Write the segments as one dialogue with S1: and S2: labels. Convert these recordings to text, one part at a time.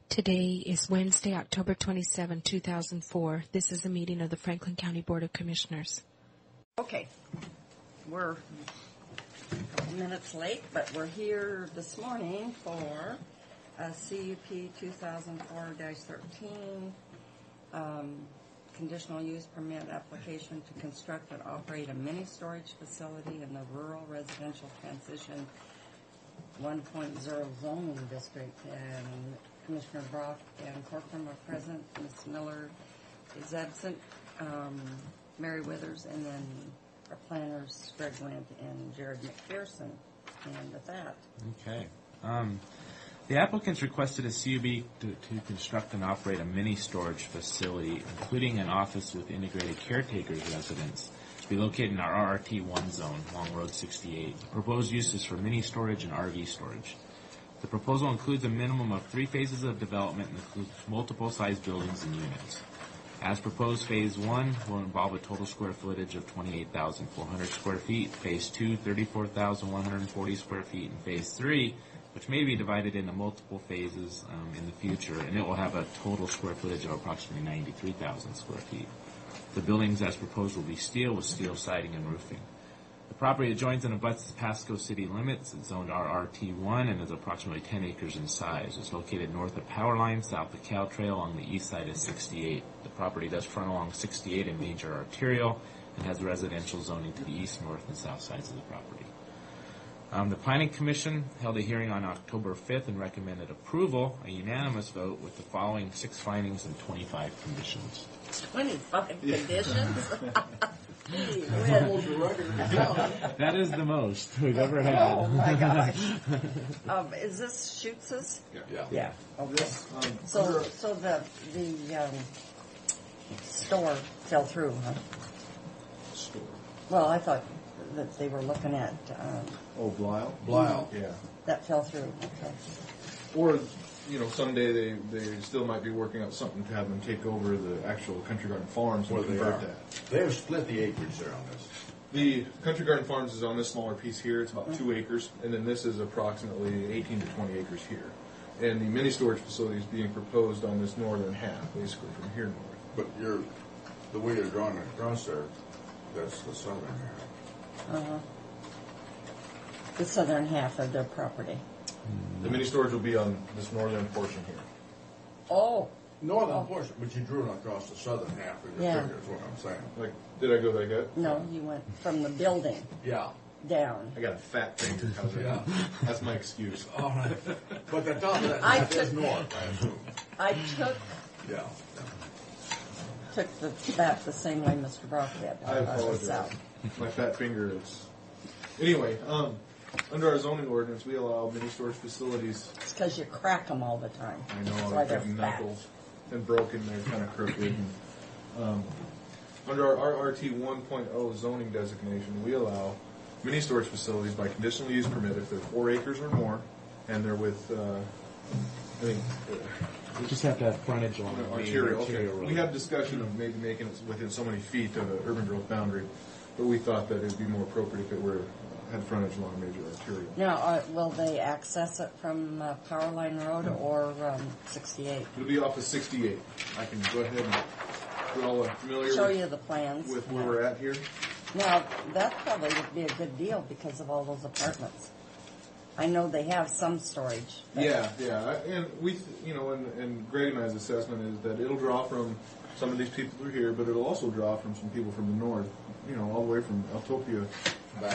S1: Today is Wednesday, October 27, 2004. This is a meeting of the Franklin County Board of Commissioners.
S2: Okay, we're a couple minutes late, but we're here this morning for CUP 2004-13, conditional use permit application to construct and operate a mini storage facility in the rural residential transition 1.0 zoning district. And Commissioner Brock and Corcoran are present. Ms. Miller is absent. Mary Withers, and then our planners, Greg Wendt and Jared McPherson. And with that.
S3: Okay. The applicants requested a CUB to construct and operate a mini storage facility, including an office with integrated caretakers residence, to be located in our RRT1 zone, Long Road 68. The proposed use is for mini storage and RV storage. The proposal includes a minimum of 3 phases of development and includes multiple size buildings and units. As proposed, Phase 1 will involve a total square footage of 28,400 square feet, Phase 2, 34,140 square feet, and Phase 3, which may be divided into multiple phases in the future, and it will have a total square footage of approximately 93,000 square feet. The buildings as proposed will be steel with steel siding and roofing. The property adjoins and abuts the Pasco city limits. It's zoned RRT1 and is approximately 10 acres in size. It's located north of Power Line, south of Cal Trail, along the east side of 68. The property does front along 68 and major arterial and has residential zoning to the east, north, and south sides of the property. The Planning Commission held a hearing on October 5th and recommended approval, a unanimous vote, with the following 6 findings and 25 conditions.
S2: 25 conditions?
S3: That is the most we've ever had.
S2: Oh my gosh! Is this Schutz's?
S4: Yeah.
S2: Okay. So the store fell through, huh?
S4: Store.
S2: Well, I thought that they were looking at.
S4: Blyle. Yeah.
S2: That fell through. Okay.
S4: Or, someday they still might be working out something to have them take over the actual Country Garden Farms and convert that.
S5: They have split the acreage there on this.
S4: The Country Garden Farms is on this smaller piece here. It's about 2 acres, and then this is approximately 18 to 20 acres here. And the mini storage facility is being proposed on this northern half, basically from here north.
S5: But the way you're drawing it across there, that's the southern half.
S2: The southern half of their property.
S4: The mini storage will be on this northern portion here.
S2: Oh.
S5: Northern portion, but you drew it across the southern half of your figure, is what I'm saying.
S4: Like, did I go that good?
S2: No, you went from the building down.
S4: I got a fat finger.
S5: Yeah.
S4: That's my excuse.
S5: All right. But the top of that is north, I assume.
S2: I took that the same way Mr. Brock did.
S4: I apologize. My fat finger is... Anyway, under our zoning ordinance, we allow mini storage facilities.
S2: It's because you crack them all the time.
S4: I know,
S2: that's why
S4: they're knuckles and broken. They're kind of crooked. And, under our RRT 1.0 zoning designation, we allow mini storage facilities by conditional use permit if they're 4 acres or more, and they're with,
S3: You just have to have frontage along the
S4: arterial. Okay.
S3: road.
S4: We had discussion of maybe making it within so many feet of an urban growth boundary, but we thought that it would be more appropriate if it had frontage along a major arterial.
S2: Now, will they access it from Power Line Road or 68?
S4: It'll be off of 68. I can go ahead and we're all familiar
S2: Show you the plans.
S4: with where we're at here.
S2: Now, that probably would be a good deal because of all those apartments. I know they have some storage.
S4: Yeah. And we, and Greg and I's assessment is that it'll draw from some of these people who are here, but it'll also draw from some people from the north, all the way from Altopia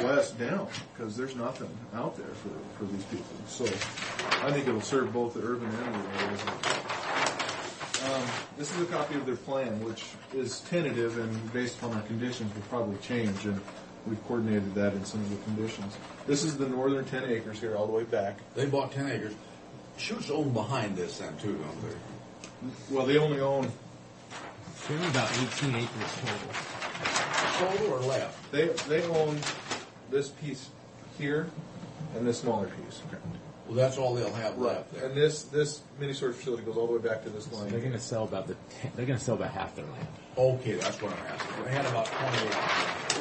S4: west down, because there's nothing out there for these people. So I think it'll serve both the urban and rural areas. This is a copy of their plan, which is tentative and based upon our conditions will probably change, and we've coordinated that in some of the conditions. This is the northern 10 acres here all the way back.
S5: They bought 10 acres. Schutz own behind this then too, don't they?
S4: Well, they only own...
S3: They own about 18 acres total.
S5: Total or left?
S4: They own this piece here and this smaller piece.
S5: Well, that's all they'll have left there.
S4: And this mini storage facility goes all the way back to this line.
S3: They're going to sell about half their land.
S5: Okay, that's what I'm asking. They had about 20 acres.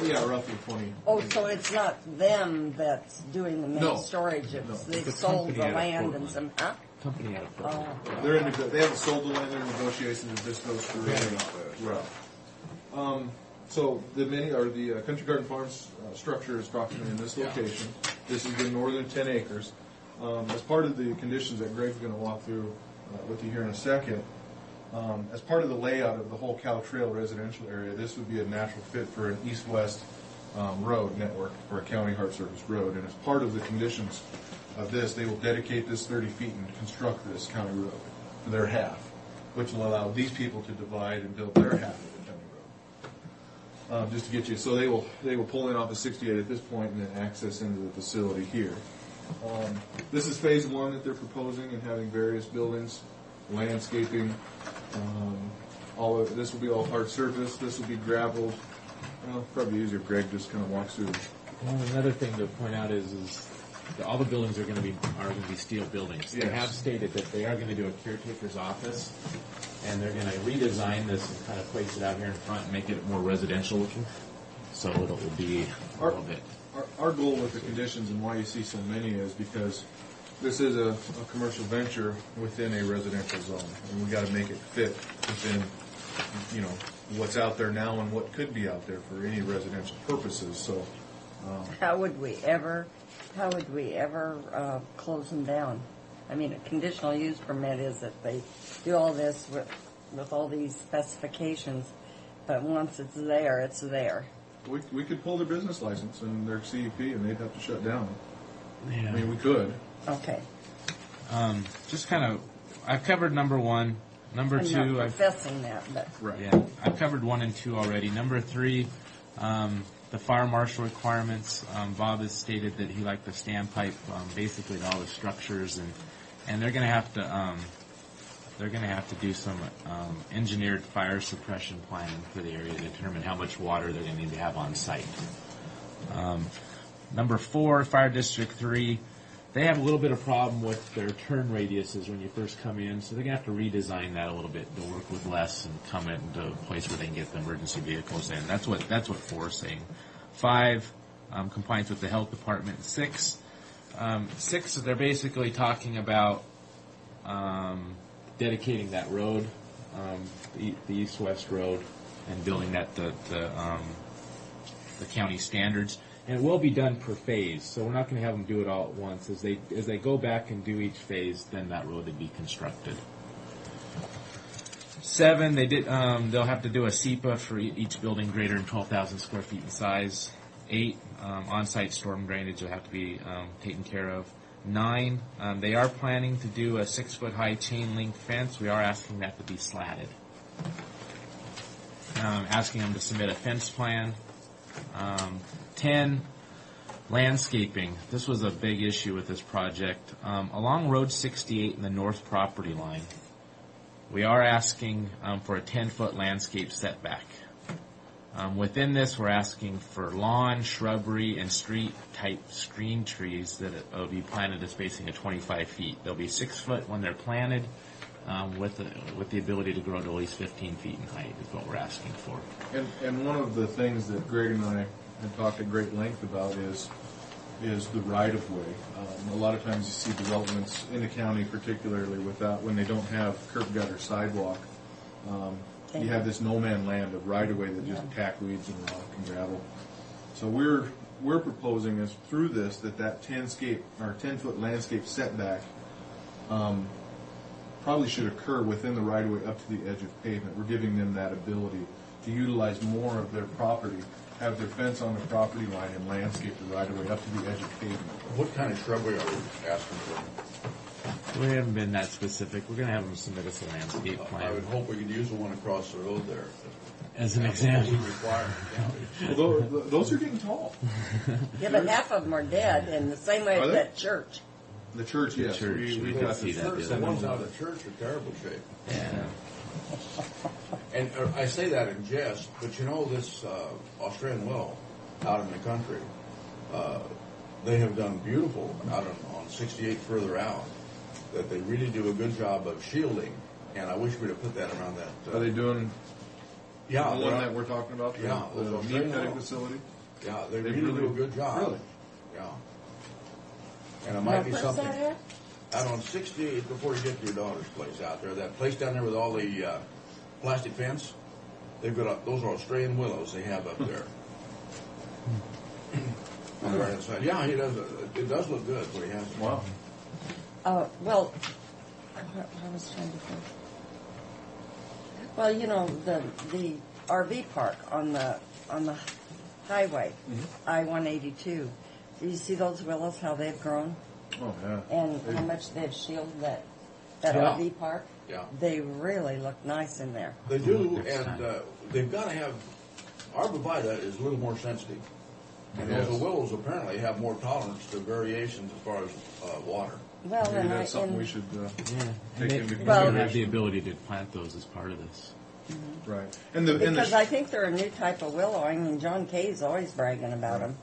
S4: Yeah, roughly 20.
S2: Oh, so it's not them that's doing the mini storage. They sold the land and some, huh?
S3: company out of Portland.
S4: They haven't sold the land. They're in negotiations. If this goes through. Right. So the Country Garden Farms structure is approximately in this location. This is the northern 10 acres. As part of the conditions that Greg's going to walk through with you here in a second, as part of the layout of the whole Cow Trail residential area, this would be a natural fit for an east-west road network for a county heart service road. And as part of the conditions of this, they will dedicate this 30 feet and construct this county road for their half, which will allow these people to divide and build their half of the county road. Just to get you, so they will pull in off of 68 at this point and then access into the facility here. This is phase one that they're proposing and having various buildings, landscaping. All of this will be all hard surface. This will be gravelled. Well, probably easier if Greg just kind of walks through.
S3: Well, another thing to point out is that all the buildings are going to be steel buildings. They have stated that they are going to do a caretaker's office, and they're going to redesign this and kind of place it out here in front and make it more residential looking. So it will be a little bit.
S4: Our goal with the conditions and why you see so many is because this is a commercial venture within a residential zone, and we got to make it fit within, what's out there now and what could be out there for any residential purposes. So,
S2: how would we ever close them down? I mean, a conditional use permit is that they do all this with all these specifications, but once it's there, it's there.
S4: We could pull their business license and their CEP, and they'd have to shut down.
S3: Yeah.
S4: I mean, we could.
S2: Okay.
S3: Just kind of, I've covered number one. Number
S2: I'm
S3: two,
S2: not professing that, but
S4: Right.
S3: Yeah, I've covered 1 and 2 already. Number 3, the fire marshal requirements. Bob has stated that he liked the standpipe, basically to all the structures, and they're going to have to do some engineered fire suppression planning for the area to determine how much water they're going to need to have on site. Number 4, Fire District 3. They have a little bit of problem with their turn radiuses when you first come in, so they're going to have to redesign that a little bit to work with less and come into a place where they can get the emergency vehicles in. That's what 4 is saying. 5, compliance with the health department. 6, they're basically talking about dedicating that road, the east-west road, and building that the county standards. And it will be done per phase, so we're not going to have them do it all at once. As they go back and do each phase, then that road would be constructed. 7, they'll have to do a SEPA for each building greater than 12,000 square feet in size. 8, on-site storm drainage will have to be taken care of. 9, they are planning to do a 6-foot-high chain link fence. We are asking that to be slatted. Asking them to submit a fence plan. 10, landscaping. This was a big issue with this project. Along Road 68 in the north property line, we are asking for a 10-foot landscape setback. Within this, we're asking for lawn, shrubbery, and street-type screen trees that will be planted at spacing of 25 feet. They'll be 6 foot when they're planted, with the ability to grow to at least 15 feet in height is what we're asking for.
S4: And one of the things that Greg and I had talked at great length about is the right-of-way. A lot of times you see developments in the county, particularly when they don't have curb gutter sidewalk. You have this no-man land of right-of-way that just tack weeds and rock and gravel. So we're proposing is through this that 10-foot landscape setback probably should occur within the right-of-way up to the edge of pavement. We're giving them that ability to utilize more of their property, have their fence on the property line, and landscape the right-of-way up to the edge of pavement.
S5: What kind of shrubbery are we asking for?
S3: We haven't been that specific. We're going to have them submit us a landscape
S5: I
S3: plan.
S5: would hope we could use the one across the road there.
S3: As an example.
S5: We require in the county.
S4: Although those are getting tall.
S2: yeah, but half of them are dead in the same way
S4: Are
S2: as
S4: they?
S2: that church.
S4: The church, yes.
S3: church, we
S4: got
S3: did see
S4: this
S3: that
S4: first
S3: the
S5: The
S3: other
S5: ones out of church are terrible shape.
S3: Yeah.
S5: And I say that in jest, but this Australian well out in the country, they have done beautiful out on 68 further out, that they really do a good job of shielding, and I wish we'd have put that around that.
S4: Are they doing
S5: yeah,
S4: the one that we're talking about?
S5: Yeah,
S4: The
S5: those
S4: meat
S5: Australian
S4: cutting
S5: well.
S4: facility?
S5: Yeah, they
S4: They
S5: really do a
S4: really-
S5: good job.
S4: really?
S5: Yeah. And it might be
S2: Where's
S5: something.
S2: that
S5: out on 68 before you get to your daughter's place out there. That place down there with all the plastic fence. They've got those are Australian willows they have up there. On the right hand side. Yeah, he does. It does look good what he has.
S4: Wow.
S2: Well, I was trying to think. Well, you know, the RV park on the highway, I-182. Do you see those willows, how they've grown?
S4: Oh, yeah.
S2: And how much they've shielded that
S5: Yeah.
S2: RV park?
S5: Yeah.
S2: They really look nice in there.
S5: They do, and they've got to have. Arborvitae is a little more sensitive. And
S4: Yes.
S5: those willows apparently have more tolerance to variations as far as water.
S2: Well,
S4: Maybe
S2: and
S4: that's something
S2: and
S4: we should
S3: Yeah,
S4: take
S3: and
S4: into
S3: they
S2: Well-
S3: have the
S4: consideration.
S3: ability to plant those as part of this.
S4: Right. And the
S2: because I think they're a new type of willow. I mean, John Kay's always bragging about them.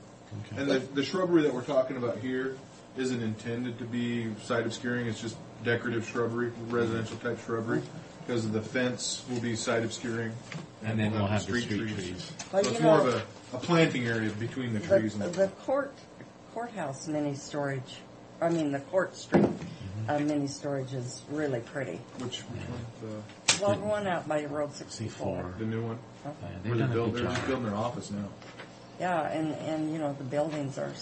S4: And the shrubbery that we're talking about here isn't intended to be site obscuring. It's just decorative shrubbery, residential type shrubbery, because the fence will be site obscuring.
S3: And then we'll have the street trees.
S4: So
S2: Well,
S4: it's
S2: you
S4: more
S2: know,
S4: of a planting area between the trees and
S2: the courthouse mini storage. I mean, the Court Street mini storage is really pretty.
S4: which one?
S2: Well, the one out by Road 64.
S3: C4.
S4: The new one.
S3: Yeah,
S4: Where
S3: they've done a good
S4: they're just
S3: job.
S4: building their office now.
S2: Yeah, and you know, the buildings are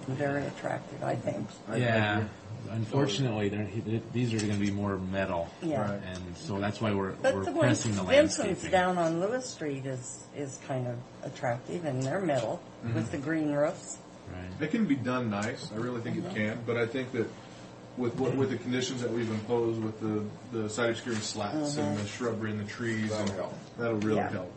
S2: very attractive, I think.
S4: I
S3: Yeah.
S4: agree.
S3: Unfortunately, these are going to be more metal.
S2: Yeah.
S4: Right.
S3: And so that's why we're
S2: But the one
S3: pressing the
S2: Vincent's
S3: landscaping.
S2: down on Lewis Street is kind of attractive, and they're metal with the green roofs.
S3: Right.
S4: It can be done nice. I really think it can, but I think that with the conditions that we've imposed with the site obscuring slats and the shrubbery and the trees,
S5: That'll help.
S4: That'll really
S2: Yeah.
S4: help,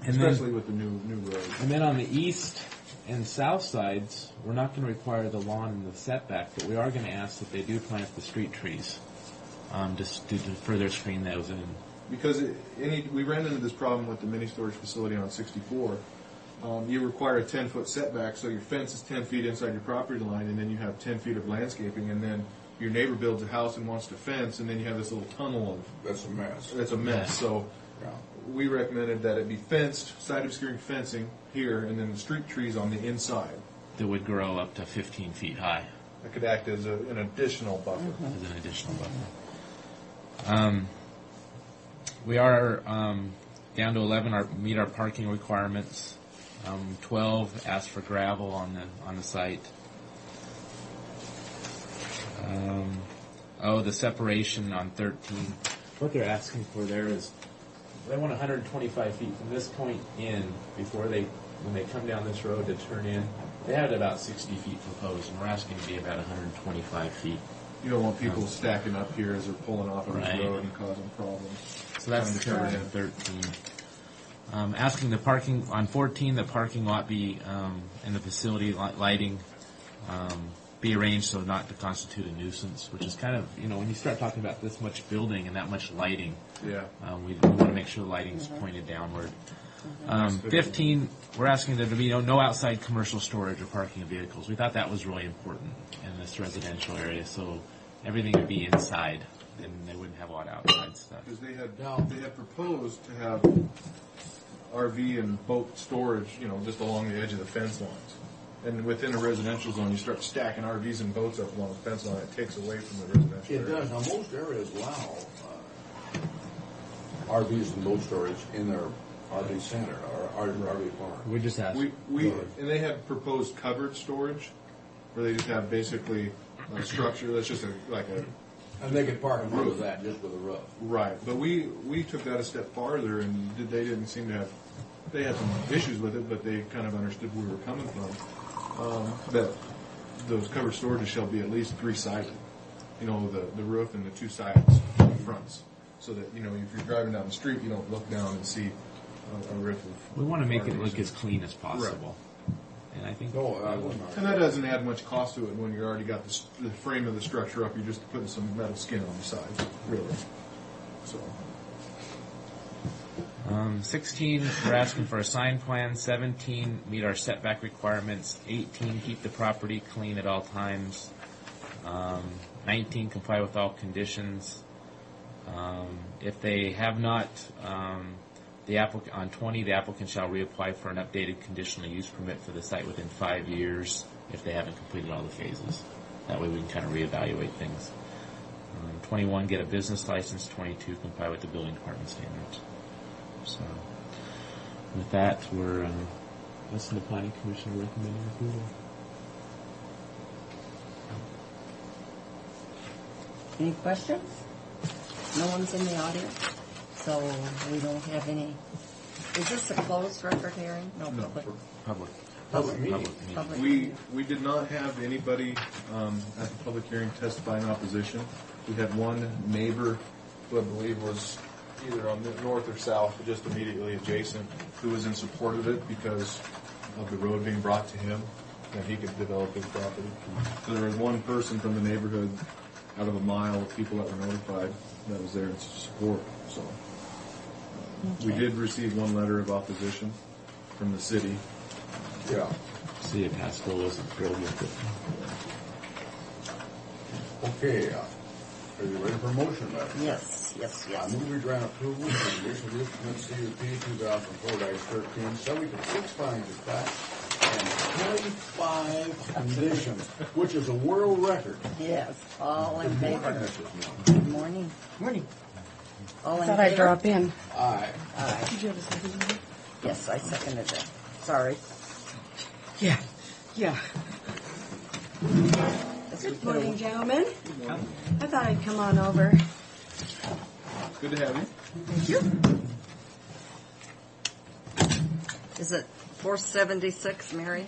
S3: And then-
S4: especially with the new road.
S3: And then on the east and south sides, we're not going to require the lawn and the setback, but we are going to ask that they do plant the street trees, just to further screen those in.
S4: Because we ran into this problem with the mini storage facility on 64. You require a 10-foot setback, so your fence is 10 feet inside your property line, and then you have 10 feet of landscaping, and then your neighbor builds a house and wants to fence, and then you have this little tunnel
S5: That's a mess.
S4: of, it's a mess.
S3: Yeah.
S4: So
S5: Yeah.
S4: we recommended that it be fenced, side obscuring fencing here, and then the street trees on the inside.
S3: That would grow up to 15 feet high
S4: That could act as an additional buffer.
S3: as an additional buffer. We are down to 11. Meet our parking requirements. 12 ask for gravel on the site. The separation on 13. What they're asking for there is they want 125 feet from this point in before when they come down this road to turn in. They had about 60 feet proposed, and we're asking to be about 125 feet.
S4: You don't want people stacking up here as they're pulling off of
S3: Right.
S4: the road and causing problems.
S3: So that's
S4: Trying to cover
S3: covered in 13. Asking the parking on 14, the parking lot be and the facility lighting be arranged so not to constitute a nuisance, which is kind of, when you start talking about this much building and that much lighting,
S4: Yeah.
S3: we want to make sure the lighting's pointed downward. 15, we're asking there to be no outside commercial storage or parking of vehicles. We thought that was really important in this residential area, so everything would be inside, and they wouldn't have a lot of outside stuff.
S4: Because they
S5: No.
S4: had proposed to have RV and boat storage, just along the edge of the fence lines. And within a residential zone, you start stacking RVs and boats up along the fence line, it takes away from the residential
S5: It
S4: area.
S5: does. Now, most areas allow RVs and boat storage in their RV center or RV park.
S3: We just asked.
S4: And they had proposed covered storage, where they just have basically a structure that's just like a
S5: And they could park in front of that just with a roof.
S4: right. But we took that a step farther, and they didn't seem to have. They had some issues with it, but they kind of understood where we were coming from. That those covered storages shall be at least three-sided. The roof and the two sides, the fronts, so that if you're driving down the street, you don't look down and see a roof of.
S3: We want to make it
S4: RVs.
S3: look as clean as possible. And I think
S5: No, I wouldn't.
S4: And that doesn't add much cost to it when you already got the frame of the structure up. You're just putting some metal skin on the sides, really. So
S3: 16, we're asking for a sign plan. 17, meet our setback requirements. 18, keep the property clean at all times. 19, comply with all conditions. If they have not, on 20, the applicant shall reapply for an updated conditional use permit for the site within 5 years if they haven't completed all the phases. That way we can kind of reevaluate things. 21, get a business license. 22, comply with the building department standards. So, with that, we're listening to Planning Commission recommending approval.
S2: Any questions? No one's in the audience, so we don't have any. Is this a closed record hearing?
S4: No,
S3: Public.
S5: Public meeting.
S3: meeting.
S2: Public
S4: we
S2: meeting.
S4: did not have anybody at the public hearing testify in opposition. We had one neighbor who I believe was either on the north or south, but just immediately adjacent, who was in support of it because of the road being brought to him, and he could develop his property. So there was one person from the neighborhood out of a mile of people that were notified that was there in support. So we did receive one letter of opposition from the city.
S5: Yeah.
S3: City of Haskell wasn't thrilled with it.
S5: Okay, are you ready for a motion, Madam?
S2: Yes.
S5: I move we grant approval to the initial implement CUP 2004-13, subject to 6 findings of fact and 25 conditions, which is a world record.
S2: Yes, all in favor.
S5: Mrs.
S2: Good morning.
S6: Morning.
S2: All in
S6: Thought I'd
S2: favor?
S6: drop in.
S5: Aye.
S2: Aye.
S6: Did you have a second?
S2: Yes, I seconded it. Sorry.
S6: Yeah.
S2: This
S6: Good
S2: is
S6: morning, gentlemen. I thought I'd come on over.
S4: Good to have you.
S6: Thank you.
S2: Is it 476, Mary?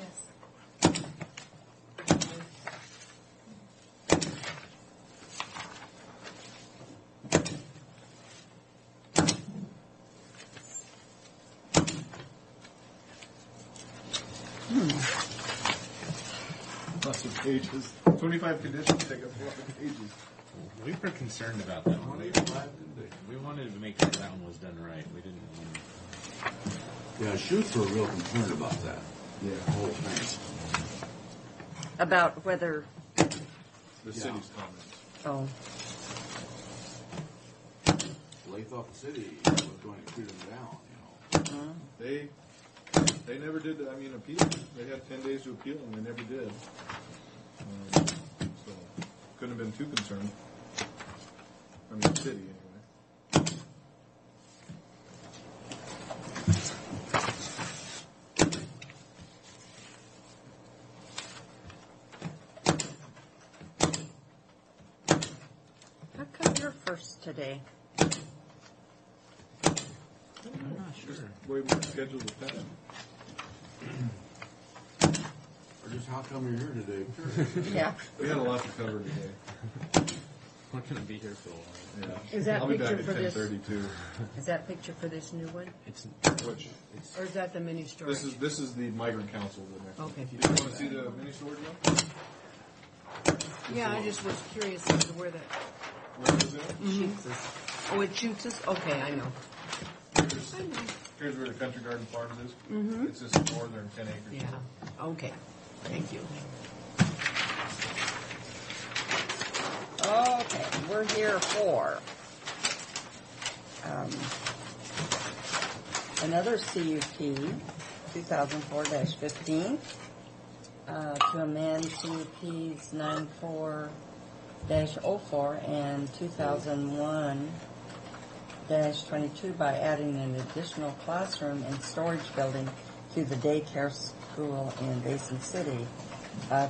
S4: Lots of pages. 25 conditions take up a lot of pages.
S3: We were concerned about that one. We wanted to make sure that one was done right. We didn't want
S5: Yeah, Shoots were real concerned about that.
S4: Yeah.
S5: The whole thing.
S2: About whether,
S4: The city's comments.
S2: oh,
S5: Well, they thought the city was going to shoot them down,
S4: They never did, appeal. They had 10 days to appeal, and they never did. So, couldn't have been too concerned. The city, anyway.
S2: how come you're first today?
S3: I'm not sure.
S4: The way we scheduled the time.
S5: Or just how come you're here today?
S2: Yeah.
S4: We had a lot to cover today.
S3: We're going to be here for a while.
S4: Yeah.
S6: Is that
S4: I'll be back
S6: picture
S4: at
S6: for this-
S4: 10:32.
S2: Is that picture for this new one?
S3: It's
S4: Which
S6: Or is that the mini storage?
S4: this is the migrant council. The next one.
S6: Okay.
S4: Do you want to see the mini storage one?
S6: Yeah, I just was curious as to where that
S4: Where is it?
S6: shoots us. Oh, it shoots us? Okay, I know.
S4: Here's where the Country Garden Farms is.
S6: Mm-hmm.
S4: It's just northern 10 acres.
S6: Yeah. Okay. Thank you.
S2: Okay, we're here for another CUP 2004-15 to amend CUPs 94-04 and 2001-22 by adding an additional classroom and storage building to the daycare school in Basin City.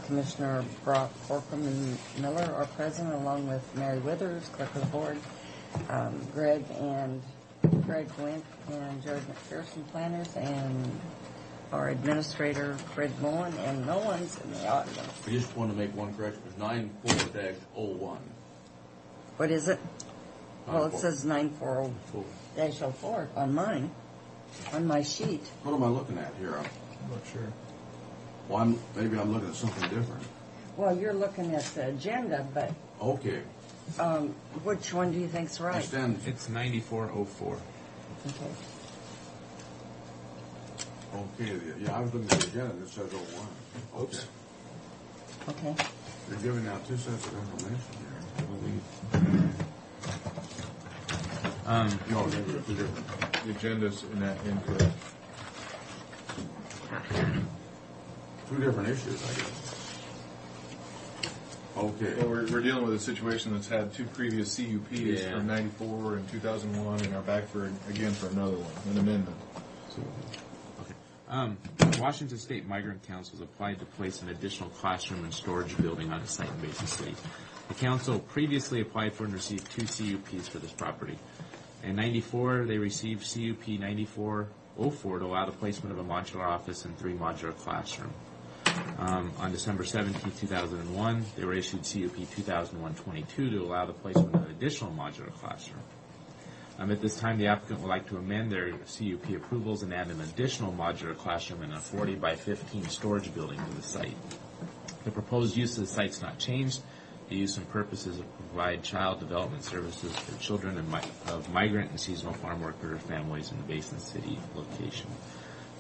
S2: Commissioner Brock Corcoran and Miller are present, along with Mary Withers, clerk of the board, Greg Wink, and Jared McPherson, planners, and our administrator, Fred Mullen, and no one's in the audience.
S5: I just want to make one correction. It's 94-01.
S2: What is it? Well, it says 940-04 on mine, on my sheet.
S5: What am I looking at here?
S4: I'm not sure.
S5: Well, maybe I'm looking at something different.
S2: Well, you're looking at the agenda, but
S5: Okay.
S2: which one do you think's
S5: I
S2: right?
S5: stand.
S3: It's 9404.
S2: Okay.
S5: Okay. Yeah, I was looking at the agenda that says 01. Okay.
S2: Okay.
S5: You're giving out two sets of information here. No, they're two different.
S4: The agenda's incorrect.
S5: Two different issues, I guess. Okay.
S4: Well, we're dealing with a situation that's had two previous CUPs
S3: Yeah.
S4: from 94 and 2001 and are back for another one, an amendment.
S3: Washington State Migrant Council has applied to place an additional classroom and storage building on a site in Basin City. The council previously applied for and received 2 CUPs for this property. In 94, they received CUP 9404 to allow the placement of a modular office and 3 modular classroom. On December 17, 2001, they were issued CUP 2001-22 to allow the placement of an additional modular classroom. At this time, the applicant would like to amend their CUP approvals and add an additional modular classroom and a 40 by 15 storage building to the site. The proposed use of the site is not changed. The use and purpose is to provide child development services for children of migrant and seasonal farm worker families in the Basin City location.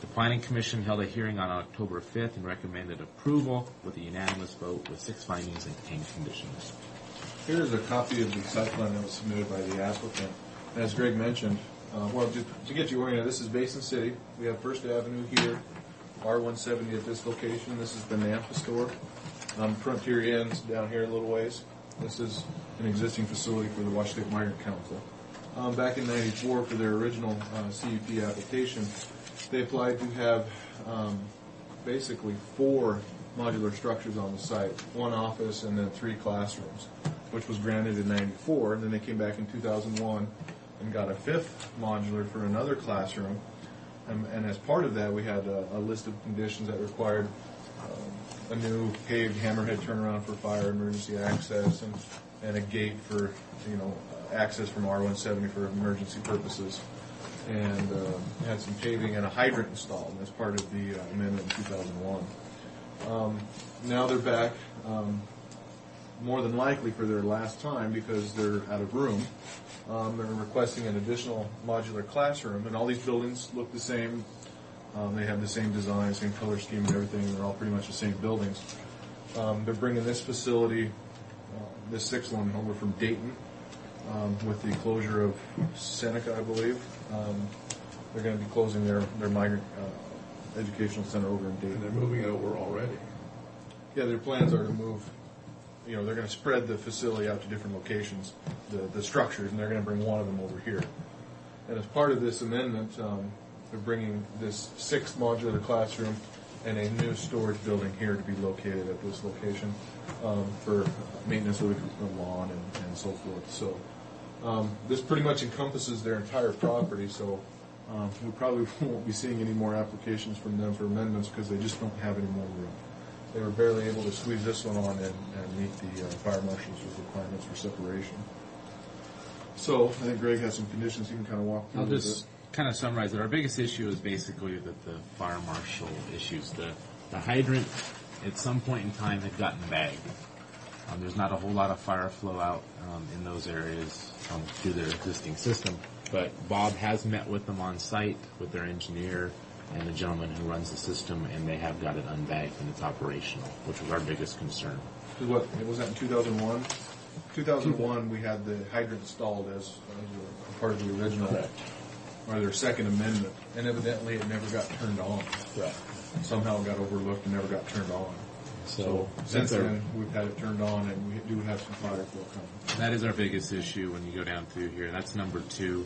S3: The Planning Commission held a hearing on October 5th and recommended approval with a unanimous vote with 6 findings and 10 conditions.
S4: Here is a copy of the site plan that was submitted by the applicant. And as Greg mentioned, to get you oriented, this is Basin City. We have First Avenue here, R170 at this location. This is the NAMPA store. Frontier Inn's down here a little ways. This is an existing facility for the Washington State Migrant Council. Back in 94, for their original CUP application, they applied to have basically 4 modular structures on the site, 1 office and then 3 classrooms, which was granted in 94. And then they came back in 2001 and got a 5th modular for another classroom. And as part of that, we had a list of conditions that required a new paved hammerhead turnaround for fire emergency access and a gate for, access from R170 for emergency purposes. And had some paving and a hydrant installed as part of the amendment in 2001. Now they're back, more than likely for their last time because they're out of room. They're requesting an additional modular classroom, and all these buildings look the same. They have the same design, same color scheme and everything. They're all pretty much the same buildings. They're bringing this facility, this 6th one, over from Dayton with the closure of Seneca, I believe. They're going to be closing their migrant educational center over in Dayton.
S5: And they're moving it over already.
S4: Yeah, their plans are to move. They're going to spread the facility out to different locations, the structures, and they're going to bring one of them over here. And as part of this amendment, they're bringing this 6th modular classroom and a new storage building here to be located at this location for maintenance of the lawn and so forth. So this pretty much encompasses their entire property, so we probably won't be seeing any more applications from them for amendments because they just don't have any more room. They were barely able to squeeze this one on and meet the fire marshal's requirements for separation. So I think Greg has some conditions he can kind of walk through.
S3: I'll just kind of summarize it. Our biggest issue is basically the fire marshal issues. The hydrant, at some point in time, had gotten bagged. There's not a whole lot of fire flow out in those areas through their existing system. But Bob has met with them on site, with their engineer and the gentleman who runs the system, and they have got it unbagged and it's operational, which was our biggest concern.
S4: What was that in 2001? 2001, we had the hydrant installed as a part of the original, or their second amendment, and evidently it never got turned on.
S3: Right.
S4: Somehow it got overlooked and never got turned on. So since then, we've had it turned on, and we do have some fire flow coming.
S3: That is our biggest issue when you go down through here. That's number 2.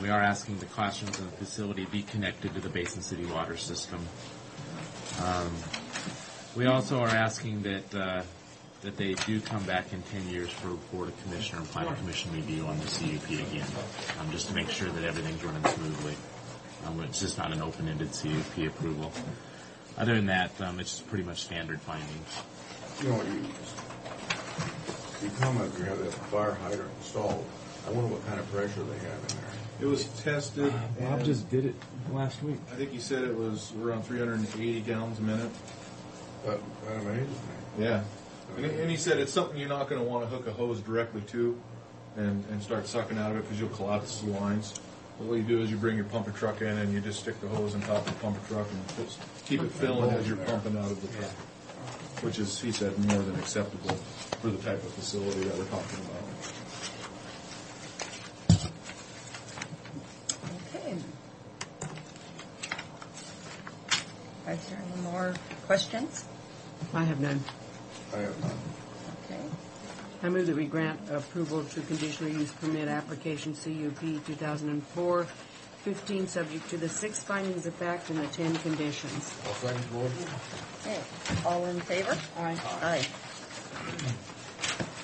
S3: We are asking the classrooms in the facility be connected to the Basin City water system. We also are asking that they do come back in 10 years for Board of Commissioner and Planning Commission review on the CUP again, just to make sure that everything's running smoothly. It's just not an open-ended CUP approval. Other than that, it's pretty much standard findings.
S5: You comment you have that fire hydrant installed. I wonder what kind of pressure they have in there.
S4: It was tested.
S3: Bob
S4: and
S3: just did it last week.
S4: I think he said it was around 380 gallons a minute.
S5: That amazes me.
S4: Yeah. And he said it's something you're not going to want to hook a hose directly to and start sucking out of it because you'll collapse the lines. But what you do is you bring your pumper truck in and you just stick the hose on top of the pumper truck and just keep it filling as you're pumping out of the truck, which is, he said, more than acceptable for the type of facility that we're talking about.
S2: Okay. Is there any more questions?
S6: I have none.
S5: I have none.
S6: I move that we grant approval to conditional use permit application CUP 2004-15, subject to the 6 findings of fact and the 10 conditions.
S5: I'll second the motion.
S2: Okay, all in favor?
S6: Aye.
S2: Aye.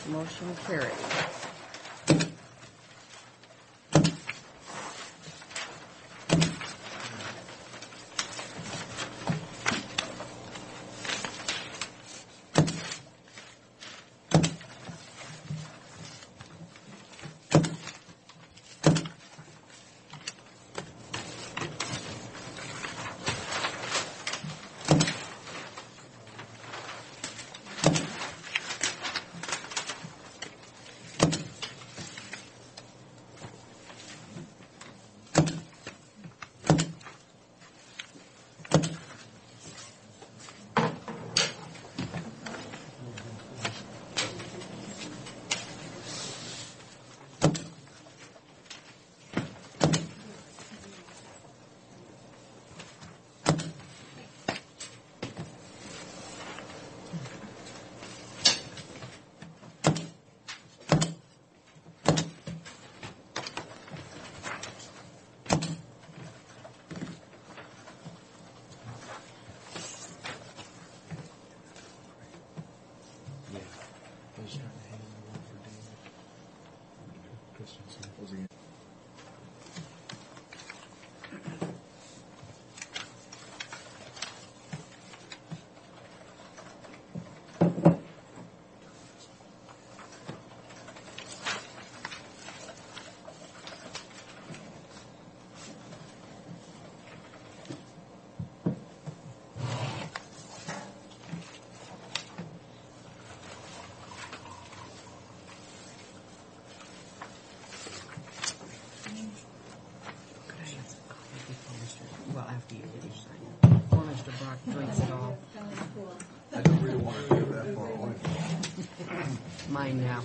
S2: Motion carried.
S6: Well, after you finish signing. Or Mr. Brock drinks it all.
S5: I don't really want to give that far away.
S6: Mine now.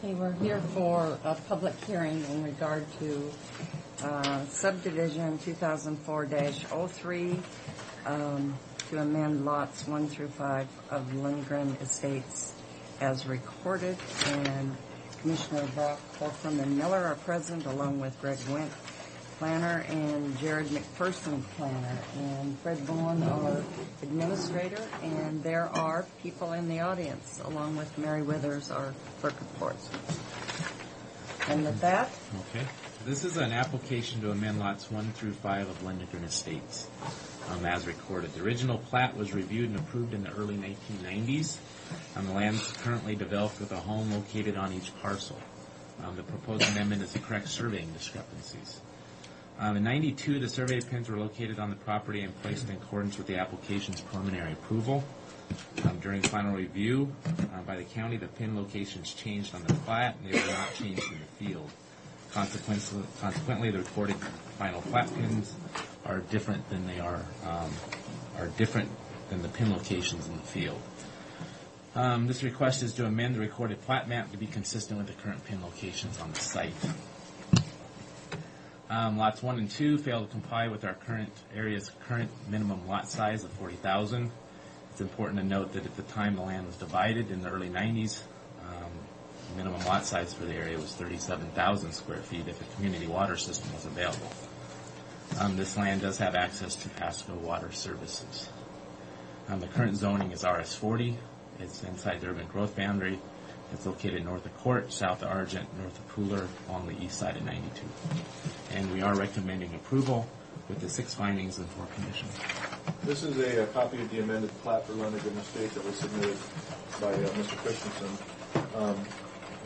S2: Okay, we're here for a public hearing in regard to subdivision 2004-03 to amend lots 1 through 5 of Lindgren Estates as recorded. And Commissioner Brock, Holcomb, and Miller are present, along with Greg Wendt, planner, and Jared McPherson, planner, and Fred Bowen, our administrator, and there are people in the audience, along with Mary Withers, our clerk of courts. And with that,
S3: Okay. This is an application to amend lots 1 through 5 of Lindgren Estates, as recorded. The original plat was reviewed and approved in the early 1990s. The land is currently developed with a home located on each parcel. The proposed amendment is to correct surveying discrepancies. In 92, the survey pins were located on the property and placed in accordance with the application's preliminary approval. During final review by the county, the pin locations changed on the plat, and they were not changed in the field. Consequently, the recorded final plat pins are different than the pin locations in the field. This request is to amend the recorded plat map to be consistent with the current pin locations on the site. Lots 1 and 2 fail to comply with our area's current minimum lot size of 40,000. It's important to note that at the time the land was divided in the early 90s, the minimum lot size for the area was 37,000 square feet if a community water system was available. This land does have access to Pasco water services. The current zoning is RS40. It's inside the urban growth boundary. It's located north of Court, south of Argent, north of Pooler, along the east side of 92. And we are recommending approval with the 6 findings and 4 conditions.
S4: This is a copy of the amended plat for Lindgren Estates that was submitted by Mr. Christensen,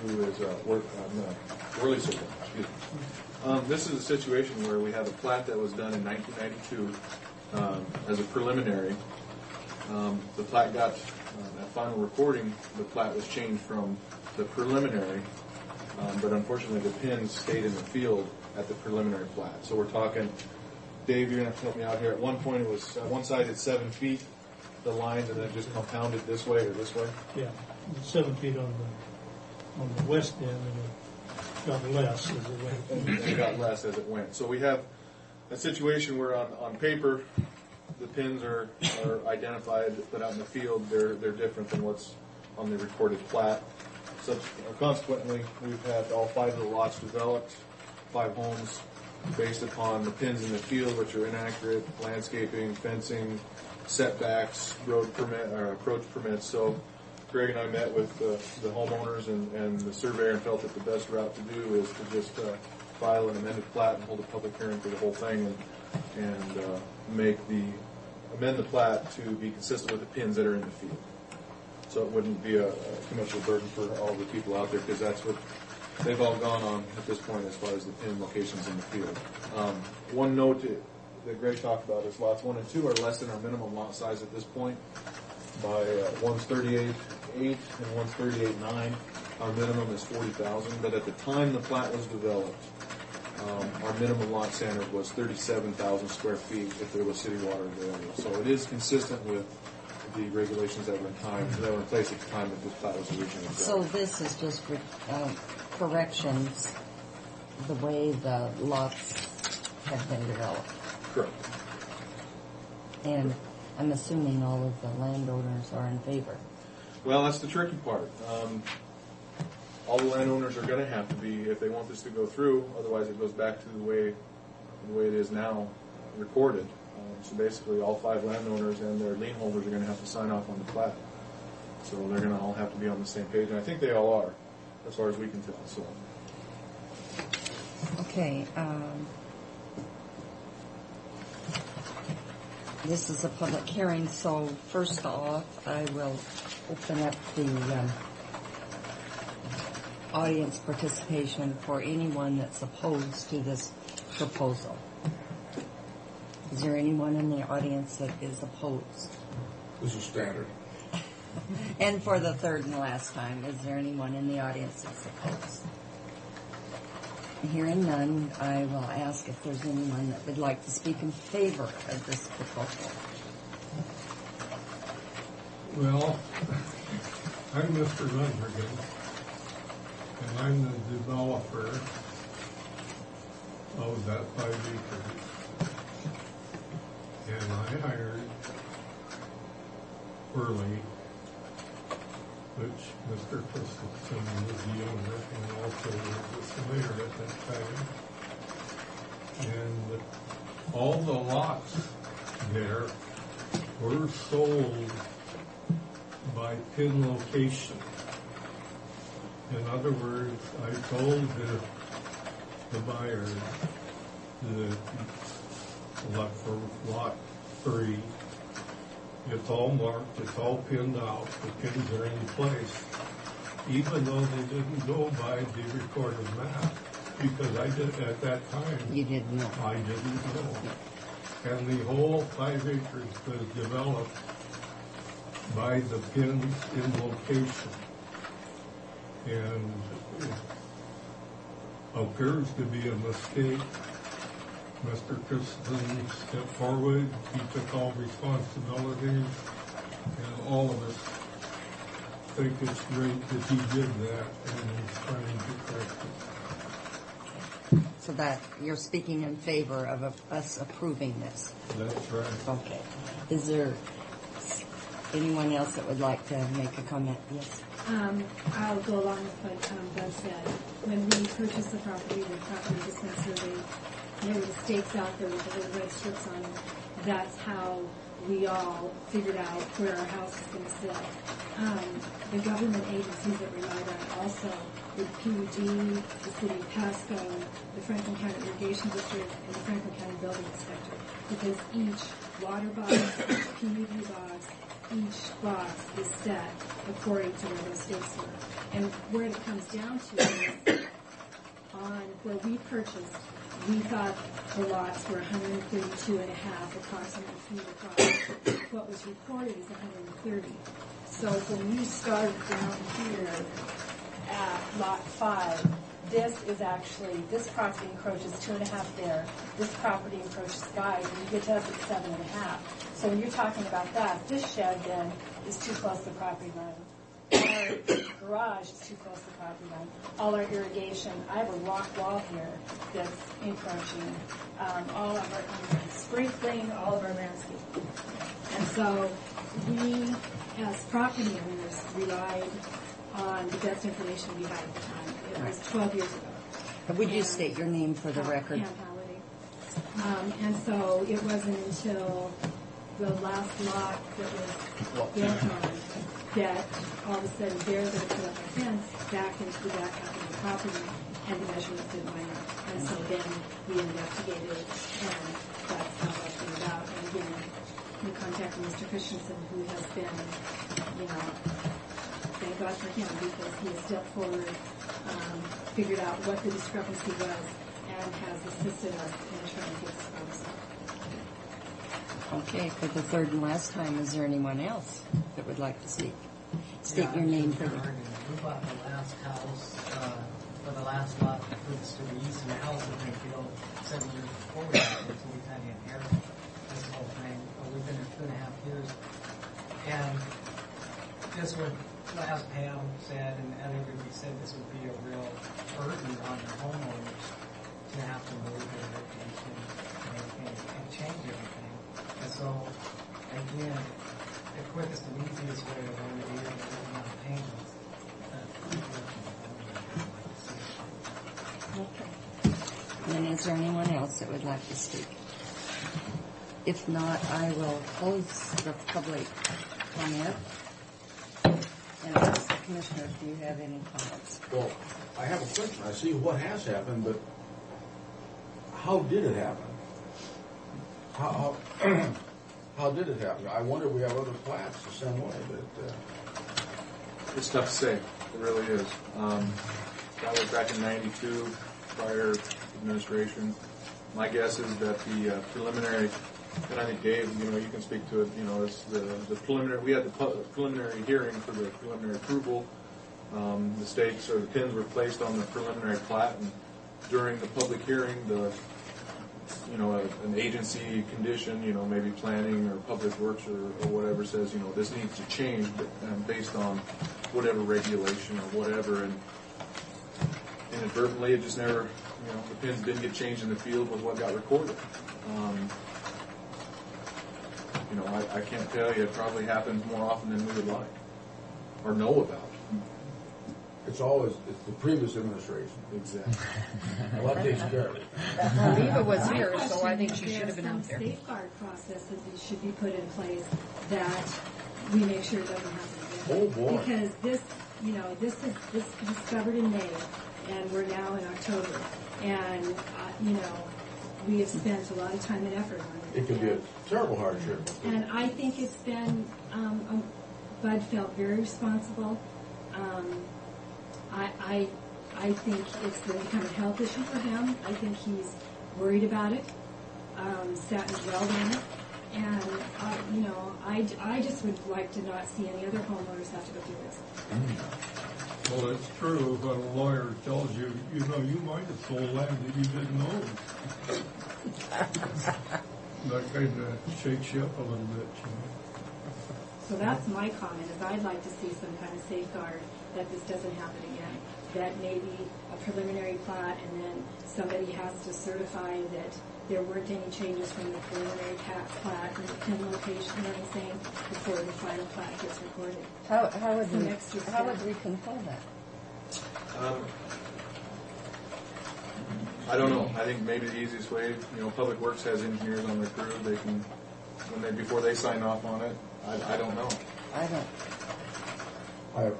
S4: who is Worley Circle. Excuse me. This is a situation where we have a plat that was done in 1992 as a preliminary, The plat got, at final recording, the plat was changed from the preliminary, but unfortunately the pins stayed in the field at the preliminary plat. So we're talking, Dave, you're going to have to help me out here. At one point it was, on one side it's 7 feet, the lines, and then just compounded this way or this way.
S7: Yeah, 7 feet on the west end, and it got less as it went.
S4: And it got less as it went. So we have a situation where on paper, the pins are identified, but out in the field, they're different than what's on the recorded plat. So consequently, we've had all 5 of the lots developed, 5 homes, based upon the pins in the field, which are inaccurate, landscaping, fencing, setbacks, road permit or approach permits. So Greg and I met with the homeowners and the surveyor and felt that the best route to do is to just file an amended plat and hold a public hearing for the whole thing and amend the plat to be consistent with the pins that are in the field. So it wouldn't be too much of a burden for all the people out there, because that's what they've all gone on at this point as far as the pin locations in the field. One note that Greg talked about is lots 1 and 2 are less than our minimum lot size at this point by one's 38.8 and one's 38.9. Our minimum is 40,000, but at the time the plat was developed, our minimum lot standard was 37,000 square feet if there was city water available. So it is consistent with the regulations that were in place at the time that this plat was originally developed.
S2: So this is just corrections, the way the lots have been developed.
S4: Correct.
S2: And I'm assuming all of the landowners are in favor.
S4: Well, that's the tricky part. All the landowners are going to have to be, if they want this to go through. Otherwise, it goes back to the way it is now recorded. So basically, all 5 landowners and their lien holders are going to have to sign off on the plat. So they're going to all have to be on the same page, and I think they all are, as far as we can tell. So.
S2: Okay. This is a public hearing, so first off, I will open up the audience participation for anyone that's opposed to this proposal. Is there anyone in the audience that is opposed?
S5: This is standard.
S2: And for the third and last time, is there anyone in the audience that's opposed? Hearing none, I will ask if there's anyone that would like to speak in favor of this proposal.
S7: Well, I'm Mr. Lundgren, and I'm the developer of that 5 acres. And I hired Burley, which Mr. Christensen was the owner and also the surveyor at that time. And all the lots there were sold by pin location. In other words, I told the buyer that for lot 3, it's all marked, it's all pinned out, the pins are in place, even though they didn't go by the recorded map, because I did at that time.
S2: You didn't know.
S7: I didn't know. And the whole 5 acres was developed by the pins in location. And it appears to be a mistake. Mr. Christensen stepped forward, he took all responsibilities, and all of us think it's great that he did that, and he's trying to correct it.
S2: So that you're speaking in favor of us approving this.
S7: That's right.
S2: Okay. Is there anyone else that would like to make a comment? Yes.
S8: I'll go along with what Buzz said. When we purchased the property was been surveyed. There were the stakes out there with the little red strips on them. That's how we all figured out where our house is going to sit. The government agencies that relied on it also, with PUD, the city of Pasco, the Franklin County Irrigation District, and the Franklin County Building Inspector, because each water box, each PUD box, each box is set according to where those stakes were. And where it comes down to is on where we purchased we thought the lots were 132 and a half approximate feet across. What was recorded is 130. So when you start down here at lot 5, this is actually, this property encroaches 2.5 there. This property encroaches 5, and you get to us at 7.5. So when you're talking about that, this shed then is too close to the property line. Our garage is too close to the property line. All our irrigation, I have a rock wall here that's encroaching. All of our sprinkling, all of our landscaping. And so we, as property owners, relied on the best information we had at the time. It was 12 years ago.
S2: Would you state your name for the record?
S8: Pam Halliday. And so it wasn't until the last lot that was built on that all of a sudden they're going to put up a fence back into the back half of the property, and the measurements didn't line up. And so then we investigated, and that's how that came about. And again, we contacted Mr. Christensen, who has been, thank God for him, because he has stepped forward, figured out what the discrepancy was, and has assisted us in trying to get this problem solved.
S2: Okay, for the third and last time, is there anyone else that would like to speak? State your name for the...
S9: We bought the last house, for the last lot that was to the east of the house that we built 7 years before we got there, so we kind of inherited this whole thing. We've been there 2.5 years. And this would, as Pam said, and everybody said, this would be a real burden on the homeowners to have to move their location and change everything. And so, again, the quickest and easiest way to remedy it is not payments.
S2: Okay. And is there anyone else that would like to speak? If not, I will close the public comment and ask the commissioner if you have any comments.
S5: Well, I have a question. I see what has happened, but how did it happen? How did it happen? I wonder if we have other plats the same way, but...
S4: It's tough to say. It really is. That was back in '92, prior administration. My guess is that the preliminary, and I think Dave, you can speak to it. It's the preliminary. We had the preliminary hearing for the preliminary approval. The stakes or the pins were placed on the preliminary plat, and during the public hearing, an agency condition, maybe planning or public works or whatever says, this needs to change based on whatever regulation or whatever, and inadvertently it just never, the pins didn't get changed in the field with what got recorded. I can't tell you, it probably happens more often than we would like or know about.
S5: It's the previous administration.
S4: Exactly.
S5: Well, that takes care of it.
S6: Well, Eva was here, so I think she should have been
S8: There's
S6: out there.
S8: some safeguard process that should be put in place that we make sure it doesn't happen again.
S5: Oh, boy.
S8: Because this was discovered in May, and we're now in October, and we have spent a lot of time and effort on it.
S5: It could be a terrible hardship.
S8: And I think it's been, Bud felt very responsible. I think it's become a health issue for him. I think he's worried about it, sat and dwelled on it. And, I just would like to not see any other homeowners have to go through this.
S7: Well, it's true when a lawyer tells you, you might have sold land that you didn't own. That kind of shakes you up a little bit,
S8: So that's my comment, is I'd like to see some kind of safeguard that this doesn't happen again. That maybe a preliminary plat, and then somebody has to certify that there weren't any changes from the preliminary plat and the pin location or anything before the final plat gets recorded.
S2: How would
S8: Some extra
S2: we control that?
S4: I don't know. I think maybe the easiest way, Public Works has engineers on their crew. They can, before they sign off on it. I don't know.
S2: I don't.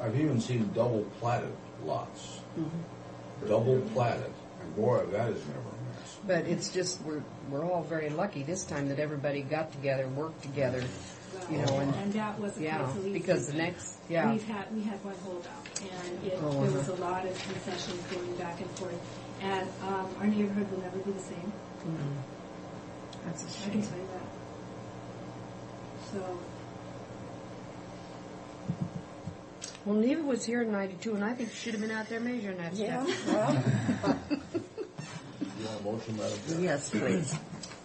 S5: I've even seen double platted lots. Mm-hmm. Double platted. And boy, that is never a mess.
S6: But it's just, we're all very lucky this time that everybody got together, worked together,
S8: well.
S6: You know,
S8: and that wasn't
S6: Yeah,
S8: quite so easy.
S6: because the next, yeah.
S8: We had one holdout, and
S6: Oh,
S8: there was a lot of concessions going back and forth. And our neighborhood will never be the same.
S6: That's a
S8: I can
S6: shame.
S8: tell you that. So,
S6: Well, Neva was here in 92, and I think she should have been out there measuring that
S2: Yeah,
S6: stuff.
S2: well,
S5: You want a motion, Madam Chair?
S2: yes, please.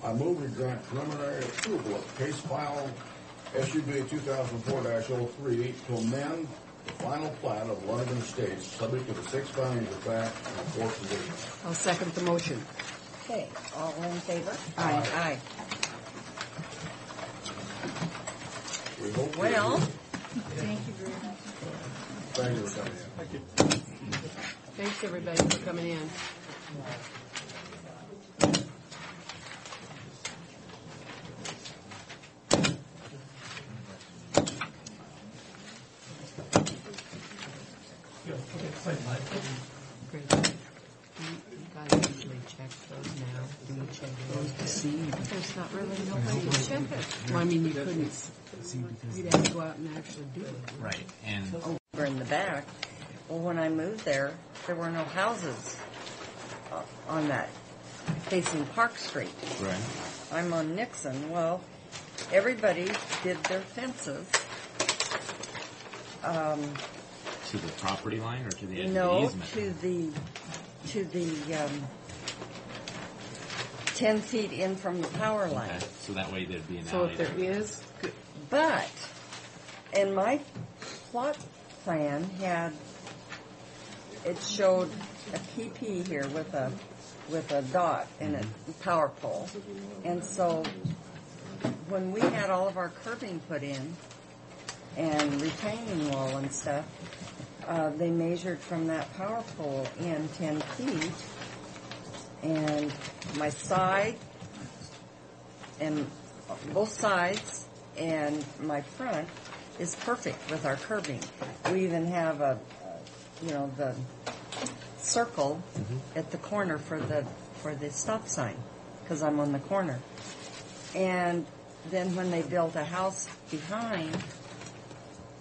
S5: I move we grant preliminary approval of case file SUB 2004-03 to amend the final plat of London Estates, subject to the 6 findings of fact and the 4 conditions.
S6: I'll second the motion.
S2: Okay, all in favor?
S6: Aye.
S2: Aye.
S5: We hope you-
S2: Well,
S8: thank you very much.
S5: Thank you for coming in.
S6: Thanks, everybody, for coming in. Great. You guys usually check those now. Do you check those to see? There's not really nobody to check it. Well, I mean, you couldn't. You'd have to go out and actually do it.
S3: Right, and
S2: over in the back. Well, when I moved there were no houses on that facing Park Street.
S3: right.
S2: I'm on Nixon. Well, everybody did their fences.
S3: To the property line or to the edge of the
S2: No,
S3: easement?
S2: to the 10 feet in from the power line.
S3: Okay, so that way there'd be an
S6: So
S3: alley
S6: if there
S3: there.
S6: is, good.
S2: But in my plot plan it showed a PP here with a dot in it, power pole. And so when we had all of our curbing put in and retaining wall and stuff, they measured from that power pole in 10 feet, and my side and both sides and my front is perfect with our curbing. We even have the circle at the corner for the stop sign, because I'm on the corner. And then when they built a house behind,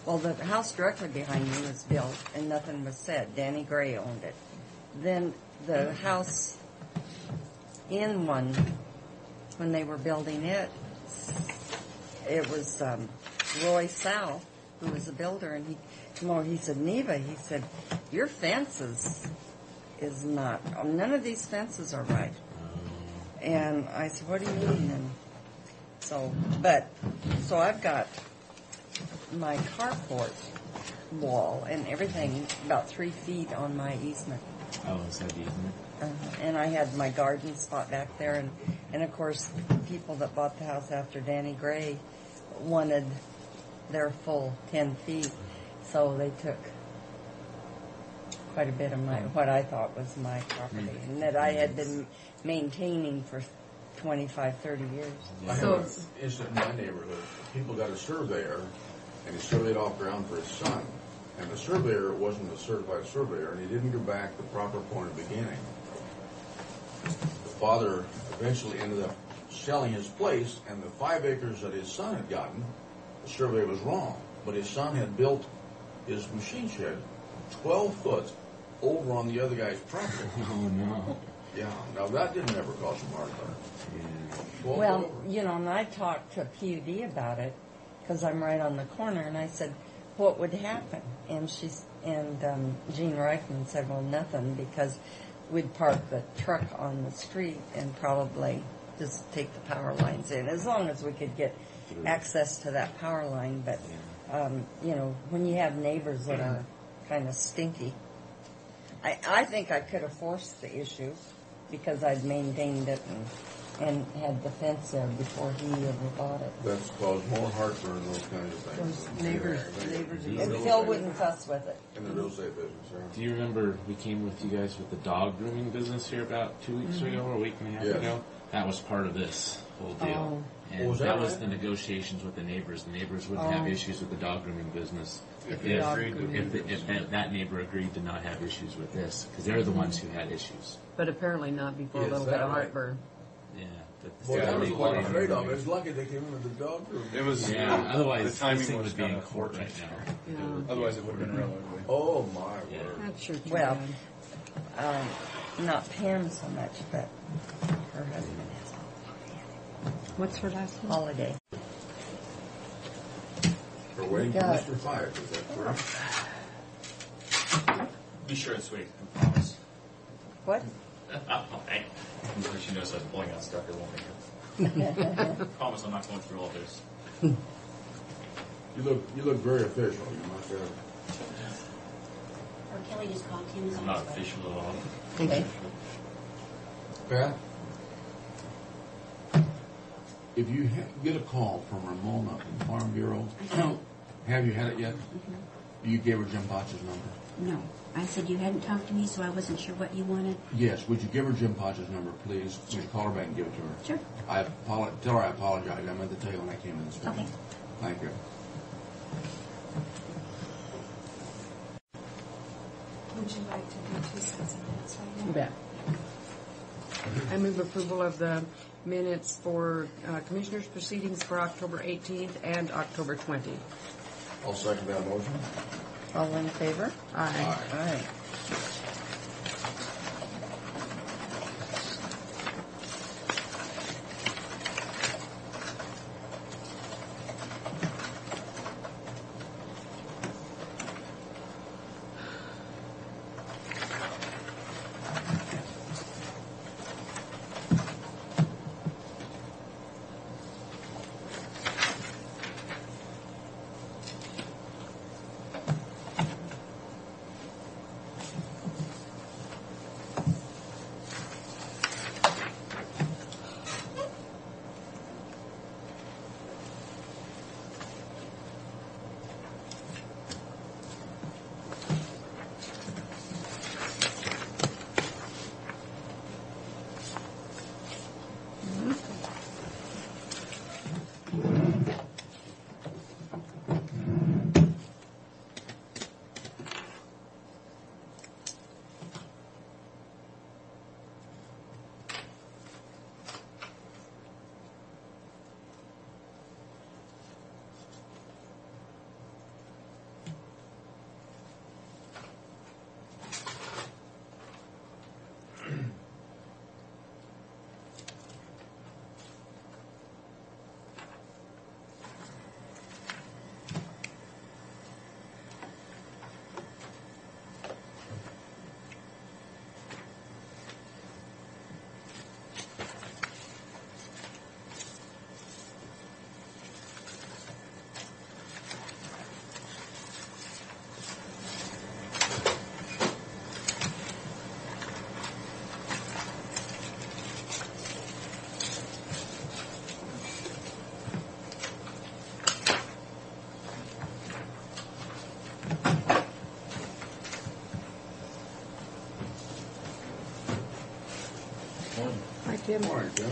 S2: well, the house directly behind me was built and nothing was said. Danny Gray owned it. Then the house in one, when they were building it, it was Roy South, who was a builder, and he said, Neva, he said, your fences is not, none of these fences are right. And I said, what do you mean? And so I've got my carport wall and everything about 3 feet on my easement.
S3: Oh, is that the easement?
S2: And I had my garden spot back there, and of course, people that bought the house after Danny Gray wanted their full 10 feet, so they took quite a bit of what I thought was my property, and that I had been maintaining for 25, 30 years.
S5: I have an incident in my neighborhood. People got a surveyor, and he surveyed off ground for his son. And the surveyor wasn't a certified surveyor, and he didn't go back the proper point of beginning. The father eventually ended up selling his place, and the 5 acres that his son had gotten, the survey was wrong. But his son had built his machine shed 12 foot over on the other guy's property.
S3: Oh, no.
S5: Yeah, now that didn't ever cause him heartburn.
S3: Yeah.
S5: 12
S2: Well,
S5: over.
S2: and I talked to PUD about it, because I'm right on the corner, and I said, what would happen? And Gene Reichman said, well, nothing, because we'd park the truck on the street and probably just take the power lines in, as long as we could get access to that power line. But, when you have neighbors that are kind of stinky, I think I could have forced the issue, because I'd maintained it and had the fence there before he ever bought it.
S5: That's caused more heartburn, those kinds of things.
S6: Those neighbors
S2: And Phil wouldn't fuss with it.
S5: In the real estate business, yeah.
S3: Do you remember we came with you guys with the dog grooming business here about 2 weeks ago or a week and a half
S5: Yes.
S3: ago? That was part of this whole deal. And
S5: Was
S3: that
S5: that
S3: was
S5: right?
S3: the negotiations with the neighbors. The neighbors wouldn't have issues with the dog grooming business if that neighbor agreed to not have issues with this, because they're the ones who had issues.
S6: but apparently not before a
S5: Is
S6: little
S5: that
S6: bit of
S5: right?
S6: heartburn.
S3: Yeah.
S5: Well,
S3: Yeah,
S5: that was
S3: they
S5: what I'm
S3: wanted
S5: afraid
S3: to-
S5: of. It's lucky they came in with the dog room.
S4: It was,
S3: Yeah, otherwise
S4: the timing
S3: this thing
S4: was
S3: would be
S4: kind
S3: in
S4: of
S3: court right
S4: unfortunate.
S3: now.
S6: Yeah.
S4: Otherwise, it would have been real ugly.
S5: Oh my
S3: Yeah.
S5: word!
S6: That's sure too
S2: Well,
S6: bad.
S2: not Pam so much, but her husband has
S6: What's her last
S2: a
S6: name?
S2: holiday.
S5: We're waiting for
S2: got-
S5: Mr. Fire. Is that correct?
S10: Be sure and sweet, I promise.
S2: What?
S10: Okay. I'm sure she knows I was pulling out stuff, it won't make it. Promise I'm not going through all this.
S5: You look very official. You must have.
S11: Or Kelly just called him.
S10: I'm not official at all.
S2: Okay.
S5: Pat, if you get a call from Ramona from the Farm Bureau, have you had it yet? You gave her Jim Potch's number.
S11: No. I said you hadn't talked to me, so I wasn't sure what you wanted.
S5: Yes. Would you give her Jim Potch's number, please? Would you call her back and give it to her?
S11: Sure.
S5: Tell her I apologize. I meant to tell you when I came in this morning.
S11: Okay.
S5: Thank you.
S1: Would you like to do 2 sets of minutes right now?
S6: You bet. I move approval of the minutes for Commissioners' proceedings for October 18th and October 20th.
S5: I'll second that motion.
S2: All in favor?
S6: Aye.
S2: Aye.
S6: Hi, Tim.
S5: Morning, Jim.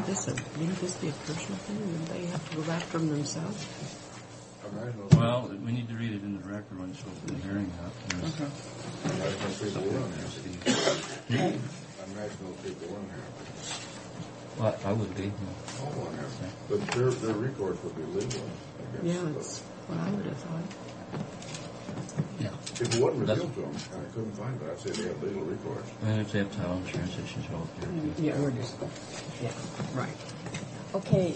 S6: Wouldn't this be a personal thing? Wouldn't they have to go after them themselves?
S12: Well, we need to read it in the record when it's open the hearing up. Well, I would be.
S5: But their recourse would be legal.
S6: Yeah, that's what I would have thought.
S12: Yeah.
S5: If it wasn't revealed to them, and I couldn't find it, I'd say they have legal recourse.
S12: And if they have title insurance, it should show up here.
S6: Yeah, we're just, yeah, right.
S2: Okay,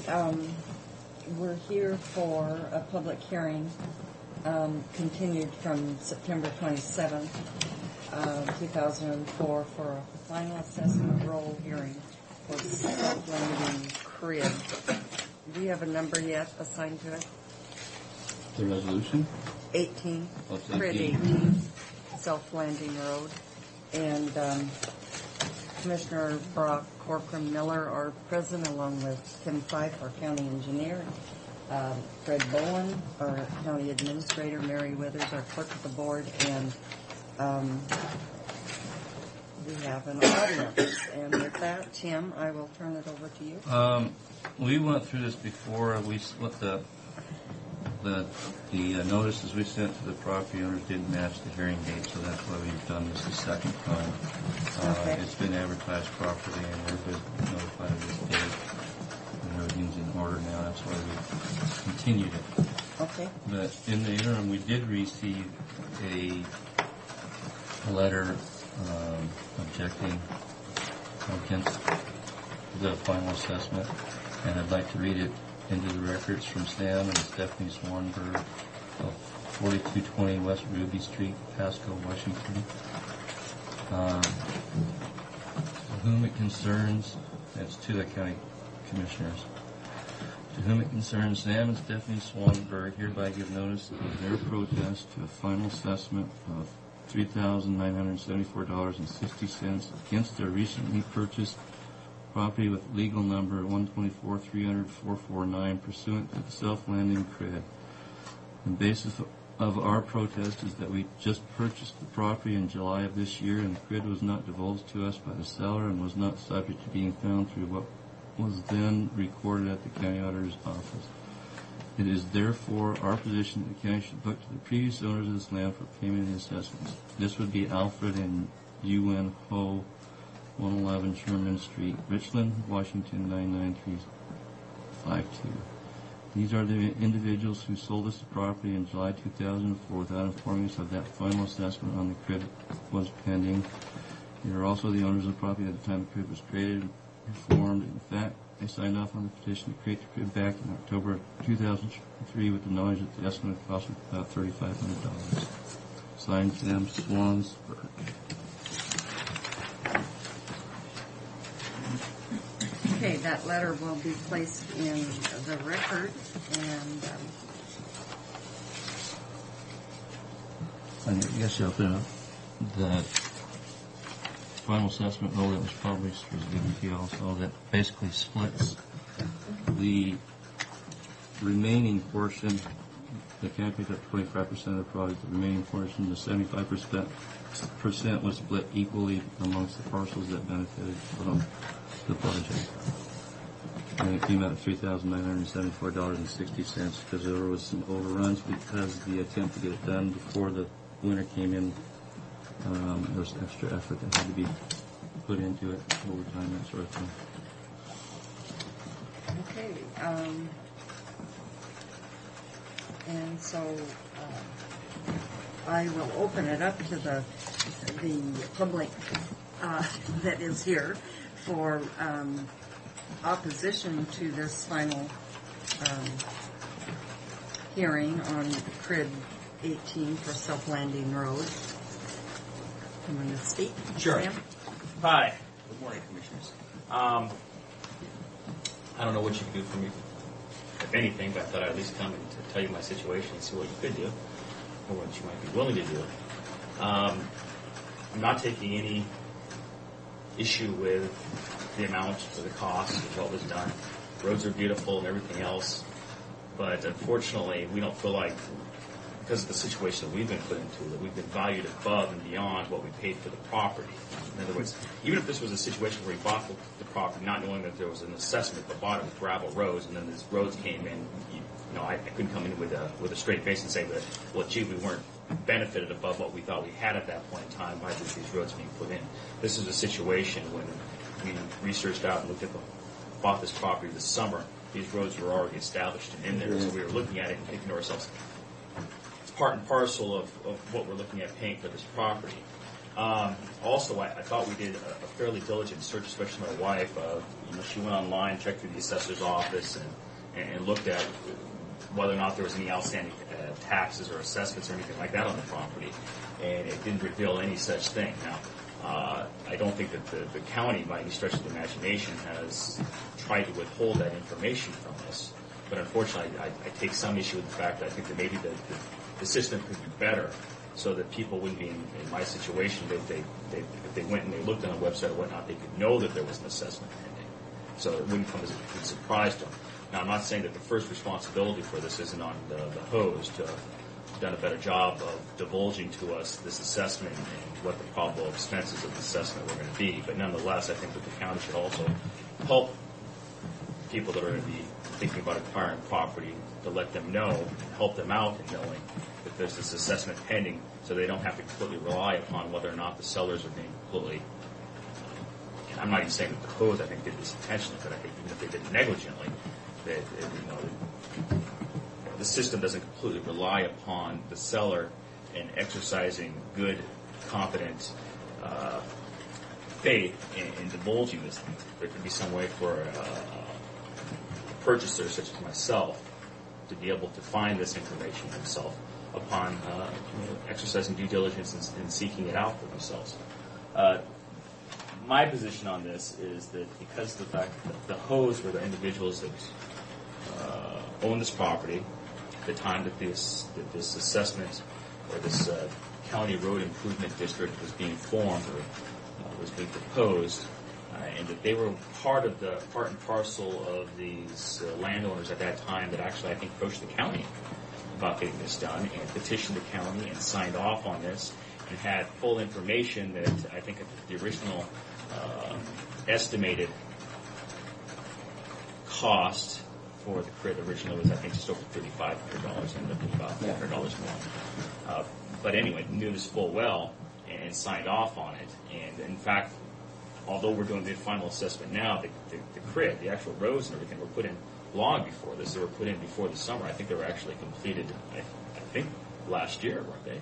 S2: we're here for a public hearing, continued from September 27th, 2004, for a final assessment roll hearing for self-lending CRID. Do you have a number yet assigned to it?
S12: The resolution?
S2: 18,
S12: Oh, it's
S2: CRID
S12: 18.
S2: 18, Self-Landing Road. And Commissioner Brock Corcoran Miller, our president, along with Tim Fife, our county engineer, Fred Bowen, our county administrator, Mary Withers, our clerk of the board, and we have an audience. And with that, Tim, I will turn it over to you.
S12: We went through this before. We split the notices we sent to the property owners didn't match the hearing date, so that's why we've done this the second time.
S2: Okay.
S12: It's been advertised properly, and we're notified of this date. And everything's in order now. That's why we continued it.
S2: Okay.
S12: But in the interim, we did receive a letter objecting against the final assessment, and I'd like to read it into the records from Sam and Stephanie Swanberg of 4220 West Ruby Street, Pasco, Washington. To whom it concerns, that's to the county commissioners. To whom it concerns, Sam and Stephanie Swanberg hereby give notice of their protest to a final assessment of $3,974.60 against their recently purchased property with legal number 124-300-449 pursuant to the self-landing CRID. The basis of our protest is that we just purchased the property in July of this year, and the CRID was not divulged to us by the seller and was not subject to being found through what was then recorded at the county auditor's office. It is therefore our position that the county should look to the previous owners of this land for payment of the assessments. This would be Alfred and Yuen Ho, 111 Sherman Street, Richland, Washington, 99352. These are the individuals who sold us the property in July 2004 without informing us of that final assessment on the CRID was pending. They are also the owners of the property at the time the CRID was created and formed. In fact, they signed off on the petition to create the CRID back in October 2003 with the knowledge that the estimate cost was about $3,500. Signed, Sam Swansburg.
S2: Okay, that letter will be placed in the record, and
S12: I guess you open up the final assessment roll that was published was given to you also, that basically splits the remaining portion. The county picked up 25% of the project. The remaining portion, the 75% was split equally amongst the parcels that benefited from the project. And it came out at $3,974.60 because there was some overruns because the attempt to get it done before the winter came in. There was extra effort that had to be put into it, overtime, that sort of thing.
S2: okay. And so I will open it up to the public that is here for opposition to this final hearing on CRID 18 for Self-Landing Road. You want to speak?
S10: Sure.
S2: Sam?
S10: Hi. Good morning, Commissioners. I don't know what you can do for me, if anything, but I thought I'd at least come in to tell you my situation and see what you could do, or what you might be willing to do. I'm not taking any issue with the amount or the cost of what was done. Roads are beautiful and everything else, but unfortunately, we don't feel like because of the situation that we've been put into, that we've been valued above and beyond what we paid for the property. In other words, even if this was a situation where we bought the property not knowing that there was an assessment, but bought it with gravel roads, and then these roads came in, I couldn't come in with a straight face and say, well, gee, we weren't benefited above what we thought we had at that point in time by these roads being put in. This is a situation when we researched out and bought this property this summer. These roads were already established and in there, so we were looking at it and thinking to ourselves, it's part and parcel of what we're looking at paying for this property. Also, I thought we did a fairly diligent search, especially my wife. She went online, checked through the assessor's office, and looked at whether or not there was any outstanding taxes or assessments or anything like that on the property, and it didn't reveal any such thing. Now, I don't think that the county, by any stretch of the imagination, has tried to withhold that information from us. But unfortunately, I take some issue with the fact that I think that maybe the system could be better, so that people wouldn't be in my situation. If they went and they looked on a website or whatnot, they could know that there was an assessment pending, so it wouldn't come as a surprise to them. Now, I'm not saying that the first responsibility for this isn't on the Hose to have done a better job of divulging to us this assessment and what the probable expenses of the assessment were going to be. But nonetheless, I think that the county should also help people that are going to be thinking about acquiring property to let them know and help them out in knowing that there's this assessment pending, so they don't have to completely rely upon whether or not the sellers are being completely. And I'm not even saying that the Hose, I think, did this intentionally, but I think even if they did it negligently, that the system doesn't completely rely upon the seller in exercising good, competent faith in divulging this. There could be some way for a purchaser such as myself to be able to find this information himself upon exercising due diligence and seeking it out for themselves. My position on this is that because of the fact that the Hose were the individuals that owned this property at the time that this assessment or this county road improvement district was being formed or was being proposed, and that they were part and parcel of these landowners at that time that actually, I think, approached the county about getting this done and petitioned the county and signed off on this and had full information that I think the original estimated cost for the CRID originally was, I think, just over $3,500, ended up being about $400 more. But anyway, knew this full well and signed off on it. And in fact, although we're doing the final assessment now, the CRID, the actual roads and everything, were put in long before this. They were put in before the summer. I think they were actually completed, I think, last year, weren't they?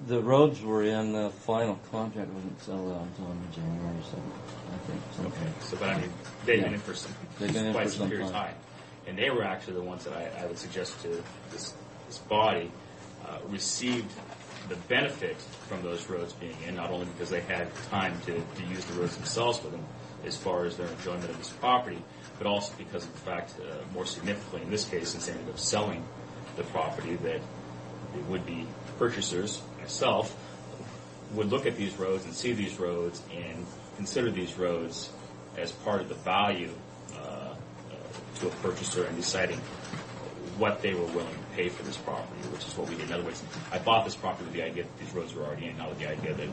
S12: The roads were in, the final contract wasn't settled out until January 7th, I think.
S10: Okay, so but I mean, they've been in for quite some period of time. And they were actually the ones that I would suggest to this body received the benefit from those roads being in, not only because they had time to use the roads themselves for them as far as their enjoyment of this property, but also because of the fact, more significantly in this case, since they ended up selling the property, that the would-be purchasers, myself, would look at these roads and see these roads and consider these roads as part of the value to a purchaser in deciding what they were willing to pay for this property, which is what we did. In other words, I bought this property with the idea that these roads were already in, not with the idea that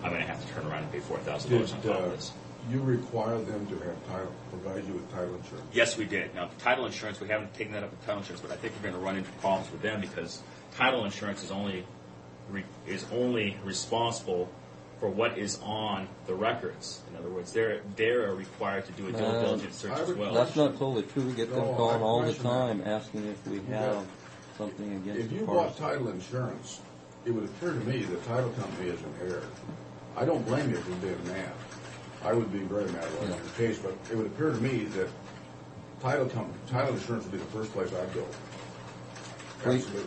S10: I'm going to have to turn around and pay $4,000 on top of this.
S5: You require them to have title, provide you with title insurance?
S10: Yes, we did. Now, title insurance, we haven't taken that up with title insurance, but I think we're going to run into problems with them because title insurance is only responsible for what is on the records. In other words, they're required to do a due diligence search as well.
S12: That's not totally true. We get them calling all the time asking if we have something against
S5: If
S12: the
S5: you
S12: parcel.
S5: bought title insurance, it would appear to me the title company is an error. I don't blame you for being mad. I would be very mad if I was in your case, but it would appear to me that title insurance would be the first place I'd go.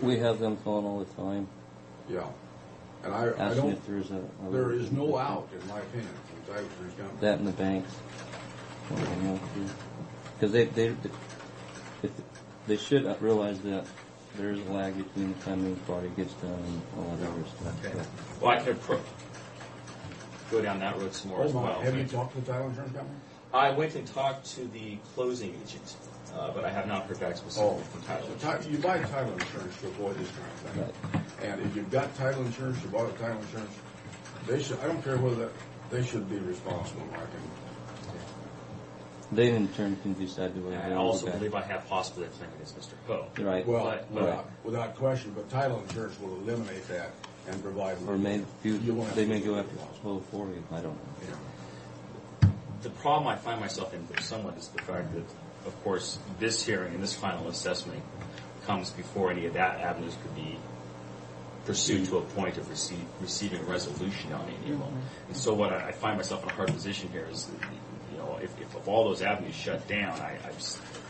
S12: We have them calling all the time.
S5: Yeah. And I
S12: Asking
S5: don't,
S12: if there's
S5: there is no out, in my opinion, from title insurance company.
S12: that in the banks. Because they should realize that there's a lag between the time the project gets done and all that other stuff.
S10: Okay. Well, I could go down that road some more as well.
S5: Have you talked to the title insurance company?
S10: I went and talked to the closing agent but I have not heard back specifically from title.
S5: You buy title insurance to avoid this kind of thing. And if you've got title insurance, you bought a title insurance, they should, I don't care whether they should be responsible, Mark.
S12: They in turn can decide to.
S10: I also believe I have possibly a claim against Mr. Poe.
S12: Right.
S5: Well, without question, but title insurance will eliminate that and provide.
S12: Or they may go after Poe for you. I don't know.
S5: Yeah.
S10: The problem I find myself in somewhat is the fact that, of course, this hearing and this final assessment comes before any of that avenues could be pursued to a point of receiving a resolution on any of them. And so what I find myself in a hard position here is, if all those avenues shut down, I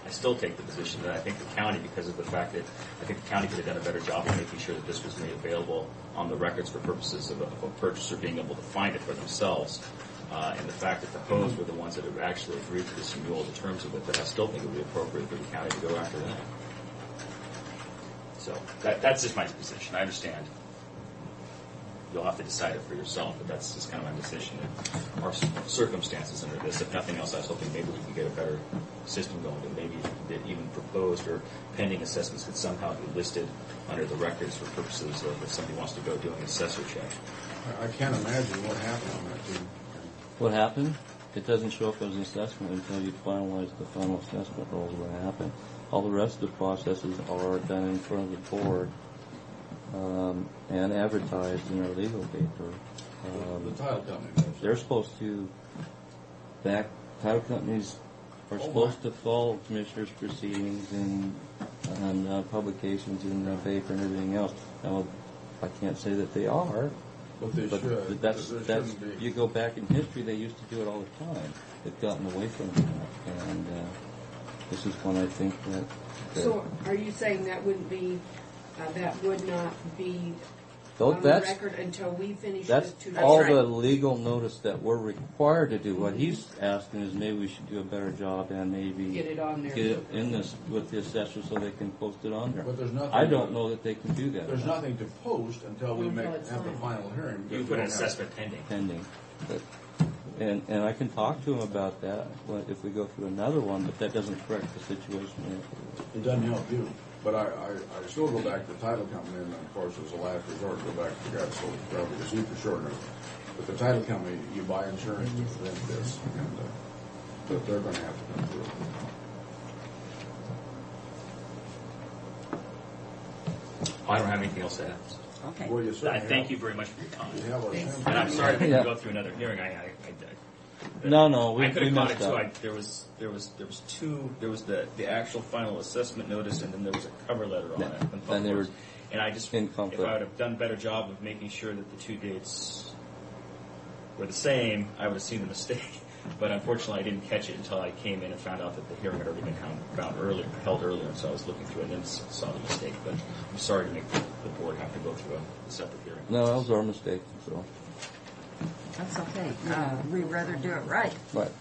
S10: still take the position that I think the county, because of the fact that I think the county could have done a better job of making sure that this was made available on the records for purposes of a purchaser being able to find it for themselves. And the fact that the Poes were the ones that have actually agreed to this renewal, the terms of it, that I still think it would be appropriate for the county to go after them. So that's just my position. I understand. You'll have to decide it for yourself, but that's just kind of my decision. And our circumstances under this, if nothing else, I was hoping maybe we could get a better system going, and maybe that even proposed or pending assessments could somehow be listed under the records for purposes of if somebody wants to go do an assessor check.
S5: I can't imagine what happened on that team.
S12: What happened? It doesn't show up as an assessment until you finalize the final assessment rolls. What happened? All the rest of the processes are done in front of the board and advertised in our legal paper.
S5: The title company.
S12: They're supposed to title companies are supposed to follow commissioners' proceedings and publications in the paper and everything else. Now, I can't say that they are.
S5: But they should.
S12: That's you go back in history, they used to do it all the time. They've gotten away from that, and this is one I think that.
S6: So, are you saying that would not be
S12: on
S6: the record until we finish
S12: that's
S6: this?
S12: All right. The legal notice that we're required to do. What he's asking is maybe we should do a better job and maybe
S6: get it on there.
S12: Get it in this with the assessor so they can post it on there.
S5: But there's nothing.
S12: I don't know that they can do that.
S5: There's nothing to post until we have the final hearing.
S10: You put an assessment pending.
S12: But, and I can talk to him about that if we go through another one, but that doesn't correct the situation.
S5: It doesn't help you. But I still go back to the title company, and of course, as a last resort, go back to the guy that sold the property, because he for sure knows. But the title company, you buy insurance to prevent this, and but they're going to have to come through.
S10: I don't have anything else to add.
S2: Okay.
S5: Well, you
S10: I thank you very much for your time.
S5: You have our
S10: And I'm sorry we didn't go through another hearing.
S12: No,
S10: I could have caught it
S12: messed
S10: too. There was two. There was the actual final assessment notice, and then there was a cover letter on it.
S12: And they were
S10: and I just,
S12: in conflict.
S10: if I would have done a better job of making sure that the two dates were the same, I would have seen the mistake. But unfortunately, I didn't catch it until I came in and found out that the hearing had already been held earlier, and so I was looking through it and then saw the mistake. But I'm sorry to make the board have to go through a separate hearing.
S12: No, that was our mistake. So.
S2: That's okay. We'd rather do it right.
S12: Right.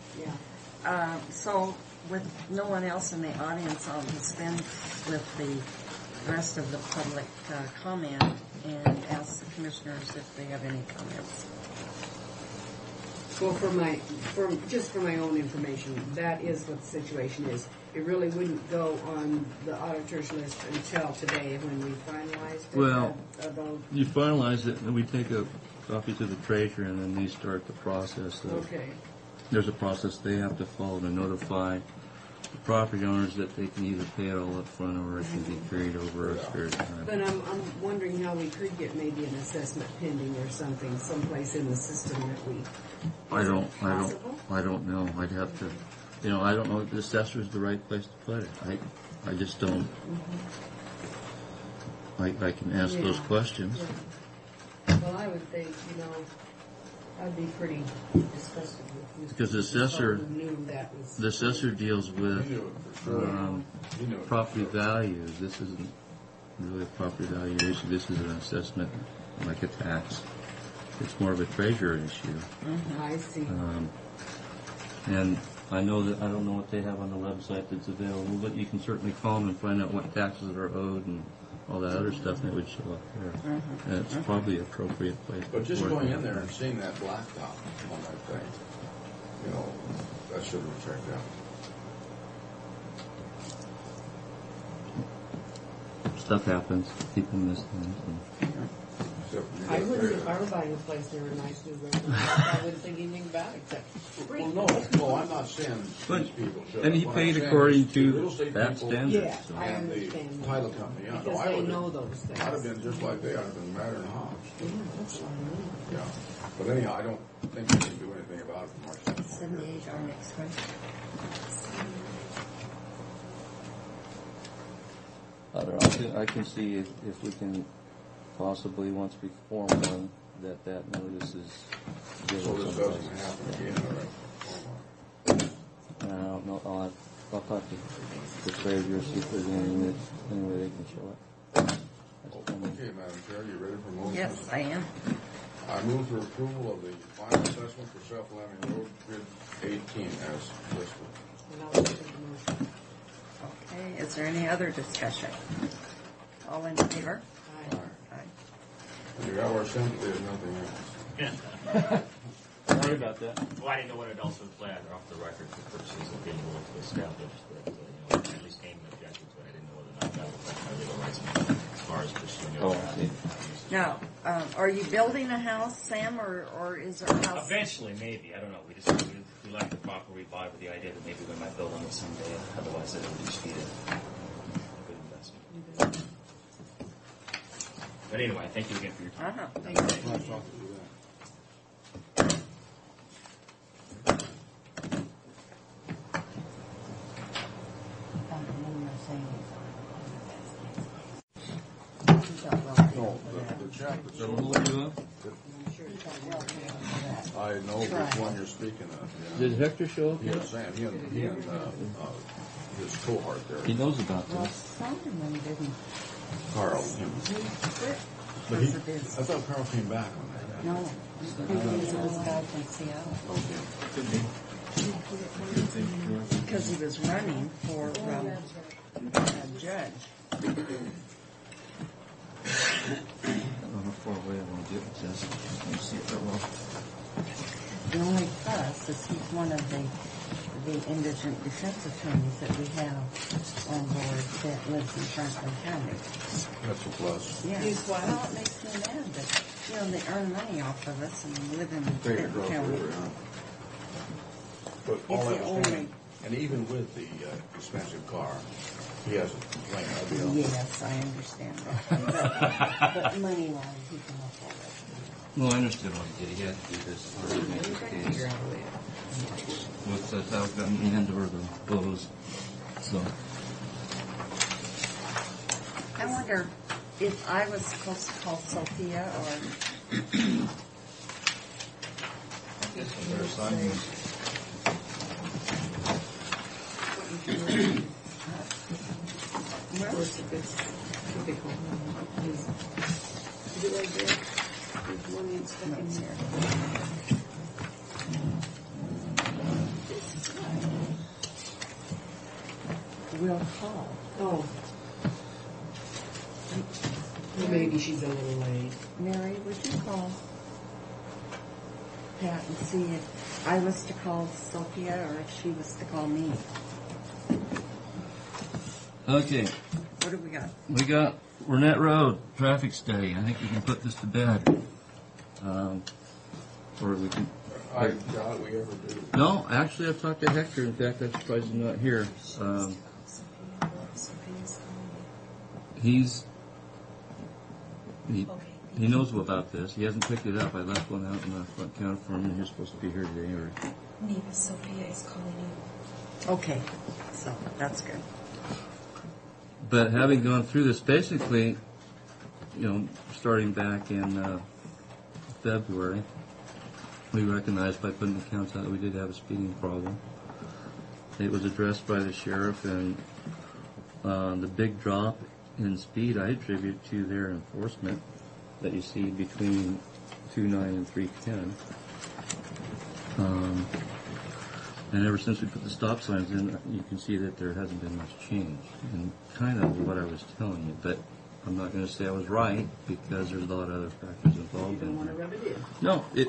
S2: Yeah. So, with no one else in the audience, I'll dispense with the rest of the public comment and ask the commissioners if they have any comments.
S6: Well, for my own information, that is what the situation is. It really wouldn't go on the auditor's list until today when we finalized it.
S12: Well, you finalize it, and we take a copy to the treasurer, and then they start the process.
S6: Okay.
S12: There's a process they have to follow to notify the property owners that they can either pay it all up front or it can be carried over a period of time.
S6: But I'm wondering how we could get maybe an assessment pending or something someplace in the system that we.
S12: I don't know. I'd have to. I don't know if the assessor is the right place to put it. I just don't. I can ask those questions.
S6: Yeah. Well, I would think, I'd be pretty disgusted with
S12: because the assessor deals with property values. This isn't really a property value issue. This is an assessment like a tax. It's more of a treasurer issue.
S6: Mm-hmm. I see.
S12: And I don't know what they have on the website that's available, but you can certainly call them and find out what taxes are owed and all that other stuff, and it would show up there. Mm-hmm. And it's probably an appropriate place.
S5: But just going in there and seeing that blacktop on that thing, that should have been checked out.
S12: stuff happens. People miss things.
S6: I wouldn't, if I were buying a place near a nice new restaurant, I wouldn't think anything about it except free.
S5: Well, no, I'm not saying
S12: But-
S5: these people should.
S12: and he
S5: What
S12: paid
S5: I'm saying
S12: according
S5: is
S12: to
S5: the real estate
S12: that
S5: people
S12: standard.
S6: Yeah,
S12: So-
S6: I
S5: and the
S6: understand.
S5: title company. Yeah,
S6: Because
S5: no, I
S6: they
S5: would've-
S6: know those things.
S5: I'd have been just like they. I'd have been madder than Hobbs.
S6: Yeah, that's what I mean.
S5: Yeah. But anyhow, I don't think we can do anything about it from our standpoint.
S2: 78, our next one.
S12: I can see if we can possibly, once we form one, that notice is given.
S5: So this
S12: someplace.
S5: doesn't happen again, all right?
S12: I don't know. I'll talk to the treasurer, see if there's any way they can show it.
S5: Okay, Madam Chair, you ready for motion?
S2: Yes, I am.
S5: I move for approval of the final assessment for South Lamming Road, Grid 18 as listed.
S6: And I'll second the motion.
S2: Okay, is there any other discussion? All in favor?
S6: Aye.
S2: Aye.
S5: You got our assembly, there's nothing else.
S10: Yeah.
S12: Sorry about that.
S10: Well, I didn't know what it also flagged off the record for purposes of being able to establish that, at least name an objection to it. I didn't know whether or not that would affect my legal rights as far as pursuing
S12: Oh,
S10: other
S12: I see.
S2: Now, are you building a house, Sam, or is there a house?
S10: Eventually, maybe. I don't know. We like the property we buy with the idea that maybe we might build on it someday. Otherwise, it would just be a good investment. But anyway, thank you again for your time.
S2: Uh-huh.
S6: Thank you.
S5: I'll talk to you then. No, the check that's
S12: So
S5: over
S12: we'll
S5: there.
S12: do it.
S5: I know which one you're speaking of. Yeah.
S12: Did Hector show up
S5: Yeah,
S12: yet?
S5: Sam, he and his cohort there,
S12: He knows about
S2: Well,
S12: this.
S2: Solomon didn't.
S5: Carl. Him.
S2: He quit
S5: But
S2: because of his.
S5: I thought Carl came back on that.
S2: No, because of this guy from Seattle. Because he was running for a judge.
S12: I don't know how far away I want to get with this. Let me see if that will.
S2: The only plus is he's one of the indigent defense attorneys that we have on board that lives in Franklin County.
S5: That's a plus.
S2: Yeah.
S6: He's what?
S2: Well, it makes me mad that, they earn money off of us and live in
S5: Take it
S2: Benton
S5: across the
S2: County.
S5: river, huh? But
S2: It's
S5: all
S2: the
S5: that
S2: only-
S5: standing, and even with the expensive car, he has a complaint. I'll be honest.
S2: Yes, I understand that. But money-wise, he can afford it.
S12: Well, I understood what he did. He had to do this in order to make the case. With the South Gun and or the blows. So,
S2: I wonder if I was supposed to call Sophia or...
S12: better sign this.
S2: Well,
S6: Of course, if it's typical. Is it right there? There's one that's stuck in there.
S2: we'll call.
S6: Oh. Well, maybe she's a little late.
S2: Mary, would you call Pat and see if I was to call Sophia or if she was to call me?
S12: Okay,
S2: What do we got?
S12: we got Burnett Road traffic study. I think we can put this to bed. Or we can.
S5: I doubt we ever do.
S12: No, actually, I've talked to Hector. In fact, I'm surprised he's not here. He knows about this. He hasn't picked it up. I left one out in the front counter for him, and he was supposed to be here today.
S1: Neva Sophia is calling you.
S2: Okay, so that's good.
S12: But having gone through this, basically, starting back in February, we recognized by putting the counts out that we did have a speeding problem. It was addressed by the sheriff, and the big drop in speed I attribute to their enforcement that you see between 2.9 and 3.10. And ever since we put the stop signs in, you can see that there hasn't been much change. And kind of what I was telling you, but I'm not going to say I was right because there's a lot of other factors involved in
S6: Want to
S12: here.
S6: rub it in.
S12: No, it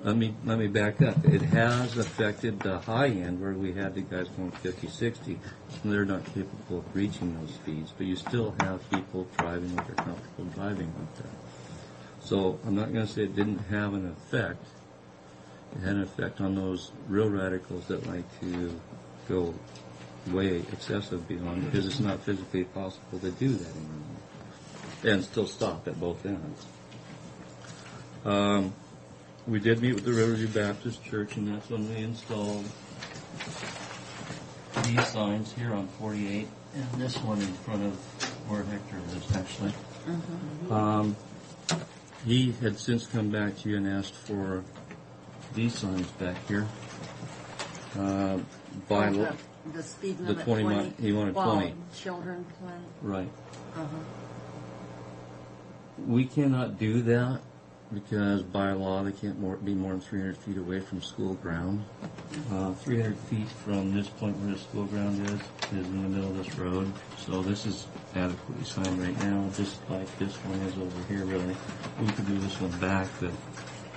S12: let me back up. It has affected the high end where we had the guys going 50, 60. They're not capable of reaching those speeds, but you still have people driving what they're comfortable driving up there. So I'm not going to say it didn't have an effect. It had an effect on those real radicals that like to go way excessive beyond, because it's not physically possible to do that anymore and still stop at both ends. We did meet with the Riverview Baptist Church, and that's when we installed these signs here on 48, and this one in front of where Hector is, actually. He had since come back to you and asked for these signs back here. By
S2: the speed
S12: the
S2: limit
S12: 20 mile, he wanted 20.
S2: Children play.
S12: Right. We cannot do that because by law they can't be more than 300 feet away from school ground. 300 feet from this point where the school ground is in the middle of this road. So this is adequately signed right now, just like this one is over here really. We could do this one back, but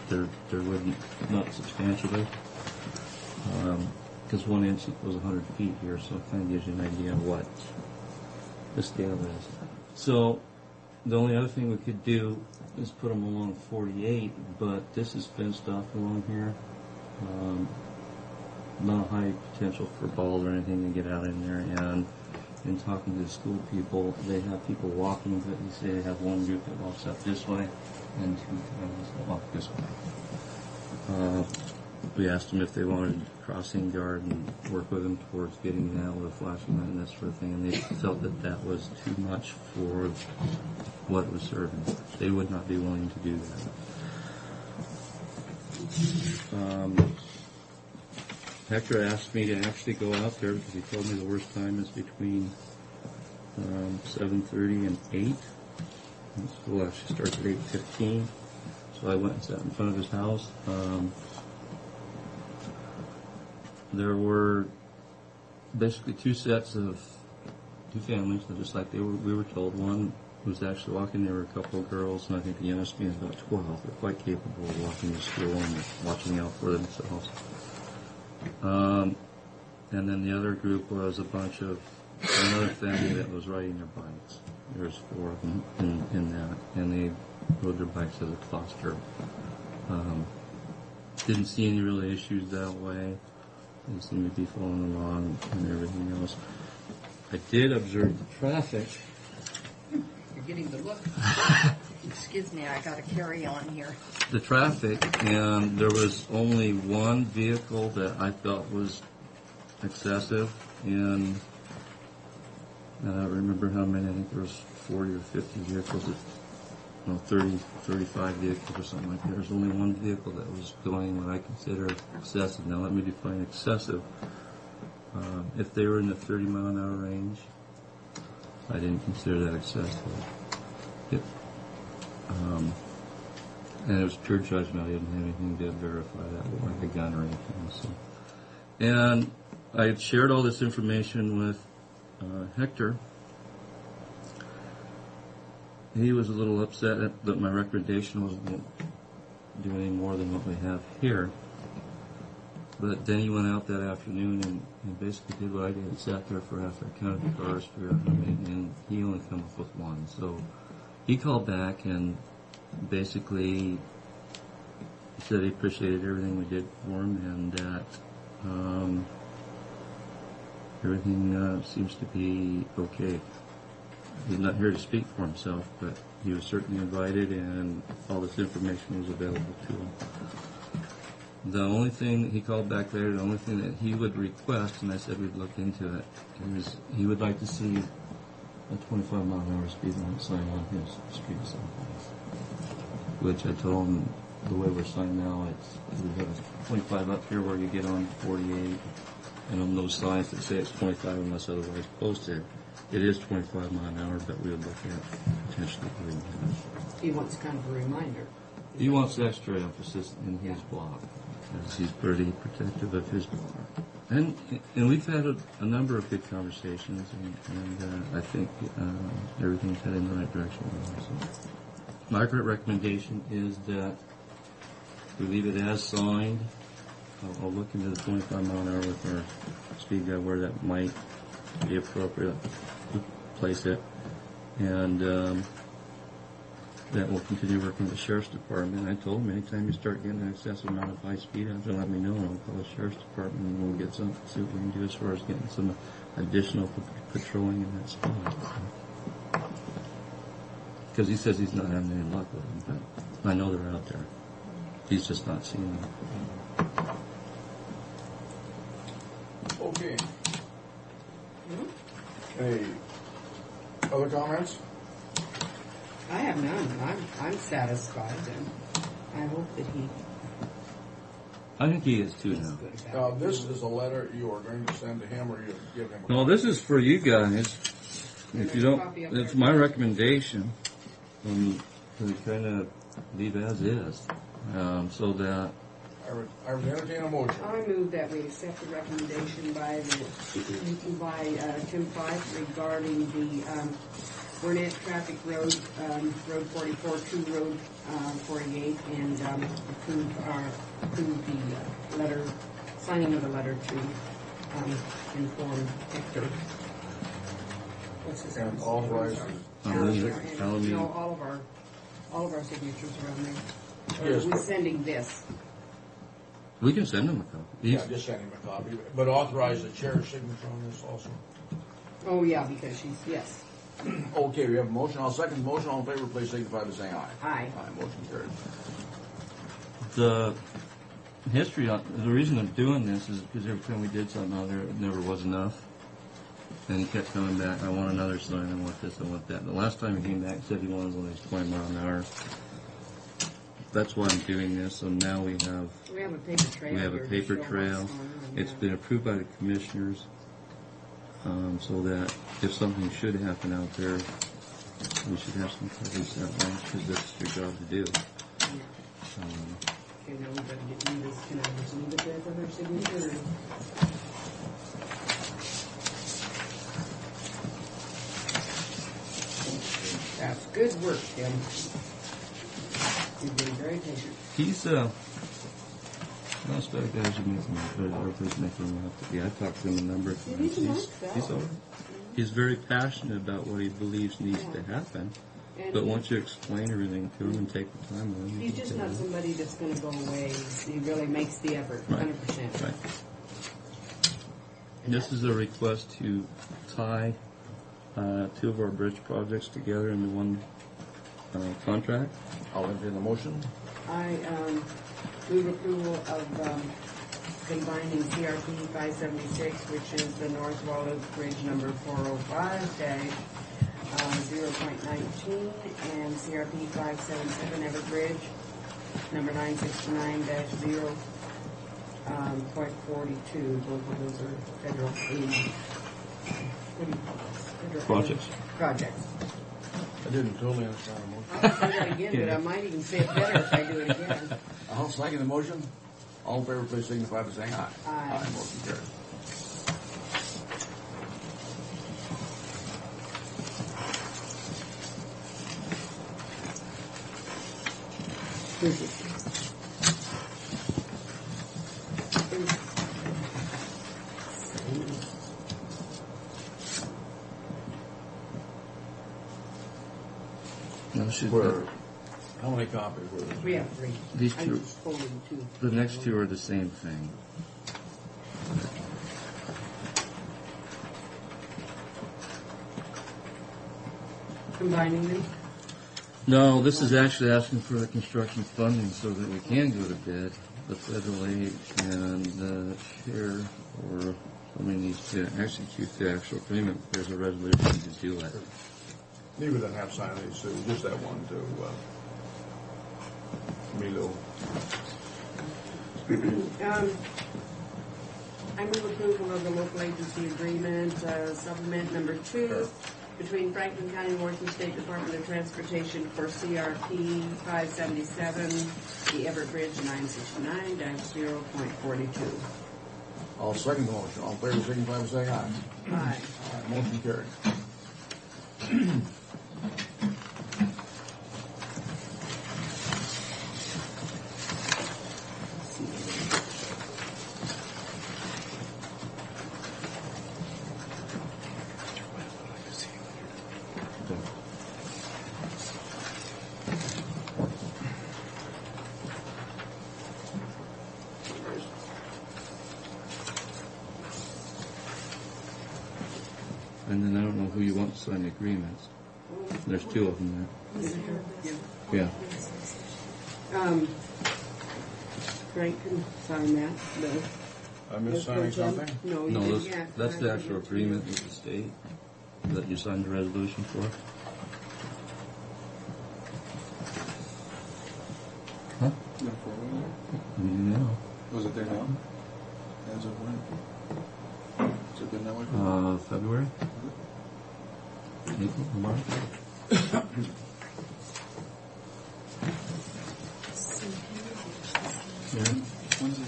S12: there wouldn't, not substantially. Because 1 inch was 100 feet here, so it kind of gives you an idea of what the scale is. So the only other thing we could do is put them along 48, but this is fenced off along here. Not a high potential for balls or anything to get out in there. And in talking to the school people, they have people walking, but you say they have one group that walks up this way and two families that walk this way. We asked them if they wanted crossing guard and work with them towards getting out with a flashing light and that sort of thing, and they felt that that was too much for what it was serving. They would not be willing to do that. Hector asked me to actually go out there because he told me the worst time is between 7:30 and 8. And school actually starts at 8:15. So I went and sat in front of his house. There were basically two families, just like we were told. One was actually walking. There were a couple of girls, and I think the youngest being about 12. They're quite capable of walking to school and watching out for themselves. And then the other group was another family that was riding their bikes. There's 4 of them in that, and they rode their bikes as a cluster. Didn't see any really issues that way. They seem to be following along and everything else. I did observe the traffic.
S2: You're getting the look. Excuse me, I got to carry on here.
S12: The traffic, and there was only one vehicle that I thought was excessive, and I don't remember how many. I think there was 40 or 50 vehicles, 30, 35 vehicles or something like that. There's only one vehicle that was going what I consider excessive. Now let me define excessive. If they were in the 30 mile an hour range, I didn't consider that excessive. And it was pure judgment. I didn't have anything to verify that, like a gun or anything. So. And I had shared all this information with Hector. He was a little upset that my recommendation wasn't going to do any more than what we have here. But then he went out that afternoon and basically did what I did. He sat there for half an hour, counted the cars, figured out how many, and he only came up with one. So he called back and basically said he appreciated everything we did for him and that everything seems to be okay. He's not here to speak for himself, but he was certainly invited and all this information was available to him. The only thing, he called back later, the only thing that he would request, and I said we'd look into it, is he would like to see a 25 mile an hour speed limit sign on his street someplace. Which I told him, the way we're signed now, we have a 25 up here where you get on 48, and on those signs that say it's 25 unless otherwise posted, it is 25 mile an hour, but we would look at potentially doing that.
S6: He wants kind of a reminder.
S12: He wants extra emphasis in his block, because he's pretty protective of his block. And we've had a number of good conversations, and I think everything's headed in the right direction. So my recommendation is that we leave it as signed. I'll look into the 25 mile an hour with our speed guy where that might be appropriate to place it. And that will continue working with the Sheriff's Department. I told him anytime you start getting an excessive amount of high speed, have to let me know, and I'll call the Sheriff's Department and we'll get some, see what we can do as far as getting some additional patrolling in that spot. Because he says he's not having any luck with them, but I know they're out there. He's just not seeing them.
S5: Okay. Any other comments?
S6: I have none. I'm satisfied, and I hope that he
S12: I think he is too
S6: is
S12: now.
S6: good
S5: Now,
S6: about it.
S5: this is a letter you are going to send to him, or you give him a
S12: No, this is for you guys. If you don't, it's my recommendation to kind of leave as is, so that
S5: I would entertain a motion.
S6: I move that we accept the recommendation by Tim Fife regarding the Burnett Traffic Road, Road 44 to Road 48, and approve the letter, signing of the letter to inform Hector. What's his name?
S5: And authorize.
S6: No, all of our signatures are on there.
S5: Yes,
S6: We're
S5: but-
S6: sending this.
S12: we can send him a copy.
S5: Yeah, just send him a copy, but authorize the chair's signature on this also.
S6: Oh, yeah, because she's,
S5: Okay, we have a motion. I'll second the motion. All in favor, please signify by saying aye.
S6: Aye.
S5: Aye, motion carried.
S12: The history, the reason I'm doing this is because every time we did something out there, it never was enough. And he kept coming back, I want another sign, I want this, I want that. The last time he came back, said he wanted one of these 20 mile an hour. That's why I'm doing this, so now we have
S6: We have a paper trail.
S12: a
S6: here to
S12: paper
S6: show what's
S12: trail.
S6: on it,
S12: It's
S6: yeah.
S12: been approved by the commissioners, so that if something should happen out there, we should have some coverage that way, because that's your job to do.
S6: Okay, now we better get you this. Can I just leave it there for her signature? That's good work, Tim. You've been very patient.
S12: He's, most of the guys are making him have to be. I talked to him a number of times.
S6: He's a nice fellow.
S12: He's very passionate about what he believes needs to happen.
S6: And
S12: But once you explain everything to him and take the time with him,
S6: he's just not somebody that's going to go away. He really makes the effort, 100%.
S12: Right. This is a request to tie two of our bridge projects together into one contract.
S5: I'll entertain the motion.
S6: I move approval of combining CRP 576, which is the North Wallow Bridge number 405-0.19, and CRP 577 Everett Bridge number 969-0.42. Both of those are federal aid. What do you call this? Federal
S12: Projects.
S6: aid projects.
S5: I didn't totally understand the motion.
S6: I'll say that again, but I might even say it better if I do it again.
S5: I'll second the motion. All in favor, please signify by saying aye.
S6: Aye.
S5: Motion carried.
S6: Who's this?
S12: No, should
S5: Where? How many copies were there?
S6: We have three.
S12: These
S6: I'm
S12: two,
S6: just holding two.
S12: the next two are the same thing.
S6: Combining them?
S12: No, this is actually asking for the construction funding so that we can go to bid, the federal aid, and the chair or somebody needs to execute the actual agreement. There's a resolution to do it.
S5: Neither than have signed these two, just that one to Milo.
S6: I move approval of the local agency agreement, supplement number 2, between Franklin County, Washington State Department of Transportation for CRP 577, the Everett Bridge 969-0.42.
S5: I'll second the motion. All in favor, signify by saying aye.
S6: Aye.
S5: Aye. Motion carried.
S12: And then I don't know who you want to sign the agreements. There's two of them there. Yeah.
S6: Frank can sign that, Bill.
S5: I missed signing something?
S6: No,
S12: No,
S6: you
S12: those,
S6: didn't.
S12: that's the actual agreement with the state that you signed the resolution for. Huh? No.
S4: Was it there now? As of when? Has it been that way?
S12: February? April, March? Yeah.
S4: When's it?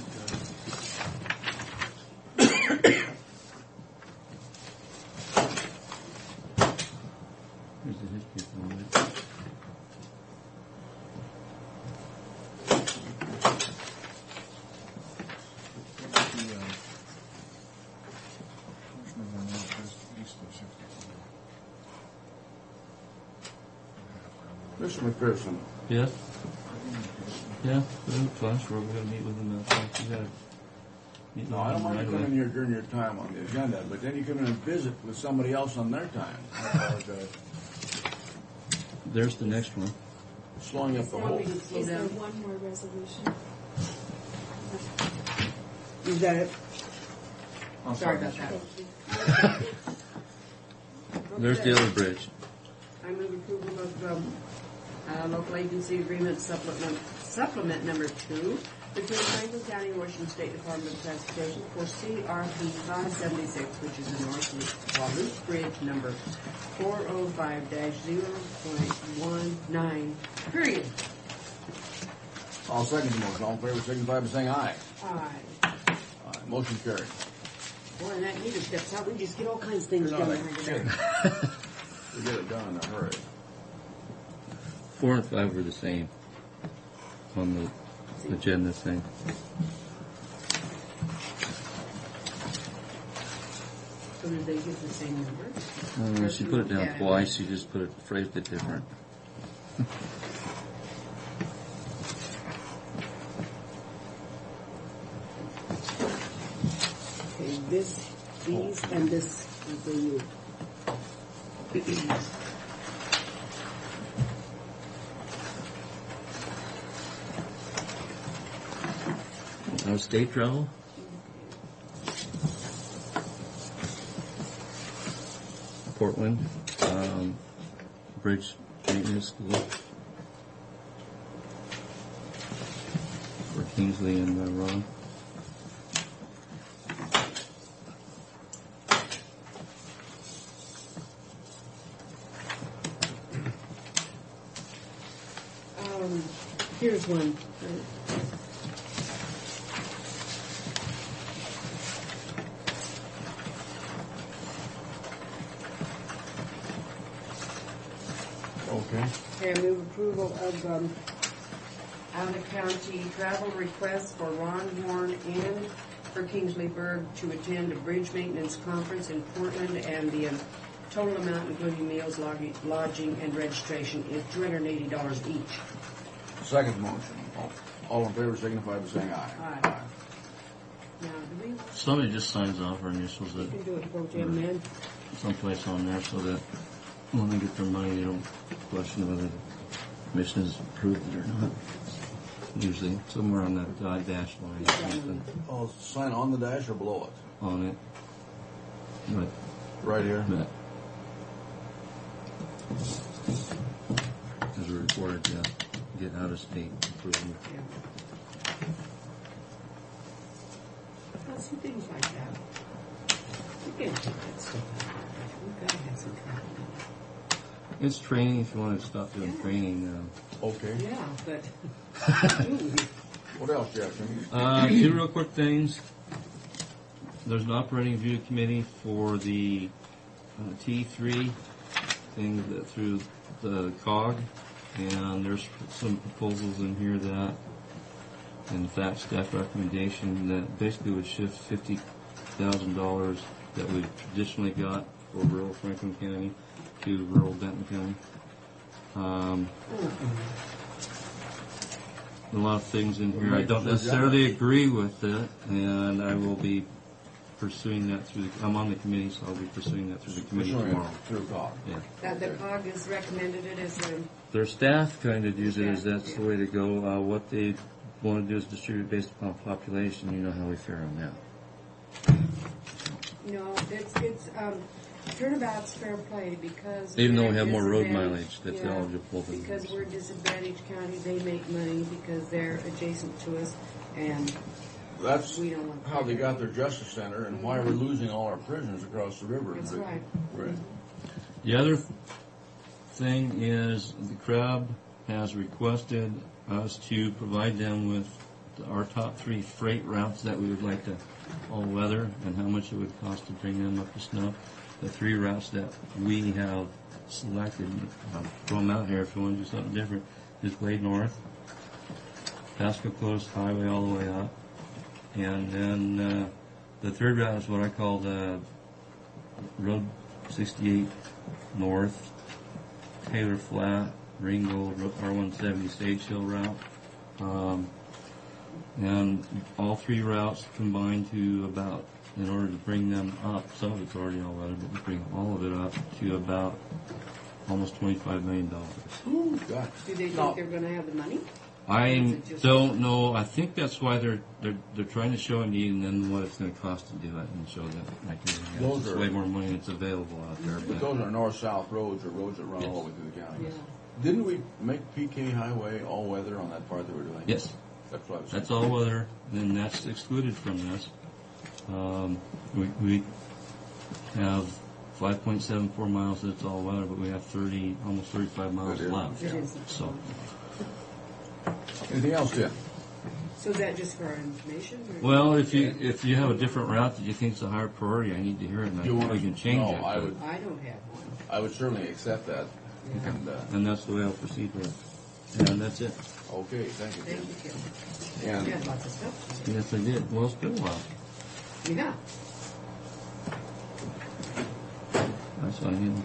S12: Here's the history from it.
S5: Mr. McPherson,
S12: Yes? Yeah, fine, sure, we're gonna meet with them, we gotta meet
S5: no, I don't
S12: with them
S5: mind
S12: right
S5: you coming
S12: away.
S5: here during your time on the agenda, but then you come in and visit with somebody else on their time. I apologize.
S12: There's the next one.
S5: Slowing up the whole.
S8: Is there one more resolution?
S6: Is that it?
S4: I'm
S6: Sorry about that.
S8: Thank you.
S12: There's the other bridge.
S6: I move approval of local agency agreement supplement number 2 between Franklin County and Washington State Department of Transportation for CRP 576, which is the North Walloop Bridge number 405-0.19, period.
S5: I'll second the motion. All in favor, signify by saying aye.
S6: Aye.
S5: Aye. Motion carried.
S6: Boy, and that meter steps out, we just get all kinds of things
S5: No,
S6: done.
S5: they- We get it done in a hurry.
S12: 4 and 5 were the same on the agenda thing.
S6: So did they get the same number?
S12: She put it down twice, she just phrased it different.
S6: Okay, these, and this is the new.
S12: No state travel? Portland, Bridge Maintenance School for Kingsley and Ron.
S6: Here's one.
S5: Okay.
S6: Okay, I move approval of out-of-county travel requests for Ron Horn and for Kingsley Berg to attend a bridge maintenance conference in Portland, and the total amount, including meals, lodging, and registration, is $280 each.
S5: Second motion. All in favor, signify by saying aye.
S6: Aye. Now, do we,
S12: Somebody just signs off our initials
S6: we
S12: at
S6: can do it for Jim, man?
S12: someplace on there so that when they get their money, they don't question whether the commission has approved it or not. Usually somewhere on that dash line or something
S5: Oh, sign on the dash or below it?
S12: on it. But,
S5: Right here?
S12: but as we're required to get out of state approval.
S6: Yeah. Well, some things like that. We can't take that stuff out. We've got to have some travel.
S12: It's training if you want to stop doing training.
S5: Okay.
S6: Yeah, but
S5: What else, Jeff?
S12: Two real quick things. There's an operating review committee for the T3 thing that through the COG, and there's some proposals in here that, in fact, staff recommendation that basically would shift $50,000 that we've traditionally got for rural Franklin County to rural Benton County. A lot of things in here I don't necessarily agree with it, and I will be pursuing that through I'm on the committee, so I'll be pursuing that through the committee tomorrow.
S5: Through COG.
S12: Yeah.
S6: The COG has recommended it as a,
S12: Their staff kind of views it as that's the way to go. What they want to do is distribute based upon population. You know how we fare on that.
S6: no, it's turnabout's fair play because
S12: Even though
S6: we're
S12: we have more road
S6: disadvantaged.
S12: mileage that's
S6: Yeah,
S12: eligible. than
S6: because
S12: us.
S6: we're a disadvantaged county, they make money because they're adjacent to us, and
S5: That's
S6: we don't want
S5: how they got their justice center and why we're losing all our prisoners across the river.
S6: That's right.
S5: Right.
S12: The other thing is the CRAB has requested us to provide them with our top 3 freight routes that we would like to all weather and how much it would cost to bring them up to snuff. The 3 routes that we have selected, throw them out here if you want to do something different, is Wade North, Pasco Coast Highway all the way up, and then the 3rd route is what I call the Road 68 North, Taylor Flat, Ringgold, R170 Sage Hill route. And all 3 routes combine to about, in order to bring them up, some of it's already all weather, but we bring all of it up to about almost $25 million.
S5: Ooh, God.
S6: Do they think they're going to have the money?
S12: I don't know. I think that's why they're trying to show a need and then what it's going to cost to do it and show that
S5: Those
S12: it's
S5: are-
S12: way more money that's available out there.
S5: But those are north-south roads or roads that run all the way through the county.
S6: Yeah.
S5: Didn't we make PK Highway all weather on that part that we're doing?
S12: Yes.
S5: That's what I was
S12: That's all weather, and that's excluded from this. We have 5.74 miles that's all weather, but we have almost 35 miles
S5: Good deal.
S12: left.
S6: It is.
S12: So,
S5: Anything else, Tim?
S6: So is that just for our information? Or?
S12: well, if you have a different route that you think is a higher priority, I need to hear it, and
S5: You want
S12: we can change
S5: no,
S12: it.
S5: I
S12: but-
S5: would.
S6: I don't have one.
S5: I would certainly accept that. And,
S12: And that's the way I'll proceed with it. And that's it.
S5: okay, thank you,
S6: Thank
S5: Tim.
S6: you, Kim.
S5: And
S6: You had lots of stuff.
S12: Yes, I did. Well, it's been a while.
S6: Yeah.
S12: That's what I need.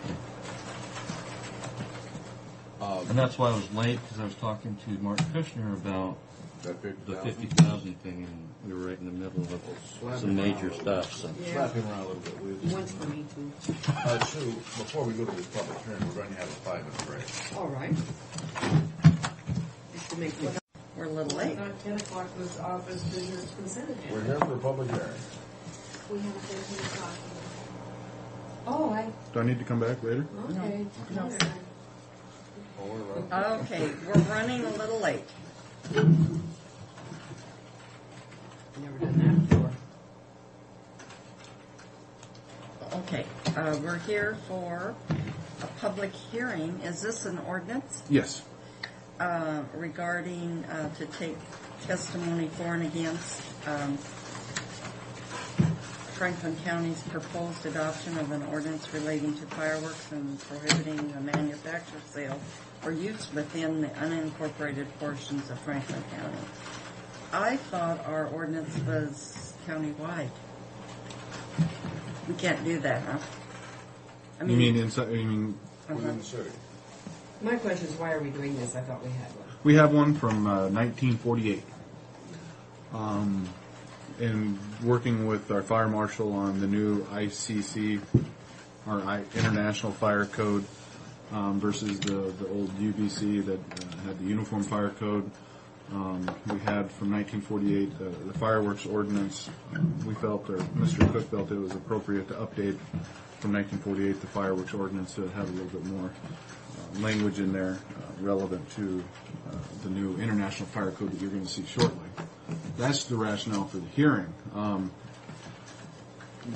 S12: And that's why I was late, because I was talking to Mark Kushner about
S5: that
S12: the
S5: 50,000.
S12: 50,000 thing, and we were right in the middle of some major stuff. So.
S5: Slap him around a little bit, will you?
S6: One's for me too.
S5: Sue, before we go to this public hearing, we're going to have a 5-minute break.
S6: All right. Just to make it.
S2: We're a little late.
S6: 10 o'clock was office business consent agenda.
S5: We're here for a public hearing.
S8: We have a 13 o'clock.
S6: Oh, I,
S4: Do I need to come back later?
S6: okay.
S2: No.
S6: All right.
S5: Oh, we're right.
S2: Okay, we're running a little late.
S6: Never done that before.
S2: Okay, we're here for a public hearing. Is this an ordinance
S4: Yes.
S2: regarding to take testimony for and against Franklin County's proposed adoption of an ordinance relating to fireworks and prohibiting the manufacture, sale, or use within the unincorporated portions of Franklin County? I thought our ordinance was countywide. We can't do that, huh? I
S4: You mean inside? You mean
S5: Within the city.
S6: My question is, why are we doing this? I thought we had one.
S4: we have one from 1948. And working with our fire marshal on the new ICC, or International Fire Code, versus the old UBC that had the Uniform Fire Code. We had from 1948 the fireworks ordinance. We felt, or Mr. Cook felt, it was appropriate to update from 1948 the fireworks ordinance to have a little bit more language in there relevant to the new International Fire Code that you're going to see shortly. That's the rationale for the hearing.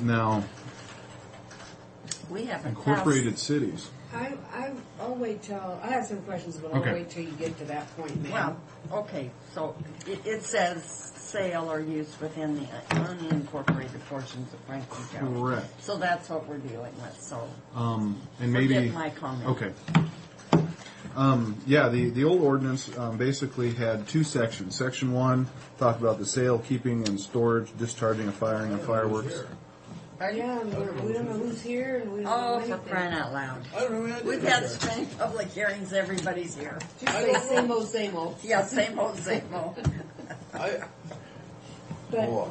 S4: Now,
S2: We haven't
S4: incorporated cities.
S6: I'll wait till, I have some questions, but I'll
S4: Okay.
S6: wait till you get to that point, ma'am.
S2: Well, okay, so it says sale or use within the unincorporated portions of Franklin County.
S4: Correct.
S2: So that's what we're dealing with, so
S4: And maybe
S2: forget my comment.
S4: Okay. Yeah, the old ordinance basically had 2 sections. Section 1 talked about the sale, keeping, and storage, discharging, and firing of fireworks.
S6: Yeah, and we don't know who's here, and we don't know
S2: Oh, for
S6: anything.
S2: crying out loud.
S5: I don't know who had
S2: We've had so many public hearings, everybody's here.
S6: Just say same old, same old.
S2: Yeah, same old, same old.
S6: But
S5: Boy.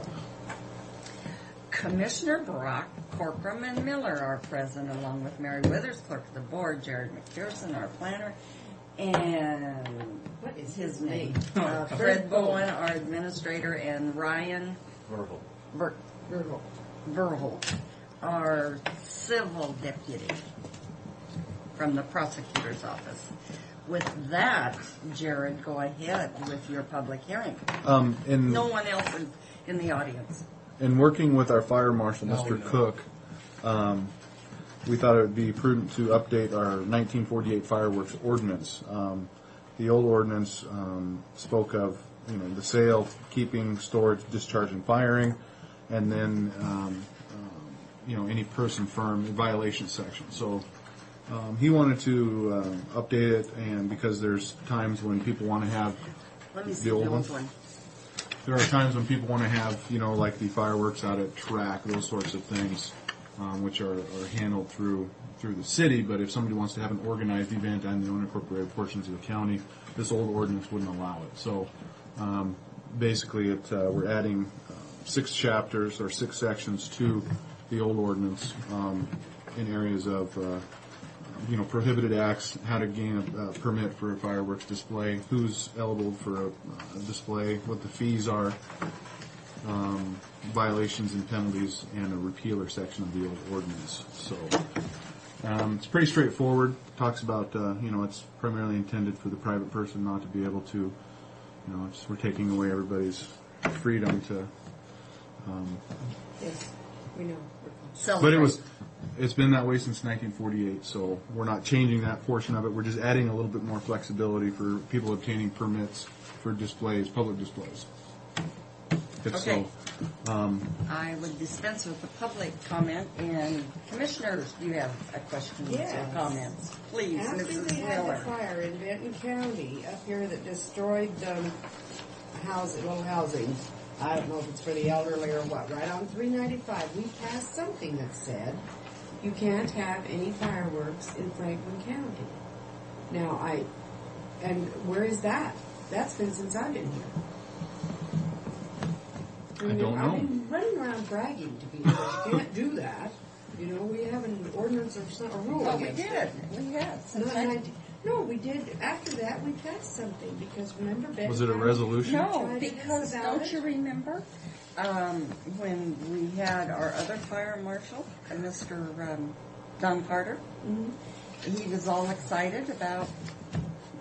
S2: Commissioner Brock, Corcoran, and Miller are present, along with Mary Withers, clerk of the board, Jared McPherson, our planner, and what is his name? Fred Bowen, our administrator, and Ryan Verhol, our civil deputy from the prosecutor's office. With that, Jared, go ahead with your public hearing. No one else is in the audience.
S4: In working with our fire marshal, Mr. Cook, we thought it would be prudent to update our 1948 fireworks ordinance. The old ordinance spoke of the sale, keeping, storage, discharge, and firing, and then any person, firm, violation section. So he wanted to update it, and because there's times when people want to have the old one. There are times when people want to have, like the fireworks out at track, those sorts of things, which are handled through the city. But if somebody wants to have an organized event on the unincorporated portions of the county, this old ordinance wouldn't allow it. So basically, we're adding 6 chapters or 6 sections to the old ordinance in areas of prohibited acts, how to gain a permit for a fireworks display, who's eligible for a display, what the fees are, violations and penalties, and a repealer section of the old ordinance. So it's pretty straightforward. Talks about, it's primarily intended for the private person not to be able to, we're taking away everybody's freedom to.
S6: Yes, we know.
S4: But it's been that way since 1948, so we're not changing that portion of it. We're just adding a little bit more flexibility for people obtaining permits for displays, public displays.
S2: Okay. I would dispense with the public comment, and commissioners, do you have a question or comments? Please,
S6: After
S2: Mrs.
S6: we had the
S2: Miller.
S6: fire in Benton County up here that destroyed little housing, I don't know if it's for the elderly or what, right on 395, we passed something that said you can't have any fireworks in Franklin County. Now, and where is that? That's been since I've been here.
S4: I don't know.
S6: I've been running around bragging to people that you can't do that. We have an ordinance or a rule against it.
S2: We have.
S6: No, we did. After that, we passed something because remember, Benton
S4: Was it a resolution?
S2: No, because don't you remember when we had our other fire marshal, Mr. Don Carter? Mm-hmm. He was all excited about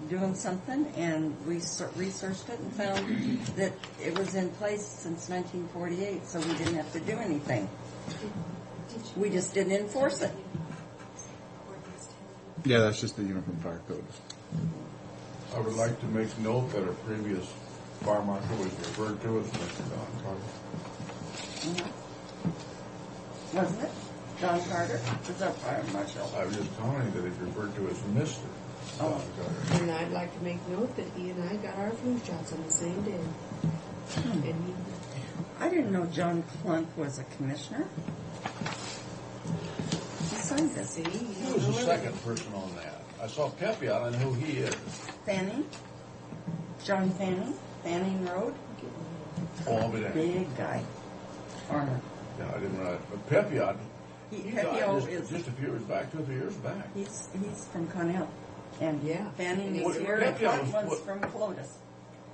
S2: doing something, and we researched it and found that it was in place since 1948, so we didn't have to do anything. We just didn't enforce it.
S4: Yeah, that's just the Uniform Fire Code.
S5: I would like to make note that our previous fire marshal was referred to as Mr. Don Carter.
S2: Wasn't it? Don Carter was our fire marshal.
S5: I was just telling you that he's referred to as Mr. Don Carter.
S6: And I'd like to make note that he and I got our flu shots on the same day. And
S2: I didn't know John Klunk was a commissioner. He signed this.
S5: He was the second person on that. I saw Pepe, I know who he is.
S2: Fanning? John Fanning? Fanning Road?
S5: Oh, I'll be there.
S2: Big guy. Farmer.
S5: Yeah, I didn't realize. But Pepe, he died
S2: is
S5: just a few years back, 2 or 3 years back.
S2: He's from Connell. And
S6: yeah,
S2: Fanning is
S5: What-
S2: here.
S5: Pepe
S2: One's from Clovis.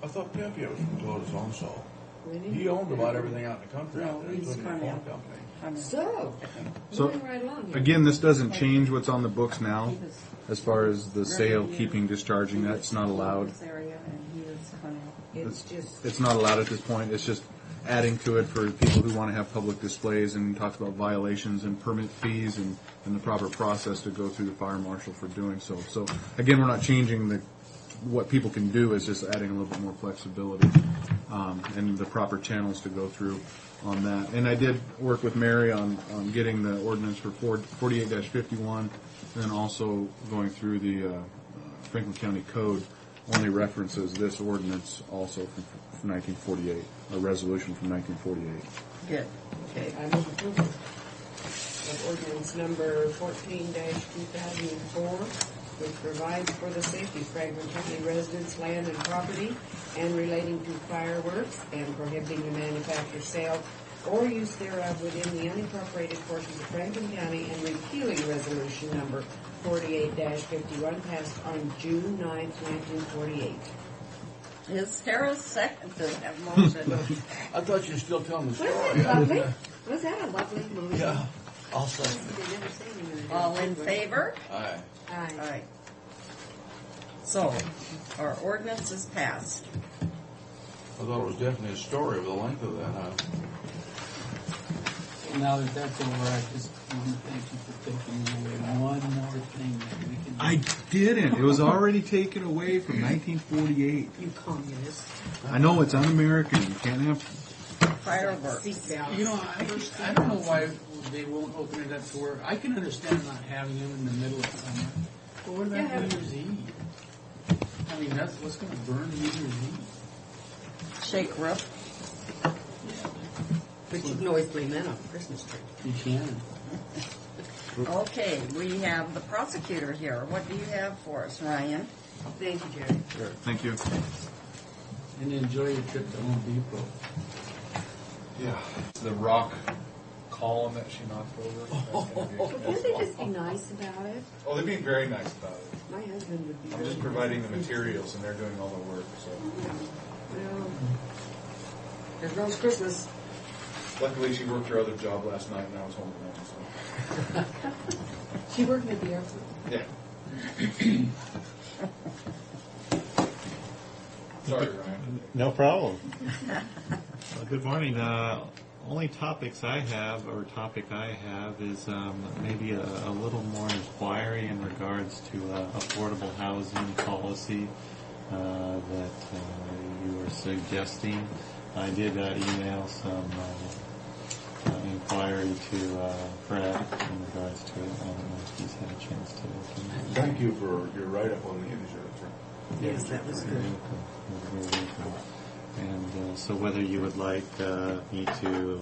S5: I thought Pepe was from Clovis also.
S6: Really?
S5: He owned about everything out in the country
S2: No,
S5: out there,
S2: he's
S5: including the
S2: Connell.
S5: phone company.
S6: So,
S4: So,
S6: moving right along here.
S4: again, this doesn't change what's on the books now. As far as the sale, keeping, discharging, that's not allowed.
S2: This area, and he is Connell.
S4: It's not allowed at this point. It's just adding to it for people who want to have public displays, and talks about violations and permit fees and the proper process to go through the fire marshal for doing so. So again, we're not changing what people can do. It's just adding a little bit more flexibility and the proper channels to go through on that. And I did work with Mary on getting the ordinance for 48-51, and then also going through the Franklin County Code only references this ordinance also from 1948, a resolution from 1948.
S2: Good. Okay.
S6: I move approval of ordinance number 14-2004, which provides for the safety of Franklin County residents, land and property, and relating to fireworks, and prohibiting the manufacture, sale, or use thereof within the unincorporated portions of Franklin County and repealing resolution number 48-51 passed on June 9th, 1948.
S2: Is Harris second to that motion?
S5: I thought you were still telling the story.
S6: Wasn't that lovely? Was that a lovely motion?
S5: Yeah. I'll second it.
S6: They've never seen him
S2: All in favor?
S5: Aye.
S6: Aye.
S2: Aye. So, our ordinance is passed.
S5: I thought it was definitely a story of the length of that, huh?
S13: Now that that's over, I just want to thank you for taking away one more thing that we can do.
S4: I didn't. It was already taken away from 1948.
S6: You communist.
S4: I know it's un-American. You can't have
S2: Fireworks.
S13: You know, I don't know why they won't open it up to where I can understand not having them in the middle of summer. But what about New Year's Eve? I mean, that's what's going to burn New Year's Eve.
S2: Shake roof.
S6: But you can always blame that on the Christmas tree.
S13: You can.
S2: Okay, we have the prosecutor here. What do you have for us, Ryan?
S6: Thank you, Jerry.
S4: Sure. Thank you.
S13: And enjoy your trip to Home Depot.
S4: Yeah. The rock column that she knocked over.
S6: Can't they just be nice about it?
S4: Oh, they're being very nice about it.
S6: My husband would be.
S4: I'm just providing the materials and they're doing all the work, so.
S6: Well, there goes Christmas.
S4: Luckily she worked her other job last night and I was home alone, so.
S6: She working at the airport?
S4: Yeah. Sorry, Ryan.
S14: No problem. Well, good morning. Only topic I have is maybe a little more inquiry in regards to affordable housing policy that you were suggesting. I did email some inquiry to Fred in regards to it. I don't know if he's had a chance to look into it.
S5: Thank you for your write-up on the insurance.
S6: Yes, that was good.
S14: And so whether you would like me to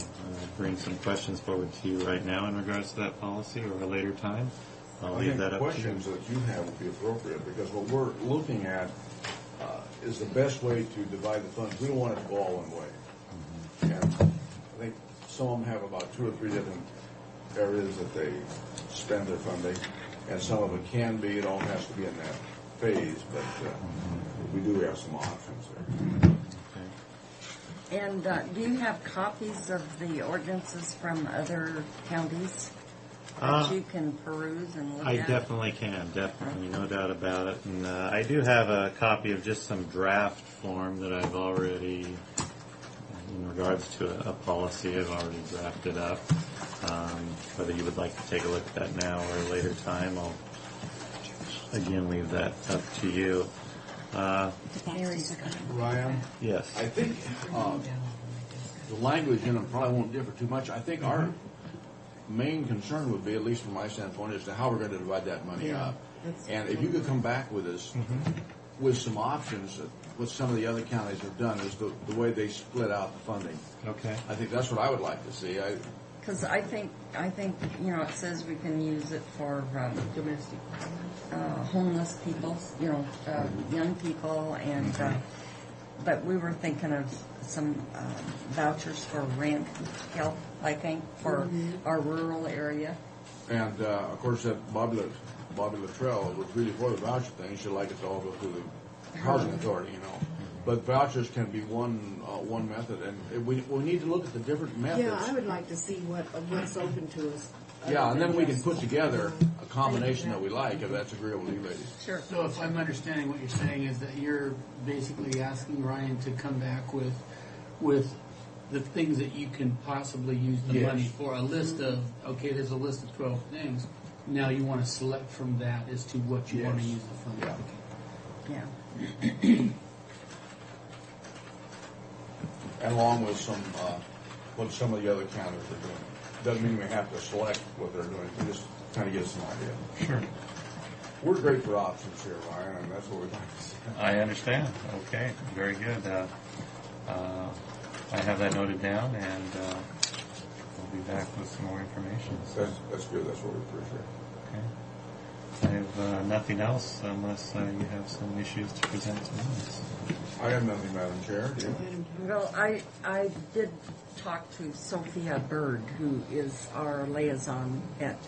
S14: bring some questions forward to you right now in regards to that policy or a later time, I'll leave that up to you.
S5: Questions that you have would be appropriate because what we're looking at is the best way to divide the funds. We don't want it to go all one way. And I think some of them have about 2 or 3 different areas that they spend their funding, and some of it can be. It all has to be in that phase, but we do have some options there.
S2: And do you have copies of the ordinances from other counties that you can peruse and look
S14: I
S2: at?
S14: definitely can, definitely, no doubt about it. And I do have a copy of just some draft form that I've already, in regards to a policy, I've already drafted up. Whether you would like to take a look at that now or a later time, I'll again leave that up to you.
S5: Ryan?
S14: Yes.
S5: I think the language in it probably won't differ too much. I think our main concern would be, at least from my standpoint, as to how we're going to divide that money up. And if you could come back with us with some options that what some of the other counties have done is the way they split out the funding.
S14: Okay.
S5: I think that's what I would like to see.
S2: Because I think it says we can use it for
S6: Domestic.
S2: homeless people, young people, and but we were thinking of some vouchers for rent help, I think, for our rural area.
S5: And of course, that Bobby Luttrell was really for the voucher thing. She'd like it to all go through the housing authority, But vouchers can be one method, and we need to look at the different methods.
S6: Yeah, I would like to see what's open to us.
S5: Yeah, and then we can put together a combination that we like, if that's agreeable to you ladies.
S2: Sure.
S13: So if I'm understanding what you're saying is that you're basically asking Ryan to come back with the things that you can possibly use the money for. A list of, there's a list of 12 things. Now you want to select from that as to what you want to use the fund for.
S2: Yeah.
S5: And along with what some of the other counties are doing. Doesn't mean we have to select what they're doing. We just kind of get some idea.
S14: Sure.
S5: We're great for options here, Ryan, and that's what we'd like to see.
S14: I understand. Okay, very good. I have that noted down, and we'll be back with some more information.
S5: That's good. That's what we appreciate.
S14: Okay. I have nothing else unless you have some issues to present to me.
S5: I have nothing, Madam Chair. Do you?
S2: Well, I did talk to Sophia Bird, who is our liaison at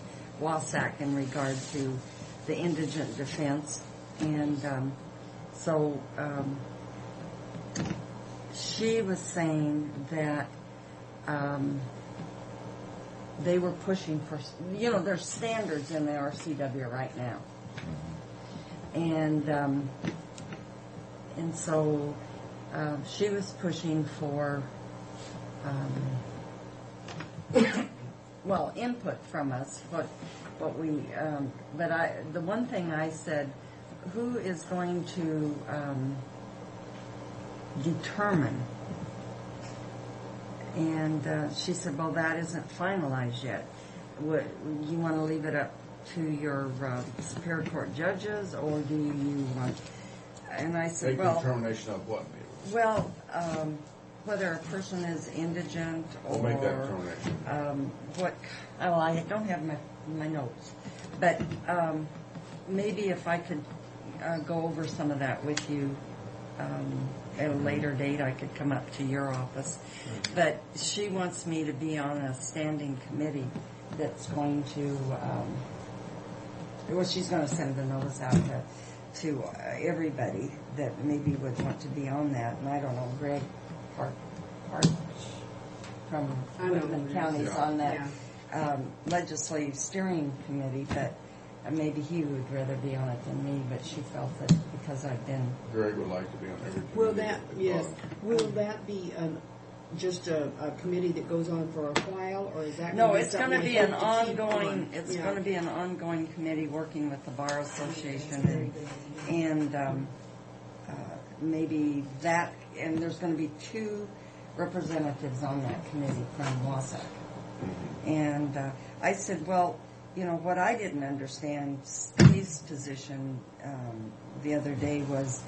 S2: Wasac in regard to the indigent defense. And she was saying that they were pushing for, there's standards in the RCW right now. And so she was pushing for, input from us. The one thing I said, who is going to determine? And she said, well, that isn't finalized yet. You want to leave it up to your Superior Court judges, or do you want? And I said,
S5: Make determination of what?
S2: Well, whether a person is indigent or
S5: we'll make that determination.
S2: I don't have my notes, but maybe if I could go over some of that with you at a later date, I could come up to your office. But she wants me to be on a standing committee that's going to, she's going to send the notice out to everybody that maybe would want to be on that. And I don't know, Greg Hart from Whitman County's on that legislative steering committee, but maybe he would rather be on it than me, but she felt that because I've been...
S5: Greg would like to be on every committee.
S6: Will that be just a committee that goes on for a while, or is that
S2: No, it's going to be an ongoing, going to be an ongoing committee working with the Bar Association and maybe that, and there's going to be 2 representatives on that committee from Wasac. And I said, well, what I didn't understand, Steve's position the other day was,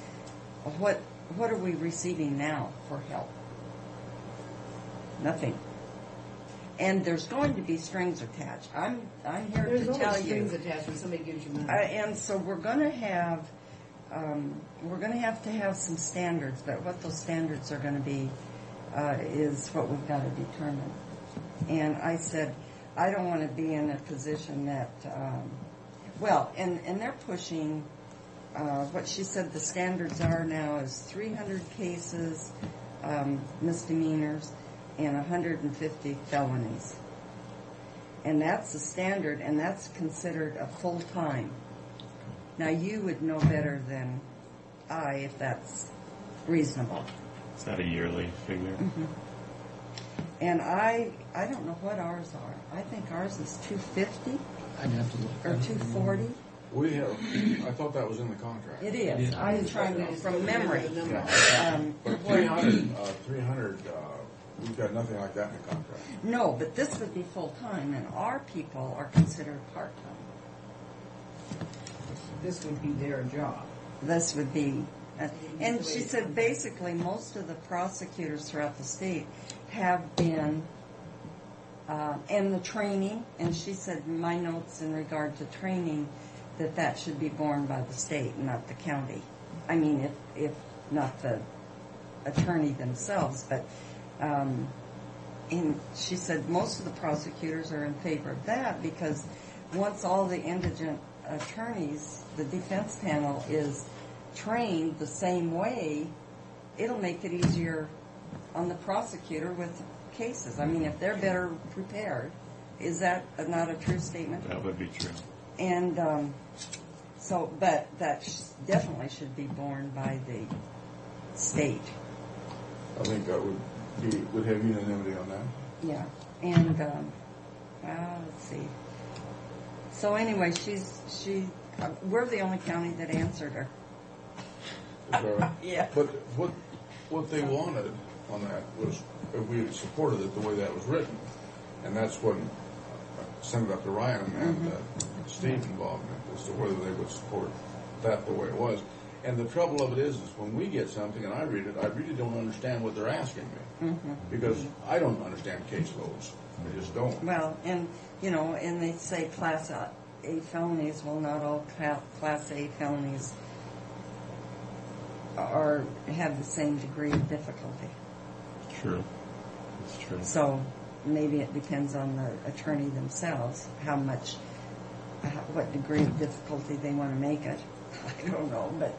S2: what are we receiving now for help? Nothing. And there's going to be strings attached. I'm here to tell you.
S6: There's strings attached when somebody gives you money.
S2: And so we're going to have to have some standards, but what those standards are going to be is what we've got to determine. And I said, I don't want to be in a position that, and they're pushing, what she said the standards are now is 300 cases, misdemeanors, and 150 felonies. And that's the standard, and that's considered a full-time. Now, you would know better than I if that's reasonable.
S14: Is that a yearly figure?
S2: Mm-hmm. And I don't know what ours are. I think ours is 250
S13: I'd have to look.
S2: or 240.
S5: We have. I thought that was in the contract.
S2: It is. I'm trying to from memory.
S5: But 300. We've got nothing like that in the contract.
S2: No, but this would be full time, and our people are considered part time.
S6: This would be their job.
S2: This would be, and she said basically most of the prosecutors throughout the state have been, and the training, and she said my notes in regard to training, that should be borne by the state, not the county. I mean, if not the attorney themselves, but, and she said most of the prosecutors are in favor of that because once all the indigent attorneys, the defense panel is trained the same way, it'll make it easier on the prosecutor with cases. I mean, if they're better prepared, is that not a true statement?
S14: That would be true.
S2: And but that definitely should be borne by the state.
S5: I think that would have unanimity on that.
S2: Yeah, and let's see. So anyway, we're the only county that answered her. Yeah.
S5: But what they wanted on that was if we had supported it the way that was written, and that's when Senator Ryan and Steve involved in it as to whether they would support that the way it was. And the trouble of it is when we get something and I read it, I really don't understand what they're asking me because I don't understand caseloads. I just don't.
S2: Well, and and they say Class A felonies. Well, not all Class A felonies have the same degree of difficulty.
S14: True. That's true.
S2: So maybe it depends on the attorney themselves, what degree of difficulty they want to make it. I don't know, but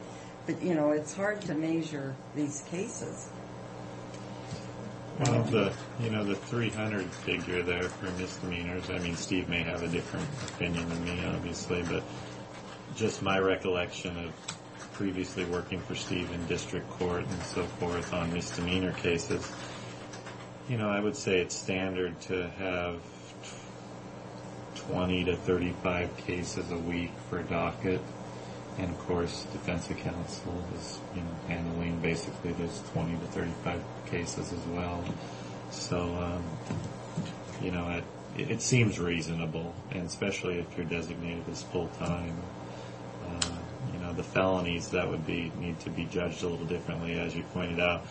S2: it's hard to measure these cases.
S14: Well, the 300 figure there for misdemeanors, I mean, Steve may have a different opinion than me, obviously, but just my recollection of previously working for Steve in district court and so forth on misdemeanor cases, I would say it's standard to have 20 to 35 cases a week for a docket. And of course, defense counsel is, handling basically those 20 to 35 cases as well. So, it seems reasonable, and especially if you're designated as full time. The felonies that would need to be judged a little differently, as you pointed out.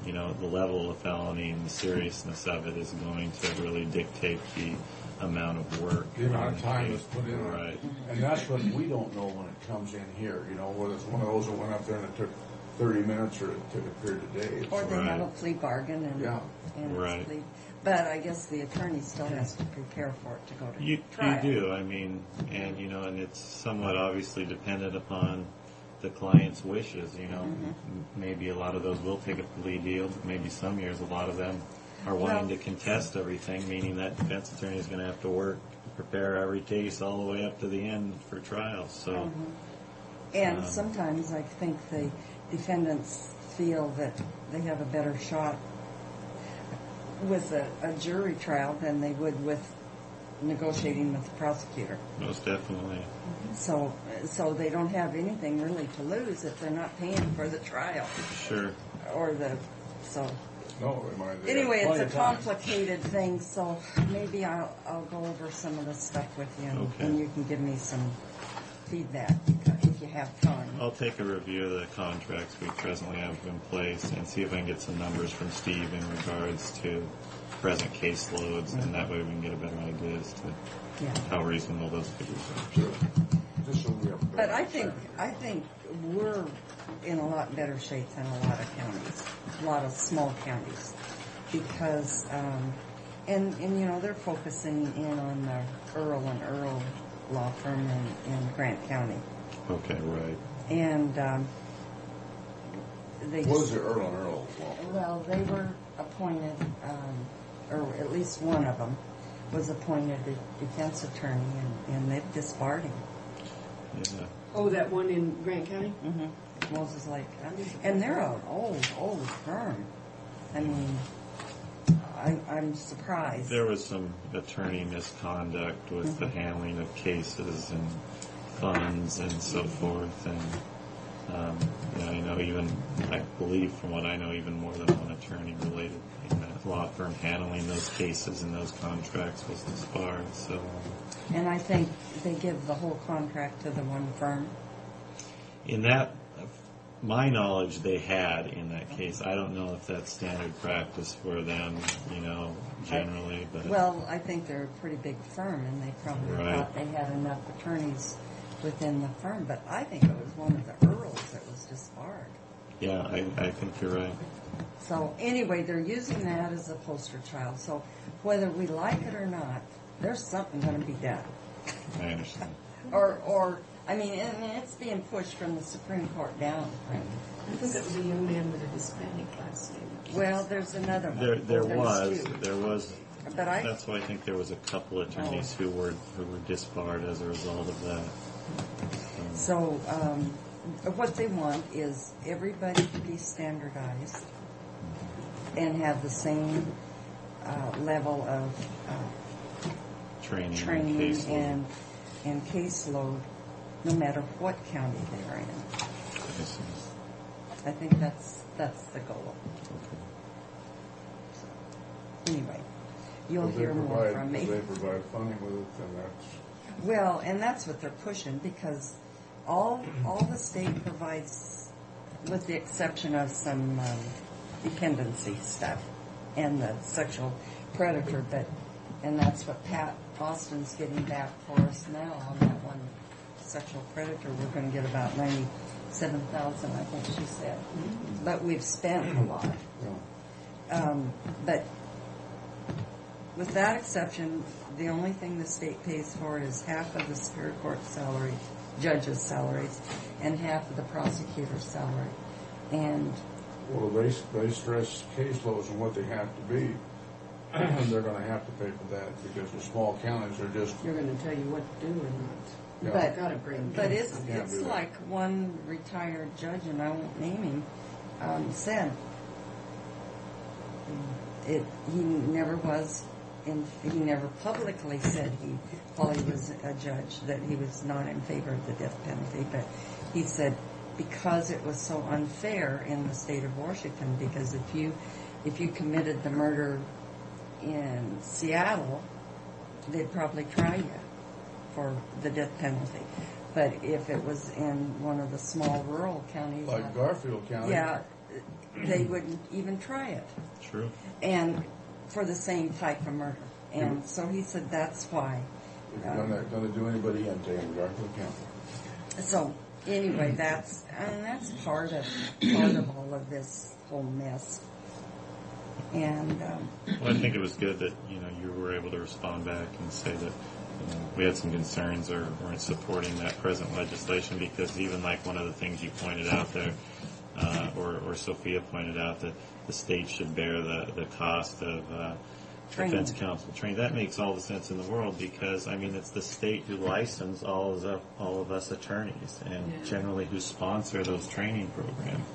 S14: The level of felony and the seriousness of it is going to really dictate the amount of work.
S5: The amount of time that's put in.
S14: Right.
S5: And that's what we don't know when it comes in here, whether it's one of those that went up there and it took 30 minutes or it took a period of days.
S2: Or they have a plea bargain and
S14: Right.
S2: It's plea. But I guess the attorney still has to prepare for it to go to trial.
S14: You do, and it's somewhat obviously dependent upon the client's wishes, Maybe a lot of those will take a plea deal, but maybe some years a lot of them are wanting to contest everything, meaning that defense attorney is going to have to prepare every case all the way up to the end for trial. So,
S2: and sometimes I think the defendants feel that they have a better shot with a jury trial than they would with negotiating with the prosecutor.
S14: Most definitely.
S2: So they don't have anything really to lose if they're not paying for the trial.
S14: Sure.
S2: Anyway, it's a complicated thing, so maybe I'll go over some of the stuff with you, and you can give me some feedback if you have time.
S14: I'll take a review of the contracts we presently have in place and see if I can get some numbers from Steve in regards to present caseloads, and that way we can get a better idea as to how reasonable those figures are.
S2: But I think we're in a lot better shape than a lot of counties, a lot of small counties, because and they're focusing in on the Earl and Earl law firm in Grant County.
S14: Okay, right.
S2: And
S5: what is the Earl and Earl law firm?
S2: Well, they were appointed, or at least one of them was appointed a defense attorney, and they've disbarred him.
S14: Yeah.
S6: Oh, that one in Grant County?
S2: Mm-hmm. Moses Lake. And they're an old firm. I mean, I'm surprised.
S14: There was some attorney misconduct with the handling of cases and funds and so forth, and I believe from what I know, even more than one attorney related in that law firm handling those cases and those contracts was disbarred. So,
S2: and I think they give the whole contract to the one firm.
S14: In that, my knowledge, they had in that case. I don't know if that's standard practice for them, generally. But
S2: well, I think they're a pretty big firm, and they probably thought they had enough attorneys within the firm. But I think it was one of the Earls that was disbarred.
S14: Yeah, I think you're right.
S2: So anyway, they're using that as a poster child. So whether we like it or not, there's something going to be done.
S14: I understand.
S2: And it's being pushed from the Supreme Court down. Right?
S6: I think it was a young man with a Hispanic last name.
S2: Well, there's another one.
S14: There was.
S2: But
S14: that's why I think there was a couple attorneys who were disbarred as a result of that.
S2: So what they want is everybody to be standardized and have the same level of training and caseload, no matter what county they're in. I think that's the goal. So, anyway, you'll hear more from me.
S5: They provide funding with it, and that's...
S2: Well, and that's what they're pushing, because all the state provides, with the exception of some dependency stuff and the sexual predator, and that's what Pat Austin's getting back for us now on that one sexual predator. We're going to get about $97,000, I think she said. But we've spent a lot. But with that exception, the only thing the state pays for is half of the Superior Court salary, judges' salaries, and half of the prosecutor's salary. And
S5: Well, they stress caseloads and what they have to be. They're going to have to pay for that because the small counties are just.
S6: You're going to tell you what to do or not.
S5: Yeah.
S2: but
S6: Gotta bring
S2: it's
S5: Can't do that.
S2: like one retired judge, and I won't name him, said he never was. He never publicly said while he was a judge, that he was not in favor of the death penalty, but he said because it was so unfair in the state of Washington, because if you committed the murder in Seattle, they'd probably try you for the death penalty. But if it was in one of the small rural counties,
S5: Like Garfield County.
S2: yeah, they wouldn't even try it.
S14: True.
S2: And for the same type of murder. And so he said that's why.
S5: If you're going to do anybody in Garfield County.
S2: So anyway, that's part of all of this whole mess. And
S14: Well, I think it was good that you were able to respond back and say that we had some concerns or weren't supporting that present legislation, because even like one of the things you pointed out there, or Sophia pointed out, that the state should bear the cost of defense counsel training. That makes all the sense in the world, because it's the state who license all of us attorneys and generally who sponsor those training programs.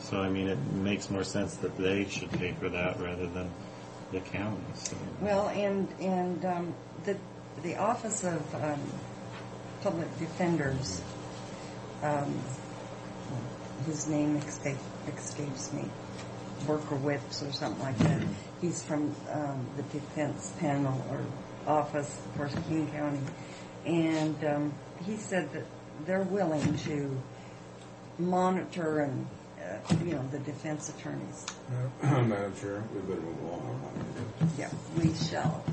S14: So it makes more sense that they should pay for that rather than the county. So.
S2: well, and the Office of Public Defenders, his name escapes me, Berkowitz or something like that. He's from the defense panel or office for King County, and he said that they're willing to monitor and the defense attorneys.
S5: Madam Chair, we better move along.
S2: Yeah, we shall.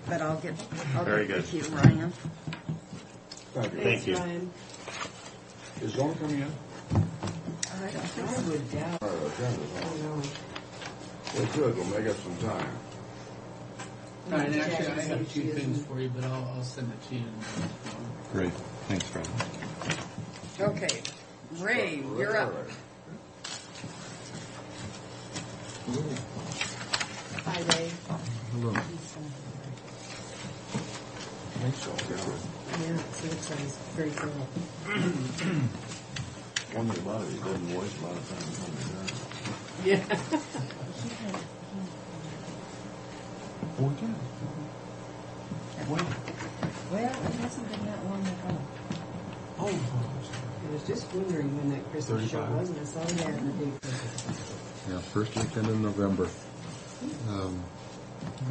S2: But I'll get
S14: Very
S2: with
S14: good.
S2: you, Ryan.
S5: Thank you.
S14: Thank you.
S5: Is Dawn coming in?
S2: I don't think
S6: I would doubt.
S5: Our agenda's
S6: I
S5: on.
S6: don't know.
S5: Well, good. We'll make up some time.
S13: Right, actually, I have two things for you, but I'll send it to you.
S12: Great. Thanks, Fred.
S2: Okay, Ray, you're up. Hi, Ray.
S12: Hello.
S5: I think so.
S6: Yeah, so it sounds very cool.
S5: One thing about it, he doesn't waste a lot of time coming down.
S6: Yeah.
S5: Oh, we can. When?
S2: Well, it hasn't been that long ago.
S5: Oh,
S6: I was just wondering when that Christmas show
S5: 35.
S6: was, and I saw that in the paper.
S15: Yeah, first weekend in November.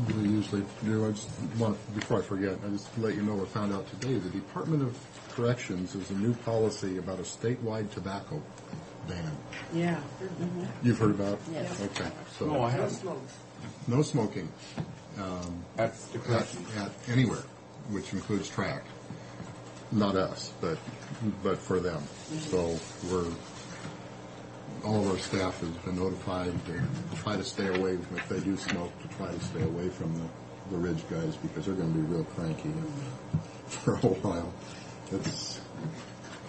S15: We usually do. I just want, before I forget, I just let you know I found out today the Department of Corrections has a new policy about a statewide tobacco ban.
S6: Yeah.
S15: You've heard about?
S2: Yes.
S15: Okay. So
S5: No, I
S6: No
S5: haven't.
S6: smoke.
S15: no smoking
S5: At the corrections.
S15: at anywhere, which includes track. Not us, but for them. So all of our staff has been notified to try to stay away, if they do smoke, to try to stay away from the Ridge guys, because they're going to be real cranky for a while.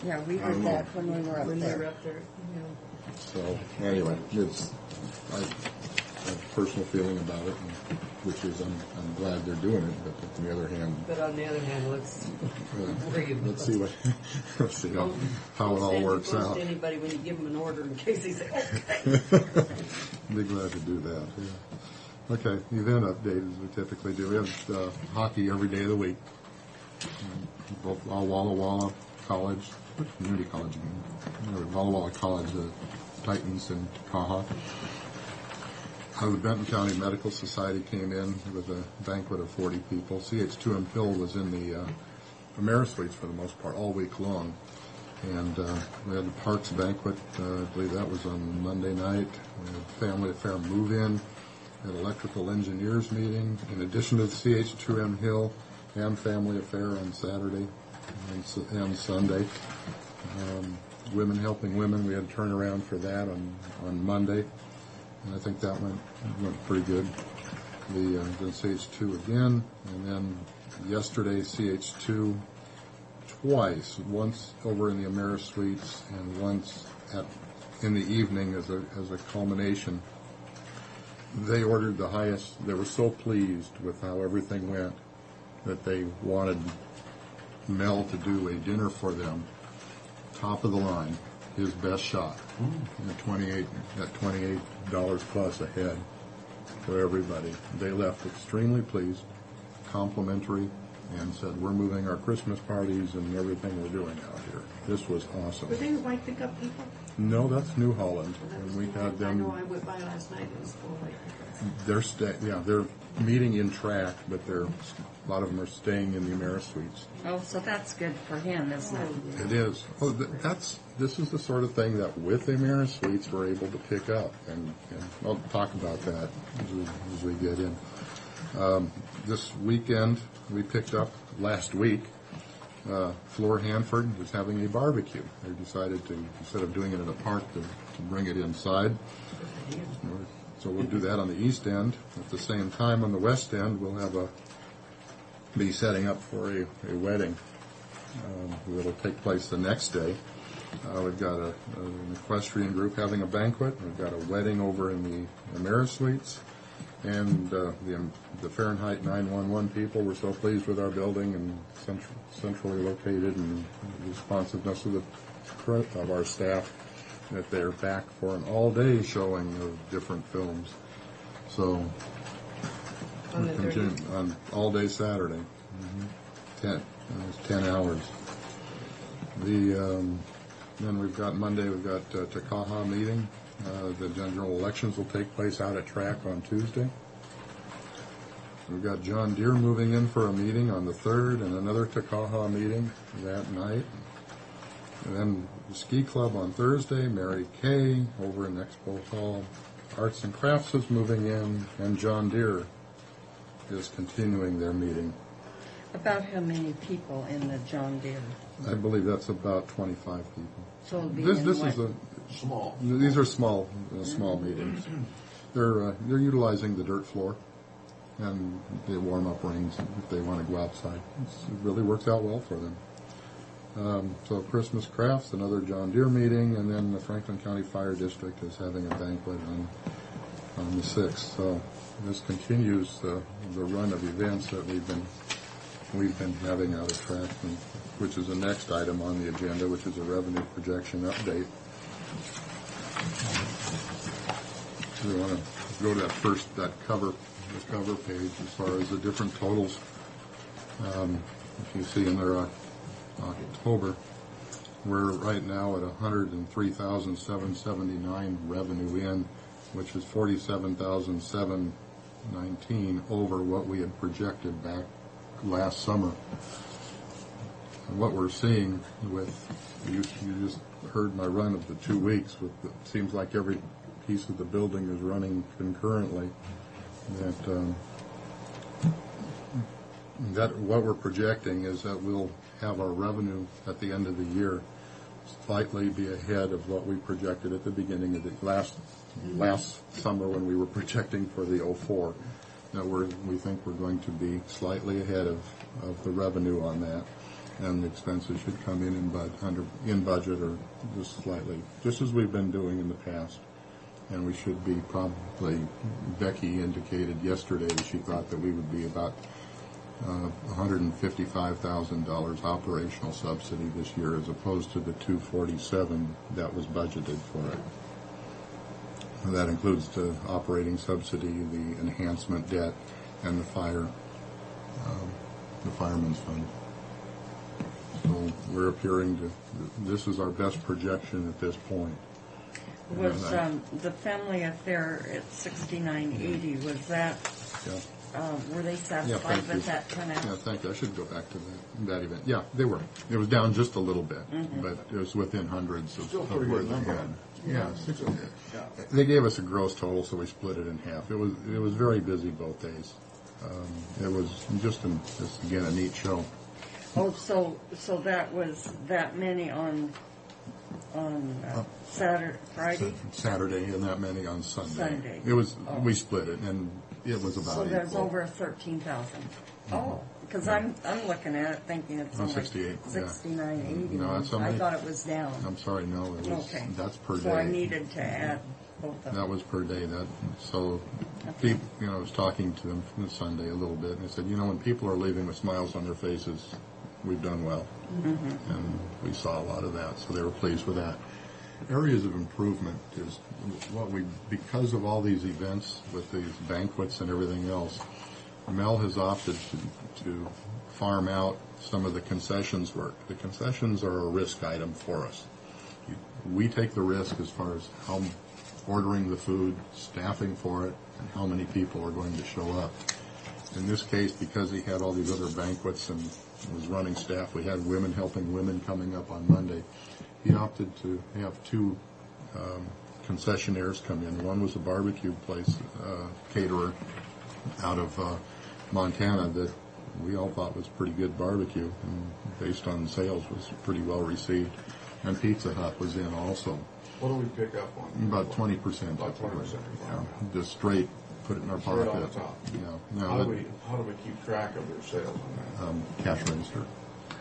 S2: Yeah, we
S15: I
S2: heard
S15: don't
S2: that
S15: know.
S2: when we were up
S6: When they were
S2: there.
S6: up there,
S15: So anyway, I have a personal feeling about it, which is I'm glad they're doing it, but on the other hand,
S6: But on the other hand, let's
S15: let's see how it all works
S6: Don't
S15: out.
S6: to anybody when you give them an order in case they say, okay.
S15: Be glad to do that. Yeah. Okay, event update as we typically do. We have hockey every day of the week. Both Walla Walla College, community college again. Walla Walla College, Titans and Kaha. The Benton County Medical Society came in with a banquet of 40 people. CH2M Hill was in the Amerisuites for the most part all week long. And we had the Parks banquet, I believe that was on Monday night. We had Family Affair move-in, an electrical engineers meeting, in addition to the CH2M Hill and Family Affair on Saturday and Sunday. Women Helping Women, we had a turnaround for that on Monday. And I think that went pretty good. then CH2 again, and then yesterday CH2 twice, once over in the AmeriSuites and once in the evening as a culmination. They ordered the highest. They were so pleased with how everything went that they wanted Mel to do a dinner for them, top of the line, his best shot, at $28 plus a head for everybody. They left extremely pleased, complimentary, and said, we're moving our Christmas parties and everything we're doing out here. This was awesome.
S6: Were they white pickup people?
S15: No, that's New Holland. And we had them.
S6: I know I went by last night. It was full of white pickups.
S15: They're meeting in track, but a lot of them are staying in the AmeriSuites.
S2: Oh, so that's good for him, isn't it?
S15: It is. Oh, this is the sort of thing that with the AmeriSuites we're able to pick up, and I'll talk about that as we get in. This weekend we picked up last week. Floor Hanford is having a barbecue. They decided to, instead of doing it in a park, to bring it inside. So we'll do that on the east end. At the same time, on the west end, we'll be setting up for a wedding that'll take place the next day. We've got an equestrian group having a banquet. We've got a wedding over in the AmeriSuites. And the Fahrenheit 911 people were so pleased with our building and centrally located and the responsiveness of our staff that they're back for an all-day showing of different films. So on all-day Saturday, 10 hours. Then we've got Monday. We've got Takaha meeting. The general elections will take place out at track on Tuesday. We've got John Deere moving in for a meeting on the 3rd and another Takaha meeting that night. And then the ski club on Thursday, Mary Kay over in Expo Hall. Arts and Crafts is moving in, and John Deere is continuing their meeting.
S2: About how many people in the John Deere?
S15: I believe that's about 25 people.
S2: So it'll be
S15: This is
S5: small.
S15: These are small meetings. They're utilizing the dirt floor, and they warm up rings if they want to go outside. It really works out well for them. So Christmas Crafts, another John Deere meeting, and then the Franklin County Fire District is having a banquet on the 6th. So this continues the run of events that we've been having out of track, which is the next item on the agenda, which is a revenue projection update. We want to go to that cover page as far as the different totals. If you see in there October, we're right now at $103,779 revenue in, which is $47,719 over what we had projected back last summer. And what we're seeing with, you just heard my run of the 2 weeks, it seems like every piece of the building is running concurrently. That what we're projecting is that we'll have our revenue at the end of the year slightly be ahead of what we projected at the beginning of the last summer when we were projecting for the 04. That we think we're going to be slightly ahead of the revenue on that, and the expenses should come in budget or just slightly, just as we've been doing in the past. And we should be probably, Becky indicated yesterday that she thought that we would be about $155,000 operational subsidy this year, as opposed to the $247,000 that was budgeted for it. And that includes the operating subsidy, the enhancement debt, and the fireman's fund. So we're appearing to, this is our best projection at this point.
S2: Was the family affair at 6980, was that, were they satisfied with that turnout?
S15: Yeah, thank you. I should go back to that event. Yeah, they were. It was down just a little bit, but it was within hundreds of where they had. Yeah, they gave us a gross total, so we split it in half. It was very busy both days. It was just again a neat show.
S2: Oh, so that was that many on Friday,
S15: and that many on Sunday. It was we split it, and It was about
S2: So there's
S15: equal.
S2: over 13,000. Oh, because I'm looking at it thinking it's
S15: Oh,
S2: only
S15: 68, yeah.
S2: 69.80.
S15: No, that's
S2: I thought it was down.
S15: I'm sorry, no, it was,
S2: Okay.
S15: that's per day.
S2: So I needed to add both of them.
S15: That was per day. So,
S2: Okay.
S15: people, I was talking to them from Sunday a little bit, and they said, when people are leaving with smiles on their faces, we've done well.
S2: Mm-hmm.
S15: And we saw a lot of that, so they were pleased with that. Areas of improvement is because of all these events with these banquets and everything else, Mel has opted to farm out some of the concessions work. The concessions are a risk item for us. We take the risk as far as how ordering the food, staffing for it, and how many people are going to show up. In this case, because he had all these other banquets and was running staff, we had women helping women coming up on Monday. He opted to have two concessionaires come in. One was a barbecue place, caterer out of Montana that we all thought was pretty good barbecue, and based on sales was pretty well received. And Pizza Hut was in also.
S5: What do we pick up on?
S15: About 20%.
S5: About 20%.
S15: Yeah, just straight, put it in our
S5: Straight
S15: pocket.
S5: on the top.
S15: Yeah.
S5: How do we keep track of their sales on that?
S15: Cash register.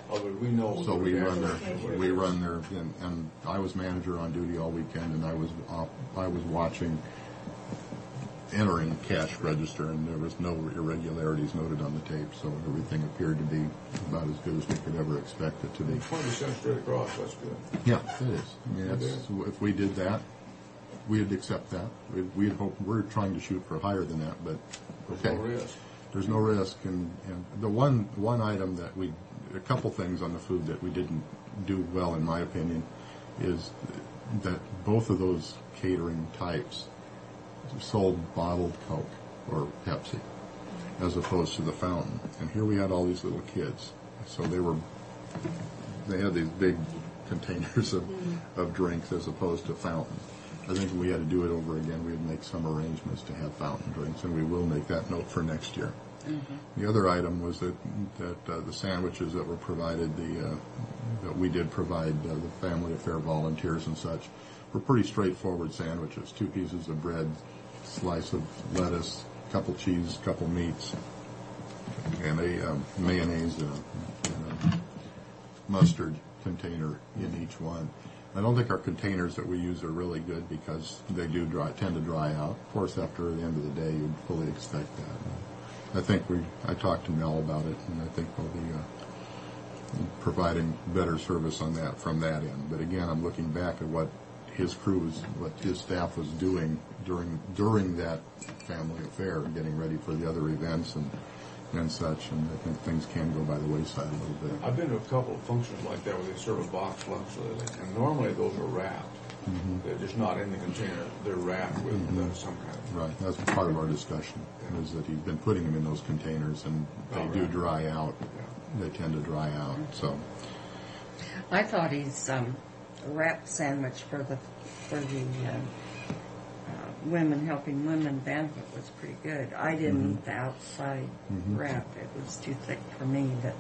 S5: Oh, but we know.
S15: So we
S5: cash
S15: run
S5: register, what it
S15: we
S5: is.
S15: run their, and I was manager on duty all weekend, and I was watching, entering cash register, and there was no irregularities noted on the tape, so everything appeared to be about as good as we could ever expect it to be.
S5: 20% straight across, that's good.
S15: Yeah, it is. I mean, if we did that, we'd accept that. We'd hope, we're trying to shoot for higher than that, but okay.
S5: There's no risk.
S15: There's no risk, and the one item that a couple things on the food that we didn't do well, in my opinion, is that both of those catering types sold bottled Coke or Pepsi as opposed to the fountain. And here we had all these little kids, so they had these big containers of drinks as opposed to fountain. I think if we had to do it over again, we'd make some arrangements to have fountain drinks, and we will make that note for next year. Mm-hmm. The other item was that the sandwiches that were provided, that we did provide the family affair volunteers and such, were pretty straightforward sandwiches: 2 pieces of bread, slice of lettuce, couple cheese, couple meats, and a mayonnaise and a mustard container in each one. I don't think our containers that we use are really good because they do tend to dry out. Of course, after the end of the day, you'd fully expect that. I think I talked to Mel about it, and I think we'll be providing better service on that from that end. But again, I'm looking back at what his staff was doing during that family affair, getting ready for the other events and such, and I think things can go by the wayside a little bit.
S5: I've been to a couple of functions like that where they serve a box lunch, and normally those are wrapped. Mm-hmm. They're just not in the container. They're wrapped with some kind of...
S15: Right. That's part of our discussion, is that he's been putting them in those containers, and they do dry out. Yeah. They tend to dry out, so...
S2: I thought his wrap sandwich for the women helping women banquet was pretty good. I didn't eat the outside wrap. It was too thick for me, but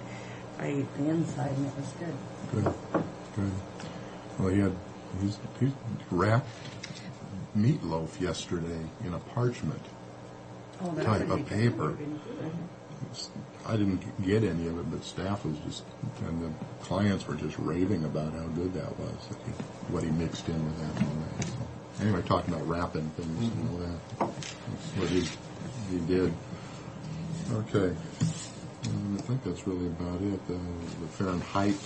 S2: I ate the inside, and it was good.
S15: Good. Well, he wrapped meatloaf yesterday in a parchment type of paper. I didn't get any of it, but staff was and the clients were just raving about how good that was, what he mixed in with that and all that. So, anyway, talking about wrapping things and all that. That's what he did. Okay. I think that's really about it. The Fahrenheit,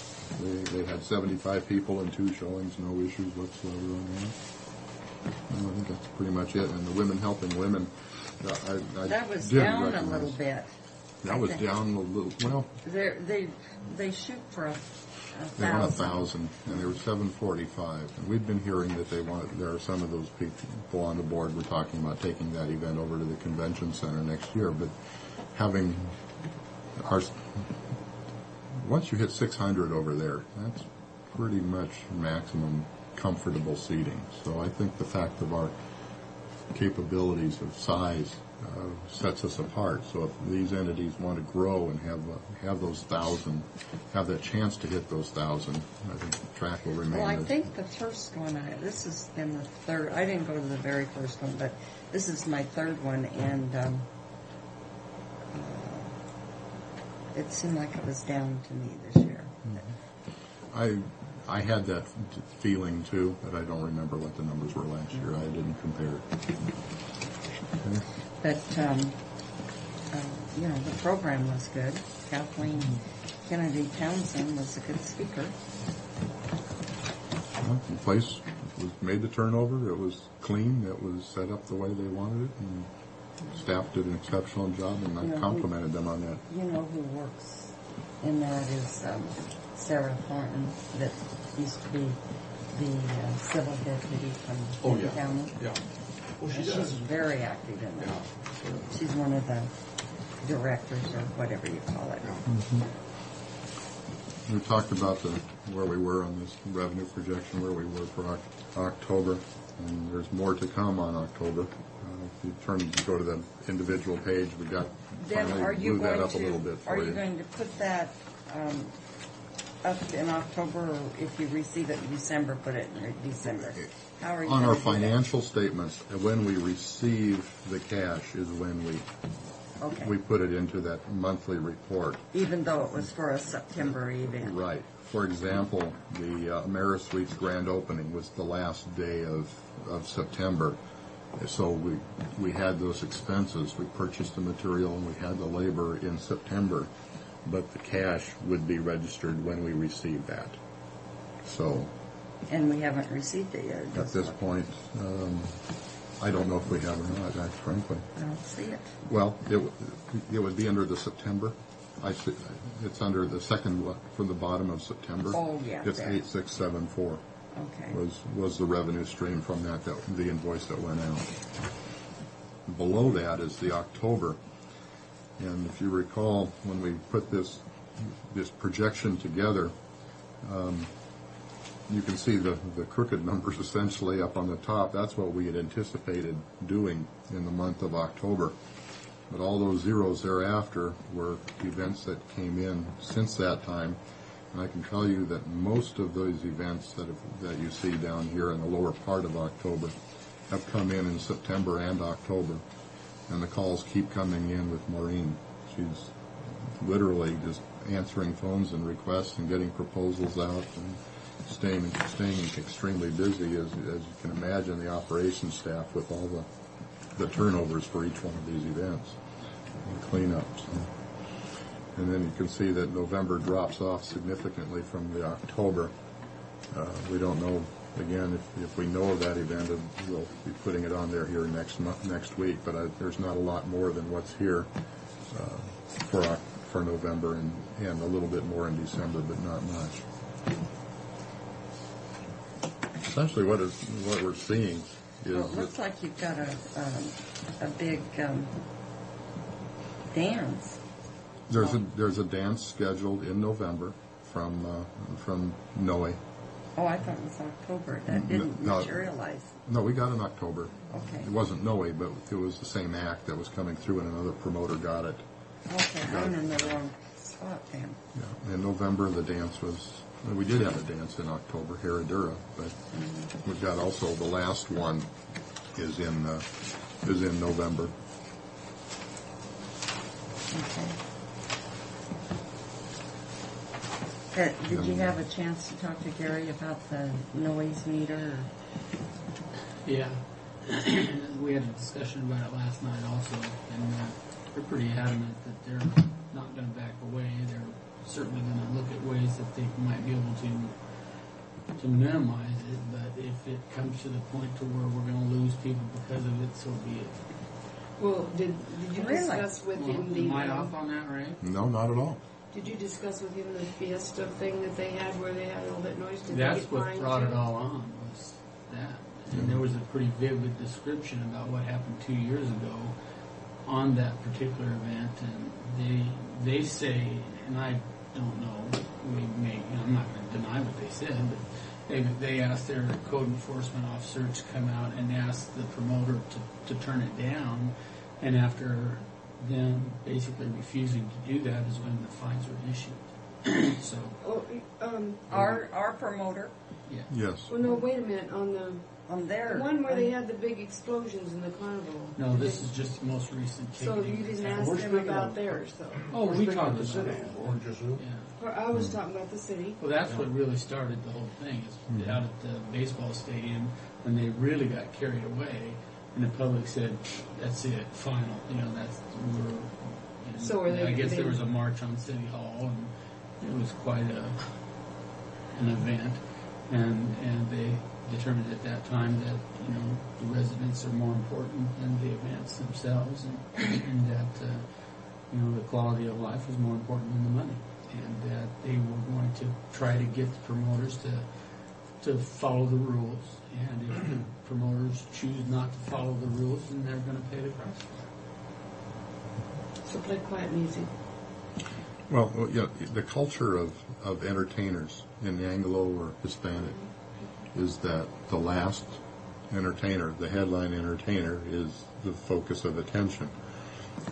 S15: they had 75 people and 2 showings, no issues whatsoever on that. I think that's pretty much it. And the women helping women, I
S2: that was
S15: did
S2: down
S15: recognize.
S2: A little bit.
S15: That was down a little. Well,
S2: they shoot for 1,000.
S15: They want 1,000, and they were 745. And we've been hearing that there are some of those people on the board were talking about taking that event over to the convention center next year. But once you hit 600 over there, that's pretty much maximum comfortable seating. So I think the fact of our capabilities of size sets us apart. So if these entities want to grow and have those 1,000, have that chance to hit those 1,000, I think the track will remain.
S2: Well, I think the first one, this has been the third. I didn't go to the very first one, but this is my third one, and It seemed like it was down to me this year.
S15: I had that feeling too, but I don't remember what the numbers were last year. I didn't compare. Okay.
S2: But, the program was good. Kathleen Kennedy Townsend was a good speaker.
S15: Well, the place made the turnover. It was clean. It was set up the way they wanted it, and staff did an exceptional job, and I complimented them on that.
S2: You know who works in that is Sarah Thornton, that used to be the civil deputy from Benton County.
S5: Yeah. Well,
S2: She's very active in that. She's one of the directors or whatever you call it.
S15: Mm-hmm. We talked about where we were on this revenue projection, where we were for October, and there's more to come on October. If you go to the individual page, we got finally blew that up a little bit for you.
S2: Are you going to put that up in October, or if you receive it in December, put it in December? How are you
S15: on our
S2: going to do that?
S15: financial statements, when we receive the cash is when we put it into that monthly report.
S2: Even though it was for a September event.
S15: Right. For example, the AmeriSuites grand opening was the last day of September. So we had those expenses. We purchased the material and we had the labor in September, but the cash would be registered when we received that. So.
S2: And we haven't received it yet.
S15: At this point, I don't know if we have or not, frankly.
S2: I don't see it.
S15: Well, it would be under the September. It's under the second from the bottom of September.
S2: Oh, yeah.
S15: It's 8674.
S2: Okay.
S15: Was the revenue stream from that the invoice that went out. Below that is the October. And if you recall, when we put this projection together, you can see the crooked numbers essentially up on the top. That's what we had anticipated doing in the month of October. But all those zeros thereafter were events that came in since that time. And I can tell you that most of those events that you see down here in the lower part of October have come in September and October. And the calls keep coming in with Maureen. She's literally just answering phones and requests and getting proposals out and staying extremely busy, as you can imagine, the operations staff with all the turnovers for each one of these events and cleanups. And then you can see that November drops off significantly from the October. We don't know, again, if we know of that event, we'll be putting it on there here next week, but there's not a lot more than what's here for November and a little bit more in December, but not much. Essentially, what we're seeing is.
S2: Well, it looks like you've got a big dance.
S15: There's a dance scheduled in November from Noe.
S2: Oh, I thought it was October. That didn't materialize.
S15: No, we got in October.
S2: Okay.
S15: It wasn't Noe, but it was the same act that was coming through, and another promoter got it.
S2: Okay, I'm in the wrong spot then.
S15: Yeah. In November, the dance was. We did have a dance in October, Herradura, but we've got also the last one is in November.
S2: Okay. Did you have a chance to talk to Gary about the noise meter?
S13: Yeah. We had a discussion about it last night also, and they're pretty adamant that they're not going to back away. They're certainly going to look at ways that they might be able to minimize it, but if it comes to the point to where we're going to lose people because of it, so be it.
S6: Well, did you discuss with him the...
S13: Am I off on that, right?
S15: No, not at all.
S6: Did you discuss with him the Fiesta thing that they had where they had all that noise?
S13: That's what brought it all on, was that. And there was a pretty vivid description about what happened 2 years ago on that particular event, and they say, and I don't know, I'm not going to deny what they said, but they asked their code enforcement officer to come out and ask the promoter to turn it down, and after them basically refusing to do that is when the fines were issued. So
S2: our promoter?
S13: Yeah.
S15: Yes.
S6: Well, no, wait a minute. On the
S2: on there.
S6: The one where they had the big explosions in the carnival.
S13: No, this is just the most recent case.
S6: So you didn't ask them about theirs, though?
S13: Oh, we talked about
S5: the city, weren't you, Sue?
S13: Yeah.
S6: Or I was talking about the city.
S13: Well, that's what really started the whole thing, is out at the baseball stadium, when they really got carried away, and the public said, that's it, final, that's, and
S6: So are they-
S13: I guess
S6: they-
S13: there was a march on City Hall, and it was quite an event, and they determined at that time that, the residents are more important than the events themselves, and that, the quality of life was more important than the money, and that they were going to try to get the promoters to follow the rules, and if the promoters choose not to follow the rules, then they're going to pay the price for it.
S6: So play quiet music.
S15: Well, the culture of entertainers in Anglo or Hispanic is that the last entertainer, the headline entertainer, is the focus of attention.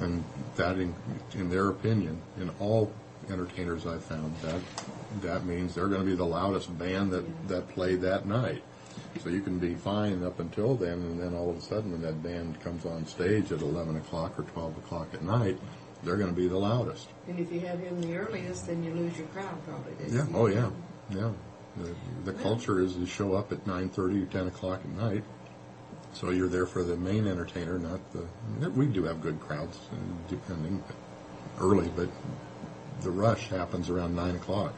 S15: And that, in their opinion, in all entertainers I've found, that means they're going to be the loudest band that played that night. So you can be fine up until then, and then all of a sudden when that band comes on stage at 11 o'clock or 12 o'clock at night, they're going to be the loudest.
S6: And if you have him the earliest, then you lose your crowd probably.
S15: Yeah, oh yeah, yeah. The culture is to show up at 9:30 or 10 o'clock at night. So you're there for the main entertainer, not the... We do have good crowds, depending, early, but the rush happens around 9 o'clock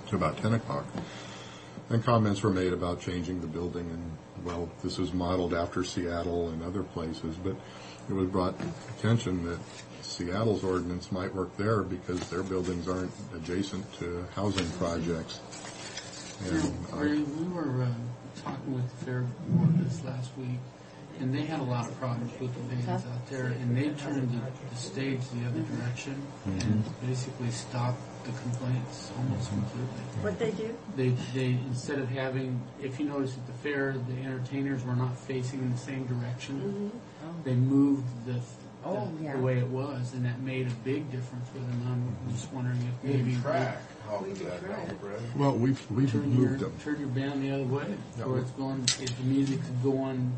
S15: to about 10 o'clock. And comments were made about changing the building, and, well, this was modeled after Seattle and other places, but it was brought to attention that Seattle's ordinance might work there because their buildings aren't adjacent to housing projects. And
S13: we were talking with the Fair Board this last week, and they had a lot of problems with the bands out there, and they turned the stage the other direction and basically stopped the complaints almost completely.
S2: What'd they do?
S13: They instead of having, if you notice at the fair, the entertainers were not facing in the same direction. They moved the way it was, and that made a big difference for them. I'm just wondering if maybe
S5: how did that help, Brad?
S15: well, we've moved them.
S13: Turn your band the other way,
S15: Yeah,
S13: or it's going. If the music could go on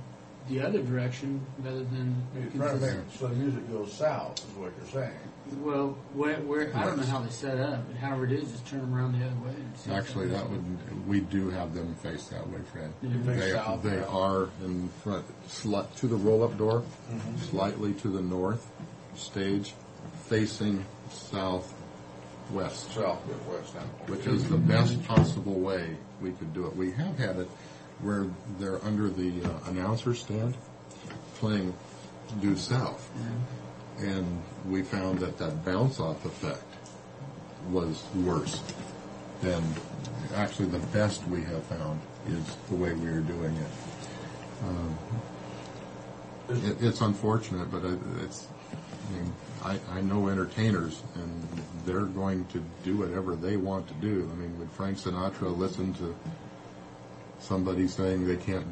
S13: the other direction rather than.
S5: You're trying to make it so the music goes south, is what you're saying.
S13: Well, where I don't know how they set up, but however it is, just turn them around the other way. And see
S15: Actually,
S13: if
S15: we do have them face that way, Fred.
S5: Face south,
S15: They
S5: yeah.
S15: are in front, to the roll-up door, slightly to the north, stage facing southwest,
S5: Southwest,
S15: which is the best possible way we could do it. We have had it where they're under the announcer stand playing due south. And we found that bounce-off effect was worse. And actually the best we have found is the way we are doing it. It's unfortunate, but I know entertainers, and they're going to do whatever they want to do. I mean, would Frank Sinatra listen to somebody saying they can't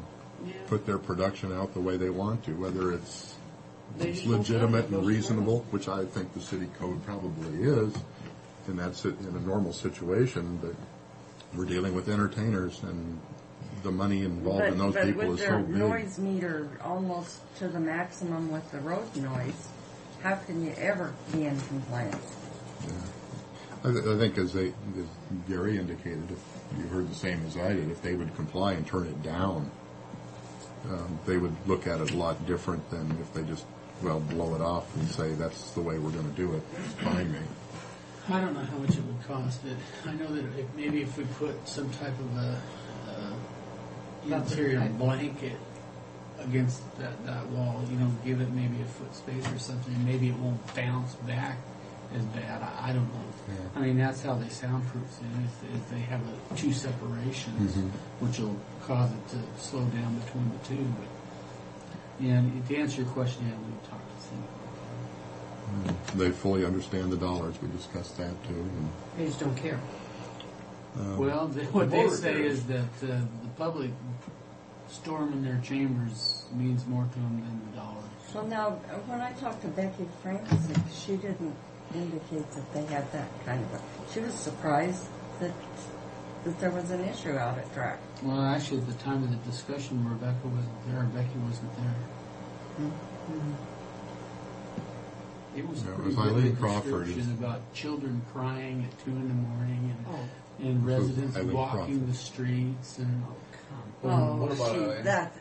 S15: put their production out the way they want to, whether it's legitimate and reasonable, which I think the city code probably is, and that's it in a normal situation, but we're dealing with entertainers, and the money involved in those people is so big.
S2: But with their noise meter almost to the maximum with the road noise, how can you ever be in compliance?
S15: Yeah. I think as Gary indicated, if you heard the same as I did, if they would comply and turn it down, they would look at it a lot different than if they just, blow it off and say that's the way we're going to do it. It's fine, me.
S13: I don't know how much it would cost, but I know that maybe if we put some type of a interior blanket against that wall, give it maybe a foot space or something, maybe it won't bounce back as bad. I don't know.
S15: Yeah.
S13: I mean, that's how they soundproof it, if they have two separations, which will cause it to slow down between the two. But, and to answer your question, we talked to them.
S15: They fully understand the dollars. We discussed that too. And,
S6: They just don't care.
S13: Well, what they say is that the public storming their chambers means more to them than the dollars.
S2: Well, now, when I talked to Becky Francis, she didn't indicate that they had that kind of she was surprised that that there was an issue out at track.
S13: Well, actually, at the time of the discussion, Rebecca wasn't there, and Becky wasn't there. It was a
S15: Yeah, it
S13: pretty
S15: was
S13: vivid
S15: Eileen Crawford.
S13: description about children crying at 2 in the morning and residents
S15: Eileen
S13: walking
S15: Crawford.
S13: the streets and.
S5: What about
S2: shoot,
S5: Eileen?
S2: that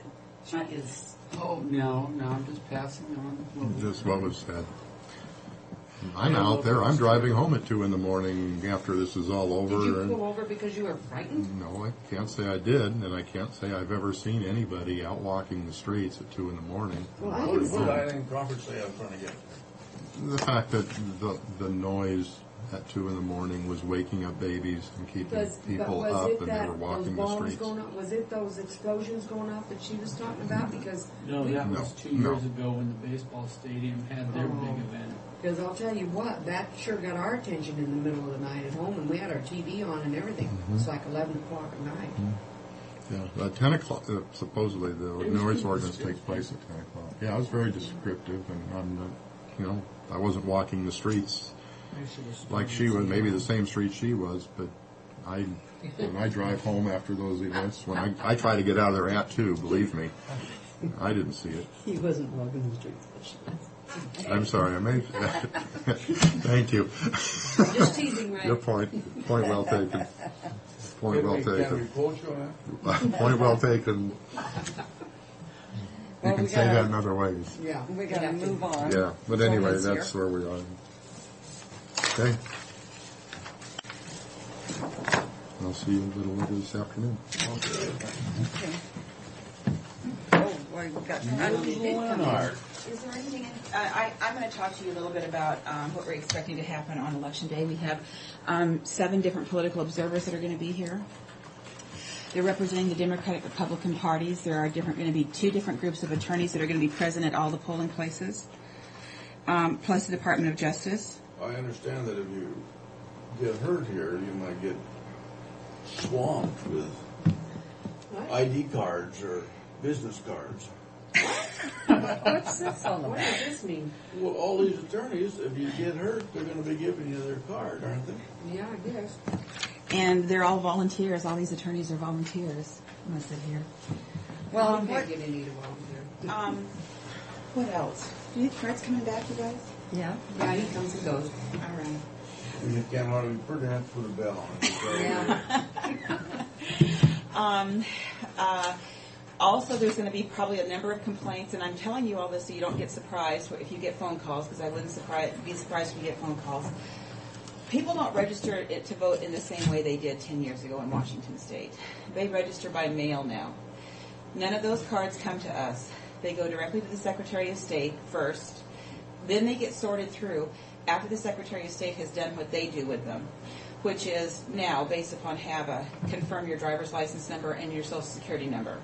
S2: is.
S13: Oh, no, I'm just passing on.
S15: Just what was said. I'm out there. I'm driving home at 2 in the morning after this is all over.
S6: Did you
S15: and
S6: pull over because you were frightened?
S15: no, I can't say I did, and I can't say I've ever seen anybody out walking the streets at 2 in the morning.
S6: Well, I
S5: What
S6: didn't
S5: did Eileen Crawford say up front again?
S15: The fact that the noise at 2 in the morning was waking up babies and keeping people
S6: was
S15: up,
S6: it
S15: and
S6: that
S15: they were walking
S6: those
S15: the
S6: bombs
S15: streets.
S6: going off? Was it those explosions going off that she was talking about? Because
S13: No, that
S15: No,
S13: was 2
S15: no.
S13: years ago when the baseball stadium had their big event.
S6: Because I'll tell you what, that sure got our attention in the middle of the night at home, and we had our TV on and everything. It's like 11 o'clock at night.
S15: Yeah, 10 o'clock, supposedly the noise ordinance takes place at 10 o'clock. Yeah, I was very descriptive, and I'm not, I wasn't walking the streets like she was, maybe the same street she was, but when I drive home after those events, when I try to get out of there at 2, believe me, I didn't see it.
S2: He wasn't walking the streets, but she was.
S15: I'm sorry, I made. Thank you.
S6: Just teasing, right?
S15: Your point well taken. Point well
S5: Can we
S15: taken.
S5: quote you on that?
S15: Point well taken. You
S2: Well,
S15: can
S2: we
S15: say
S2: gotta-
S15: that in other ways.
S2: Yeah, we gotta move on.
S15: Yeah, but anyway,
S2: Someone's
S15: that's
S2: here.
S15: where we are. Okay. I'll see you a little later this afternoon.
S2: Okay. Oh, boy, we got
S5: Leonard.
S16: Is there anything, I'm going to talk to you a little bit about what we're expecting to happen on Election Day. We have 7 different political observers that are going to be here. They're representing the Democratic Republican parties. There are going to be 2 different groups of attorneys that are going to be present at all the polling places, plus the Department of Justice.
S5: I understand that if you get hurt here, you might get swamped with ID cards or business cards.
S2: What's this all
S6: What
S2: about?
S6: does this mean?
S5: Well, all these attorneys, if you get hurt, they're going to be giving you their card, aren't they?
S6: Yeah, I guess.
S16: And they're all volunteers. All these attorneys are volunteers. I'm going to sit here.
S2: Well,
S6: you
S2: what,
S6: can't get any to volunteer.
S16: What else? Do you need cards coming back, you guys?
S2: yeah.
S6: Yeah, he comes and goes.
S16: All right.
S5: You can't hardly pretty have to put a bell on it.
S6: Yeah.
S16: Also, there's going to be probably a number of complaints, and I'm telling you all this so you don't get surprised if you get phone calls, because I wouldn't be surprised if you get phone calls. People don't register it to vote in the same way they did 10 years ago in Washington State. They register by mail now. None of those cards come to us. They go directly to the Secretary of State first. Then they get sorted through after the Secretary of State has done what they do with them, which is now, based upon HAVA, confirm your driver's license number and your Social Security number.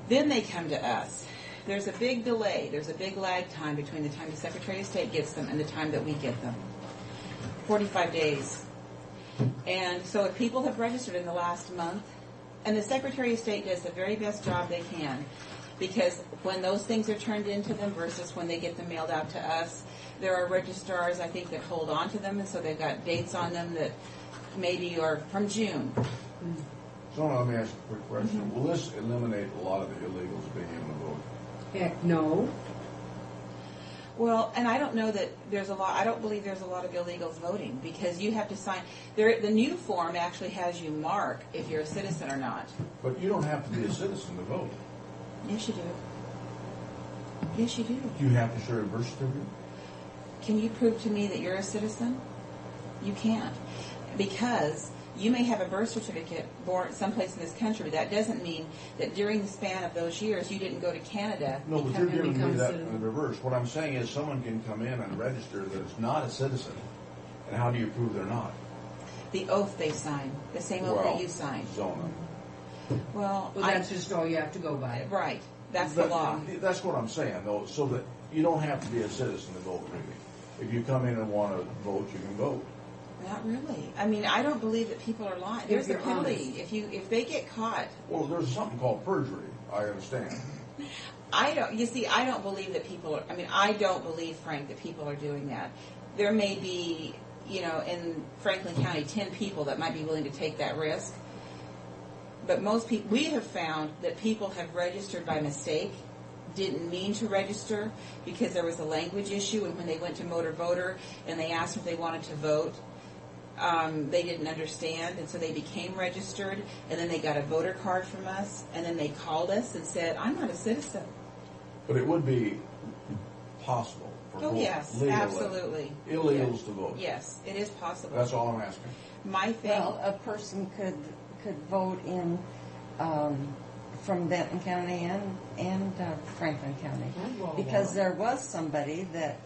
S16: Then they come to us. There's a big delay. There's a big lag time between the time the Secretary of State gets them and the time that we get them. 45 days. And so if people have registered in the last month, and the Secretary of State does the very best job they can, because when those things are turned into them versus when they get them mailed out to us, there are registrars, I think, that hold on to them, and so they've got dates on them that maybe are from June.
S5: So let me ask you a quick question. Will this eliminate a lot of the illegals being able to vote?
S6: Heck, no.
S16: Well, and I don't know that there's a lot. I don't believe there's a lot of illegals voting because you have to sign. The new form actually has you mark if you're a citizen or not.
S5: But you don't have to be a citizen to vote.
S16: Yes, you do. Yes, you do.
S5: You have to show your birth certificate.
S16: Can you prove to me that you're a citizen? You can't, because you may have a birth certificate born someplace in this country, but that doesn't mean that during the span of those years you didn't go to Canada.
S5: No, but you're giving me that in reverse. What I'm saying is someone can come in and register that is not a citizen, and how do you prove they're not?
S16: The oath they sign, the same oath that you sign.
S5: Zona.
S16: Well,
S6: that's just all you have to go by.
S16: Right. That's the law.
S5: That's what I'm saying, though, so that you don't have to be a citizen to vote, really. If you come in and want to vote, you can vote.
S16: Not really. I mean, I don't believe that people are lying. There's a penalty if they get caught.
S5: Well, there's something called perjury. I understand.
S16: I don't believe that people are. I mean, I don't believe, Frank, that people are doing that. There may be, in Franklin County, 10 people that might be willing to take that risk. But most people, we have found that people have registered by mistake, didn't mean to register because there was a language issue, and when they went to Motor Voter and they asked if they wanted to vote, they didn't understand, and so they became registered, and then they got a voter card from us, and then they called us and said, I'm not a citizen.
S5: But it would be possible for
S16: Oh, yes,
S5: legal
S16: absolutely.
S5: illegals to vote.
S16: Yes, it is possible.
S5: That's all I'm asking.
S16: My thing.
S17: Well, a person could vote in from Benton County and Franklin County, because there was somebody that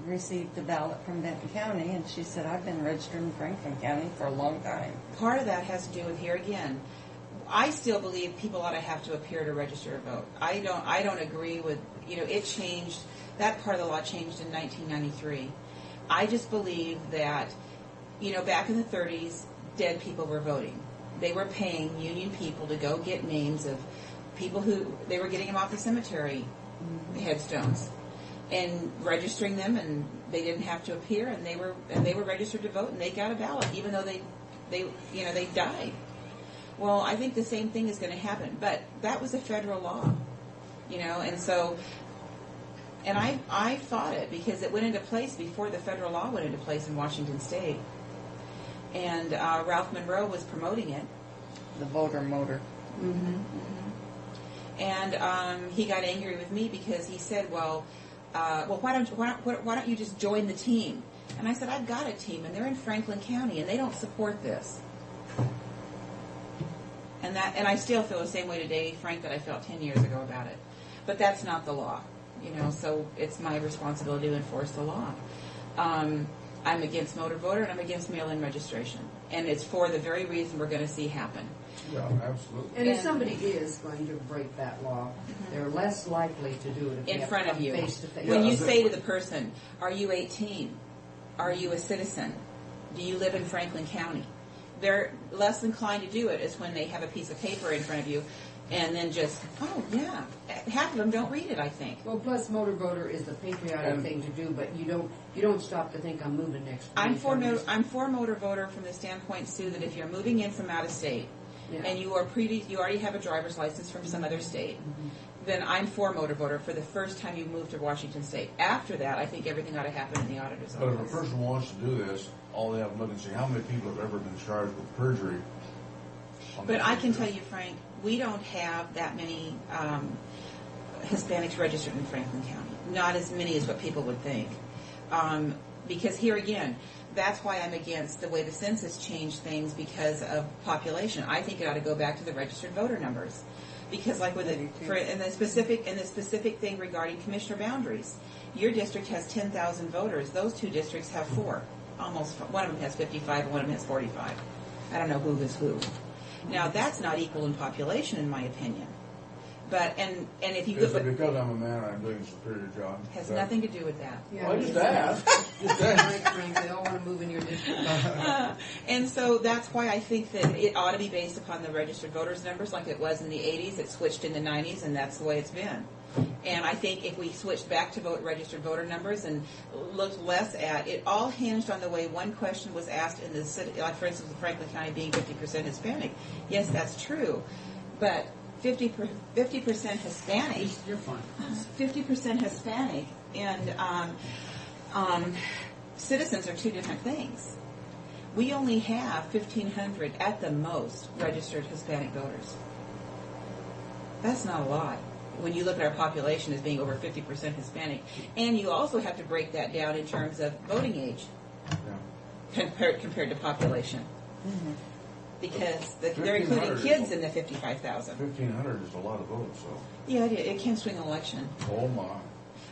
S17: received a ballot from Benton County, and she said, I've been registered in Franklin County for a long time.
S16: Part of that has to do with, here again, I still believe people ought to have to appear to register to vote. I don't agree with, it changed, that part of the law changed in 1993. I just believe that, back in the 30s, dead people were voting. They were paying union people to go get names of people who, they were getting them off the cemetery headstones and registering them, and they didn't have to appear, and they were registered to vote, and they got a ballot, even though they died. Well, I think the same thing is going to happen, but that was a federal law, and so, and I fought it because it went into place before the federal law went into place in Washington State, and Ralph Monroe was promoting it.
S17: The voter motor.
S16: Mm-hmm, mm-hmm. And he got angry with me because he said, why don't you just join the team? And I said, I've got a team, and they're in Franklin County, and they don't support this. And I still feel the same way today, Frank, that I felt 10 years ago about it. But that's not the law, so it's my responsibility to enforce the law. I'm against Motor Voter, and I'm against mail-in registration. And it's for the very reason we're going to see happen.
S5: Yeah, absolutely.
S6: And if somebody is going to break that law, they're less likely to do it if they
S16: In
S6: have
S16: front
S6: to
S16: of
S6: come
S16: you.
S6: face to face.
S16: When you say to the person, are you 18? Are you a citizen? Do you live in Franklin County? They're less inclined to do it is when they have a piece of paper in front of you and then just, oh, yeah. Half of them don't read it, I think.
S6: Well, plus Motor Voter is the patriotic thing to do, but you don't stop to think I'm moving next week.
S16: I'm for Motor Voter from the standpoint, Sue, that if you're moving in from out of state and you already have a driver's license from some other state, then I'm for Motor Voter for the first time you move to Washington State. After that, I think everything ought to happen in the auditor's
S5: But if
S16: office.
S5: a person wants to do this, all they have to look and see how many people have ever been charged with perjury.
S16: But I can tell you, Frank, we don't have that many Hispanics registered in Franklin County. Not as many as what people would think. Because here again, that's why I'm against the way the census changed things because of population. I think it ought to go back to the registered voter numbers. Because like with in the specific thing regarding commissioner boundaries, your district has 10,000 voters. Those two districts have 4. Almost, one of them has 55 and one of them has 45. I don't know who is who. Now that's not equal in population, in my opinion. But and if you
S5: Is it because I'm a man and I'm doing a superior job?
S16: has nothing to do with that.
S6: Yeah,
S5: Well, I just asked.
S6: Frank, they all want to move in your district.
S16: And so that's why I think that it ought to be based upon the registered voters numbers like it was in the 80s. It switched in the 90s, and that's the way it's been. And I think if we switched back to registered voter numbers and looked less at, it all hinged on the way one question was asked in the city, like for instance, Franklin County being 50% Hispanic. Yes, that's true. But 50% Hispanic.
S6: You're fine.
S16: 50% Hispanic and citizens are two different things. We only have 1,500 at the most registered Hispanic voters. That's not a lot when you look at our population as being over 50% Hispanic. And you also have to break that down in terms of voting age compared to population. Mm-hmm. Because they're including kids in the 55,000.
S5: 1,500 is a lot of votes, so.
S16: Yeah, it can swing an election.
S5: Oh, my.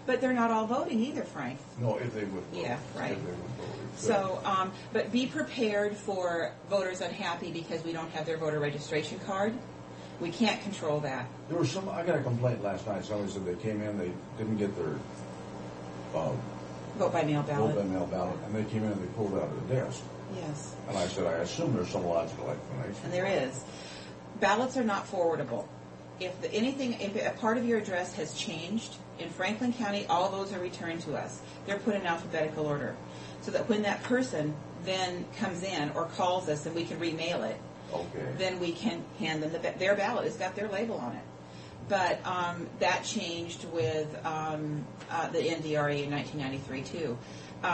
S16: But they're not all voting either, Frank.
S5: No, if they would vote.
S16: Yeah, right.
S5: If they would vote.
S16: So, but be prepared for voters unhappy because we don't have their voter registration card. We can't control that.
S5: There was I got a complaint last night. Somebody said they came in, they didn't get their
S16: Vote by mail ballot.
S5: vote by mail ballot, and they came in and they pulled it out of the desk.
S16: Yes.
S5: And I said, I assume there's some logical explanation.
S16: And there is. Ballots are not forwardable. If a part of your address has changed in Franklin County, all those are returned to us. They're put in alphabetical order, so that when that person then comes in or calls us and we can remail it, then we can hand them their ballot. It's got their label on it. But that changed with the NDRA in 1993 too,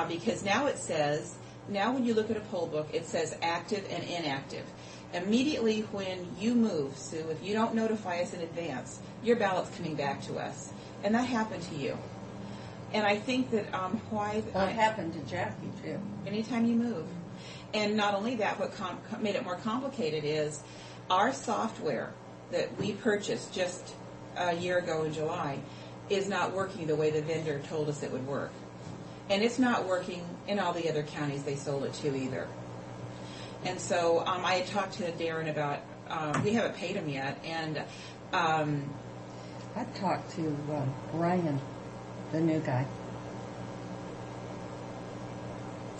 S16: because now it says, now when you look at a poll book, it says active and inactive. Immediately when you move, Sue, if you don't notify us in advance, your ballot's coming back to us. And that happened to you. And I think that why...
S17: Well, it happened to Jackie, too.
S16: Anytime you move. And not only that, what made it more complicated is our software that we purchased just a year ago in July is not working the way the vendor told us it would work. And it's not working in all the other counties they sold it to either. And so I had talked to Darren about, we haven't paid him yet, and
S17: I talked to Ryan, the new guy.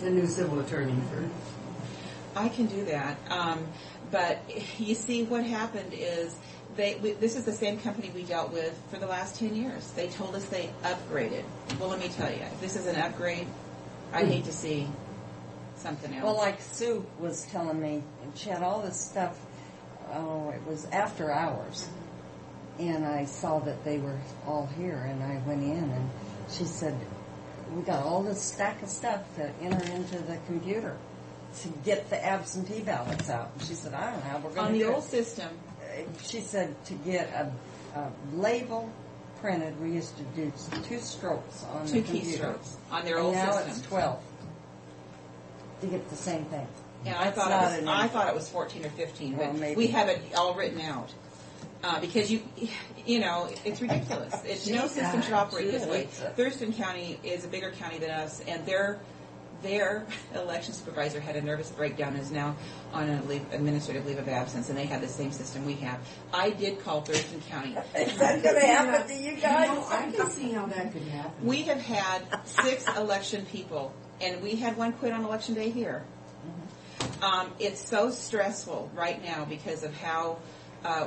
S6: The new civil attorney.
S16: I can do that. But you see, what happened is this is the same company we dealt with for the last 10 years. They told us they upgraded. Well, let me tell you, if this is an upgrade, I'd hate to see something else.
S17: Well, like Sue was telling me, she had all this stuff, it was after hours. And I saw that they were all here, and I went in, and she said, we got all this stack of stuff to enter into the computer to get the absentee ballots out. And she said, I don't know how we're going to
S16: on
S17: do
S16: the
S17: it.
S16: old system.
S17: She said to get a label printed, we used to do 2 strokes on the computer.
S16: 2 keystrokes on their old
S17: now
S16: system.
S17: It's 12 to get the same thing.
S16: Yeah, I thought it was 14 or 15,
S17: Well,
S16: but
S17: maybe.
S16: we have it all written out. Because you know, it's ridiculous. No system should operate this way. Thurston County is a bigger county than us, and their election supervisor had a nervous breakdown and is now on administrative leave of absence, and they have the same system we have. I did call Thurston County.
S17: Is that going to happen to you guys?
S6: No, I can see how that could happen.
S16: We have had 6 election people, and we had one quit on election day here. It's so stressful right now because of how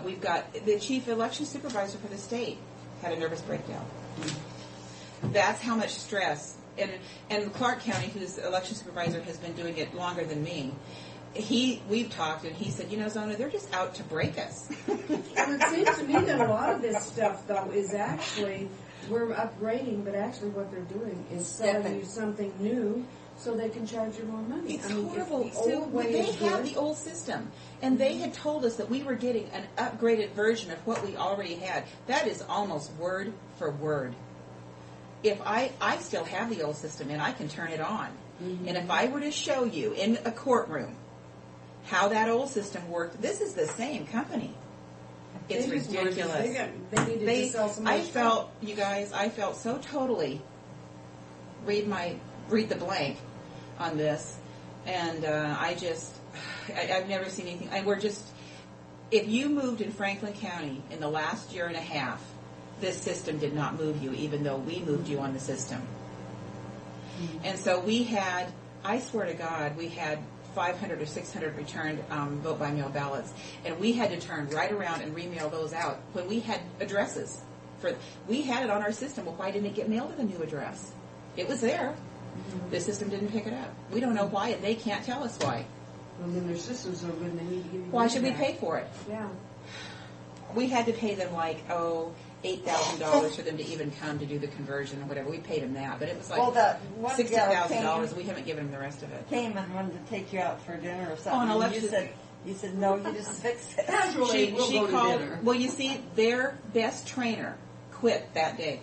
S16: we've got the chief election supervisor for the state had a nervous breakdown. That's how much stress. And Clark County, whose election supervisor has been doing it longer than me, we've talked, and he said, you know, Zona, they're just out to break us.
S18: And it seems to me that a lot of this stuff, though, is actually, we're upgrading, but actually what they're doing is selling you something new so they can charge you more money.
S16: It's horrible. So they have the old system, and they had told us that we were getting an upgraded version of what we already had. That is almost word for word. If I still have the old system, and I can turn it on, and if I were to show you in a courtroom how that old system worked, this is the same company. It's ridiculous.
S18: They needed to sell some more
S16: I
S18: stuff.
S16: felt, you guys, I felt so totally read the blank on this, and I've never seen anything. And if you moved in Franklin County in the last year and a half, this system did not move you, even though we moved you on the system. And so I swear to God, we had 500 or 600 returned vote-by-mail ballots, and we had to turn right around and remail those out when we had addresses. We had it on our system. Well, why didn't it get mailed to the new address? It was there. The system didn't pick it up. We don't know why, and they can't tell us why.
S18: Well, then their system's so good, they need to give you
S16: Why
S18: money
S16: should we
S18: back.
S16: pay for it?
S18: Yeah.
S16: We had to pay them $8,000 for them to even come to do the conversion or whatever. We paid them that, but it was like $60,000. We haven't given them the rest of it.
S17: Came and wanted to take you out for dinner or something.
S16: Oh, and
S17: and
S16: election.
S17: you said no, you just fixed it.
S18: Casually, we'll go to
S16: called.
S18: dinner.
S16: Well, you see, their best trainer quit that day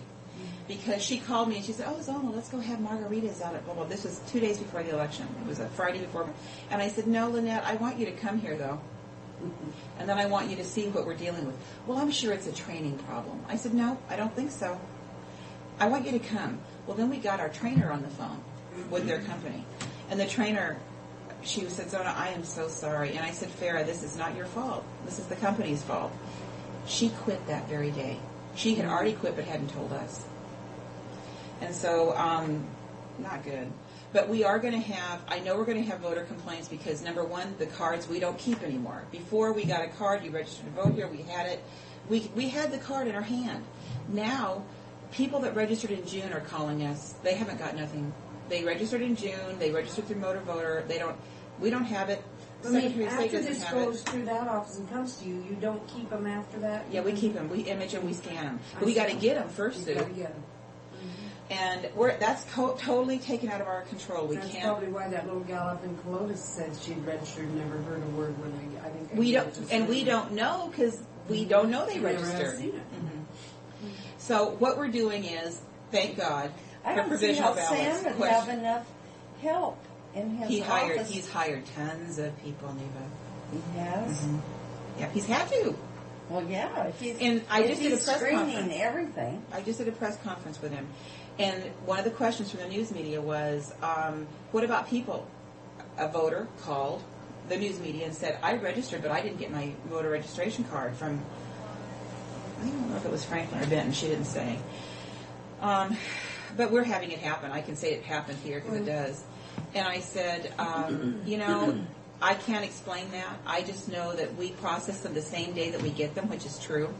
S16: because she called me and she said, "Oh, Zona, let's go have margaritas out at blah blah." This was 2 days before the election. It was a Friday before, and I said, "No, Lynette, I want you to come here though." And then I want you to see what we're dealing with. Well, I'm sure it's a training problem. I said, no, I don't think so. I want you to come. Well, then we got our trainer on the phone with their company. And the trainer, she said, Zona, I am so sorry. And I said, Farrah, this is not your fault. This is the company's fault. She quit that very day. She had already quit but hadn't told us. And so, not good. But we are going to have, I know we're going to have voter complaints because, number one, the cards we don't keep anymore. Before we got a card, you registered to vote here, we had it. We had the card in our hand. Now, people that registered in June are calling us. They haven't got nothing. They registered in June. They registered through Motor Voter. We don't have it.
S18: I mean,
S16: Secretary of State
S18: after
S16: doesn't
S18: this
S16: have
S18: goes
S16: it.
S18: through that office and comes to you, you don't keep them after that?
S16: Yeah, we keep them. We image them. We scan them. But we got to get them first, Sue.
S18: You gotta get them.
S16: And that's totally taken out of our control. We
S18: That's
S16: can't.
S18: probably why that little gal up in Colotis said she'd registered and never heard a word when I think I
S16: We
S18: gave
S16: don't,
S18: it to
S16: and we
S18: Susan.
S16: don't know because we don't know they
S18: Never have
S16: registered.
S18: seen it.
S16: So what we're doing is, thank God,
S17: I
S16: for
S17: don't see how
S16: provisional ballots.
S17: Sam would have enough help in his office.
S16: He's hired tons of people, Neva.
S17: He has?
S16: Yeah, he's had to.
S17: Well, yeah, if he's,
S16: And I
S17: if
S16: just did a
S17: he's
S16: press
S17: screening
S16: conference.
S17: everything.
S16: I just did a press conference with him, and one of the questions from the news media was, "What about people?" A voter called the news media and said, "I registered, but I didn't get my voter registration card from." I don't know if it was Franklin or Benton. She didn't say. But we're having it happen. I can say it happened here because it does. And I said, I can't explain that. I just know that we process them the same day that we get them, which is true.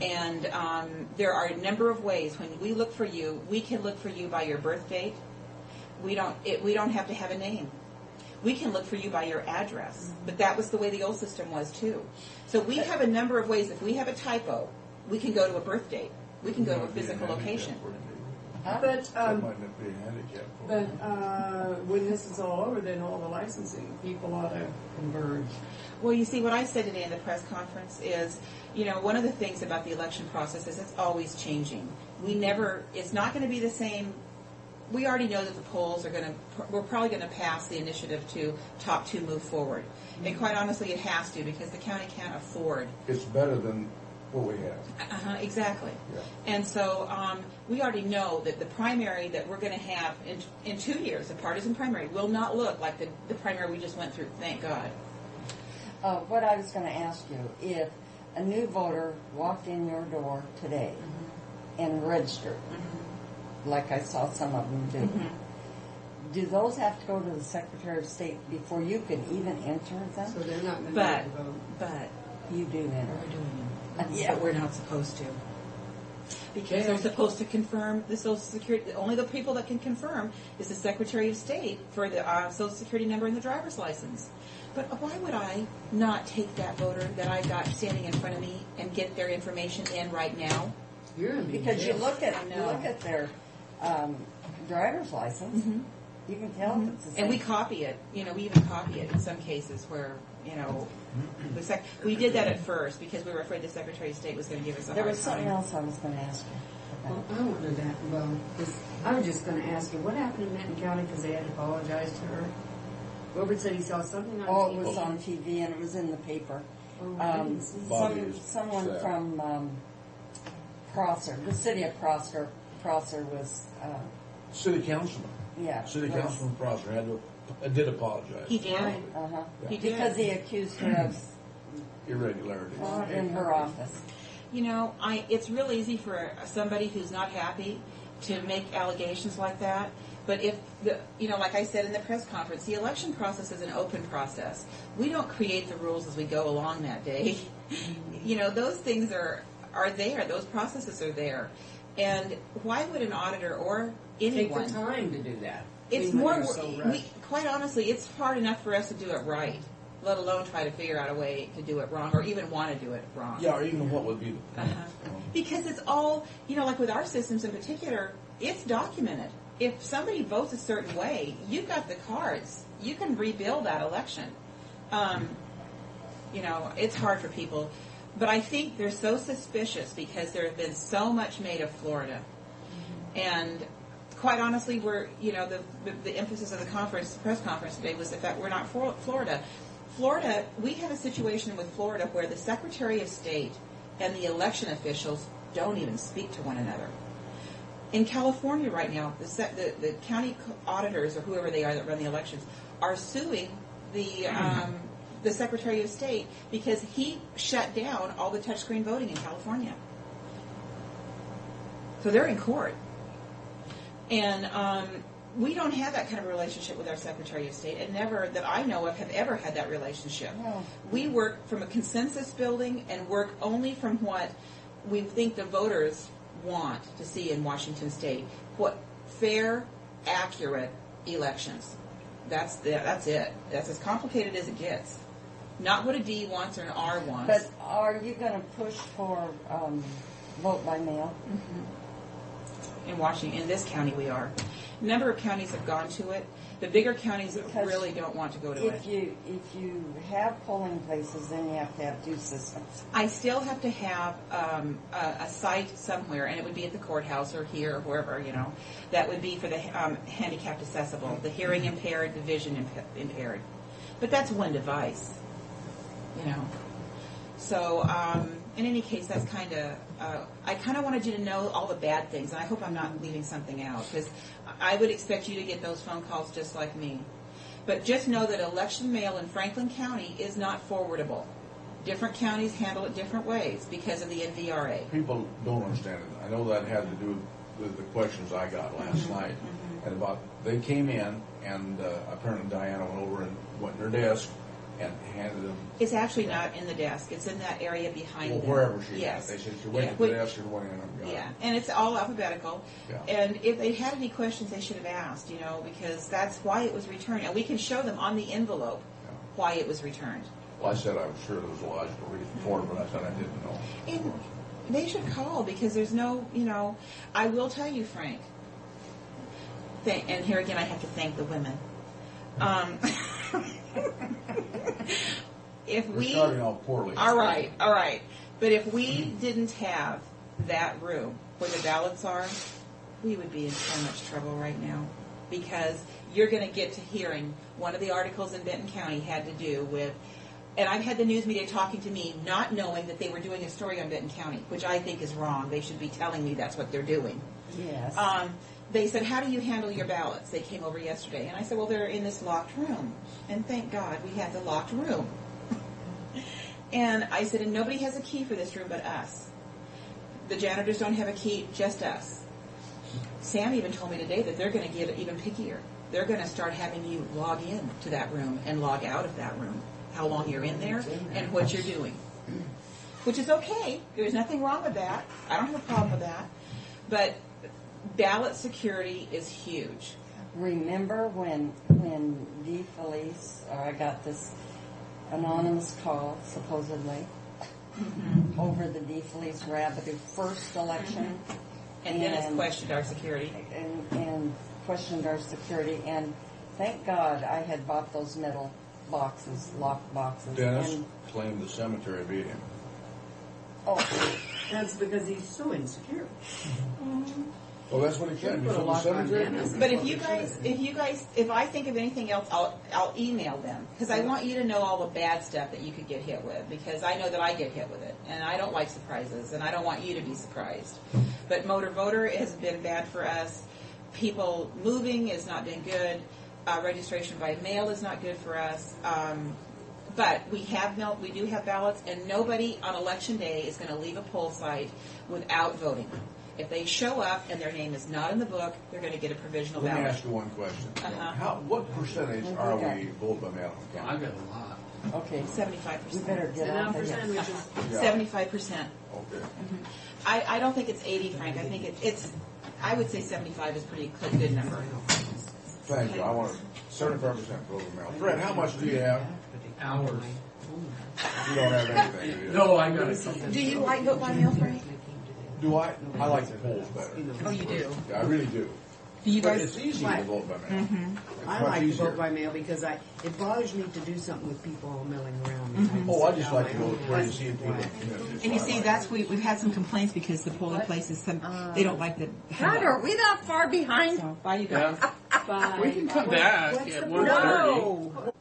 S16: And there are a number of ways. When we look for you, we can look for you by your birth date. We don't have to have a name. We can look for you by your address. But that was the way the old system was too. So we have a number of ways. If we have a typo, we can go to a birth date. We can go to a physical location.
S18: But
S5: That might not be a handicap.
S18: when this is all over, then all the licensing people ought to converge.
S16: Well, you see, what I said today in the press conference is, one of the things about the election process is it's always changing. It's not going to be the same. We already know that the polls we're probably going to pass the initiative to top two move forward. And quite honestly, it has to because the county can't afford.
S5: It's better than what we have.
S16: Exactly.
S5: Yeah.
S16: And so we already know that the primary that we're going to have in 2 years, the partisan primary, will not look like the primary we just went through, thank God.
S17: What I was going to ask you, if a new voter walked in your door today and registered, like I saw some of them do, do those have to go to the Secretary of State before you can even enter them?
S18: So they're not going
S16: But,
S18: to vote.
S16: but
S17: You do enter.
S16: we're doing it.
S17: Yeah.
S16: But we're not supposed to. Because they're supposed to confirm the Social Security. Only the people that can confirm is the Secretary of State for the Social Security number and the driver's license. But why would I not take that voter that I got standing in front of me and get their information in right now?
S17: Because you look at their driver's license, you can tell if it's the same.
S16: And we copy it. We even copy it in some cases where, we did that at first because we were afraid the Secretary of State was going to give us a hard time.
S17: There was something else I was going to ask you.
S18: Well, I wonder that. I was just going to ask you, what happened in Benton County because they had to apologize to her? Robert said he saw something on TV.
S17: It was on TV and it was in the paper.
S18: I didn't see it.
S17: Someone from Prosser, the city of Prosser was...
S5: City councilman.
S17: Yeah.
S5: City councilman Prosser did apologize.
S16: He did.
S17: Uh-huh.
S16: He did.
S17: Because he accused her of
S5: irregularities
S17: in her office.
S16: It's real easy for somebody who's not happy to make allegations like that. But if like I said in the press conference, the election process is an open process. We don't create the rules as we go along that day. Those things are there. Those processes are there. And why would an auditor or anyone
S6: take the time to do that?
S16: It's more. Quite honestly, it's hard enough for us to do it right, let alone try to figure out a way to do it wrong, or even want to do it wrong.
S5: Yeah, or even what would be the
S16: Because it's all, like with our systems in particular, it's documented. If somebody votes a certain way, you've got the cards. You can rebuild that election. It's hard for people. But I think they're so suspicious because there has been so much made of Florida. And quite honestly, the emphasis of the press conference today was the fact we're not Florida. Florida, we have a situation with Florida where the Secretary of State and the election officials don't even speak to one another. In California right now, the county auditors or whoever they are that run the elections are suing the Secretary of State because he shut down all the touchscreen voting in California. So they're in court. And we don't have that kind of relationship with our Secretary of State, and never that I know of have ever had that relationship. No. We work from a consensus building and work only from what we think the voters want to see in Washington State. What fair, accurate elections. That's it. That's as complicated as it gets. Not what a D wants or an R wants.
S17: But are you going to push for vote by mail?
S16: In Washington, in this county, we are. A number of counties have gone to it. The bigger counties really don't want to go to it.
S17: If you have polling places, then you have to have two systems.
S16: I still have to have a site somewhere, and it would be at the courthouse or here or wherever, that would be for the handicapped accessible, the hearing impaired, the vision impaired. But that's one device, So, in any case, that's kind of, I kind of wanted you to know all the bad things, and I hope I'm not leaving something out, because I would expect you to get those phone calls just like me. But just know that election mail in Franklin County is not forwardable. Different counties handle it different ways because of the NVRA.
S5: People don't understand it. I know that had to do with the questions I got last night. And they came in, and apparently Diana went over and went to her desk and handed them.
S16: It's actually not in the desk. It's in that area behind them.
S5: Wherever she
S16: yes.
S5: went. They said she went to the desk and went in and got it.
S16: And it's all alphabetical.
S5: Yeah.
S16: And if they had any questions, they should have asked, because that's why it was returned. And we can show them on the envelope why it was returned.
S5: Well, I said I was sure there was a logical reason for it, but I said I didn't know.
S16: And they should call, because there's no, I will tell you, Frank, and here again I have to thank the women.
S5: We're starting off poorly.
S16: All right. But if we didn't have that room where the ballots are, we would be in so much trouble right now, because you're going to get to hearing one of the articles in Benton County had to do with, and I've had the news media talking to me not knowing that they were doing a story on Benton County, which I think is wrong. They should be telling me that's what they're doing.
S17: Yes.
S16: They said, how do you handle your ballots? They came over yesterday. And I said, well, they're in this locked room. And thank God we have the locked room. And I said, and nobody has a key for this room but us. The janitors don't have a key, just us. Sam even told me today that they're going to get even pickier. They're going to start having you log in to that room and log out of that room, how long you're in there and what you're doing. Which is okay. There's nothing wrong with that. I don't have a problem with that. But ballot security is huge.
S17: Remember when DeFelice, I got this anonymous call, supposedly, over the DeFelice Rabideau first election.
S16: And Dennis questioned our security.
S17: And questioned our security. And thank God I had bought those metal boxes, locked boxes.
S5: Dennis claimed the cemetery beat him.
S17: Oh.
S18: That's because he's so insecure.
S5: Well, that's what he claimed. He said the cemetery.
S16: But if I think of anything else, I'll email them, because I want you to know all the bad stuff that you could get hit with, because I know that I get hit with it, and I don't like surprises, and I don't want you to be surprised. But motor voter has been bad for us. People moving has not been good. Registration by mail is not good for us. But we do have ballots, and nobody on election day is going to leave a poll site without voting. If they show up and their name is not in the book, they're going to get a provisional ballot.
S5: Let me ask you one question. What percentage are we vote by mail in county?
S13: I got a lot.
S17: Okay.
S16: 75%.
S17: We better get off of here.
S16: 75%.
S5: Okay.
S16: I don't think it's 80, Frank. I think it's. I would say 75 is pretty good number.
S5: Thank you. I want 75% vote by mail. Fred, how much do you have?
S13: Hours.
S5: You don't have anything, do you?
S13: No, I got it.
S16: Do you like vote by mail, Frank?
S5: Do I? I like the polls better.
S16: Oh, you do?
S5: Yeah, I really do.
S16: Do you
S5: But
S16: guys?
S5: it's easy to vote by mail.
S18: I like to vote by mail because it bothers me to do something with people all milling around.
S5: Oh, I just like to go where you see people.
S16: And you see, we've had some complaints because the polling places, they don't like the.
S17: God, are we not far behind?
S16: So, bye, you guys.
S18: Bye.
S13: We can come back at 1:30.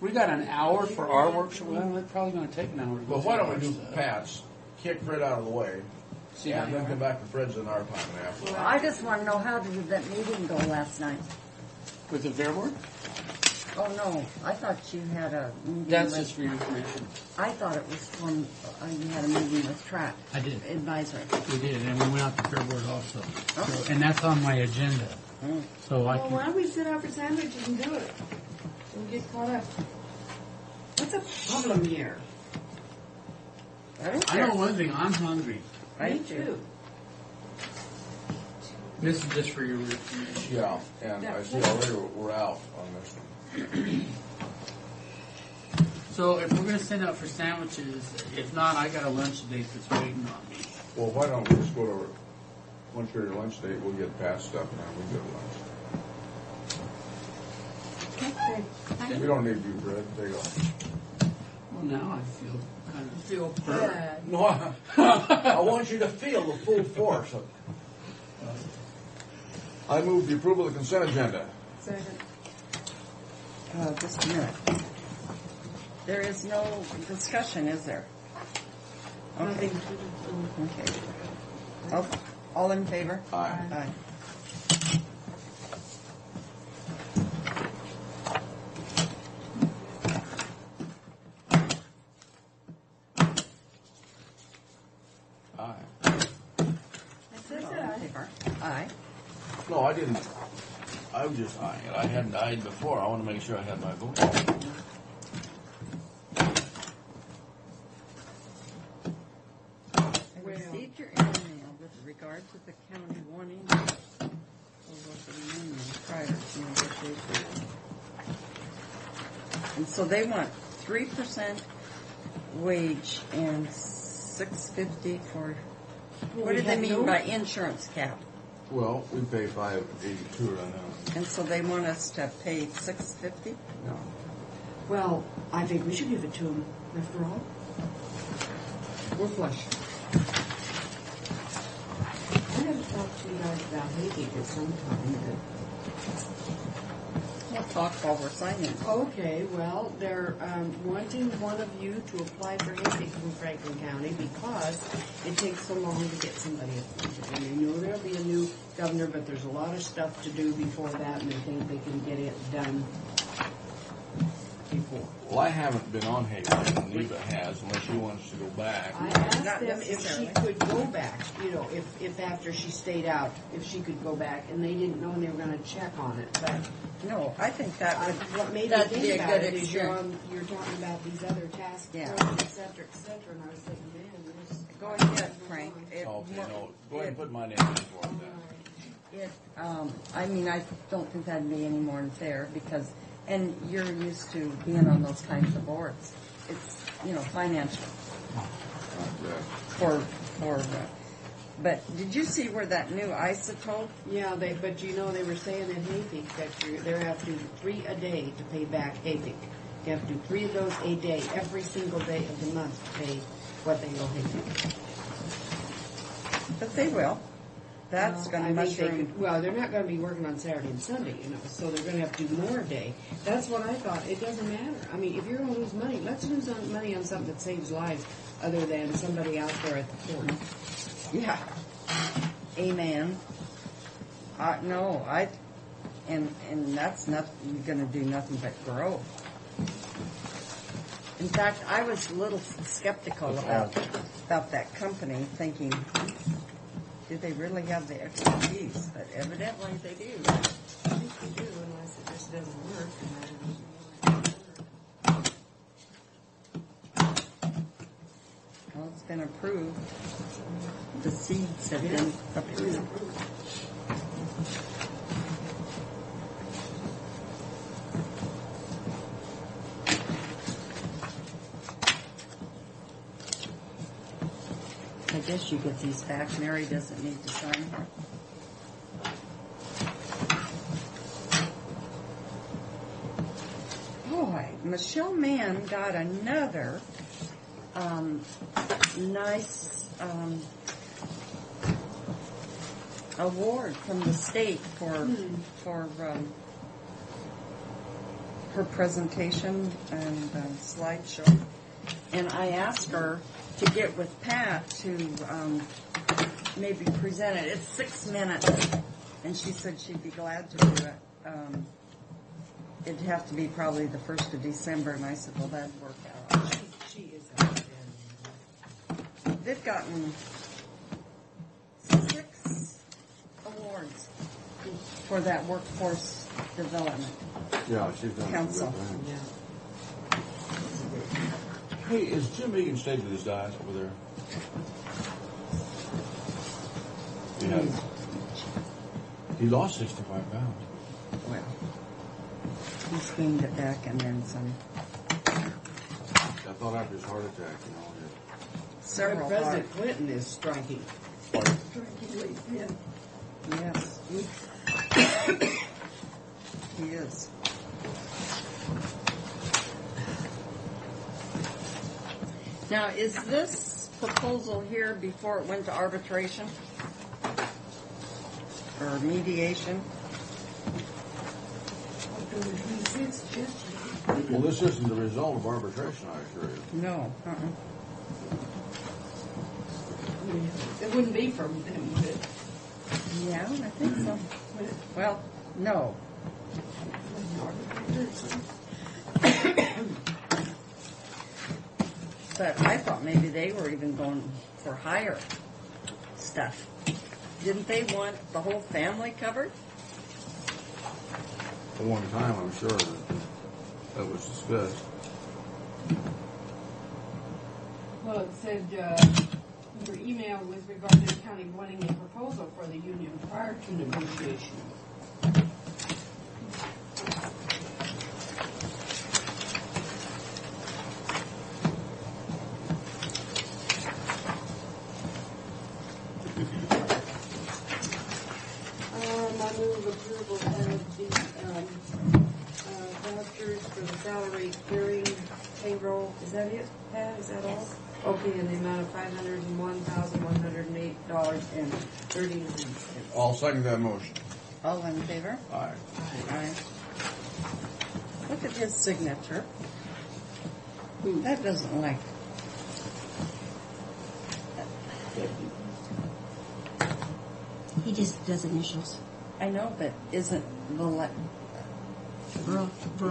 S13: We got an hour for our workshop. Well, it's probably going to take an hour.
S5: Well, why don't we do Pat's, kick Fred out of the way, and then come back to Fred's in our time after.
S17: Well, I just want to know, how did that meeting go last night?
S13: With the Fair Board?
S17: Oh, no. I thought you had a meeting
S13: That's just for your information.
S17: I thought it was from, you had a meeting with Track.
S13: I did.
S17: Advisory.
S13: We did, and we went out to Fair Board also. So, and that's on my agenda. So I
S18: Well,
S13: can.
S18: why don't we sit out for sandwiches and do it? We'll get caught up. What's the problem here?
S13: I know one thing. I'm hungry.
S18: Me too.
S13: This is just for your information.
S5: Yeah, and I see already we're out on this one.
S13: So if we're going to send out for sandwiches, if not, I got a lunch date that's waiting on me.
S5: Well, why don't we just go to, once you're at your lunch date, we'll get past stuff and then we can go to lunch.
S13: Okay.
S5: We don't need you, Fred. There you go.
S13: Well, now I feel kind of
S9: bad.
S5: No, I want you to feel the full force of it. I move the approval of the consent agenda.
S18: Second.
S17: Just a minute. There is no discussion, is there? Okay. Okay. All in favor?
S5: Aye.
S17: Aye.
S5: Aye.
S17: That's it, all in favor? Aye.
S5: No, I didn't. I was just eyeing it. I hadn't eyed before. I want to make sure I had my vote.
S17: I received your email with regard to the county wanting to local amendment prior to negotiation. And so they want 3% wage and $6.50 for, what do they mean by insurance cap?
S5: Well, we pay $5.82 right now.
S17: And so they want us to pay $6.50?
S5: No.
S6: Well, I think we should give it to them, after all. We're flush. I never talked to you guys about Haiti at some time,
S17: We'll talk while we're signing.
S6: Okay, well, they're wanting one of you to apply for HAPIC from Franklin County because it takes so long to get somebody appointed. And they know there'll be a new governor, but there's a lot of stuff to do before that, and they think they can get it done before.
S5: Well, I haven't been on Haiti, and Neva has, unless she wants to go back.
S6: I asked them if she could go back, if after she stayed out, if she could go back, and they didn't know and they were going to check on it, but...
S17: No, I think that would
S6: what made me
S17: that'd
S6: think
S17: be a
S6: about
S17: good
S6: it is you're
S17: experience.
S6: talking about these other task
S17: Yeah.
S6: forces, et cetera, and I was thinking, man, there's...
S17: Go ahead, Frank.
S5: Okay, no, go ahead and put my name in for it then.
S17: I mean, I don't think that'd be any more than fair because, and you're used to being on those kinds of boards. It's, financial. But did you see where that new isotope?
S6: Yeah, but they were saying in HAPIC that they have to do 3 a day to pay back HAPIC. You have to do 3 of those a day, every single day of the month to pay what they owe HAPIC.
S17: But they will. That's going to mushroom.
S6: They're not going to be working on Saturday and Sunday, so they're going to have to do more a day. That's what I thought. It doesn't matter. I mean, if you're going to lose money, let's lose money on something that saves lives other than somebody out there at the port.
S17: Yeah. Amen. And that's not going to do nothing but grow. In fact, I was a little skeptical about that company, thinking, do they really have the expertise? But evidently they do.
S6: I think they do, unless it just doesn't work.
S17: Well, it's been approved. The seeds have been approved. I guess you get these back. Mary doesn't need to sign them. Boy, Michelle Mann got another nice award from the state for her presentation and slideshow. And I asked her to get with Pat to maybe present it. It's 6 minutes, and she said she'd be glad to do it. It'd have to be probably the 1st of December, and I said, well, that'd work out.
S6: She is outstanding.
S17: They've gotten 6 awards for that workforce development.
S5: Yeah, she's done
S17: Council.
S5: some good things. Hey, is Jim Egan stayed with his guys over there? He lost 65 pounds.
S17: Well, he's gained it back and then some.
S5: I thought after his heart attack,
S17: Several
S6: President Clinton is striking.
S18: Strikingly thin.
S17: Yes. He is. Now, is this proposal here before it went to arbitration? Or mediation?
S5: Well, this isn't the result of arbitration, I assure you.
S17: No.
S6: It wouldn't be from them, would it?
S17: Yeah, I think so. Well, no. But I thought maybe they were even going for higher stuff. Didn't they want the whole family covered?
S5: At one time, I'm sure that was discussed.
S18: Well, it said, your email with regard to the county wanting a proposal for the union prior to negotiation. I move approval of the vouchers for the salary clearing payroll. Is that it, Pat? Is that all? Okay, in the amount of $501,108.39.
S5: I'll second that motion.
S17: All in favor?
S5: Aye.
S17: Aye. Look at his signature. That doesn't like.
S11: He just does initials.
S17: I know, but isn't the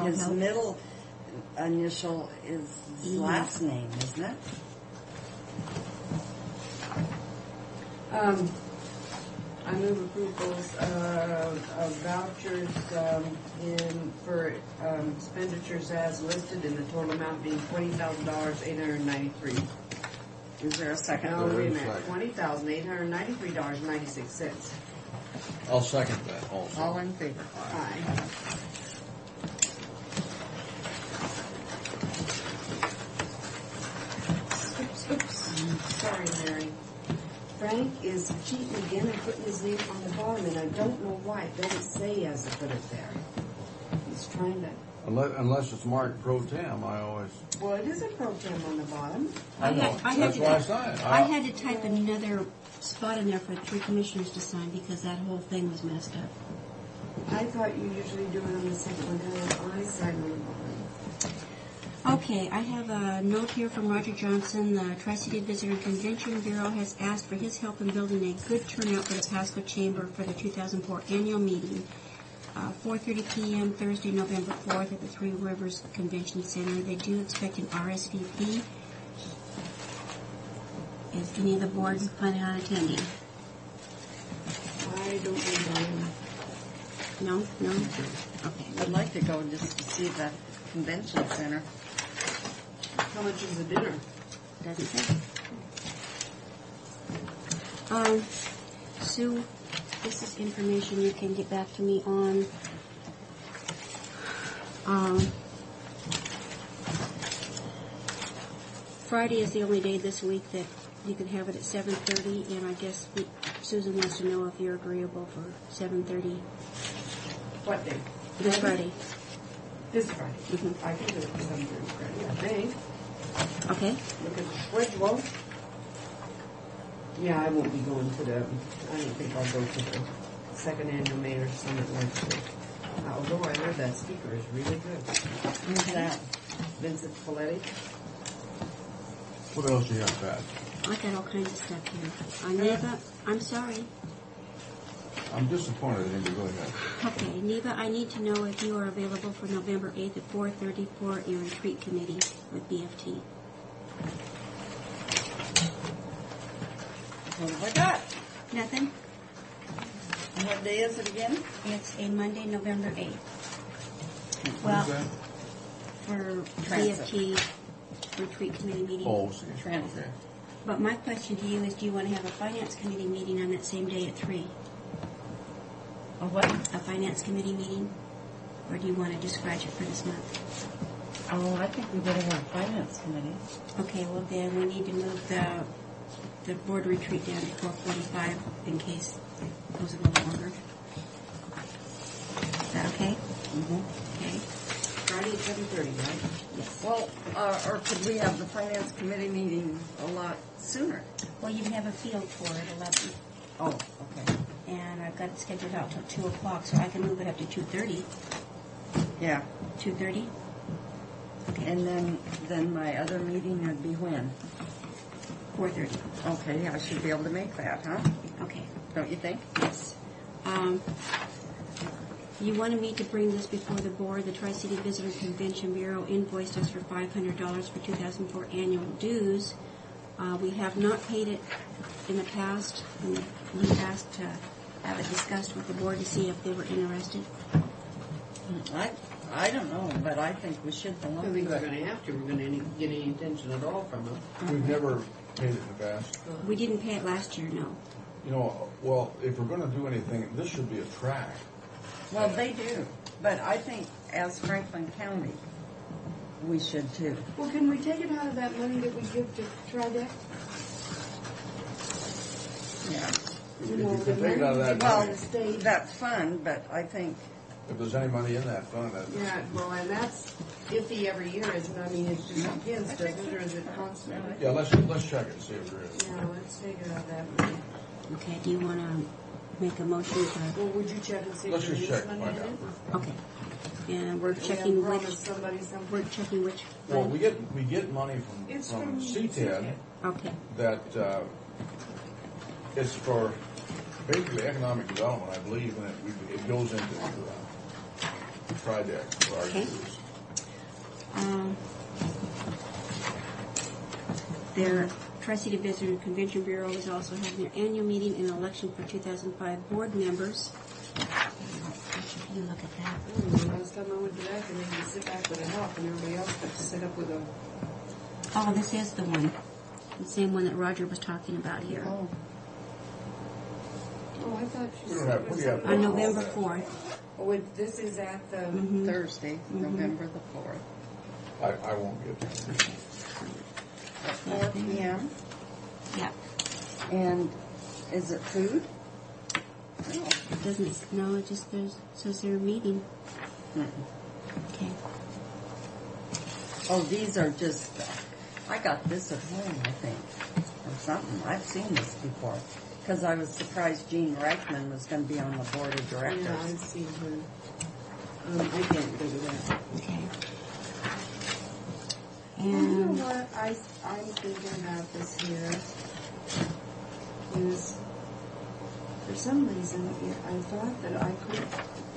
S17: his
S11: Health.
S17: middle initial is his last name, isn't it?
S18: I move approvals of vouchers for expenditures as listed, in the total amount being $20,893.
S17: Is there a second?
S18: No, wait a minute, $20,893.96.
S5: I'll second that also.
S17: All in favor?
S18: Aye. Oops. Sorry, Mary. Frank is cheating again and putting his name on the bottom, and I don't know why. It doesn't say he has to put it there. He's trying to.
S5: Unless it's marked pro tem, I always.
S18: Well, it is a pro tem on the bottom.
S5: I know. That's why I signed.
S11: I had to type another spot in there for 3 commissioners to sign because that whole thing was messed up.
S18: I thought you usually do it on the second one, and I sign on the bottom.
S11: Okay, I have a note here from Roger Johnson. The Tri-City Visitor and Convention Bureau has asked for his help in building a good turnout for the Pasco Chamber for the 2004 annual meeting. 4:30 p.m. Thursday, November 4th at the Three Rivers Convention Center. They do expect an RSVP. Is any of the board planning on attending?
S18: I don't know.
S11: No? Okay.
S17: I'd like to go just to see the convention center.
S18: How much is the dinner?
S11: Doesn't say. Sue, this is information you can get back to me on. Friday is the only day this week that you can have it at 7:30, and I guess Susan wants to know if you're agreeable for 7:30.
S18: What day?
S11: This Friday.
S18: This Friday. Mm-hmm. I can do it for 7:30 Friday, I think.
S11: Okay.
S18: Look at the schedule. Yeah, I won't be going to the, I don't think I'll go to the second annual Mayor's Summit next week. Although I heard that speaker is really good.
S17: Who's that?
S18: Vincent Folletti.
S5: What else do you have, Pat?
S11: I got all kinds of stuff here. Neva, I'm sorry.
S5: I'm disappointed in you. Go ahead.
S11: Okay, Neva, I need to know if you are available for November 8th at 4:30 for a retreat committee with BFT.
S17: What have I got?
S11: Nothing?
S17: And what day is it again?
S11: It's a Monday, November 8th.
S5: What is that?
S11: For
S17: Transit.
S11: BFT retreat committee meeting.
S5: Oh, see.
S17: Transit.
S5: Okay.
S11: But my question to you is, do you want to have a finance committee meeting on that same day at 3?
S17: A what?
S11: A finance committee meeting? Or do you want to just scratch it for this month?
S17: Oh, I think we better have a finance committee.
S11: Okay, well then we need to move the board retreat down to 4:45 in case it goes a little longer. Is that okay? Okay.
S6: Friday at 7:30, right?
S11: Yes.
S17: Well, or could we have the finance committee meeting a lot sooner?
S11: Well, you have a field for it, 11.
S17: Oh, okay.
S11: And I've got it scheduled out till 2 o'clock, so I can move it up to 2:30.
S17: Yeah.
S11: 2:30? Okay.
S17: And then my other meeting would be when?
S11: 4:30.
S17: Okay, I should be able to make that, huh?
S11: Okay.
S17: Don't you think?
S11: Yes. You wanted me to bring this before the board. The Tri-City Visitor Convention Bureau invoiced us for $500 for 2004 annual dues. We have not paid it in the past. We asked to have it discussed with the board to see if they were interested.
S17: I don't know, but I think we should
S6: I
S17: belong
S6: don't think
S17: to
S6: we're
S17: it.
S6: going to have to. We're going to get any attention at all from them.
S5: We've never paid it in the past.
S11: We didn't pay it last year, no.
S5: You know, well, if we're going to do anything, this should be a track.
S17: Well, they do, but I think as Franklin County, we should too.
S18: Well, can we take it out of that money that we give to Tridec?
S17: Yeah.
S5: If you can take it out of that
S17: Well,
S5: money,
S17: that's fun, but I think
S5: if there's any money in that fund,
S18: Yeah, well, and that's iffy every year, isn't it? I mean, it's just against, doesn't it, or is it constant?
S5: yeah, let's check it and see if there is.
S18: Yeah, let's take it out of that money.
S11: Okay, do you want to make a motion to...
S18: Well, would you check and see
S5: Let's
S18: if there
S5: just
S18: is
S5: check,
S18: money
S5: find
S18: in
S5: out
S18: it?
S5: first.
S11: Okay. And we're
S18: We
S11: checking
S18: have
S11: which...
S18: promised somebody something.
S11: We're checking which...
S5: Well, we get money
S18: It's
S5: from
S18: from
S5: CTED
S11: Okay.
S5: that it's for basically economic development, I believe, and it goes into Tridec for our
S11: Okay.
S5: use.
S11: Their Tri-City Visitor Convention Bureau is also having their annual meeting and election for 2005 board members. You look at that.
S18: Last time I went to that, and they could sit back with a help, and everybody else got to sit up with a...
S11: Oh, this is the one. The same one that Roger was talking about here.
S18: Oh, I thought you
S5: We don't
S18: said
S5: have-
S18: it was...
S5: we have-
S11: On November 4th.
S18: Oh, wait, this is at the...
S17: Thursday, November the 4th.
S5: I won't get that.
S17: At 4 p.m.
S11: Yeah.
S17: And is it food? No.
S11: It doesn't... No, it just says they're meeting. Okay.
S17: Oh, these are just, I got this at home, I think, or something. I've seen this before. Because I was surprised Jean Reichman was going to be on the board of directors.
S18: Yeah, I've seen her. I can't go to that.
S11: Okay.
S18: Well, you know
S11: And...
S18: what I'm thinking about this here is, for some reason, I thought that I could,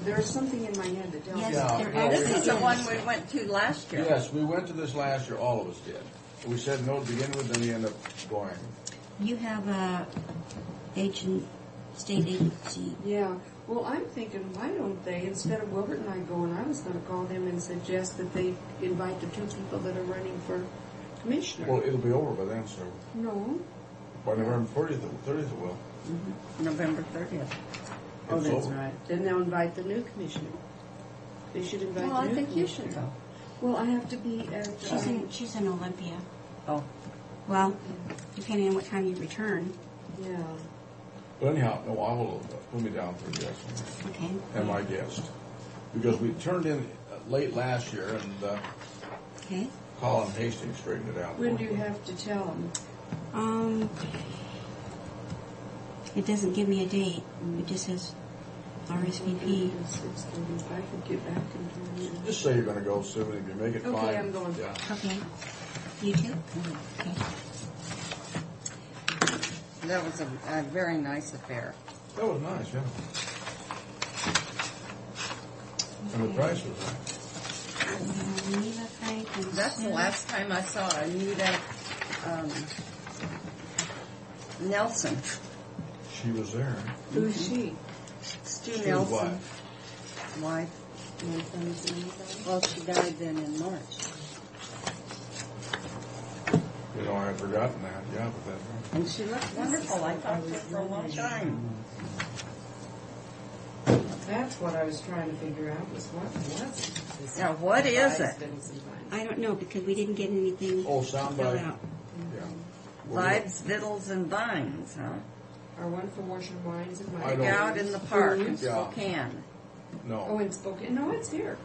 S18: there's something in my head that tells me.
S5: Yeah, no,
S17: This is the one we went to last year.
S5: Yes, we went to this last year, all of us did. We said no to begin with, then we ended up going.
S11: You have a state agency.
S18: Yeah. Well, I'm thinking, why don't they, instead of Wilbert and I going, I was going to call them and suggest that they invite the 2 people that are running for commissioner.
S5: Well, it'll be over by then, so
S18: No.
S5: by November 30th it will.
S17: November 30th.
S18: Oh,
S5: It's
S18: that's
S5: over.
S18: right. Then they'll invite the new commissioner. They should invite
S17: Well,
S18: the
S17: I
S18: new
S17: think you
S18: commissioner.
S17: should go.
S18: Well, I have to be at...
S11: She's in Olympia.
S17: Oh.
S11: Well, depending on what time you return.
S18: Yeah.
S5: But anyhow, no, I will put me down for yes.
S11: Okay.
S5: And my guest. Because we turned in late last year and
S11: Okay.
S5: Colin Hastings straightened it out.
S18: When do you have to tell them?
S11: It doesn't give me a date. It just says RSVP.
S18: 6:30. If I could get back in time.
S5: Just say you're going to go soon. If you make it
S18: Okay,
S5: fine.
S18: I'm going.
S5: Yeah.
S11: Okay. You too? Okay.
S17: That was a very nice affair.
S5: That was nice, yeah. And the price was right.
S11: Neva Frank and
S17: That's the
S11: Sue.
S17: last time I saw Anita Nelson.
S5: She was there.
S18: Who's she?
S17: Stu
S5: Stu's
S17: Nelson.
S5: wife.
S17: Wife. Well, she died then in March.
S5: You know, I had forgotten that. Yeah, but that's right.
S17: And she looked wonderful. I talked to her for a long time.
S18: That's what I was trying to figure out, was what was it?
S17: Now, what is it?
S11: I don't know, because we didn't get anything filled out.
S17: Vibes, Vittles, and Vines, huh?
S18: Or one for Washington Wines and
S17: Big out in the park in Spokane.
S5: No.
S18: Oh, in Spokane? No, it's here.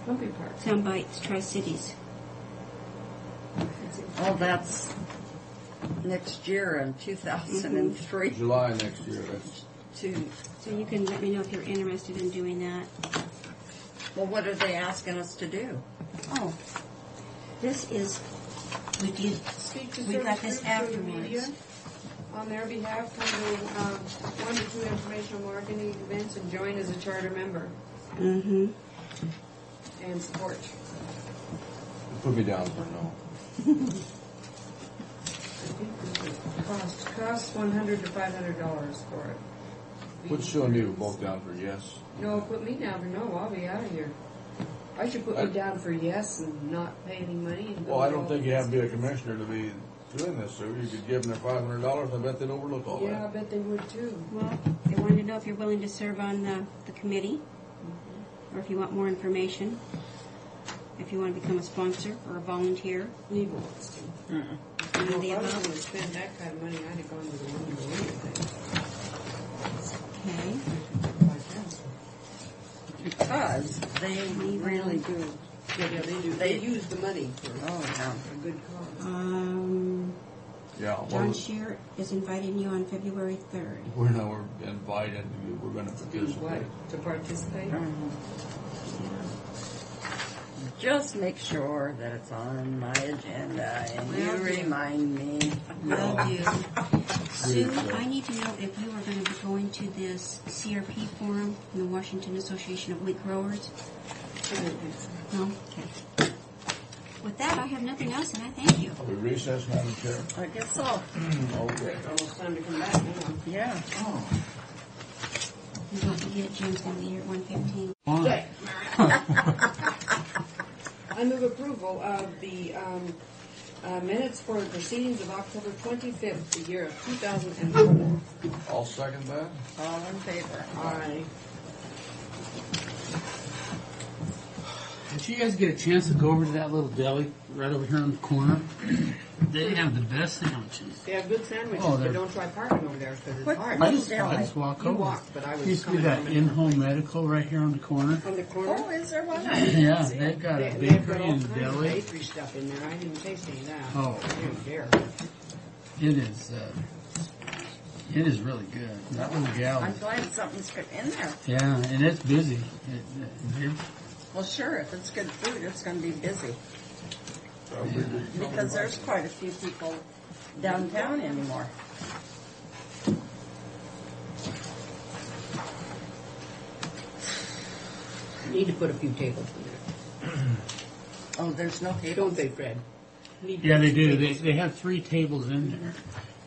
S18: Stumpy Park.
S11: Sound Bites, Tri-Cities.
S17: Oh, that's next year in 2003.
S5: July next year. That's
S11: So you can let me know if you're interested in doing that.
S17: Well, what are they asking us to do?
S11: Oh, this is, we got this afterwards.
S18: On their behalf, come to 1 to 2 informational marketing events and join as a charter member.
S11: Mm-hmm.
S18: And support.
S5: put me down for no.
S18: Costs $100 to $500 for it.
S5: Put Sue and me both down for yes.
S18: No, put me down for no. I'll be out of here. I should put me down for yes and not pay any money. And
S5: Well, I don't think you have to be a commissioner to be doing this, Sue. You could give them their $500. I bet they'd overlook all
S18: Yeah, I
S5: that.
S18: bet they would too.
S11: Well, they wanted to know if you're willing to serve on the committee, or if you want more information, if you want to become a sponsor or a volunteer.
S18: Neither wants to.
S11: None of the
S18: If I was
S11: above.
S18: going to spend that kind of money, I'd have gone to the one to anything.
S11: Okay.
S17: Because they really do.
S18: Yeah, they do. They use the money for
S17: yeah.
S18: a good cause.
S5: Yeah.
S11: John Shear is inviting you on February 3rd.
S5: We're invited. We're going to participate.
S18: To participate?
S17: Just make sure that it's on my agenda and you remind me.
S11: Will do. Sue, I need to know if you are going to be going to this CRP forum from the Washington Association of Wheat Growers. No? Okay. With that, I have nothing else, and I thank you.
S5: Are we recessed, Madam Chair?
S17: I guess so.
S5: Okay.
S18: It's almost time to come back now.
S17: Yeah.
S11: I'm about to get Jim's going to be here at 1:15.
S18: Okay. I move approval of the minutes for the proceedings of October 25th, the year of 2004.
S5: I'll second that.
S17: All in favor?
S18: Aye.
S13: Did you guys get a chance to go over to that little deli right over here on the corner? They have the best sandwiches.
S18: They have good sandwiches,
S13: Oh,
S18: but
S13: they're-
S18: don't try parking over there because it's hard.
S13: I just walk
S18: You
S13: over.
S18: walk, but I was
S13: Used to be
S18: coming
S13: that
S18: from it.
S13: in-home medical right here on the corner.
S18: On the corner?
S17: Oh, is there one?
S13: Yeah, they've got a
S18: They've got
S13: bakery
S18: all
S13: and
S18: kinds of
S13: deli.
S18: bakery stuff in there. I didn't taste any of that.
S13: Oh.
S18: I didn't dare.
S13: It is really good. That little gal.
S17: I'm glad something's good in there.
S13: Yeah, and it's busy.
S17: Well, sure, if it's good food, it's going to be busy. Because there's quite a few people downtown anymore.
S6: Need to put a few tables in there.
S17: Oh, there's no tables?
S6: Don't they, Fred?
S13: Yeah, they do. They have 3 tables in there.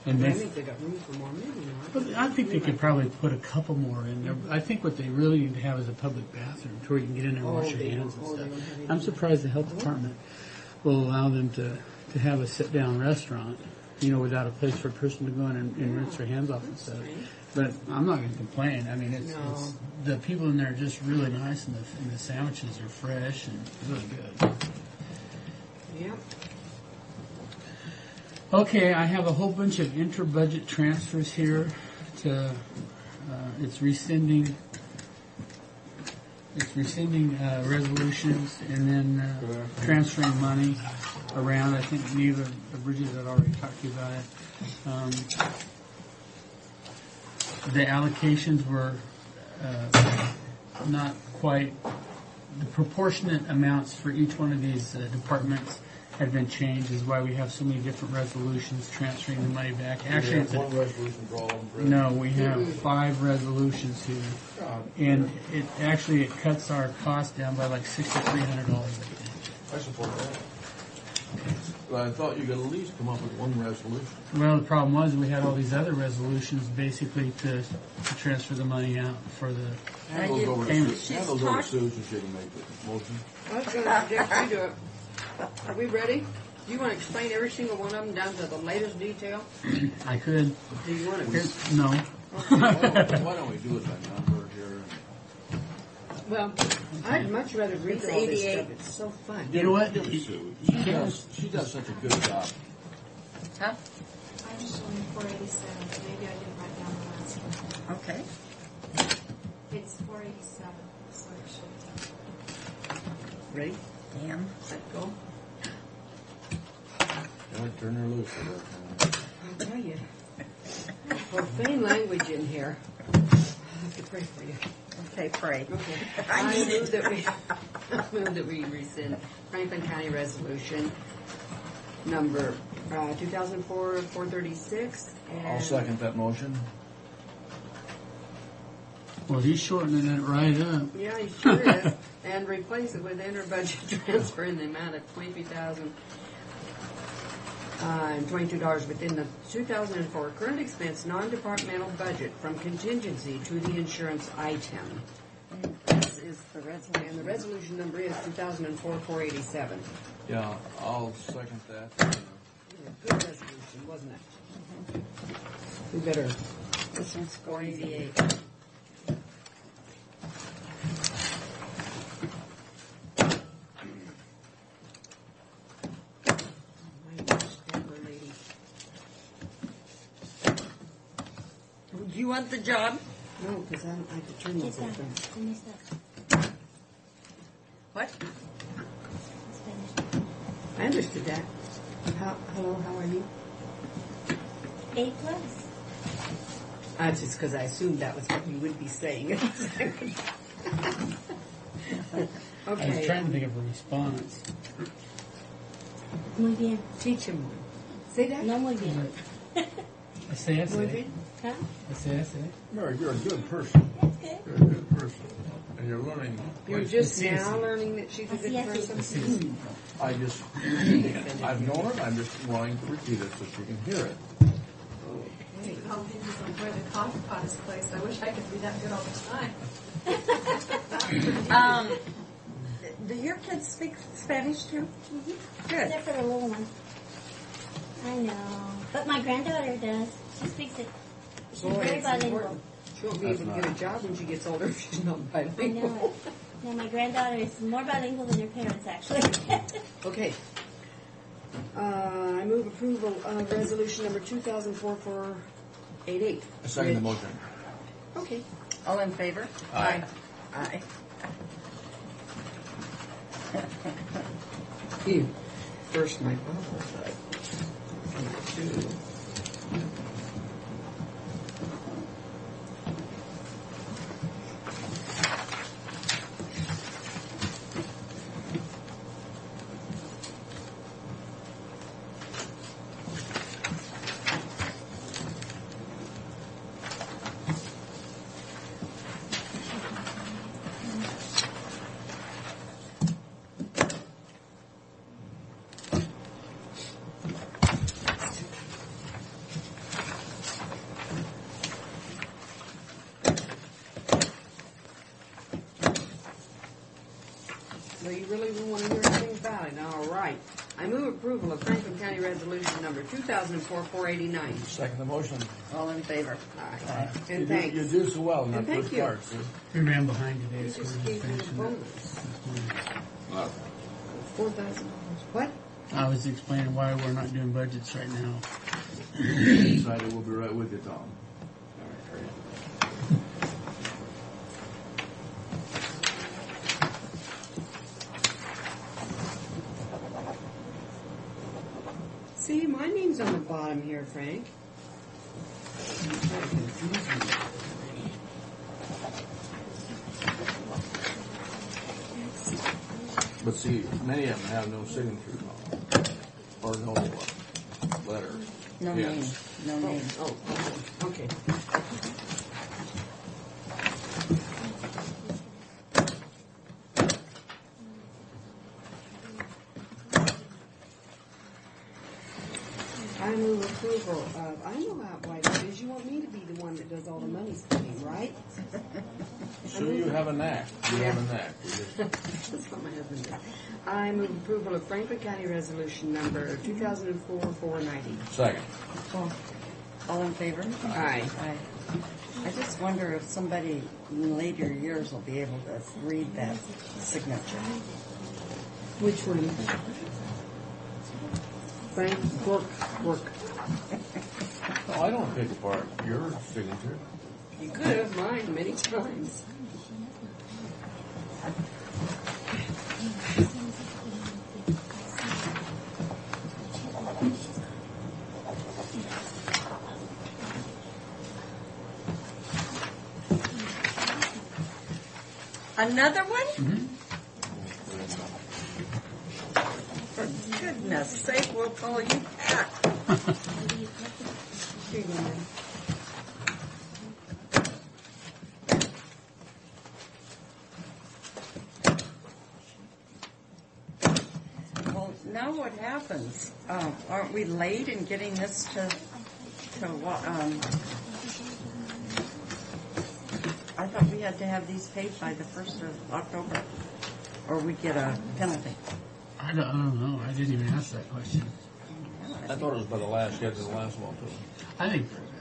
S13: And
S18: I
S13: they,
S18: think they got room for more men.
S13: but I think they could probably put a couple more in there. I think what they really need to have is a public bathroom to where you can get in there and wash your hands and stuff. I'm surprised the health department will allow them to have a sit-down restaurant, without a place for a person to go in and rinse their hands off and stuff. But I'm not going to complain. I mean, it's the people in there are just really nice, and the sandwiches are fresh and really good.
S18: Yep.
S13: Okay, I have a whole bunch of inter-budget transfers here. It's rescinding resolutions and then transferring money around. I think Neva or Bridget had already talked to you about it. The allocations were not quite the proportionate amounts for each one of these departments had been changed, is why we have so many different resolutions transferring the money back. Actually, it's
S5: one resolution for all of them.
S13: no, we have 5 resolutions here, and it cuts our cost down by like $6,300.
S5: I support that. But I thought you could at least come up with one resolution.
S13: Well, the problem was we had all these other resolutions basically to transfer the money out for the
S5: Hand those over to
S13: payments.
S5: Sue. Hand those over to Sue so she can make the motion.
S18: I was going to suggest you do it. Are we ready? Do you want to explain every single one of them down to the latest detail?
S13: I could.
S18: Do you want to?
S13: No.
S5: Why don't we do it by number here?
S6: Well, I'd much rather read
S16: It's
S6: all this
S16: 88.
S6: stuff. It's so fun.
S13: You know what?
S5: She does such a good job.
S16: Huh?
S8: I'm showing 487. Maybe I didn't write down the last one.
S16: Okay.
S8: It's 487, so it should be.
S6: Ready?
S16: Dan.
S6: Let go.
S5: Don't turn her loose.
S6: I'll tell you. Profane language in here. I'll have to pray for you.
S16: Okay, pray.
S6: Okay.
S16: I need it.
S6: Move that we rescind Franklin County Resolution number 2004-436.
S5: I'll second that motion.
S13: Well, he's shortening it right up.
S6: Yeah, he sure is. And replace it with inter-budget transfer in the amount of $23,022 within the 2004 current expense non-departmental budget from contingency to the insurance item.
S16: This is the resolution.
S6: And the resolution number is 2004-487.
S5: Yeah, I'll second that.
S6: Good resolution, wasn't it? We better.
S16: This one's 488. You want the job?
S6: No, because I have to turn this over.
S16: What?
S6: I understood that. Hello, how are you?
S11: A+.
S6: That's just because I assumed that was what you would be saying.
S13: Okay. I was trying to think of a response.
S11: Muy bien.
S6: Teach him one. Say that?
S11: No, muy bien.
S13: Say it.
S6: Muy bien.
S11: Huh?
S13: Say.
S5: Mary, you're a good person.
S11: That's good.
S5: You're a good person. And you're learning.
S6: You're just now learning that she's a good person?
S5: I've known her, I'm just wanting to repeat it so she can hear it.
S8: All hinges on where the coffee pot is placed. I wish I could be that good all the time.
S16: Do your kids speak Spanish too?
S11: Mm-hmm.
S16: Good.
S11: Except for the little one. I know. But my granddaughter does. She speaks it. She's
S6: Boy,
S11: very
S6: it's
S11: bilingual.
S6: important. She won't be able to get a job when she gets older if she's not
S11: I
S6: bilingual.
S11: know it. No, my granddaughter is more bilingual than her parents, actually.
S6: Okay. I move approval of resolution number 2004-488.
S5: I second the motion.
S6: Okay.
S16: All in favor?
S5: Aye.
S16: Aye.
S6: You first my bubble, but number two. So you really don't want to hear anything about it. All right. I move approval of Franklin County Resolution number 2004-489.
S5: Second the motion.
S16: All in favor?
S6: Aye.
S5: You
S6: And
S5: do-
S6: thanks.
S5: You do so well in that
S6: And thank
S5: first
S6: you.
S5: part, see?
S13: We ran behind today,
S6: You
S13: so
S6: just
S13: we're
S6: gave me a
S13: finishing up.
S6: bonus. $4,000. What?
S13: I was explaining why we're not doing budgets right now.
S5: Decided we'll be right with you, Tom.
S6: See, my name's on the bottom here, Frank.
S5: But see, many of them have no signature, Tom. Or no letter.
S16: No
S5: Yes.
S16: name. No name.
S6: Oh, okay. I move approval of, I know how why it is. You want me to be the one that does all the money spending, right?
S5: So you have a knack. You have a knack.
S6: That's what my husband did. I move approval of Franklin County Resolution number 2004-490.
S5: Second.
S17: All in favor?
S6: Aye.
S17: Aye. I just wonder if somebody in later years will be able to read that signature.
S6: Which one? Frank, work.
S5: No, I don't take apart your signature.
S6: You could have mine many times.
S17: Another one? For goodness sake, we'll call you back. Here you go, man. Well, now what happens? Aren't we late in getting this to I thought we had to have these paid by the 1st of October, or we'd get a penalty.
S13: I don't know. I didn't even ask that question.
S5: I thought it was by the last, yeah, the last one too.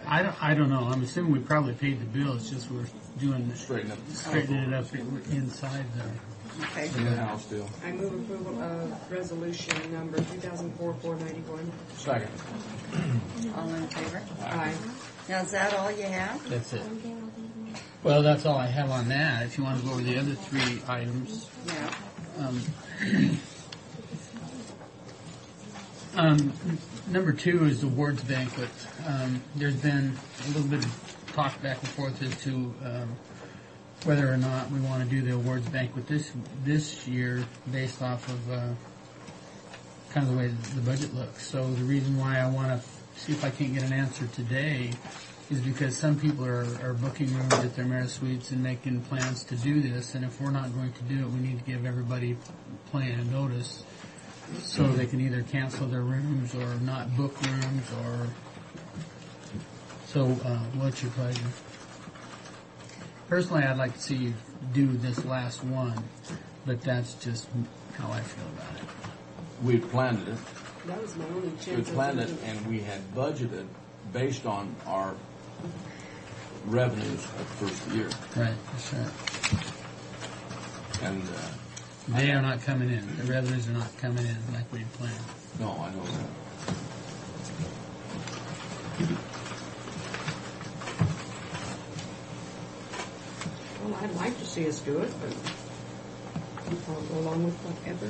S13: I don't know. I'm assuming we probably paid the bill. It's just we're doing straightening it up inside there.
S17: Okay.
S5: In the house deal.
S6: I move approval of resolution number 2004-491.
S5: Second.
S17: All in favor?
S6: Aye.
S17: Now, is that all you have?
S13: That's it. Well, that's all I have on that. If you want to go over the other 3 items.
S17: Yeah.
S13: Number 2 is the awards banquet. There's been a little bit of talk back and forth as to whether or not we want to do the awards banquet this year based off of kind of the way the budget looks. So the reason why I want to see if I can't get an answer today is because some people are booking rooms at their Marriott Suites and making plans to do this, and if we're not going to do it, we need to give everybody plan and notice so they can either cancel their rooms or not book rooms or... So, what's your pleasure? Personally, I'd like to see you do this last one, but that's just how I feel about it.
S5: We planned it.
S6: That was my only chance.
S5: We planned it, and we had budgeted based on our revenues of the first year.
S13: Right, that's right.
S5: And
S13: they are not coming in. The revenues are not coming in like we had planned.
S5: no, I know that.
S6: Well, I'd like to see us do it, but I'll go along with whatever.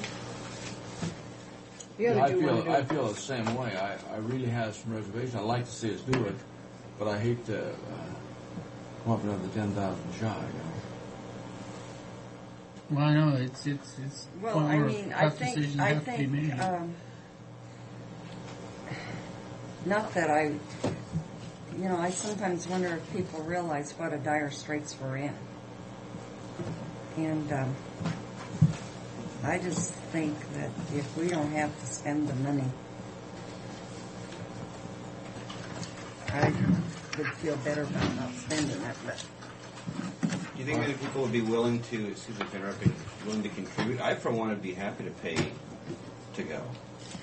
S6: The other two want to do
S5: I
S6: it.
S5: feel the same way. I really have some reservations. I'd like to see us do it, but I hate to come up another 10,000 shy. You know?
S13: Well, I know it's
S17: Well,
S13: one
S17: I
S13: where
S17: mean,
S13: tough decisions have to be made.
S17: Not that I sometimes wonder if people realize what a dire straits we're in. And I just think that if we don't have to spend the money, I would feel better about not spending it, but...
S19: Do you think that people would be willing to, excuse me for interrupting, willing to contribute? I, for one, would be happy to pay to go.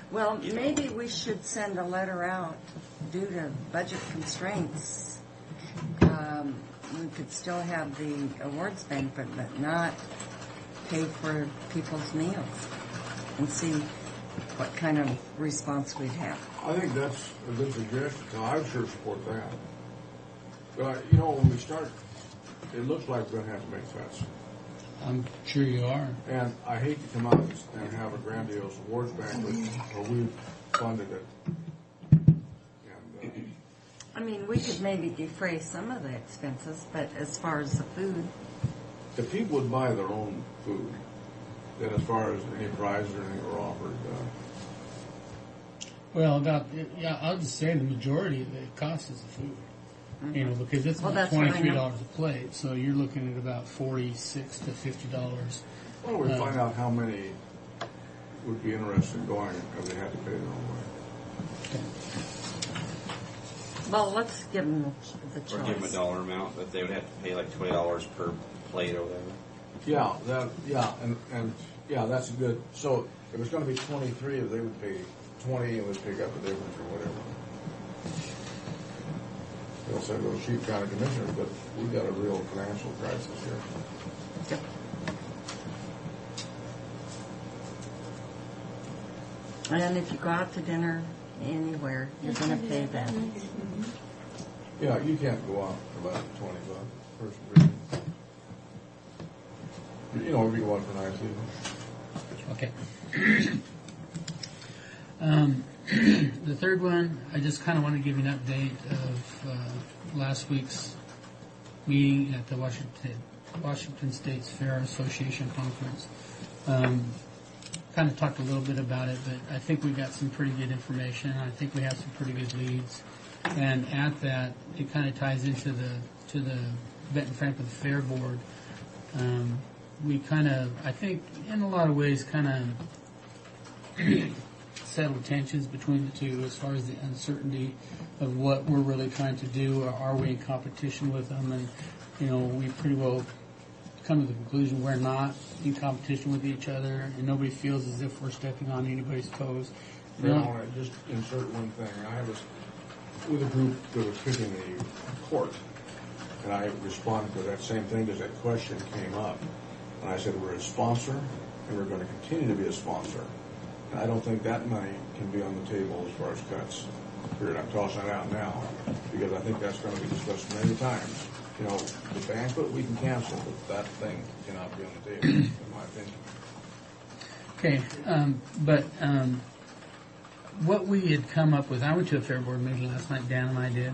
S17: Well, maybe we should send a letter out due to budget constraints. We could still have the awards banquet, but not pay for people's meals and see what kind of response we'd have.
S5: I think that's a good suggestion. I would sure support that. But, you know, when we start, it looks like we're going to have to make cuts.
S13: I'm sure you are.
S5: And I hate to come out and have a grandiose awards banquet where we've funded it.
S17: I mean, we could maybe defray some of the expenses, but as far as the food...
S5: If people would buy their own food, then as far as any prizes or anything were offered...
S13: Well, I'll just say the majority of the cost is the food.
S17: Mm-hmm.
S13: You know, because it's about $23 a plate, so you're looking at about $46 to $50.
S5: Well, we find out how many would be interested in going if they had to pay their own way.
S13: Okay.
S17: Well, let's give them the choice.
S19: Or give them a dollar amount that they would have to pay like $20 per plate or whatever.
S5: Yeah, that's a good. So if it's going to be 23, if they would pay 20, and would pick up the difference or whatever. they'll say we're Chief County Commissioners, but we've got a real financial crisis here.
S17: And if you go out to dinner anywhere, you're going to pay that.
S5: Yeah, you can't go out for less than $20 first reading. You know, we go out for nice evening.
S13: Okay. The third one, I just kind of want to give you an update of last week's meeting at the Washington State's Fair Association Conference. Kind of talked a little bit about it, but I think we got some pretty good information. I think we have some pretty good leads. And at that, it kind of ties into the Benton Franklin Fair Board. We kind of, I think, in a lot of ways, kind of settled tensions between the two as far as the uncertainty of what we're really trying to do. Or are we in competition with them? And, you know, we pretty well come to the conclusion we're not in competition with each other, and nobody feels as if we're stepping on anybody's toes.
S5: I want to just insert one thing. I was with a group that was picking the court, and I responded to that same thing because that question came up. And I said, we're a sponsor, and we're going to continue to be a sponsor. And I don't think that money can be on the table as far as cuts. Period. I'm tossing it out now because I think that's going to be discussed many times. You know, the banquet we can cancel, but that thing cannot be on the table, in my opinion.
S13: Okay, what we had come up with, I went to a Fair Board meeting last night, Dan and I did,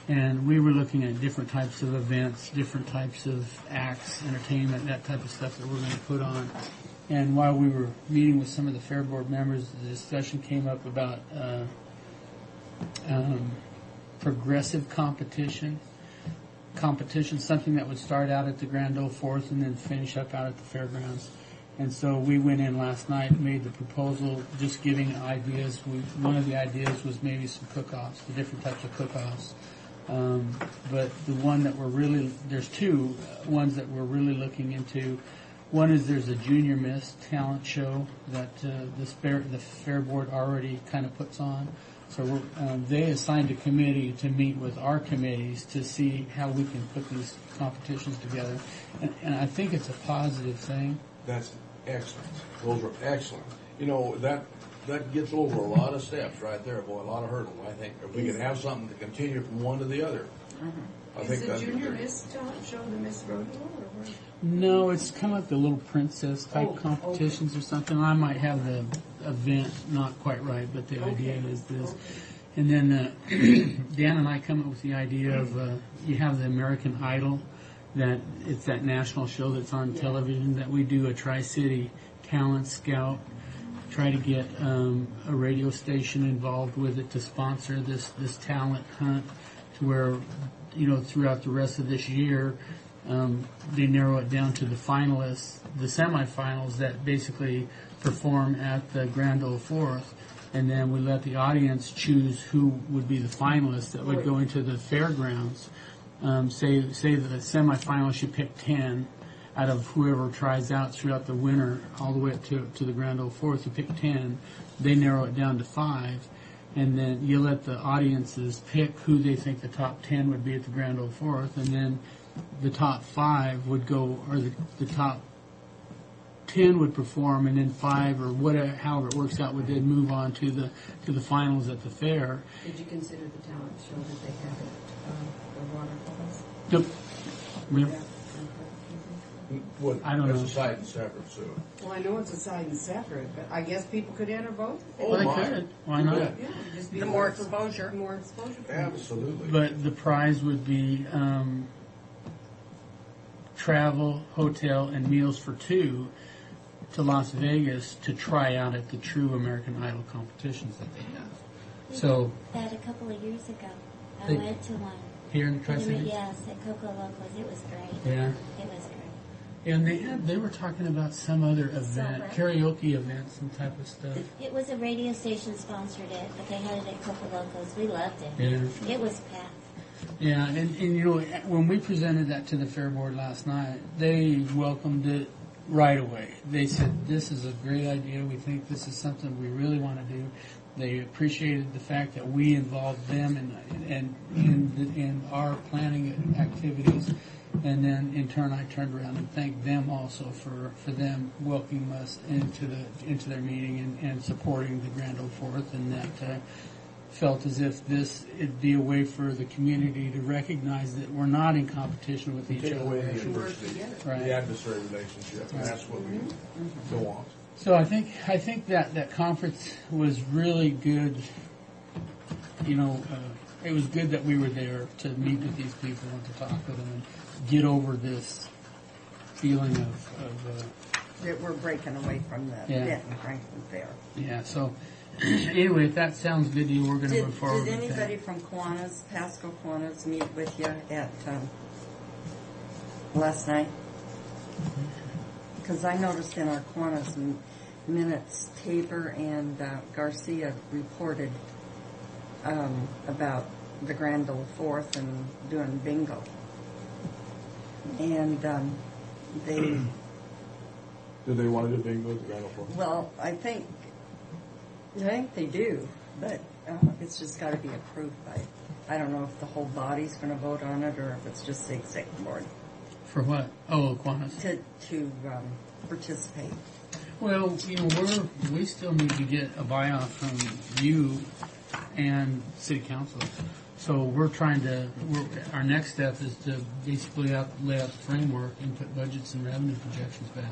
S13: and we were looking at different types of events, different types of acts, entertainment, that type of stuff that we're going to put on. And while we were meeting with some of the Fair Board members, the discussion came up about progressive competition, something that would start out at the Grand Ole Fourth and then finish up out at the fairgrounds. And so we went in last night and made the proposal, just giving ideas. One of the ideas was maybe some cook-offs, the different types of cook-offs. But the one that there's two ones that we're really looking into. One is there's a Junior Miss talent show that the Fair Board already kind of puts on. So they assigned a committee to meet with our committees to see how we can put these competitions together. And I think it's a positive thing.
S5: That's excellent. Those are excellent. You know, that gets over a lot of steps right there, boy, a lot of hurdles. I think if we can have something to continue from one to the other. I think
S18: is the Junior Miss talent show the Miss Rodeo or what?
S13: No, it's kind of like the Little Princess type competitions or something. I might have the event not quite right, but the idea is this. And then Dan and I come up with the idea of you have the American Idol, that it's that national show that's on television, that we do a Tri-City talent scout, try to get a radio station involved with it to sponsor this talent hunt, to where, you know, throughout the rest of this year, they narrow it down to the finalists, the semifinals that basically perform at the Grand Ole Fourth, and then we let the audience choose who would be the finalists that would go into the fairgrounds. Say that the semifinalists, you pick 10 out of whoever tries out throughout the winter, all the way up to the Grand Ole Fourth. You pick 10, they narrow it down to 5, and then you let the audiences pick who they think the top 10 would be at the Grand Ole Fourth, and then the top 5 would go, or the top 10 would perform, and then 5 or whatever, however it works out, would then move on to the finals at the fair.
S6: Did you consider the talent show that they had at the waterfalls?
S13: Nope.
S6: Yeah.
S13: I don't know.
S5: It's a side and separate, so.
S6: Well, I know it's a side and separate, but I guess people could enter both.
S13: Oh, well, they could. Why not?
S6: Yeah, just be more exposure. More exposure.
S5: Absolutely.
S13: But the prize would be travel, hotel, and meals for 2 to Las Vegas to try out at the true American Idol competitions that they have. So
S20: that a couple of years ago. I
S13: They-
S20: went to one.
S13: Here in the Tri-Cities?
S20: Yes, at Coco Locos. It was great.
S13: Yeah.
S20: It was great.
S13: And they were talking about some other event, karaoke event, some type of stuff.
S20: It was a radio station sponsored it, but they had it at Coco Locos. We loved it.
S13: Yeah.
S20: It was packed.
S13: Yeah, and you know, when we presented that to the Fair Board last night, they welcomed it right away. They said, this is a great idea. We think this is something we really want to do. They appreciated the fact that we involved them in our planning activities. And then in turn, I turned around and thanked them also for them welcoming us into their meeting and supporting the Grand Old Fourth, and that felt as if it'd be a way for the community to recognize that we're not in competition with each
S5: Take
S13: other.
S5: away the adversity,
S13: Right.
S5: the adversary relationship, and that's what we don't want.
S13: So I think that conference was really good. You know, it was good that we were there to meet with these people and to talk with them and get over this feeling of
S17: That we're breaking away from the
S13: Yeah.
S17: Benton Franklin Fair.
S13: yeah. So anyway, if that sounds good to you, we're going to move forward
S17: Did
S13: with
S17: anybody
S13: that.
S17: from Kiwanis, Pasco Kiwanis, meet with you at last night? Because I noticed in our Kiwanis minutes, Tabor and Garcia reported about the Grand Ole Fourth and doing bingo. And they,
S5: Do they want to do bingo at the Grand Ole Fourth?
S17: well, I think they do, but it's just got to be approved by, I don't know if the whole body's going to vote on it or if it's just the executive board
S13: For what? Oh, Kiwanis.
S17: to participate.
S13: Well, you know, we still need to get a buy-off from you and City Council. So our next step is to basically lay out the framework and put budgets and revenue projections back.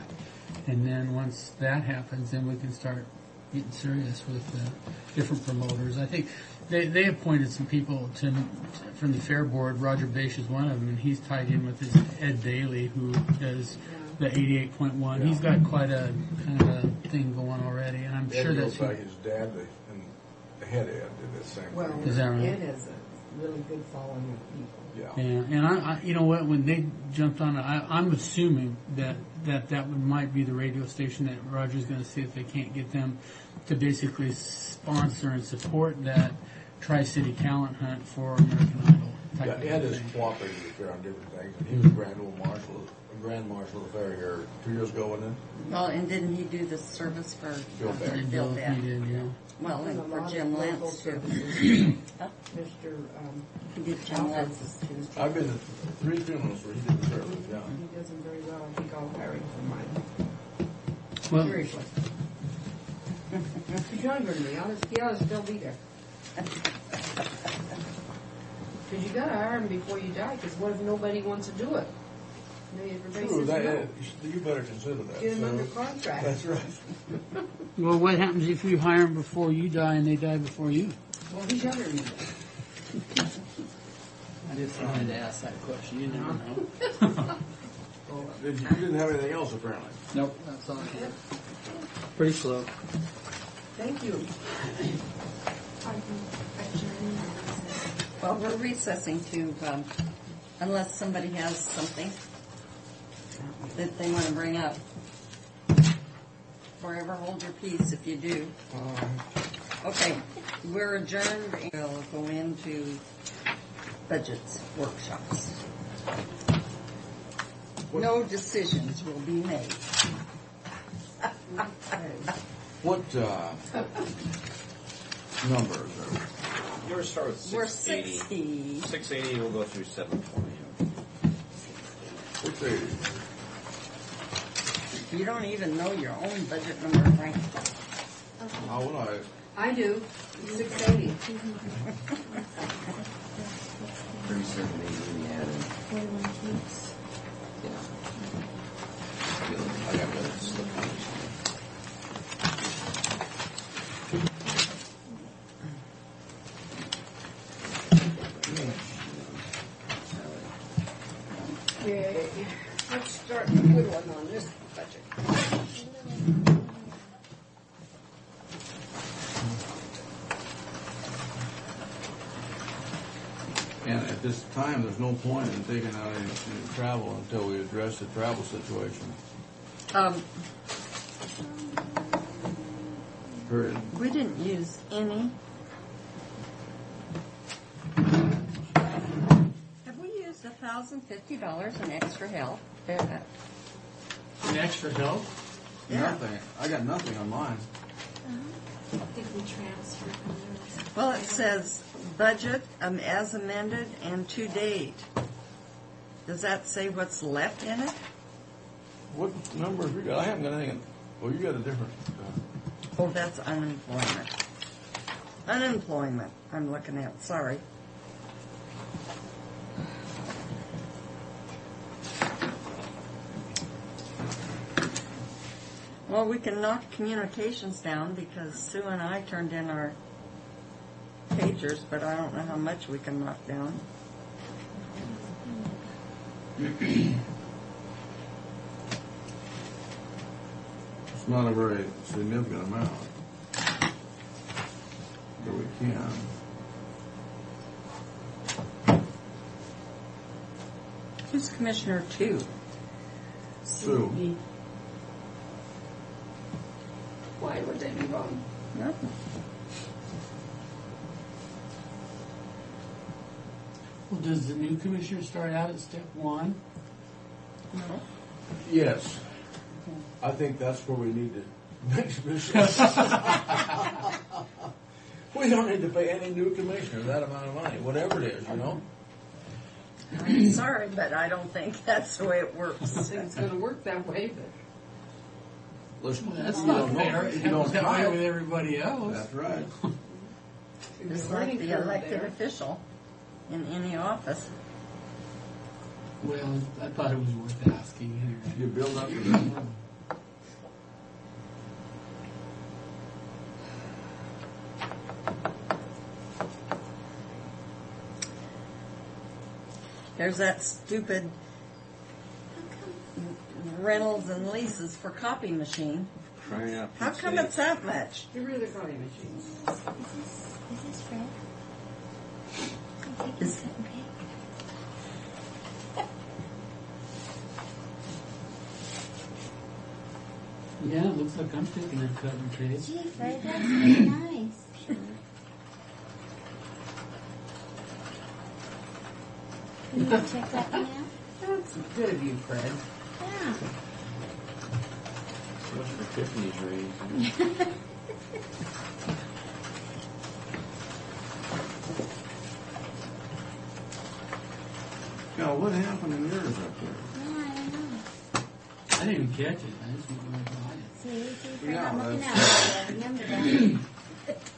S13: And then once that happens, then we can start getting serious with different promoters. I think they appointed some people from the fair board. Roger Bache is one of them, and he's tied in with his Ed Bailey, who does the 88.1. He's got quite a kind of a thing going already, and I'm sure that's
S5: like his dad and the head Ed did the same
S6: Well,
S5: thing.
S13: Is that right?
S6: Ed has a really good following of people.
S5: Yeah.
S13: Yeah, and I you know what? When they jumped on it, I'm assuming that might be the radio station that Roger's going to see if they can't get them to basically sponsor and support that Tri-City talent hunt for American Idol.
S5: Yeah,
S13: type
S5: Ed
S13: of
S5: has
S13: thing.
S5: cooperated with the fair on different things. And he was Grand Marshal of the fair here 2 years ago, wasn't it?
S17: Well, and didn't he do the service for
S5: Bill Beck.
S17: Bill Beck?
S13: He did, yeah.
S17: Well,
S6: And a
S17: and for
S6: lot
S17: Jim
S6: of local
S17: Lance too.
S6: services.
S17: Huh?
S6: Mr.
S17: He did Jim Lance's too.
S5: I've been to 3 funerals where he did the service, yeah.
S6: He does them very well. I think I'll hire him for mine.
S13: Well,
S6: Seriously. He's younger than me. He ought to still be there. Because you got to hire him before you die, because what if nobody wants to do it? Everybody
S5: True,
S6: says no.
S5: you better consider that.
S6: Get him
S5: so-
S6: under contract.
S5: That's right.
S13: well, what happens if you hire them before you die and they die before you?
S6: Well, he's younger than me.
S13: I just wanted to ask that question. You never know.
S5: You didn't have anything else, apparently.
S13: Nope, that's all I had. Pretty slow.
S6: Thank you.
S17: Well, we're recessing to, unless somebody has something that they want to bring up. Forever hold your peace if you do. Okay, we're adjourned. We'll go into budgets workshops. No decisions will be made.
S5: What numbers are
S19: Yours start with
S17: We're
S19: 680. 680, we'll go through 720.
S5: 680?
S17: You don't even know your own budget number, Frank.
S5: How would I?
S6: I do. 680.
S19: 3780 we added.
S20: 41 keeps.
S19: Yeah. I got the slip numbers.
S6: Okay. Let's start the good one on this budget.
S5: And at this time, there's no point in taking out any travel until we address the travel situation. Period.
S17: We didn't use any. Have we used $1,050 in extra help?
S13: An extra help?
S17: Yeah.
S5: Nothing. I got nothing on mine.
S8: I think we transferred from there.
S17: Well, it says budget as amended and to date. Does that say what's left in it?
S5: What numbers you got? I haven't got anything. Well, you got a different.
S17: Oh, that's unemployment. Unemployment I'm looking at, sorry. Well, we can knock communications down because Sue and I turned in our pagers, but I don't know how much we can knock down.
S5: It's not a very significant amount, but we can.
S17: Who's Commissioner 2?
S5: Sue.
S6: Why would they be wrong?
S17: Nothing.
S13: Well, does the new commissioner start out at step 1?
S17: No.
S5: Yes. I think that's where we need to make submissions. We don't need to pay any new commissioner that amount of money, whatever it is, you know?
S17: I'm sorry, but I don't think that's the way it works.
S6: I think it's going to work that way, but
S5: Listen,
S13: That's
S5: you
S13: not
S5: don't know.
S13: fair.
S5: You don't
S13: That way
S5: know.
S13: with everybody else.
S5: That's right.
S17: It's like the elected official in any office.
S13: Well, I thought it was worth asking anyway.
S5: You build up your number.
S17: There's that stupid rentals and leases for copy machine.
S19: Crying out for
S17: How come
S19: sake.
S17: it's that much?
S6: get rid of the copy machines.
S20: Is this Fred?
S17: Is-
S13: Yeah, it looks like I'm taking a cut and paste.
S20: Gee, Fred, that's really nice. Can you check that one out?
S6: That's good of you, Fred.
S20: Yeah.
S19: What's the Tiffany's raise?
S5: Now, what happened in yours up there?
S20: No, I don't know.
S13: I didn't even catch it. I just went right by it.
S20: See, Fred,
S5: Yeah,
S20: I'm looking out
S5: that's-
S20: for you. Remember that.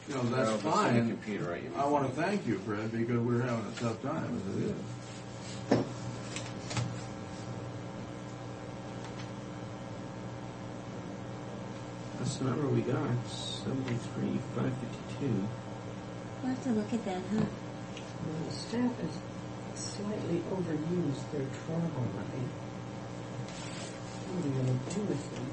S5: You know, that's
S19: Well, it's on the
S5: fine.
S19: computer, right? You
S5: I want to thank you, Fred, because we're having a tough time as it is.
S19: That's the number we got. 73,552.
S20: We'll have to look at that, huh?
S6: Well, the staff has slightly overused their travel money. What are you going to do with them?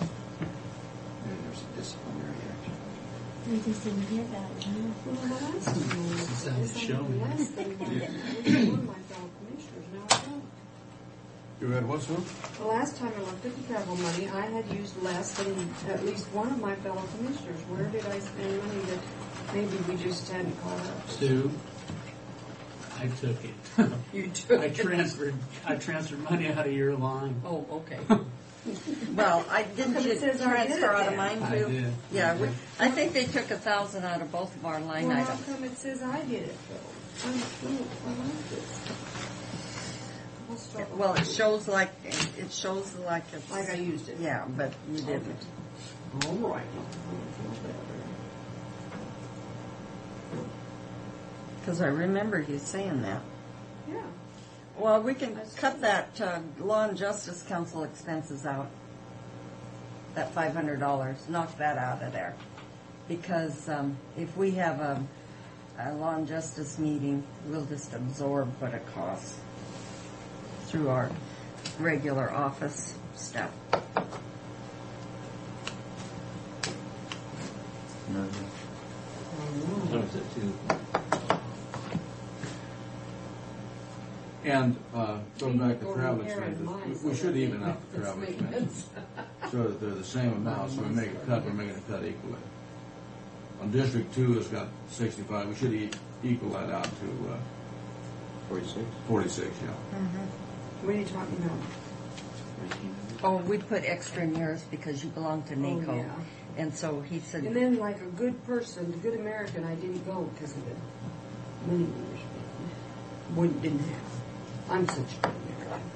S19: And there's a disciplinary action.
S20: We just didn't hear about it, huh?
S18: Well, the last time
S13: This
S18: I
S13: is show me.
S18: the last thing I did, one of my fellow commissioners, now I don't.
S5: You had what, Sue?
S18: The last time I looked at the travel money, I had used less than at least one of my fellow commissioners. Where did I spend money that maybe we just hadn't caught up?
S13: Sue, I took it.
S6: You took
S13: I transferred money out of your line.
S6: Oh, okay.
S17: Well, I didn't
S18: Because
S17: you
S18: it says I did
S17: transfer
S18: it
S17: out of
S18: then.
S17: mine
S13: I
S17: too?
S13: did.
S17: Yeah, I think they took 1,000 out of both of our line
S18: Well, how
S17: items.
S18: come it says I did it though? I like this. I'll struggle.
S17: Well, it shows like it's
S18: Like I used it.
S17: Yeah, but you didn't.
S18: All right.
S17: Because I remember you saying that.
S18: Yeah.
S17: Well, we can cut that Law and Justice Council expenses out. That $500, knock that out of there. Because if we have a Law and Justice meeting, we'll just absorb what it costs through our regular office stuff.
S19: So it's at 2.
S5: And going back to
S6: Go
S5: travel
S6: in there and
S5: expenses,
S6: mine,
S5: we
S6: so
S5: should
S6: that
S5: even
S6: they-
S5: out the
S6: it's
S5: travel
S6: maintenance.
S5: expenses. sure that they're the same amount, so we make a cut, we're making a cut equally. On District 2, it's got 65. We should equal that out to
S19: 46.
S5: 46, yeah.
S6: What are you talking about?
S17: Oh, we put extra in yours because you belong to NACO.
S6: Oh, yeah.
S17: And so he said,
S6: And then, like a good person, a good American, I didn't go because of it. Many years. Didn't have. I'm such a good American.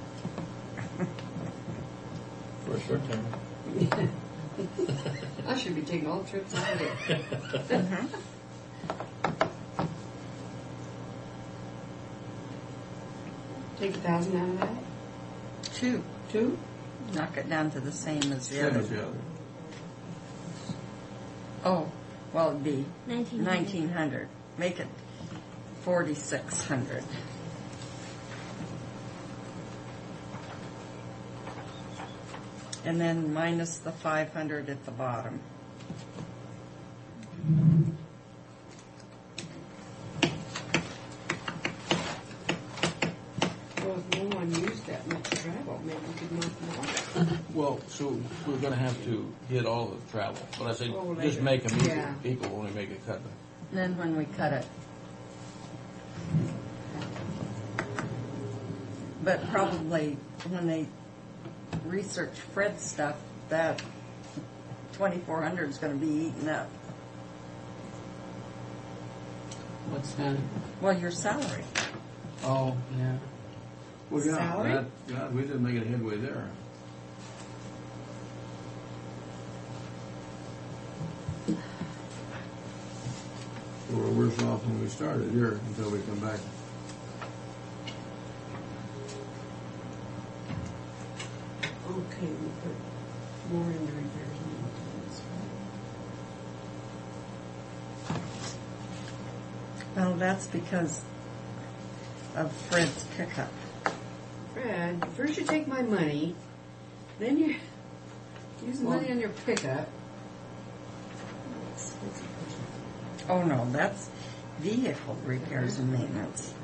S12: For a short term.
S6: I should be taking all trips I get. Take 1,000 out of that?
S17: two.
S6: Two?
S17: Knock it down to the same as the
S5: Same
S17: other.
S5: as the other.
S17: Oh, well, it'd be
S20: 1900.
S17: 1,900. Make it 4,600. And then minus the 500 at the bottom.
S6: Well, if no one used that much travel, maybe we could knock them off.
S5: Well, so we're going to have to hit all the travel. But I said,
S6: Oh,
S5: just
S6: later.
S5: make them
S6: Yeah.
S5: equal when we make a cut.
S17: And then when we cut it. But probably when they research Fred's stuff, that 2,400 is going to be eaten up.
S13: What's that?
S17: Well, your salary.
S13: Oh, yeah.
S5: Well, yeah,
S17: Salary?
S5: we didn't make a headway there. So we're worse off than we started here until we come back.
S6: Okay, we put more into repairs and maintenance, right?
S17: Well, that's because of Fred's pickup.
S6: Fred, first you take my money, then you use the money on your pickup.
S17: Oh, no, that's vehicle repairs and maintenance.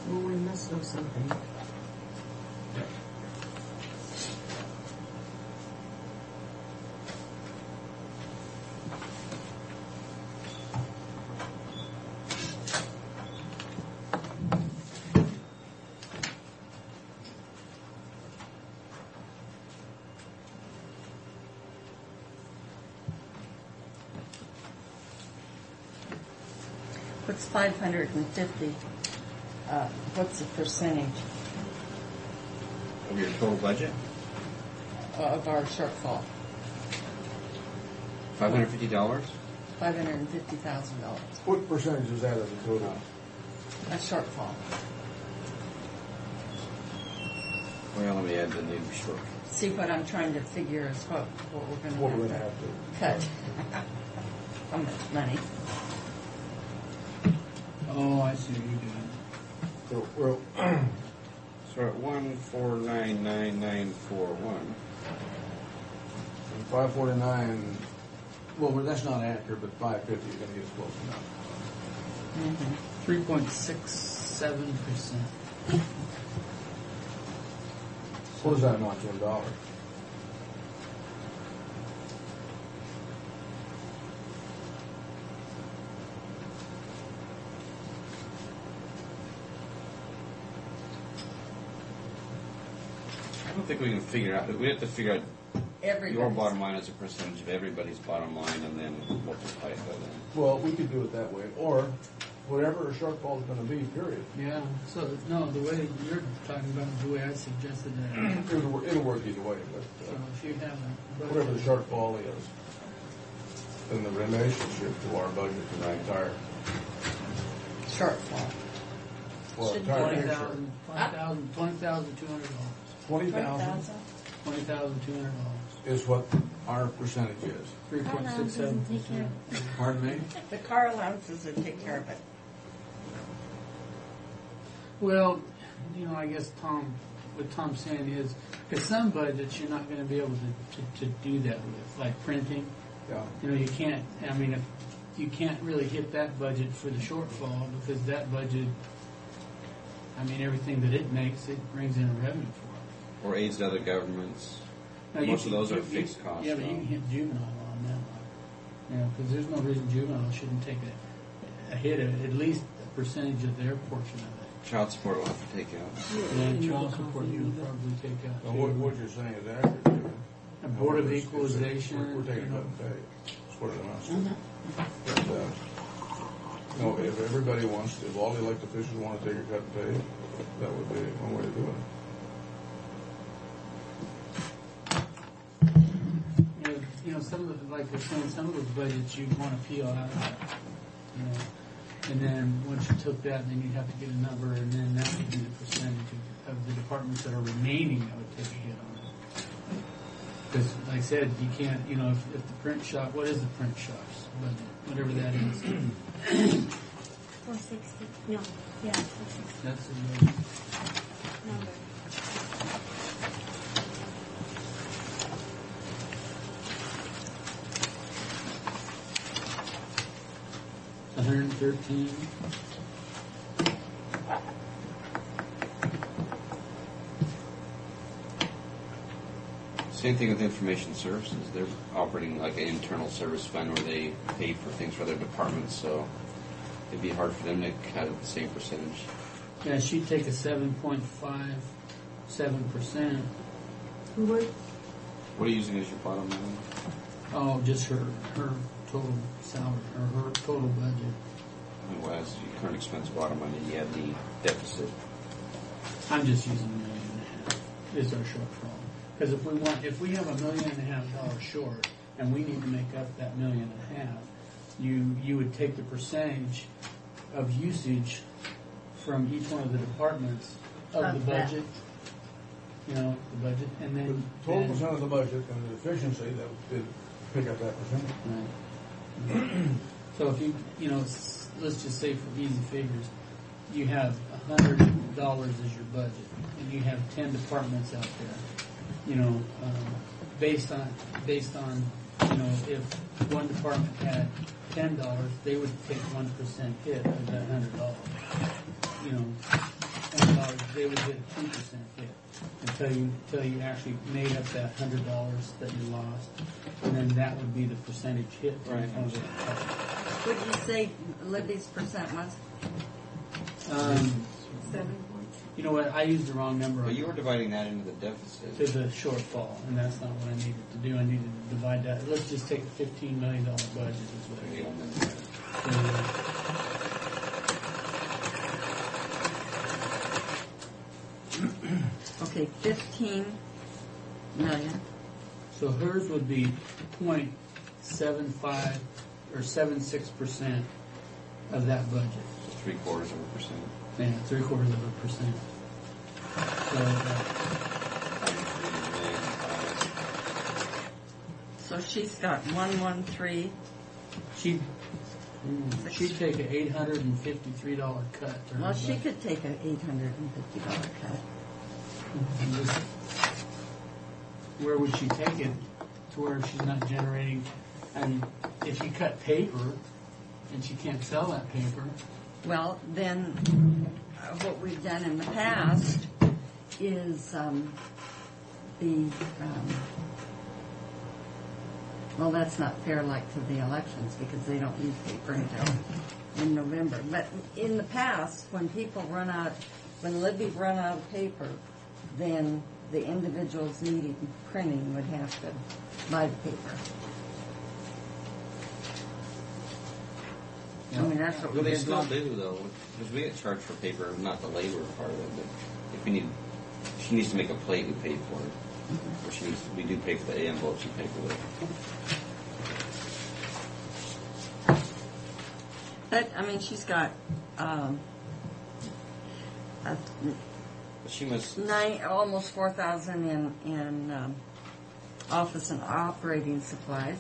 S6: Well, we must know something.
S17: What's 550? What's the percentage
S19: Of your total budget?
S17: of our shortfall?
S19: $550?
S17: $550,000.
S5: What percentage is that of the total?
S17: A shortfall.
S19: Well, let me add the new short.
S17: See, what I'm trying to figure is what we're going
S5: What we're
S17: to
S5: going to have to.
S17: cut. How much money?
S13: Oh, I see what you're doing.
S5: So we're
S19: So at 1499941.
S5: 549. Well, that's not accurate, but 550 is going to get us close enough.
S13: 3.67%.
S5: What does that amount to in dollars?
S19: I don't think we can figure out. We have to figure out your
S17: Everybody's.
S19: bottom line as a percentage of everybody's bottom line, and then multiply it by that.
S5: Well, we could do it that way, or whatever a shortfall is going to be, period.
S13: Yeah, so, no, the way you're talking about is the way I suggested that.
S5: It'll work either way, but
S13: So if you have a
S5: whatever the shortfall is, then the relationship to our budget to the entire,
S17: Shortfall.
S5: well,
S17: Should
S5: entire
S17: be
S5: picture.
S13: $20,200.
S5: $20,000
S13: $20,200.
S5: is what our percentage is.
S13: 3.67%.
S5: Pardon me?
S17: The car allowances would take care of it.
S13: Well, you know, I guess what Tom's saying is, because some budgets you're not going to be able to do that with, like printing.
S5: Yeah.
S13: You know, you can't, I mean, you can't really hit that budget for the shortfall because that budget, I mean, everything that it makes, it brings in a revenue for it.
S19: Or aids to other governments.
S13: Now,
S19: Most of those are fixed costs.
S13: Yeah, but you can hit juvenile on that one. Because there's no reason juvenile shouldn't take a hit of at least a percentage of their portion of it.
S19: Child support will have to take out.
S13: Yeah, child support you would probably take out.
S5: Now,
S13: too.
S5: what you're saying is accurate, David.
S13: A Board of Equalization.
S5: We're taking cut and pay. That's what it amounts to. But, no, if everybody wants, if all the elected officials want to take a cut and pay, that would be one way to do it.
S13: You know, some of the, like they're saying, some of those budgets you'd want to peel out of that. You know, and then once you took that, then you'd have to get a number, and then that would be the percentage of the departments that are remaining that would take a hit on it. Because, like I said, you can't, you know, if the print shop, what is the print shop's budget? Whatever that is.
S20: 460. No. Yeah, 460.
S13: That's the budget.
S20: Number.
S13: $113.
S19: Same thing with information services. They're operating like an internal service fund where they pay for things for their departments, so it'd be hard for them to cut at the same percentage.
S13: Yeah, she'd take a 7.57%.
S18: Who would?
S19: What are you using as your bottom line?
S13: Oh, just her total salary, or her total budget.
S19: And what is your current expense bottom line? And you have the deficit.
S13: I'm just using $1.5 million is our shortfall. Because if we have $1.5 million short, and we need to make up that $1.5 million, you would take the percentage of usage from each one of the departments of the budget. You know, the budget, and then
S5: The total percent of the budget and the efficiency that did pick up that percent.
S13: Right. So if you know, let's just say for easy figures, you have $100 as your budget, and you have 10 departments out there. You know, based on you know, if one department had $10, they would take 1% hit of that $100. You know, $100, they would get a 2% hit until you actually made up that $100 that you lost, and then that would be the percentage hit.
S17: Right. Would you say Libby's percent was?
S18: 7.
S13: You know what? I used the wrong number.
S19: But you were dividing that into the deficit.
S13: To the shortfall, and that's not what I needed to do. I needed to divide that. Let's just take a $15 million budget is what I did.
S17: Okay, 15 million.
S13: So hers would be 0.75 or 76% of that budget.
S19: So 0.75%.
S13: Yeah, 0.75%.
S17: So she's got 113.
S13: She'd take an $853 cut. To her
S17: Well, she
S13: budget.
S17: could take an $850 cut.
S13: Where would she take it to where she's not generating? And if you cut paper and she can't sell that paper,
S17: Well, then what we've done in the past is well, that's not fair like to the elections because they don't use paper until in November. But in the past, when Libby run out of paper, then the individuals needing printing would have to buy the paper. I mean, that's what
S19: Well,
S17: we
S19: they
S17: did.
S19: still do, though, because we get charged for paper, not the labor part of it. But if she needs to make a plate, we pay for it. Or we do pay for the envelopes, you pay for it.
S17: But, I mean, she's got
S19: She must.
S17: almost 4,000 in office and operating supplies.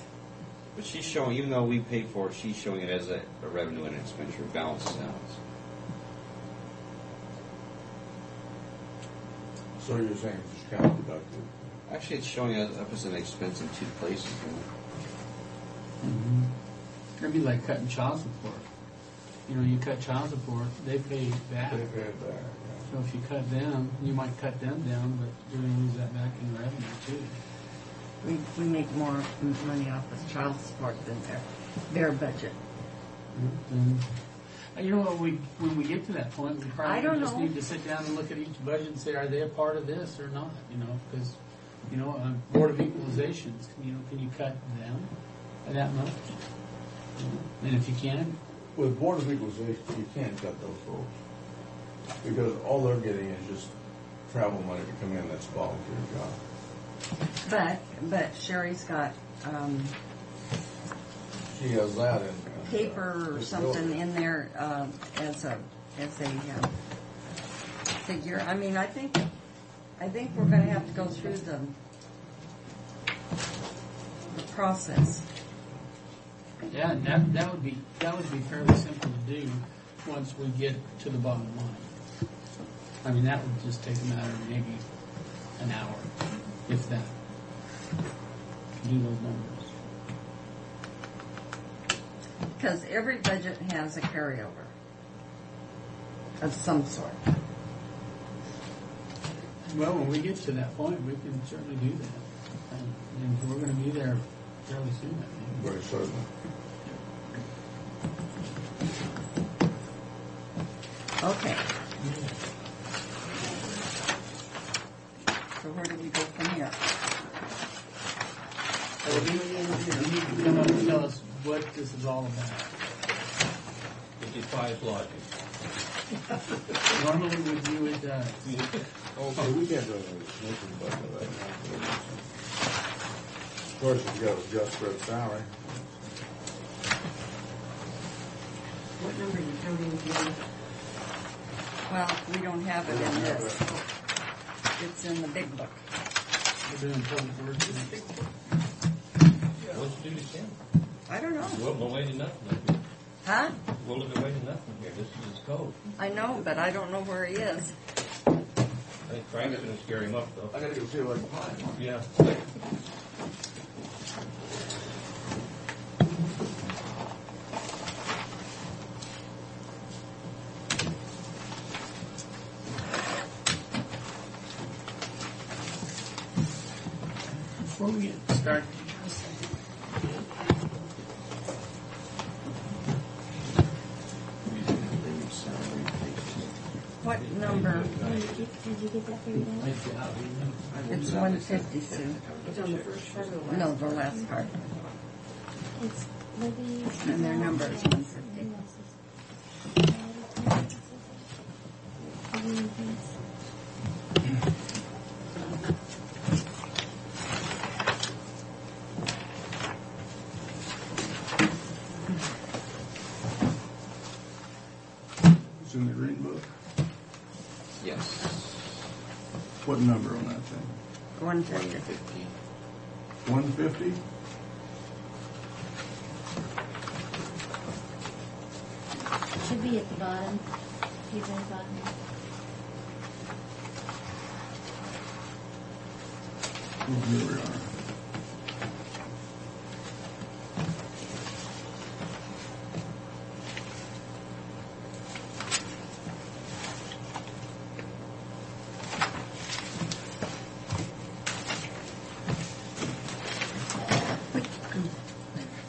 S19: But she's showing, even though we pay for it, she's showing it as a revenue and expenditure balances out.
S5: So you're saying it's counterproductive?
S19: Actually, it's showing us up as an expense in two places.
S13: That'd be like cutting child support. You know, you cut child support, they pay it back.
S5: They pay it back,
S13: So if you cut them, you might cut them down, but you're going to lose that back in revenue too.
S17: We make more money off of child support than their budget.
S13: And you know what? When we get to that point, we
S17: I
S13: probably
S17: don't
S13: just
S17: know.
S13: need to sit down and look at each budget and say, are they a part of this or not? You know, because Board of Equalizations, can you cut them by that much? And if you can,
S5: With Board of Equalization, you can't cut those folks. Because all they're getting is just travel money to come in, that's a volunteer job.
S17: But Sherry's got
S5: She has that in.
S17: paper or something in there as a figure. I mean, I think we're going to have to go through the process.
S13: yeah, and that would be fairly simple to do once we get to the bottom line. I mean, that would just take a matter of maybe an hour, if that, to do those numbers.
S17: Because every budget has a carryover of some sort.
S13: Well, when we get to that point, we can certainly do that. And we're going to be there fairly soon, I think.
S5: Very certainly.
S17: Okay. So where do we go from here?
S13: You need to come up and tell us what this is all about.
S10: It defies logic.
S13: Normally with you it does.
S5: Okay, we can't do anything budget right now. Of course, you've got to adjust for its salary.
S6: What number are you counting again?
S17: Well, we don't have it in this. It's in the big book.
S13: We're doing public works in the big book.
S10: What's due to Tim?
S17: I don't know.
S10: Well, no way to nothing.
S17: Huh?
S10: Well, look away to nothing here. This is his code.
S17: I know, but I don't know where he is.
S10: I think Frank's going to scare him up, though.
S5: I got to go see if I can find one.
S10: Yeah.
S13: Before we get started,
S17: What number?
S20: Did you get that figured out?
S17: It's 150, Sue.
S6: It's on the first part of the
S17: No, the last part.
S20: It's Libby's.
S17: And their number is 150.
S5: It's in the green book.
S19: Yes.
S5: What number on that thing?
S17: 150.
S5: 150?
S20: Should be at the bottom. He's on the bottom.
S5: Here we are.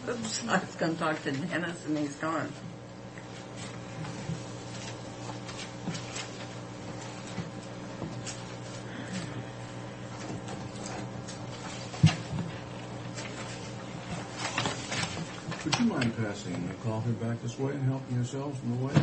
S17: Oops, I was going to talk to Dennis and he's gone.
S5: Would you mind passing the coffee back this way and helping yourselves on the way?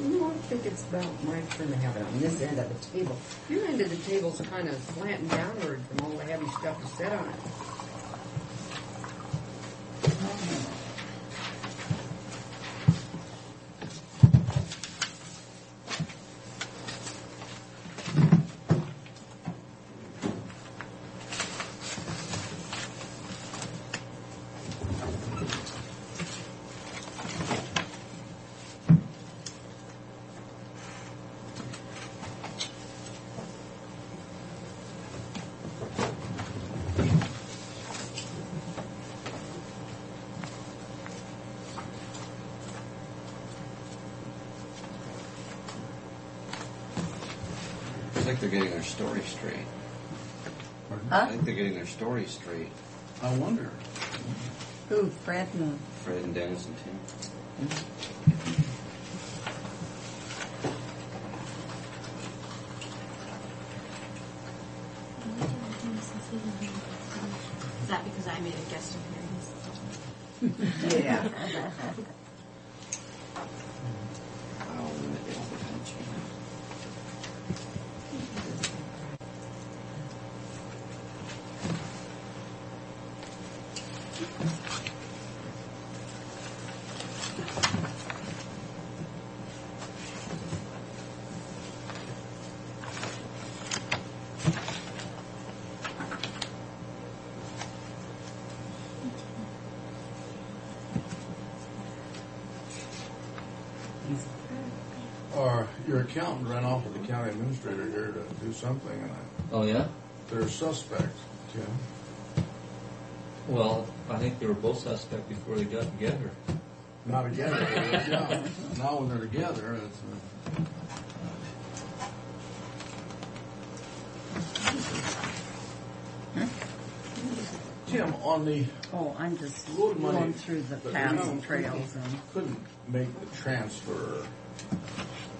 S6: No, I think it's about my turn to have it on this end of the table. Your end of the table's kind of slanting downward from all the heavy stuff you set on it.
S19: like they're getting their story straight. I think they're getting their story straight.
S5: I wonder.
S17: Who? Fred
S19: and Dennis and Tim.
S11: Is that because I made a guest appearance?
S17: Yeah.
S5: Your accountant ran off with the county administrator here to do something, and
S12: Oh, yeah?
S5: they're suspects, Tim.
S12: Well, I think they were both suspect before they got together.
S5: Not together, yeah. Now when they're together, it's... Tim, on the...
S17: Oh, I'm just
S5: road money
S17: going through the
S5: that
S17: paths
S5: we
S17: and trails.
S5: couldn't make the transfer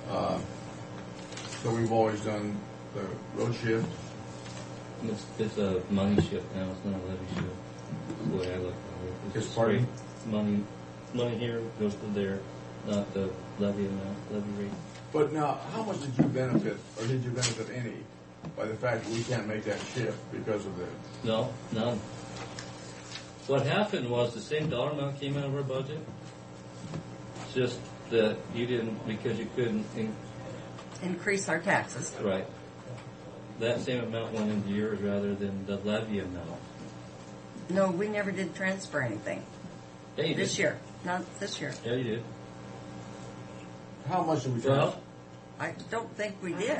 S5: that we've always done, the road shift.
S12: It's a money shift now, it's not a levy shift. The way I look at it.
S5: It's pardon?
S12: Money here goes to there, not the levy amount, levy rate.
S5: But now, how much did you benefit, or did you benefit any, by the fact that we can't make that shift because of the...
S12: No, none. What happened was the same dollar amount came out of our budget. It's just that you didn't, because you couldn't...
S17: Increase our taxes.
S12: Right. That same amount went into yours rather than the levy amount.
S17: No, we never did transfer anything.
S12: Yeah, you
S17: This
S12: did.
S17: year. Not this year.
S12: Yeah, you did.
S5: How much did we transfer?
S12: Well,
S17: I don't think we did.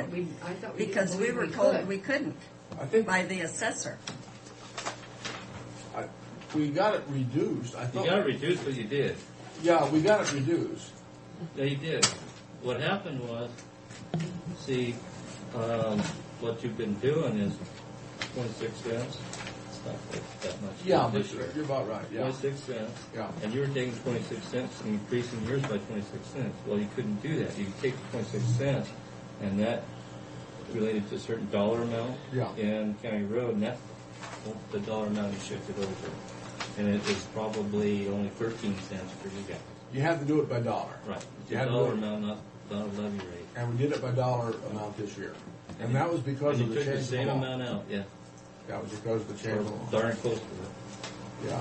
S6: I thought we
S17: Because
S6: didn't
S17: we
S6: believe
S17: were
S6: we
S17: told
S6: could.
S17: we couldn't
S5: I think
S17: by the assessor.
S5: we got it reduced. I
S12: you
S5: thought
S12: got it reduced, but you did.
S5: Yeah, we got it reduced.
S12: Yeah, you did. What happened was, see, what you've been doing is 26 cents. It's not that much.
S5: Yeah,
S12: this
S5: but
S12: year.
S5: you're about right. Yeah.
S12: 26 cents.
S5: Yeah.
S12: And you were taking 26 cents and increasing yours by 26 cents. Well, you couldn't do that. You could take the 26 cents, and that related to a certain dollar amount
S5: Yeah.
S12: in County Road, and that's the dollar amount you shifted over. And it was probably only 13 cents for you guys.
S5: You had to do it by dollar.
S12: Right.
S5: You
S12: The
S5: had to
S12: dollar
S5: do it.
S12: amount, not a levy rate.
S5: And we did it by dollar amount this year. And that was because
S12: And
S5: of
S12: you
S5: the
S12: took
S5: change
S12: the
S5: of
S12: same
S5: law.
S12: amount out, yeah.
S5: That was because of the change
S12: Or
S5: of law.
S12: darn close to it.
S5: Yeah.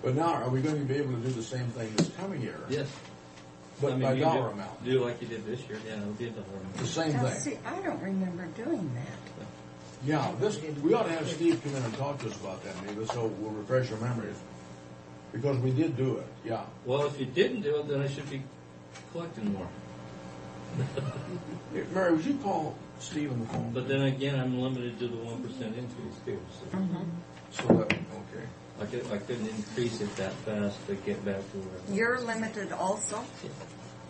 S5: But now, are we going to be able to do the same thing this coming year?
S12: Yes.
S5: But by
S12: you
S5: dollar
S12: do,
S5: amount.
S12: Do like you did this year, yeah, it'll be a dollar amount.
S5: The same
S17: Now,
S5: thing.
S17: see, I don't remember doing that.
S5: Yeah, we ought to have Steve come in and talk to us about that, maybe, so we'll refresh our memories. Because we did do it, yeah.
S12: Well, if you didn't do it, then I should be collecting more.
S5: Hey, Mary, would you call Steve on the phone?
S12: But then again, I'm limited to the 1% increase too. So,
S5: So that, okay.
S12: I couldn't increase it that fast to get back to where.
S17: You're limited also?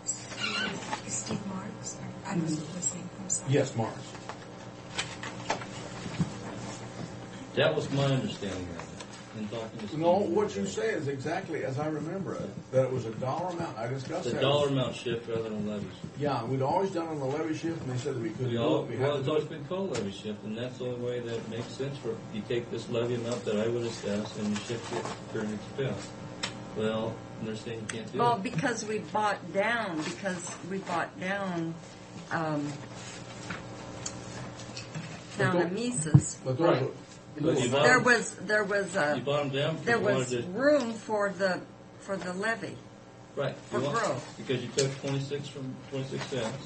S1: Steve Marks. I wasn't listening. I'm sorry.
S5: Yes, Mars.
S12: That was my understanding of it. In talking to Steve.
S5: No, what you say is exactly as I remember it, that it was a dollar amount. I discussed
S12: The
S5: that.
S12: dollar amount shift rather than levy shift.
S5: Yeah, we'd always done it on the levy shift, and they said that we couldn't do it. We had
S12: Well,
S5: to
S12: it's
S5: do
S12: always
S5: it.
S12: been called levy shift, and that's the only way that it makes sense for you take this levy amount that I would assess and you shift it to current expense. Well, they're saying you can't do
S17: Well,
S12: it.
S17: because we bought down Town of Mises.
S5: But
S12: Right. But you bought
S17: There
S12: them-
S17: was
S12: you bought them down because
S17: there
S12: you
S17: was
S12: wanted to.
S17: room for the levy.
S12: Right.
S17: For growth.
S12: Because you took 26 from 26 cents,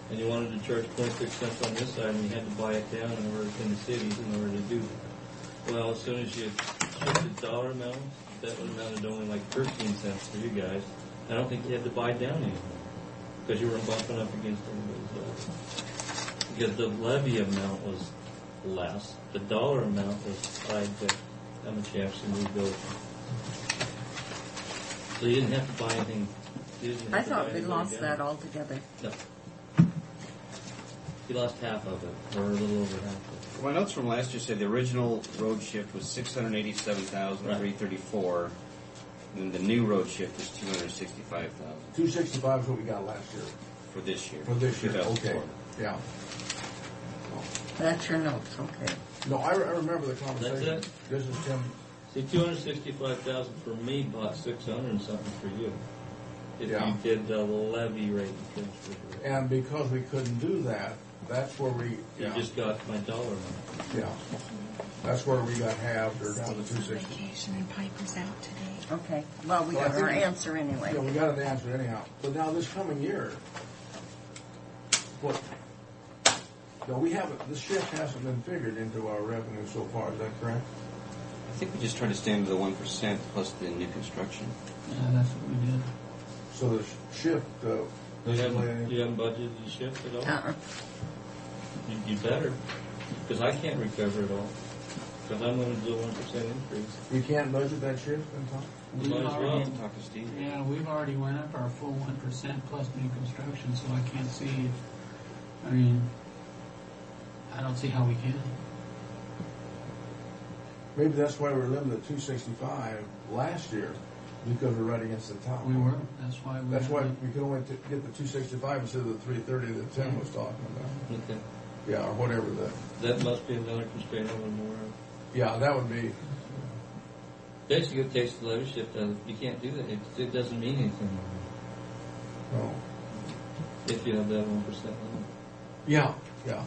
S12: and you wanted to charge 26 cents on this side, and you had to buy it down in the cities in order to do that. Well, as soon as you shifted dollar amount, that would amount to only like 13 cents for you guys. I don't think you had to buy down anymore because you were bumping up against everybody's levy. Because the levy amount was less, the dollar amount was tied to how much you actually moved over. So you didn't have to buy anything. You didn't have
S17: I
S12: to
S17: thought
S12: buy
S17: we
S12: anything
S17: lost
S12: down.
S17: that altogether.
S12: No.
S10: You lost half of it, or a little over half of it.
S19: My notes from last year say the original road shift was 687,334, and the new road shift is 265,000
S5: 265 is what we got last year.
S19: for this year.
S5: For this year,
S19: 2004.
S5: okay. Yeah.
S17: That's your notes, okay.
S5: No, I remember the conversation.
S10: That's it?
S5: This is Tim.
S10: See, 265,000 for me bought 600 and something for you. If
S5: Yeah.
S10: you did the levy rate transfer.
S5: And because we couldn't do that, that's where we...
S10: You just got my dollar amount.
S5: Yeah. That's where we got halved or down to 260.
S1: Vacation and Piper's out today.
S17: Okay, well, we got our answer anyway.
S5: Yeah, we got an answer anyhow. But now this coming year, what? No, we haven't. This shift hasn't been figured into our revenue so far. Is that correct?
S19: I think we just tried to stay under the 1% plus the new construction.
S13: Yeah, that's what we did.
S5: So the shift.
S10: You haven't budgeted the shift at all? You better, because I can't recover it all. Because I'm going to do a 1% increase.
S5: You can't budget that shift in time?
S10: You might as well.
S19: Talk to Steve.
S13: Yeah, we've already went up our full 1% plus new construction, so I can't see. I mean, I don't see how we can.
S5: Maybe that's why we were limited at 265 last year, because we're right against the top.
S13: We were. That's why we.
S5: That's why we could only get the 265 instead of the 330 that Tim was talking about.
S10: Okay.
S5: Yeah, or whatever
S10: That must be another constraint I'm more of.
S5: Yeah, that would be.
S10: Basically, it takes the levy shift out. You can't do that. It doesn't mean anything.
S5: No.
S10: If you have that 1% limit.
S5: Yeah, yeah.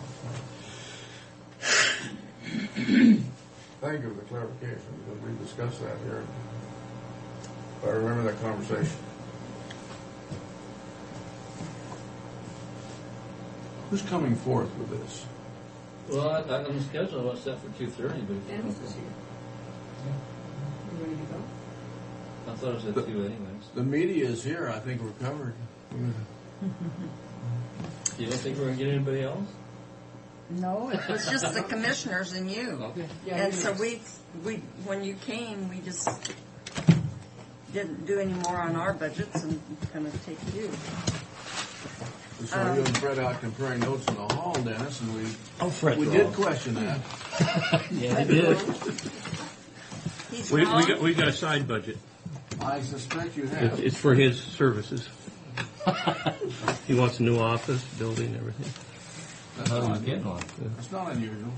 S5: Thank you for the clarification, because we discussed that here. I remember that conversation. Who's coming forth with this?
S10: Well, on the schedule, I was set for 2:30, but
S6: Dennis is here. You ready to go?
S10: I thought it was at 2 anyways.
S5: The media is here. I think we're covered.
S10: You don't think we're going to get anybody else?
S17: No, it was just the commissioners and you.
S10: Okay.
S17: And so we, when you came, we just didn't do any more on our budgets and kind of take you.
S5: We saw you and Fred out comparing notes in the hall, Dennis, and we
S21: Fred's
S5: we
S21: wrong.
S5: did question that.
S21: Yeah, they did.
S17: He's
S21: We
S17: wrong.
S21: got a side budget.
S5: I suspect you have.
S21: It's for his services. He wants a new office, building, everything.
S5: That's
S12: How do
S5: not
S12: we get
S5: unusual.
S12: one?
S5: That's not unusual.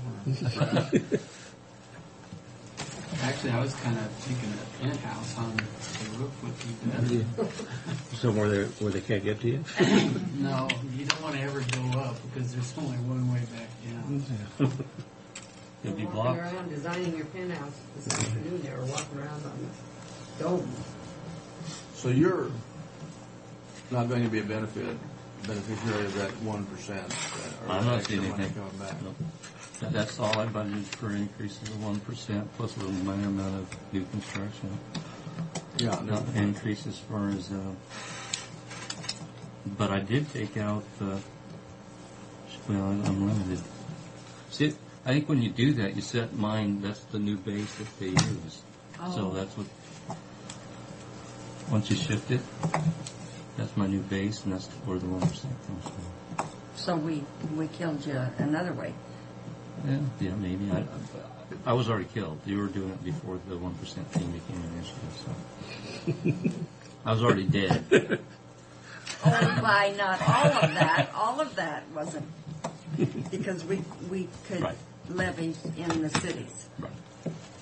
S13: Actually, I was kind of thinking a penthouse on the roof would be better.
S21: Somewhere where they can't get to you.
S13: No, you don't want to ever go up because there's only one way back down.
S12: You'll be
S6: Walking
S12: blocked.
S6: around designing your penthouse this afternoon. They were walking around on the dome.
S5: So you're not going to be a beneficiary of that 1%.
S12: I'm not seeing
S5: money
S12: anything.
S5: coming back.
S12: Nope. That's all I budgeted for increases of 1% plus a minor amount of new construction.
S5: Yeah, no.
S12: Not increase as far as, but I did take out, unlimited. See, I think when you do that, you set mine, that's the new base that they use. So that's what, once you shift it, that's my new base, and that's where the 1% comes from.
S17: So we killed you another way.
S12: Yeah, maybe. I was already killed. You were doing it before the 1% thing became an issue, so. I was already dead.
S17: Only by not all of that. All of that wasn't, because we could
S12: Right.
S17: levy in the cities.
S12: Right.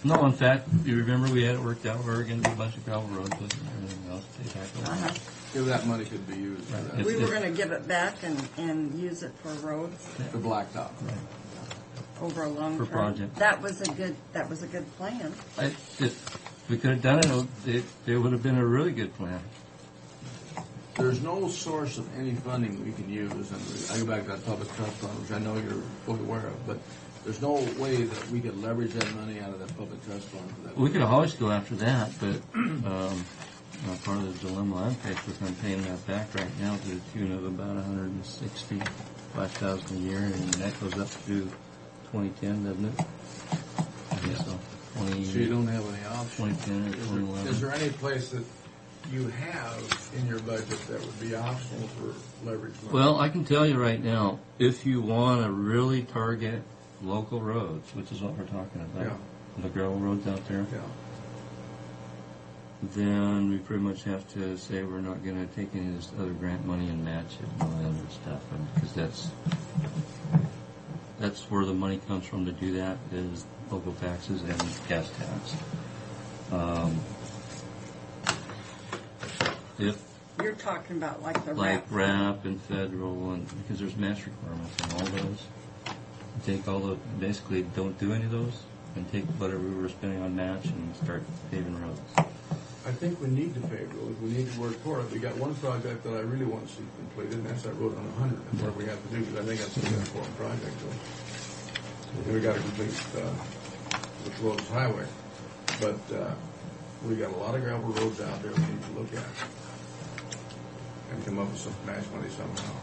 S12: No, in fact, you remember we had it worked out. We were going to do a bunch of gravel roads with it and everything else.
S5: If that money could be used for that.
S17: We were going to give it back and use it for roads
S5: The blacktop.
S12: Right.
S17: over a long
S12: For
S17: term.
S12: projects.
S17: That was a good plan.
S12: If we could have done it, it would have been a really good plan.
S5: There's no source of any funding we can use, and I go back to that public trust fund, which I know you're fully aware of, but there's no way that we could leverage that money out of that public trust fund for that.
S12: We could always go after that, but part of the dilemma I'm faced with, I'm paying that back right now to the tune of about $165,000 a year, and that goes up to 2010, doesn't it? Yeah. So,
S5: So you don't have any option.
S12: 2010 or 2011.
S5: Is there any place that you have in your budget that would be optional for leverage money?
S12: Well, I can tell you right now, if you want to really target local roads, which is what we're talking about, the gravel roads out there, then we pretty much have to say we're not going to take any of this other grant money and match it and all that other stuff, because that's where the money comes from to do that, is local taxes and gas tax. If
S17: You're talking about like the
S12: like
S17: RAP.
S12: RAP and federal, and because there's match requirements on all those. Take all the, basically don't do any of those, and take whatever we were spending on match and start paving roads.
S5: I think we need to pave roads. We need to work toward it. We got one project that I really want to see completed, and that's that road on 100. That's what we have to do, because I think that's a very important project. And we got to complete the Rhodes Highway, but we got a lot of gravel roads out there we need to look at and come up with some match money somehow.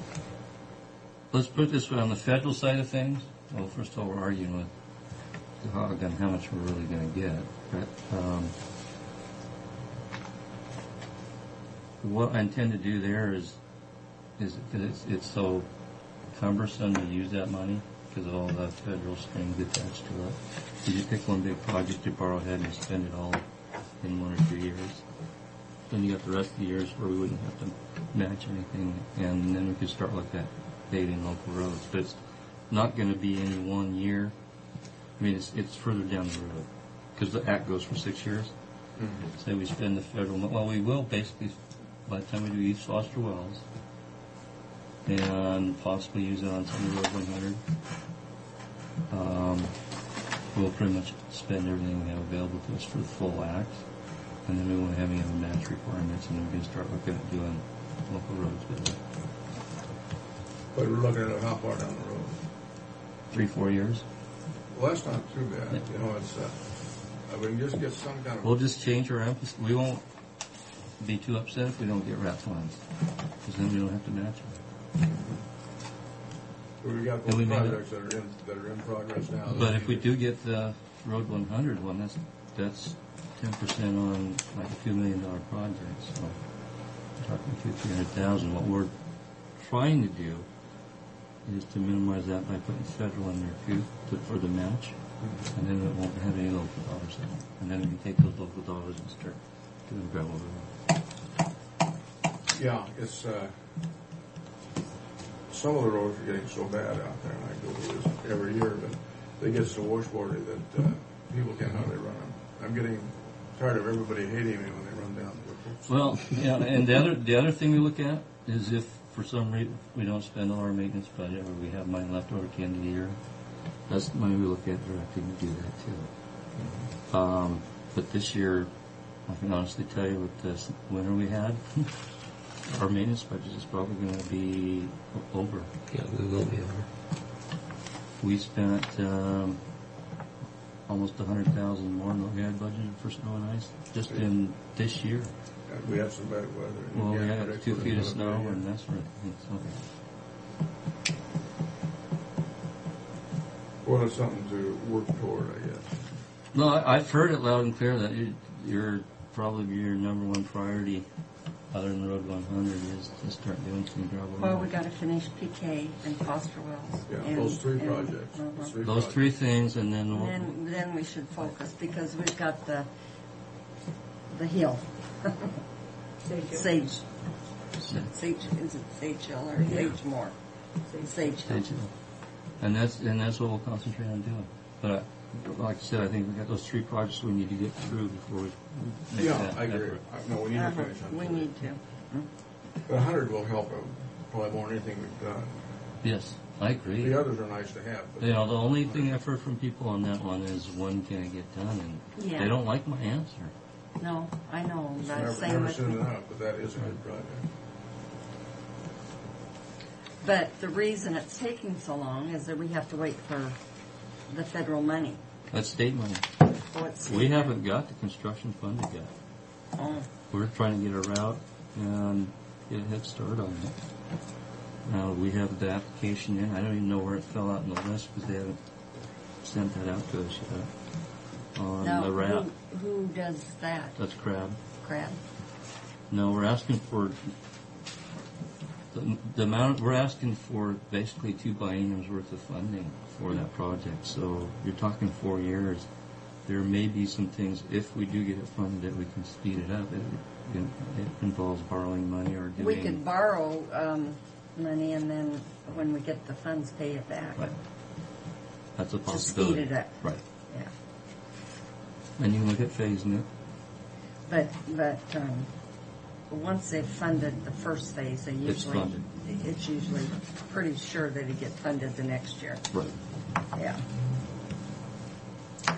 S12: Let's put it this way, on the federal side of things, well, first of all, we're arguing with the hog on how much we're really going to get. But what I intend to do there is it's so cumbersome to use that money because of all the federal strings attached to it. You just pick one big project, you borrow ahead and spend it all in 1 or 2 years. Then you got the rest of the years where we wouldn't have to match anything, and then we could start looking at paving local roads. But it's not going to be any 1 year. I mean, it's further down the road because the act goes for 6 years. Mm-hmm. Say we spend the federal, well, we will basically by the time we do East Foster Wells, and possibly use it on Center Road 100. We'll pretty much spend everything we have available to us for the full act, and then we won't have any other match requirements, and then we can start looking at doing local roads with it.
S5: But we're looking at how far down the road?
S12: 3-4 years.
S5: Well, that's not too bad. You know, it's we can just get some kind of.
S12: We'll just change our emphasis. We won't be too upset if we don't get RAP funds, because then we don't have to match them.
S5: We got those projects that are in progress now.
S12: But if we do get the Road 100 one, that's 10% on like a $2 million project. So we're talking $200,000. What we're trying to do is to minimize that by putting federal in there too for the match, and then it won't have any local dollars in it. And then we can take those local dollars and start doing gravel road.
S5: Yeah, it's some of the roads are getting so bad out there, and I go to this every year, but they get so washboardy that people can't hardly run them. I'm getting tired of everybody hating me when they run down the
S12: Well, yeah, and the other thing we look at is if for some reason we don't spend all our maintenance budget, or we have money left over at the end of the year, that's the money we look at directing to do that too. But this year, I can honestly tell you with this winter we had, our maintenance budget is probably going to be over.
S21: Yeah, we will be over.
S12: We spent almost $100,000 more than we had budgeted for snow and ice just in this year.
S5: We had some bad weather.
S12: Well, we had 2 feet of snow and that sort of thing.
S5: Well, it's something to work toward, I guess.
S12: No, I've heard it loud and clear that you're probably your number one priority, other than Road 100, is to start doing some gravel.
S17: Well, we got to finish PK and Foster Wells.
S5: Yeah,
S17: and,
S5: those three projects.
S12: Those three things, and
S17: then we should focus because we've got the hill. Sage. Sage, is it Sage Hill or Sage Moor? Sage Hill.
S12: And that's what we'll concentrate on doing. But like I said, I think we got those three projects we need to get through before we make that
S5: I agree.
S12: effort.
S5: No, we need to finish on
S17: We need to.
S5: The 100 will help probably more than anything we've done.
S12: Yes, I agree.
S5: The others are nice to have. But
S12: the only thing I've heard from people on that one is when can it get done, and they don't like my answer.
S17: No, I know.
S5: It's
S17: That's
S5: never soon enough, but that is a good project.
S17: But the reason it's taking so long is that we have to wait for the federal money.
S12: That's state money. We haven't got the construction funded yet.
S17: Oh.
S12: We're trying to get a route and get a head start on it. Now, we have the application in. I don't even know where it fell out in the list because they haven't sent that out to us yet. On
S17: Now,
S12: the route.
S17: who does that?
S12: That's Crab.
S17: Crab.
S12: No, we're asking for the amount. We're asking for basically 2 bienniums worth of funding for that project. So you're talking 4 years. There may be some things, if we do get it funded, that we can speed it up. It involves borrowing money or doing.
S17: We could borrow money, and then when we get the funds, pay it back.
S12: Right. That's a
S17: To
S12: possibility.
S17: speed it up.
S12: Right.
S17: Yeah.
S12: And you can look at phasing it.
S17: But once they've funded the first phase, they usually it's usually pretty sure that it get funded the next year.
S12: Right.
S17: Yeah.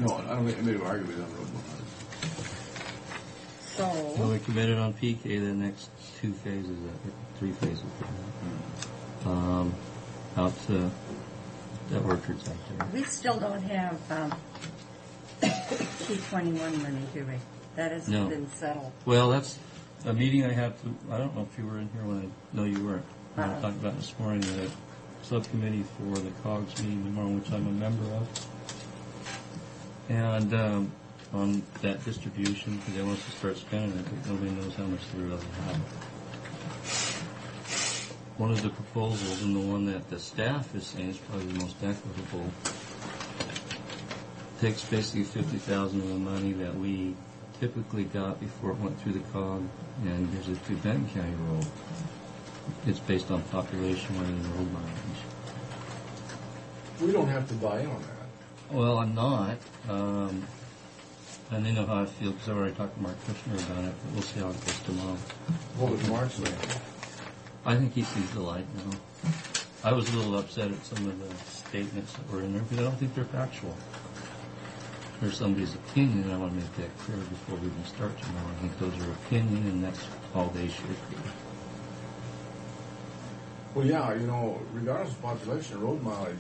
S5: No, I don't think anybody would argue with that road.
S12: Well, we committed on PK the next 2 phases, 3 phases. Out to the orchards out there.
S17: We still don't have T21 money, do we? That hasn't
S12: No.
S17: been settled.
S12: Well, that's a meeting I have to. I don't know if you were in here when no, you weren't. I talked about this morning the subcommittee for the COGS meeting tomorrow, which I'm a member of. And on that distribution, because they want us to start spending it, but nobody knows how much they really have. One of the proposals, and the one that the staff is saying is probably the most equitable, takes basically $50,000 of the money that we typically got before it went through the COG and gives it to Benton County Road. It's based on population rather than road mileage.
S5: We don't have to buy in on that.
S12: Well, I'm not. And they know how I feel because I've already talked to Mark Kushner about it, but we'll see how it goes tomorrow.
S5: What was Mark saying?
S12: I think he sees the light now. I was a little upset at some of the statements that were in there because I don't think they're factual. They're somebody's opinion, and I want to make that clear before we even start tomorrow. I think those are opinion, and that's all they should be.
S5: Well, yeah, regardless of population, road mileage.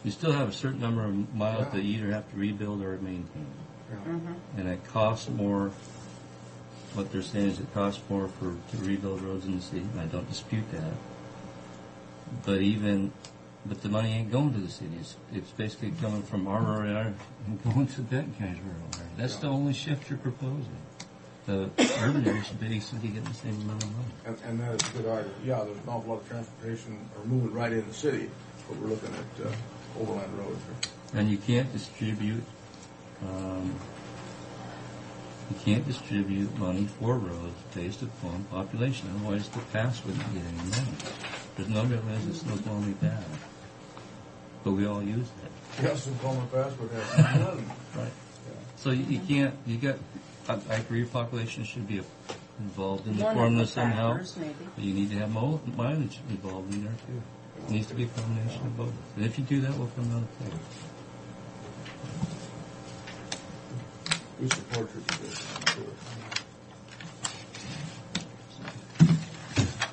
S12: You still have a certain number of miles that you either have to rebuild or maintain.
S5: Yeah.
S12: And it costs more. What they're saying is it costs more to rebuild roads in the city, and I don't dispute that. But the money ain't going to the cities. It's basically coming from our rural area and going to Benton County's rural area. That's the only shift you're proposing. The urban area should basically get the same amount of money.
S5: And that is a good argument. Yeah, there's an awful lot of transportation or movement right in the city, but we're looking at overland roads.
S12: And you can't distribute money for roads based upon population. Otherwise, the pass wouldn't get any money. There's no realize it's no longer bad, but we all use it.
S5: Yes, and Palmer Pass would have none.
S12: Right. So you can't. You got. I agree. Population should be involved in the formula somehow. But you need to have mileage involved in there too. It needs to be a combination of both. And if you do that, we'll come out of play.
S5: We support your position.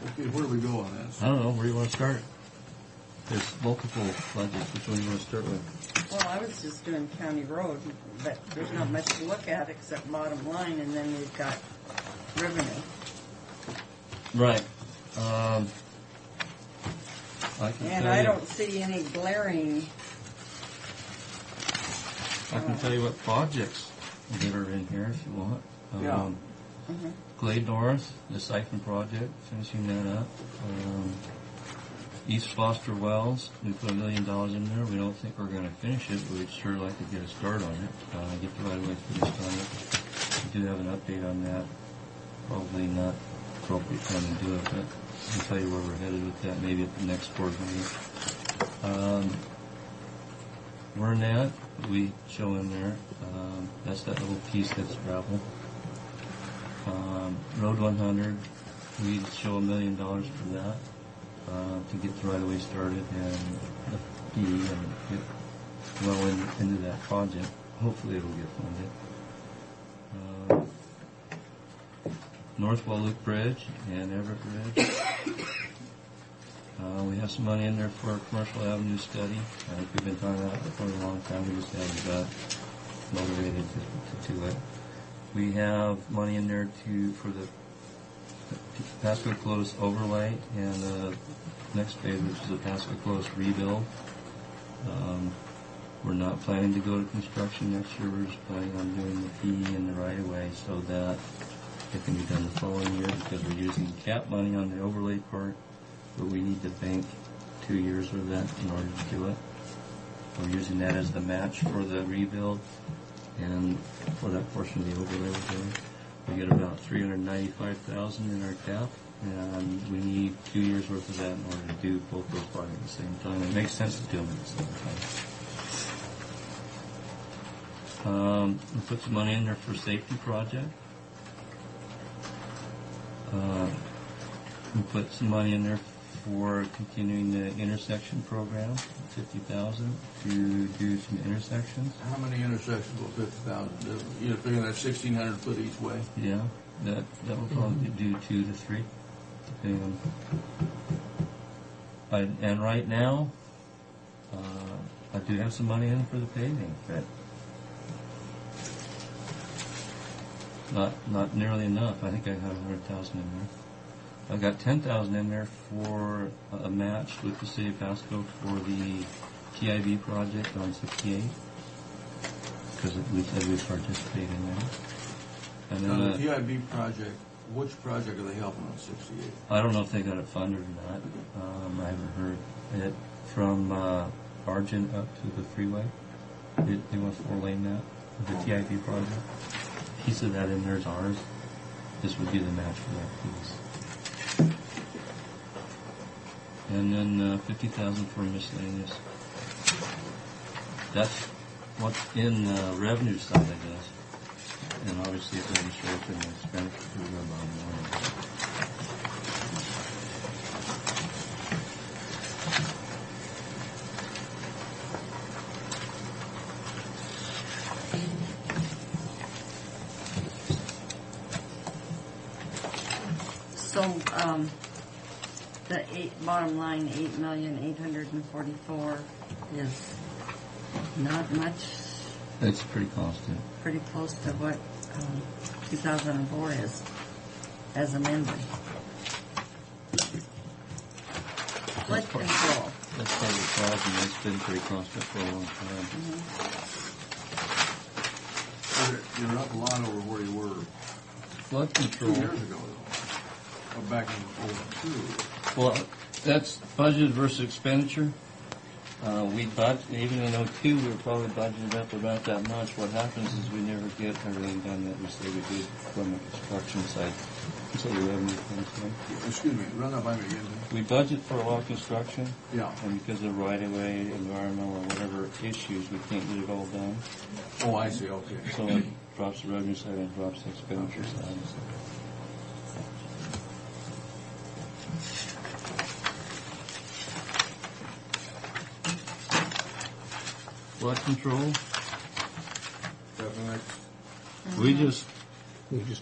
S5: Okay, where do we go on this?
S12: I don't know. Where do you want to start? There's multiple budgets. Which one do you want to start with?
S17: Well, I was just doing county road, but there's not much to look at except bottom line, and then we've got revenue.
S12: Right.
S17: I don't see any glaring.
S12: I can tell you what projects that are in here if you want. Glade North, the siphon project, finishing that up. East Foster Wells, we put $1 million in there. We don't think we're going to finish it, but we'd sure like to get a start on it. Get the right of way finished on it. We do have an update on that. Probably not appropriate time to do it, but I'll tell you where we're headed with that maybe at the next board meeting. Wernat, we show in there. That's that little piece that's gravel. Road 100, we show $1 million for that to get the right of way started and the PE and get well into that project. Hopefully it'll get funded. North Wallup Bridge and Everett Bridge. We have some money in there for a commercial avenue study. I think we've been talking about it for a long time. We just haven't got motivated to it. We have money in there for the Pasco Close overlay and the next phase, which is the Pasco Close rebuild. We're not planning to go to construction next year. We're just planning on doing the PE and the right of way so that It can be done the following year because we're using cap money on the overlay part, but we need to bank 2 years of that in order to do it. We're using that as the match for the rebuild, and for that portion of the overlay we're doing. We get about $395,000 in our cap, and we need 2 years worth of that in order to do both those projects at the same time. It makes sense to do them at the same time. We put some money in there for safety project. We put some money in there for continuing the intersection program, $50,000 to do some intersections.
S5: How many intersections will 50,000 do? You're figuring that's 1,600 foot each way?
S12: Yeah, that will probably do 2 to 3, depending on. And right now, I do have some money in for the paving, but not nearly enough. I think I have 100,000 in there. I've got 10,000 in there for a match with the city of Pasco for the TIV project on 68, because we said we'd participate in that. And then
S5: the TIV project, which project are they helping on 68?
S12: I don't know if they got it funded or not. I haven't heard it from Argent up to the freeway. They want 4-lane that, the TIV project. Piece of that in there is ours. This would be the match for that piece. And then 50,000 for miscellaneous. That's what's in the revenue side, I guess. And obviously it doesn't show up in the expenditure for the bottom line.
S17: So, the bottom line, 8,844,000 is not much.
S12: It's pretty constant.
S17: Pretty close to what 2004 is, as amended. Flood control.
S12: That's part of the problem. It's been pretty constant for a long time.
S5: You're up a lot over where you were
S12: Flood control.
S5: 2 years ago, though. Back in 02.
S12: Well, that's budget versus expenditure. We budget, even in 02, we were probably budgeted up about that much. What happens is we never get everything done that we say we did from the construction side until the revenue comes in.
S5: Excuse me, run that by me again.
S12: We budget for a lot of construction.
S5: Yeah.
S12: And because of right-of-way, environmental, or whatever issues, we can't get it all done.
S5: Oh, I see, okay.
S12: So it drops the revenue side and drops the expenditure side. Flood control. We just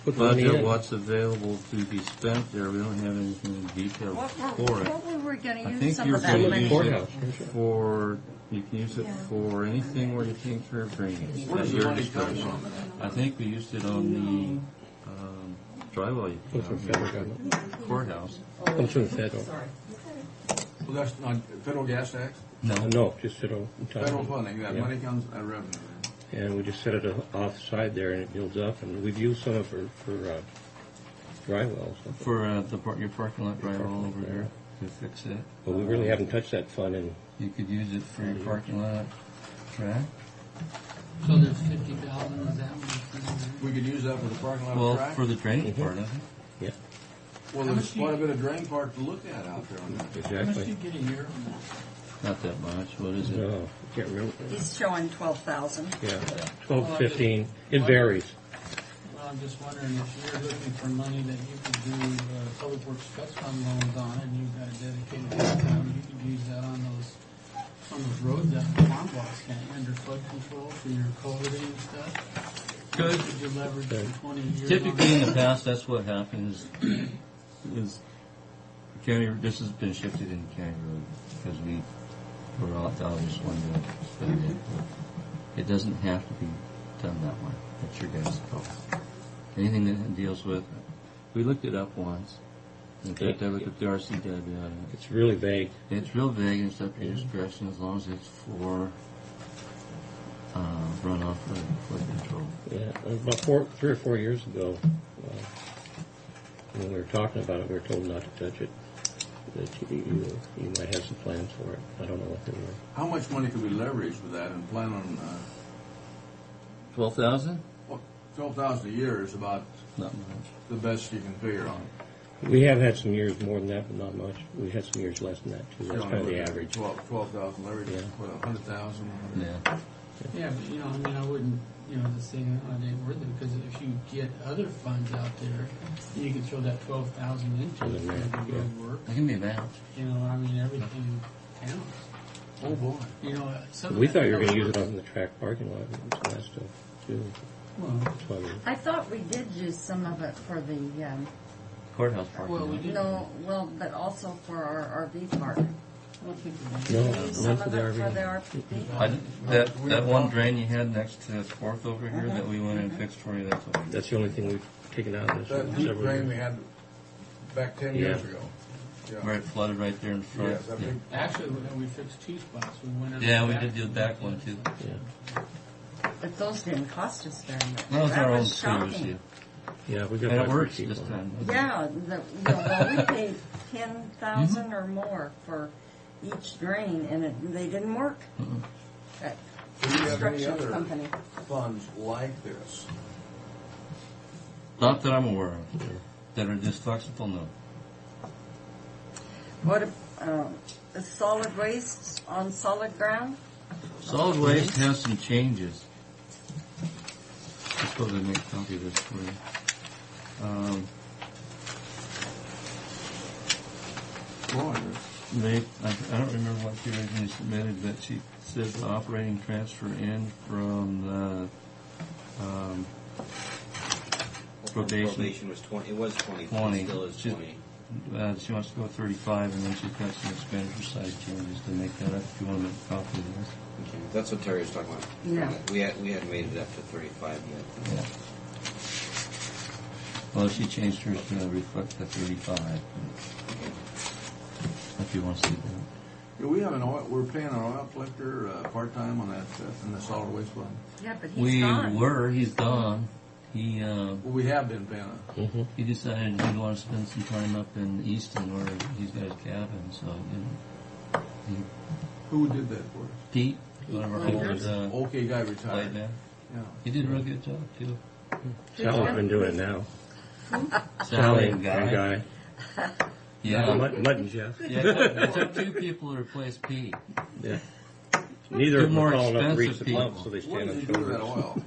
S21: put money
S12: budget
S21: in.
S12: what's available to be spent there. We don't have anything in detail for it.
S17: What were we going to
S12: I
S17: use
S12: think
S17: some
S12: you're
S17: of that
S12: going to
S17: money
S12: use
S17: for?
S12: it for, you can use it for anything where you think for drainage.
S5: Where does
S12: At
S5: the
S12: your
S5: money come
S12: discretion.
S5: from?
S12: I think we used it on the drywall you
S21: Comes from federal government.
S12: courthouse.
S21: Comes from federal.
S5: Well, that's not federal gas tax?
S21: No, just federal.
S5: Federal funding, that
S21: Yeah.
S5: money comes out of revenue.
S21: And we just set it offside there, and it builds up. And we've used some of it for dry wells.
S12: For your parking lot drywall over there to fix it.
S21: But we really haven't touched that fund. And
S12: you could use it for your parking lot track.
S13: So there's 50,000, is that what
S5: We could use that for the parking lot
S12: Well,
S5: track?
S12: for the drainage part of it.
S21: Yeah.
S5: Well,
S13: How
S5: there's
S13: much do
S5: quite a
S13: you-
S5: bit of drain part to look at out there on that.
S13: How much do you get a year on that?
S12: Not that much. What is it?
S21: No, I can't remember.
S17: He's showing 12,000.
S21: Yeah, 12, 15. It varies.
S13: Well, I'm just wondering if you're looking for money that you could do public works trust fund loans on, and you've got a dedicated account, you could use that on those roads that the farm blocks can't, under flood control for your culverting and stuff.
S12: Good.
S13: Could you leverage for 20 years?
S12: Typically in the past, that's what happens. Is county. This has been shifted into county road because we're all just one to spend it. It doesn't have to be done that way. That's your guys' call. Anything that deals with, we looked it up once. In fact, I looked at the RCW on it.
S21: It's really vague.
S12: It's real vague and it's up to your discretion as long as it's for runoff or flood control.
S21: Yeah, about 3 or 4 years ago, when we were talking about it, we were told not to touch it. That you might have some plans for it. I don't know what they were.
S5: How much money could we leverage with that and plan on?
S12: 12,000?
S5: Well, 12,000 a year is about
S12: not much.
S5: The best you can figure on.
S21: We have had some years more than that, but not much. We've had some years less than that too. That's kind of the average.
S5: 12,000 leverage.
S21: Yeah.
S5: What, 100,000?
S21: Yeah.
S13: Yeah, but I wouldn't, just say it ain't worth it, because if you get other funds out there, you can throw that 12,000 into it. It can go work.
S12: It can be a match.
S13: Everything counts.
S5: Oh boy.
S21: We thought you were going to use it on the track parking lot and some of that stuff too.
S13: Well,
S21: that's why we.
S17: I thought we did use some of it for the
S12: courthouse parking lot.
S13: Well, we did.
S17: No, but also for our RV park.
S21: No,
S17: Use
S21: none
S17: some
S21: for
S17: of
S21: the
S17: it for
S21: RV.
S17: the RV.
S12: That one drain you had next to Fourth over here that we went and fixed for you,
S21: that's the only thing we've taken out of this.
S5: That deep
S21: several
S5: drain
S21: years.
S5: we had back 10 years ago. Yeah.
S12: Where it flooded right there in front.
S5: Yes,
S13: Actually, we fixed 2 spots. We went on
S12: Yeah,
S13: the
S12: we
S13: back.
S12: did the back one too.
S21: Yeah.
S17: But those didn't cost us very much.
S12: Those
S17: That
S12: are our own
S17: was
S12: sewers,
S17: shocking.
S21: Yeah, we got
S12: and it
S21: about
S12: works
S21: 3
S12: this
S21: people.
S12: time.
S17: Yeah, well, we paid 10,000 or more for each drain, and they didn't work. That
S5: Do you have any
S17: construction
S5: other
S17: company.
S5: funds like this?
S12: Not that I'm aware of. That are just flexible, no.
S17: What is solid waste on solid ground?
S12: Solid waste has some changes. Let's go to make a copy of this for you. I don't remember what she originally submitted, but she says the operating transfer in from the probation.
S19: Probation was 20. It was 20.
S12: 20.
S19: It still is 20.
S12: She wants to go 35, and then she's got some expenditure size changes to make that up. If you want to make a copy of this.
S19: Okay. That's what Terry was talking about.
S17: Yeah.
S19: We hadn't made it up to 35 yet.
S12: Yeah. Well, she changed hers to reflect the 35. If you want to see that.
S5: Yeah, we have we're paying an oil collector part-time on that in the solid waste fund.
S17: Yeah, but he's gone.
S12: He's gone. He,
S5: we have been paying him.
S12: He decided he'd want to spend some time up in Easton where he's got his cabin, so,
S5: Who did that for us?
S12: Pete, one of our old,
S5: okay guy retired.
S12: Man.
S5: Yeah.
S12: He did a real good job, too.
S21: Sally's been doing it now.
S12: Sally
S21: and Guy.
S12: Yeah.
S21: Mutton Jeff.
S12: Yeah, it took 2 people to replace Pete.
S21: Yeah. Neither of them
S12: more
S21: are tall enough to reach the
S12: expensive
S21: pump,
S12: people.
S21: so they
S5: What
S21: stand
S5: did
S21: on
S5: you do with that
S21: shoulders.
S5: oil?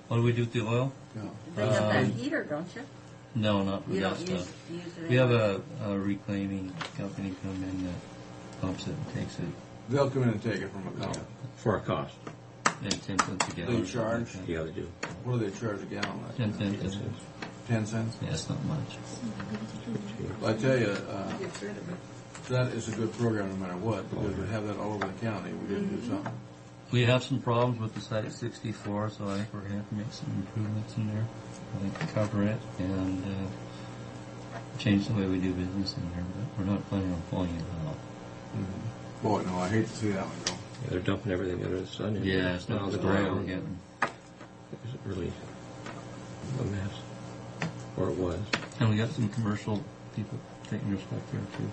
S12: What do we do with the oil?
S5: Yeah.
S17: They have that heater, don't you?
S12: No, not with
S17: You
S12: that
S17: don't
S12: stuff.
S17: use it
S12: We have
S17: anymore?
S12: a reclaiming company come in that pumps it and takes it.
S5: They'll come in and take it from a gallon.
S21: For a cost.
S12: And 10 cents a gallon.
S5: They charge?
S21: Yeah, they do.
S5: What do they charge a gallon?
S12: 10 cents.
S5: 10 cents?
S12: Yeah, it's not much.
S5: I tell you, that is a good program no matter what, because we have that all over the county. We didn't do something.
S12: We have some problems with the site 64, so I think we're going to have to make some improvements in there. I think to cover it and change the way we do business in there, but we're not planning on pulling it out.
S5: Mm-hmm. Boy, no, I hate to see that one go.
S21: Yeah, they're dumping everything under the sun. in
S12: Yeah,
S21: there.
S12: it's not
S21: All
S12: the
S21: the
S12: gray we're
S21: ground.
S12: getting.
S21: It's really a mess. Or it was.
S12: And we got some commercial people taking their stuff there too.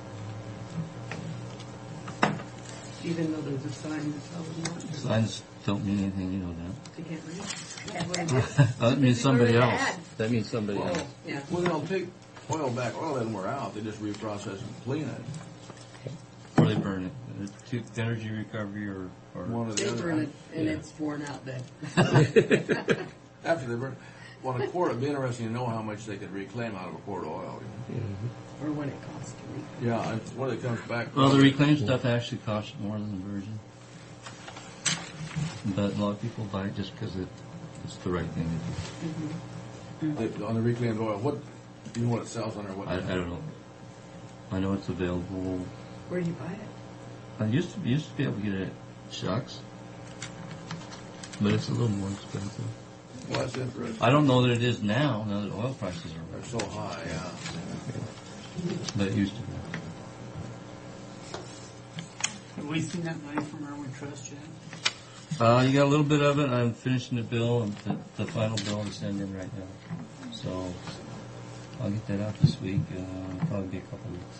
S6: Even though there's a sign that tells them
S12: Signs don't mean anything, you know
S6: they can't read.
S12: that means somebody
S6: Really
S12: else.
S6: bad.
S12: That means somebody else.
S6: Yeah.
S5: Well, they'll take oil back. Oil doesn't wear out. They just reprocess and clean it.
S12: Or they burn it. To energy recovery or
S5: One or the
S6: They
S5: other.
S6: burn it and it's worn out then.
S5: After they burn, well, a quart, it'd be interesting to know how much they could reclaim out of a quart of oil. You know?
S6: Or when it costs to read.
S5: Yeah, and when it comes back.
S12: Well, the reclaimed stuff actually costs more than the virgin. But a lot of people buy it just because it's the right thing to do.
S5: On the reclaimed oil, what do you know what it sells under? What
S12: I don't know. I know it's available.
S6: Where do you buy it?
S12: I used to be able to get it at Shucks, but it's a little more expensive.
S5: Well, that's interesting.
S12: I don't know that it is now. Now that oil prices are
S5: They're so high, yeah.
S12: but it used to be.
S13: Have we seen that money from Irwin Trust yet?
S12: You got a little bit of it. I'm finishing the bill, and the final bill to send in right now. So I'll get that out this week. Probably be a couple weeks.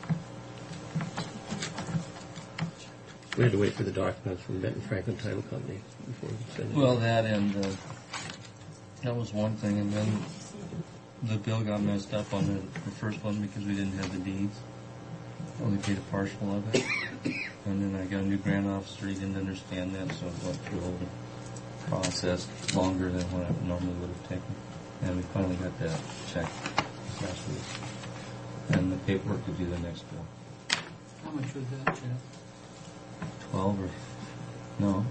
S21: We had to wait for the documents from Benton Franklin Title Company before we send it.
S12: Well, that and that was one thing, and then the bill got messed up on the first one because we didn't have the deeds. Only paid a partial of it, and then I got a new grant officer. He didn't understand that, so it went through a whole process longer than what I normally would have taken. And we finally got that checked this last week, and the paperwork to do the next bill.
S13: How much was that, Jeff?
S12: 12 or no,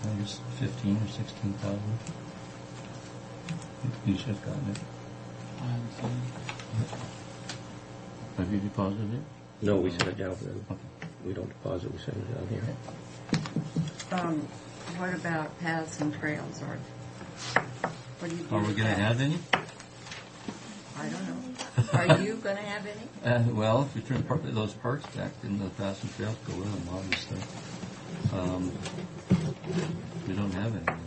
S12: I guess 15 or 16,000. You should have gotten it. Have you deposited it?
S21: No, we sent it down for them. Okay. We don't deposit, we send it down here.
S17: What about paths and trails? Or what do you do?
S12: Are we going to have any?
S17: I don't know. Are you going to have any?
S12: Well, if we turn those parks back, then the paths and trails go with them, obviously. We don't have any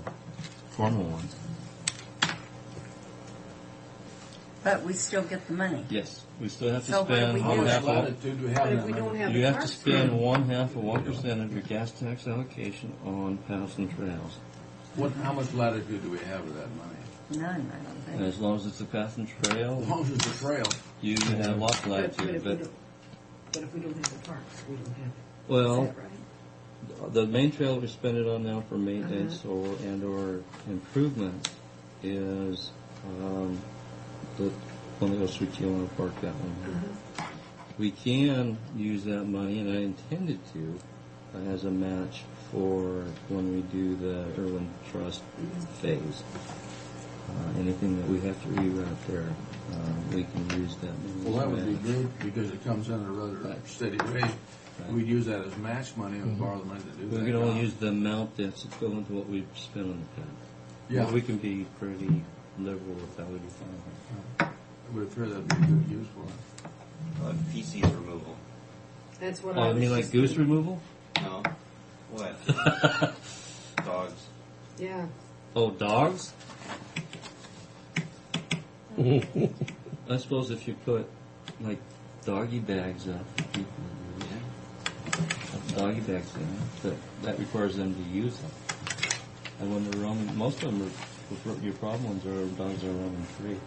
S12: formal ones.
S17: But we still get the money.
S12: Yes, we still have to
S17: So what do
S12: spend
S17: we
S12: one
S17: do?
S12: half.
S13: But if we don't have
S12: You
S13: the
S12: have to
S13: parks
S12: spend
S13: money.
S12: 1/2 of your gas tax allocation on paths and trails.
S5: How much latitude do we have with that money?
S17: None, I don't think.
S12: As long as it's a path and trail.
S5: As long as it's a trail.
S12: You have lots of latitude,
S6: But if we don't have the parks, we don't have.
S12: well,
S6: Is that right?
S12: the main trail we spend it on now for maintenance or improvements is the one that goes through Tijuana Park. That one. We can use that money, and I intended to, as a match for when we do the Irwin Trust phase. Anything that we have to reroute there, we can use that money.
S5: Well,
S12: as
S5: that
S12: a
S5: would be
S12: match.
S5: good because it comes in at a rather steady rate. We'd use that as match money and borrow the money to do that.
S12: We can only use the amount that's equivalent to what we've spent on the pad.
S5: Yeah.
S12: Well, we can be pretty liberal with that. Would be fine.
S5: I would feel that'd be a good use for it.
S19: PC's removal.
S6: That's what
S12: Oh,
S6: I
S12: you
S6: was
S12: mean like
S6: just
S12: goose
S6: thinking.
S12: removal?
S19: No. What? Dogs.
S6: Yeah.
S12: Oh, dogs? I suppose if you put like doggy bags up, people use doggy bags in, that requires them to use them. And when they're roaming, most of them are, your problem ones are dogs are roaming free,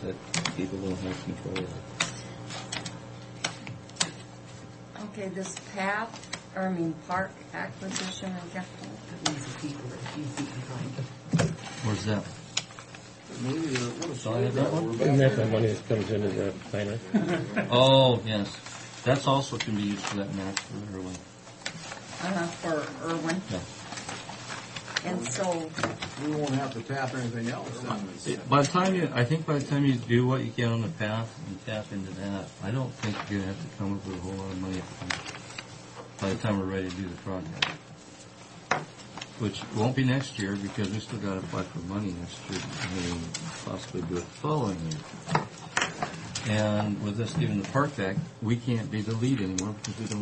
S12: that people don't have control of.
S17: Okay, this park acquisition and
S12: Where's that?
S5: So
S12: I have that one?
S21: Isn't that the money that comes into the planner?
S12: Oh, yes. That's also can be used for that match for Irwin.
S17: For Irwin.
S12: Yeah.
S17: And so
S5: we won't have to tap anything else.
S12: By the time you do what you can on the path and tap into that, I don't think you're going to have to come up with a whole lot of money by the time we're ready to do the project. Which won't be next year because we still got to apply for money next year and possibly do it the following year. And with us giving the park back, we can't be the lead anymore because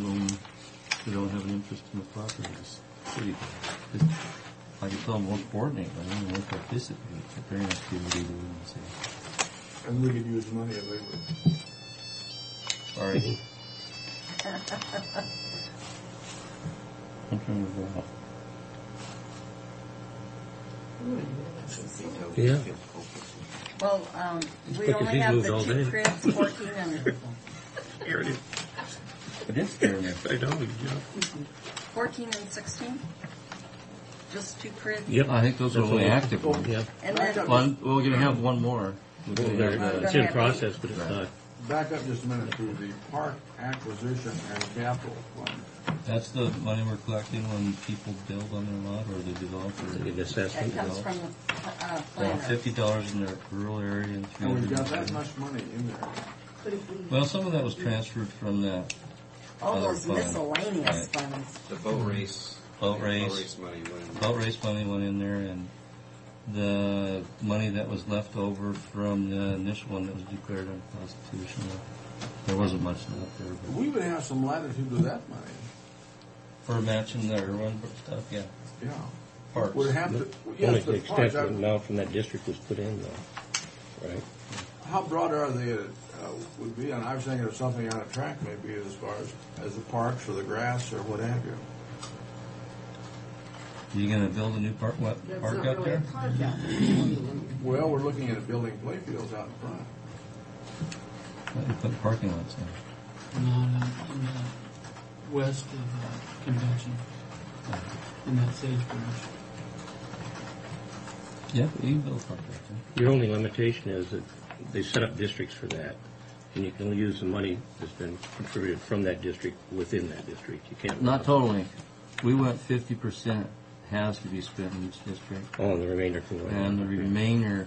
S12: we don't have an interest in the property. It's pretty, I can tell them won't coordinate, but I don't want to participate. But they're going to have to be the lead agency.
S5: And we could use money if they would.
S12: Sorry. I'm trying to go out.
S21: Yeah.
S17: well, we
S21: Look,
S17: only
S21: he's
S17: have
S21: moved
S17: the
S21: all
S17: two
S21: day.
S17: cribs, 14 and
S12: It did scare me.
S21: I know, yeah.
S17: 14 and 16. Just two cribs.
S21: Yep.
S12: I think those are the only active ones.
S21: Yeah.
S17: And then
S12: Well, we're going to have one more.
S21: It's in process, but it's not.
S5: Back up just a minute to the park acquisition and capital fund.
S12: That's the money we're collecting when people build on their lot or the developer.
S21: An assessment.
S17: that comes from the planner.
S12: $50 in the rural area and
S5: And we've got that
S12: $300.
S5: much money in there.
S6: But if we,
S12: Well, some of that was transferred from that
S17: All
S12: other
S17: those
S12: fund.
S17: miscellaneous
S12: Right.
S17: funds.
S19: The boat race.
S12: Boat race.
S19: money went.
S12: Boat race money went in there, and the money that was left over from the initial one that was declared unconstitutional. There wasn't much left there, but
S5: We would have some latitude with that money.
S12: for matching the Irwin stuff, yeah.
S5: Yeah.
S12: Parks.
S5: Would have to.
S21: Only
S5: Yes,
S21: the
S5: the parks.
S21: extent amount from that district was put in, though. right?
S5: How broad are they, would be, and I was thinking of something on a track maybe as far as the parks or the grass or what have you.
S12: You gonna build a new park up there?
S5: Well, we're looking at building playfields out in front.
S12: Why don't you put parking lots in?
S13: Not in the west of Convention, in that sagebrush.
S12: Yeah, but you can build a park right there.
S21: Your only limitation is that they set up districts for that, and you can only use the money that's been contributed from that district within that district. You can't.
S12: Not totally. We went 50% has to be spent in each district.
S21: Oh, and the remainder can go.
S12: And the remainder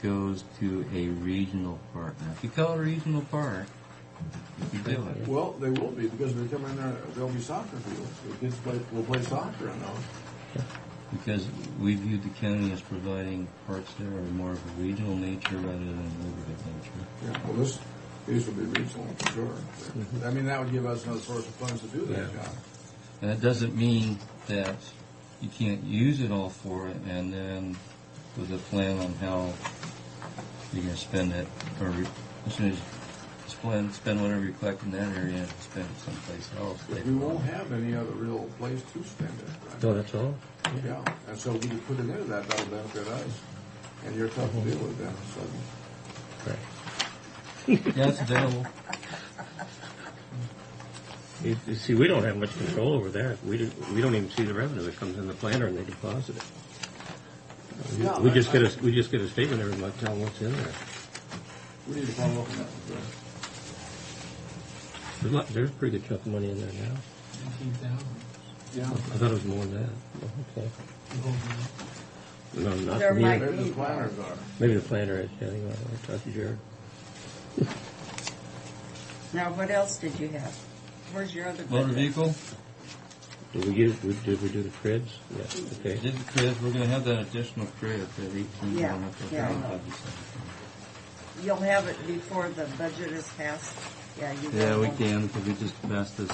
S12: goes to a regional park. Now, if you call it a regional park, you can do it.
S5: Well, they will be, because they come in there, there'll be soccer fields. The kids will play soccer in those.
S12: Because we viewed the county as providing parks there are more of a regional nature rather than a neighborhood nature.
S5: Yeah, well, these will be regional for sure. I mean, that would give us another source of funds to do that job.
S12: And that doesn't mean that you can't use it all for it, and then with a plan on how you're going to spend it, or as soon as you spend whatever you collect in that area and spend it someplace else.
S5: But we won't have any other real place to spend it, right?
S21: No, that's all.
S5: Yeah, and so we could put it into that, that'll benefit us. And you're tough to deal with then, so.
S12: Yeah, it's available.
S21: You see, we don't have much control over that. We don't even see the revenue that comes in the planner, and they deposit it. We just get a statement every month telling what's in there.
S5: We need to follow up on that.
S21: There's a pretty good chunk of money in there now.
S13: 19,000.
S5: Yeah.
S21: I thought it was more than that. Oh, okay. No, not
S17: There
S21: me.
S17: might
S5: Maybe
S17: be.
S5: the planners are.
S21: Maybe the planner is. Yeah, I'll talk to Jared.
S17: Now, what else did you have? Where's your other
S12: Motor
S17: business?
S12: vehicle?
S21: Did we do the cribs? Yeah. Okay.
S12: Did the crib. We're going to have that additional crib at 18.
S17: Yeah, yeah, I know. You'll have it before the budget is passed? Yeah, you will.
S12: Yeah, we can, because we just passed the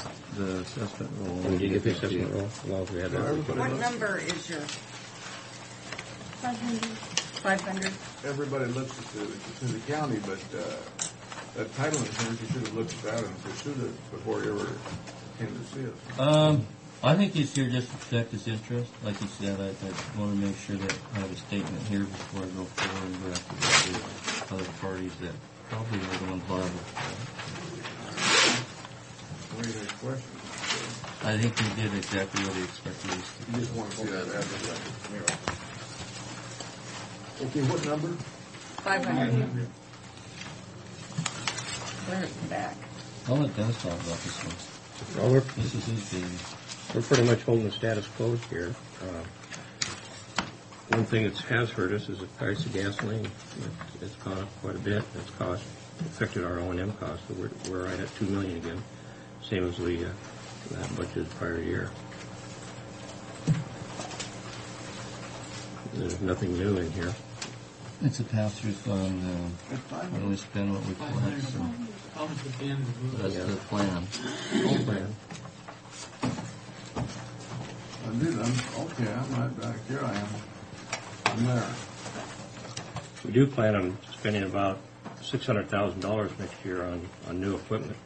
S12: assessment roll.
S21: When did you get the assessment roll? Well, we had that.
S17: What number is your?
S20: 500.
S17: 500?
S5: Everybody looks at the county, but that title insurance, you should have looked at that and pursued it before you ever came to see us.
S12: I think he's here just to protect his interest. Like you said, I want to make sure that I have a statement here before I go forward and go after the other parties that probably are the ones liable.
S5: What are your questions?
S12: I think he did exactly what he expected us to do.
S5: You just want to see that advertisement. Okay, what number?
S17: 500. Where's the back?
S12: I'll let Dennis talk about this one.
S21: Well,
S12: This is his baby.
S21: we're pretty much holding the status quo here. One thing that has hurt us is the price of gasoline. It's gone up quite a bit. It's affected our O&M costs. So we're right at $2 million again, same as we that budgeted prior year. There's nothing new in here.
S12: It's a pass-through fund. We only spend what we collect. So that's the plan.
S21: Whole plan.
S5: I'm right back here. I am. I'm there.
S21: We do plan on spending about $600,000 next year on new equipment.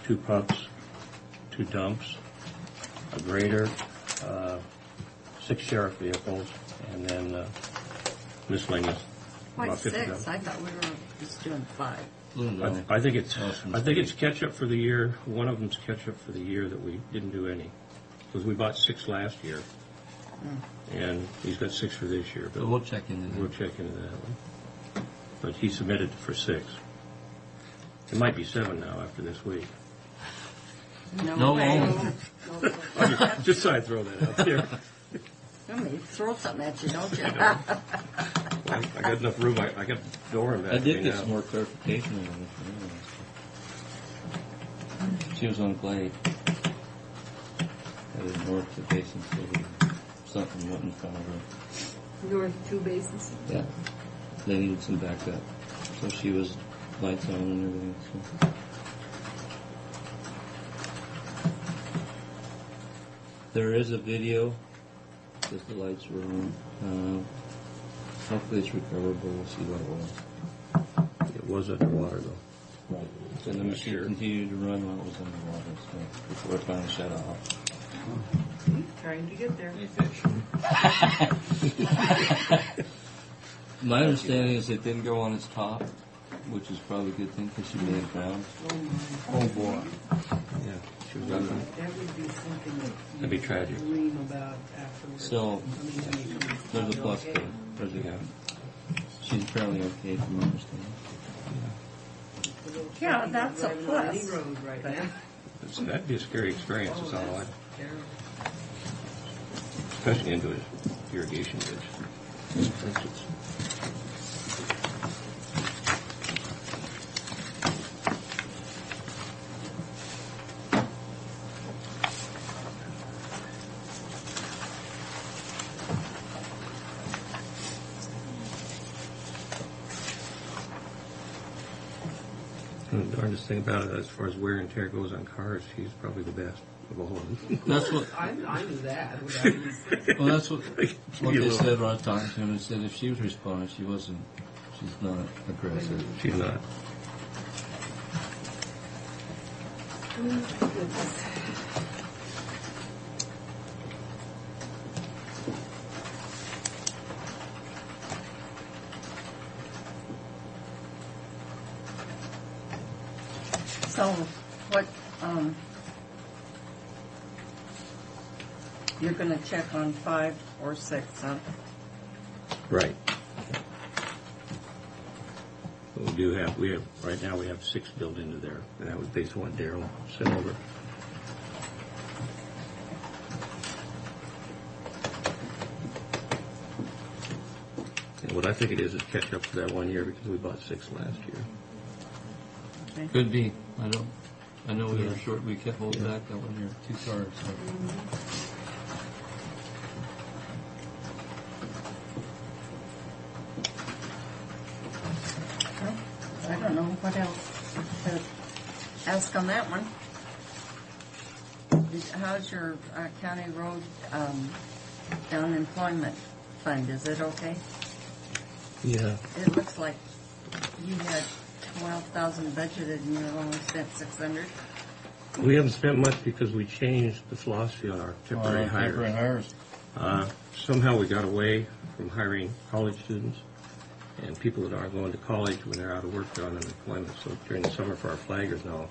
S21: 2 pups, 2 dumps, a grader, 6 sheriff vehicles, and then miscellaneous.
S17: Why
S21: about
S17: 6?
S21: $50,000.
S17: I thought we were just doing 5.
S21: I think it's catch up for the year. One of them's catch up for the year that we didn't do any, because we bought 6 last year, and he's got 6 for this year. But
S12: we'll check into that.
S21: We'll check into that one. But he submitted for 6. It might be 7 now after this week.
S17: No way.
S21: Just so I throw that out there.
S17: Somebody throw something at you, don't you?
S21: I got enough room. I got the door in back.
S12: I did get some more clarification on this. She was on Glade. Headed north to Basin City. Something went in front of her.
S18: North 2 bases.
S12: Yeah. They needed some backup. So she was lights on and everything. So. There is a video because the lights were on.
S21: Hopefully it's recoverable. We'll see what it was. It was underwater though.
S14: Right.
S21: So the machine continued to run while it was underwater, so before it finally shut off.
S6: Trying to get there.
S21: My understanding is it didn't go on its top, which is probably a good thing because she may have drowned.
S6: Oh boy.
S21: Yeah, she was under.
S6: That would be something that
S21: That'd be tragic.
S6: dream about afterwards.
S21: So, there's a plus to it. There's a guy. She's apparently okay from my understanding.
S17: Yeah, that's a plus.
S21: That'd be a scary experience, is all I. Especially into an irrigation ditch. The darndest thing about it, as far as wear and tear goes on cars, she's probably the best of all of them.
S13: That's what I knew that.
S21: Well, that's what they said when I talked to him. They said if she was responding, she's not aggressive. She's not.
S17: So, what, you're gonna check on 5 or 6, huh?
S21: Right. But right now we have 6 built into there, and that was based on what Daryl sent over. And what I think it is catch up to that 1 year because we bought 6 last year.
S17: Okay.
S21: Could be. I know we were short. We kept holding back that 1 year. 2 cars. So.
S17: I don't know what else to ask on that one. How's your county road unemployment fund? Is it okay?
S21: Yeah.
S17: It looks like you had 12,000 budgeted and you only spent 600.
S21: We haven't spent much because we changed the philosophy on our temporary hires. Somehow we got away from hiring college students and people that aren't going to college when they're out of work, they're on unemployment. So during the summer for our flaggers now,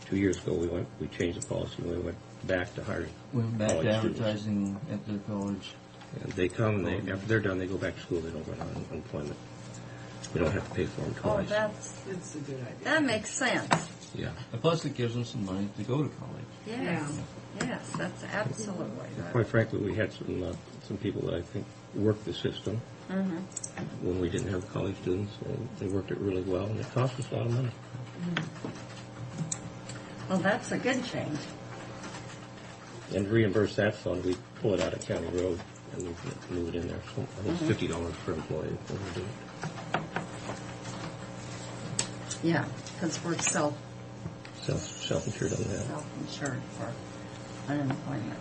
S21: 2 years ago we changed the policy and we went back to hiring.
S12: We went back
S21: college
S12: to
S21: students.
S12: advertising at the college.
S21: And they come, and after they're done, they go back to school. They don't go on unemployment. We don't have to pay for them
S17: Oh,
S21: twice.
S17: that's a good idea. That makes sense.
S21: Yeah.
S12: And plus, it gives them some money to go to college.
S17: Yes. Yes, that's absolutely right.
S21: Quite frankly, we had some people that I think worked the system
S17: Mhm.
S21: when we didn't have college students, and they worked it really well, and it cost us a lot of money.
S17: Well, that's a good change.
S21: And to reimburse that fund, we pull it out of county road and we move it in there. So I think it's $50 per employee when we do it.
S17: Yeah, because we're
S21: Self-insured on that.
S17: self-insured for unemployment.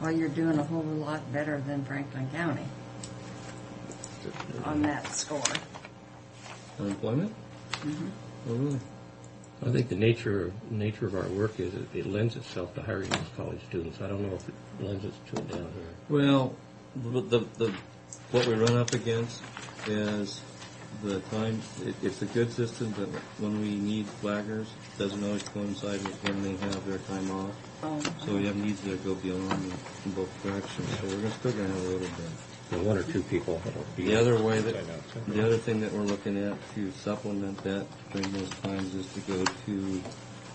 S17: Well, you're doing a whole lot better than Franklin County on that score.
S21: Unemployment?
S17: Mhm.
S21: Oh, really? I think the nature of our work is it lends itself to hiring these college students. I don't know if it lends itself to it down here.
S12: Well, what we run up against is the time. It's a good system, but when we need flaggers, it doesn't always coincide with when they have their time off.
S17: Oh.
S12: So we have needs that go beyond in both directions. So we're still going to have a little bit.
S21: And 1 or 2 people.
S12: The other thing that we're looking at to supplement that during those times is to go to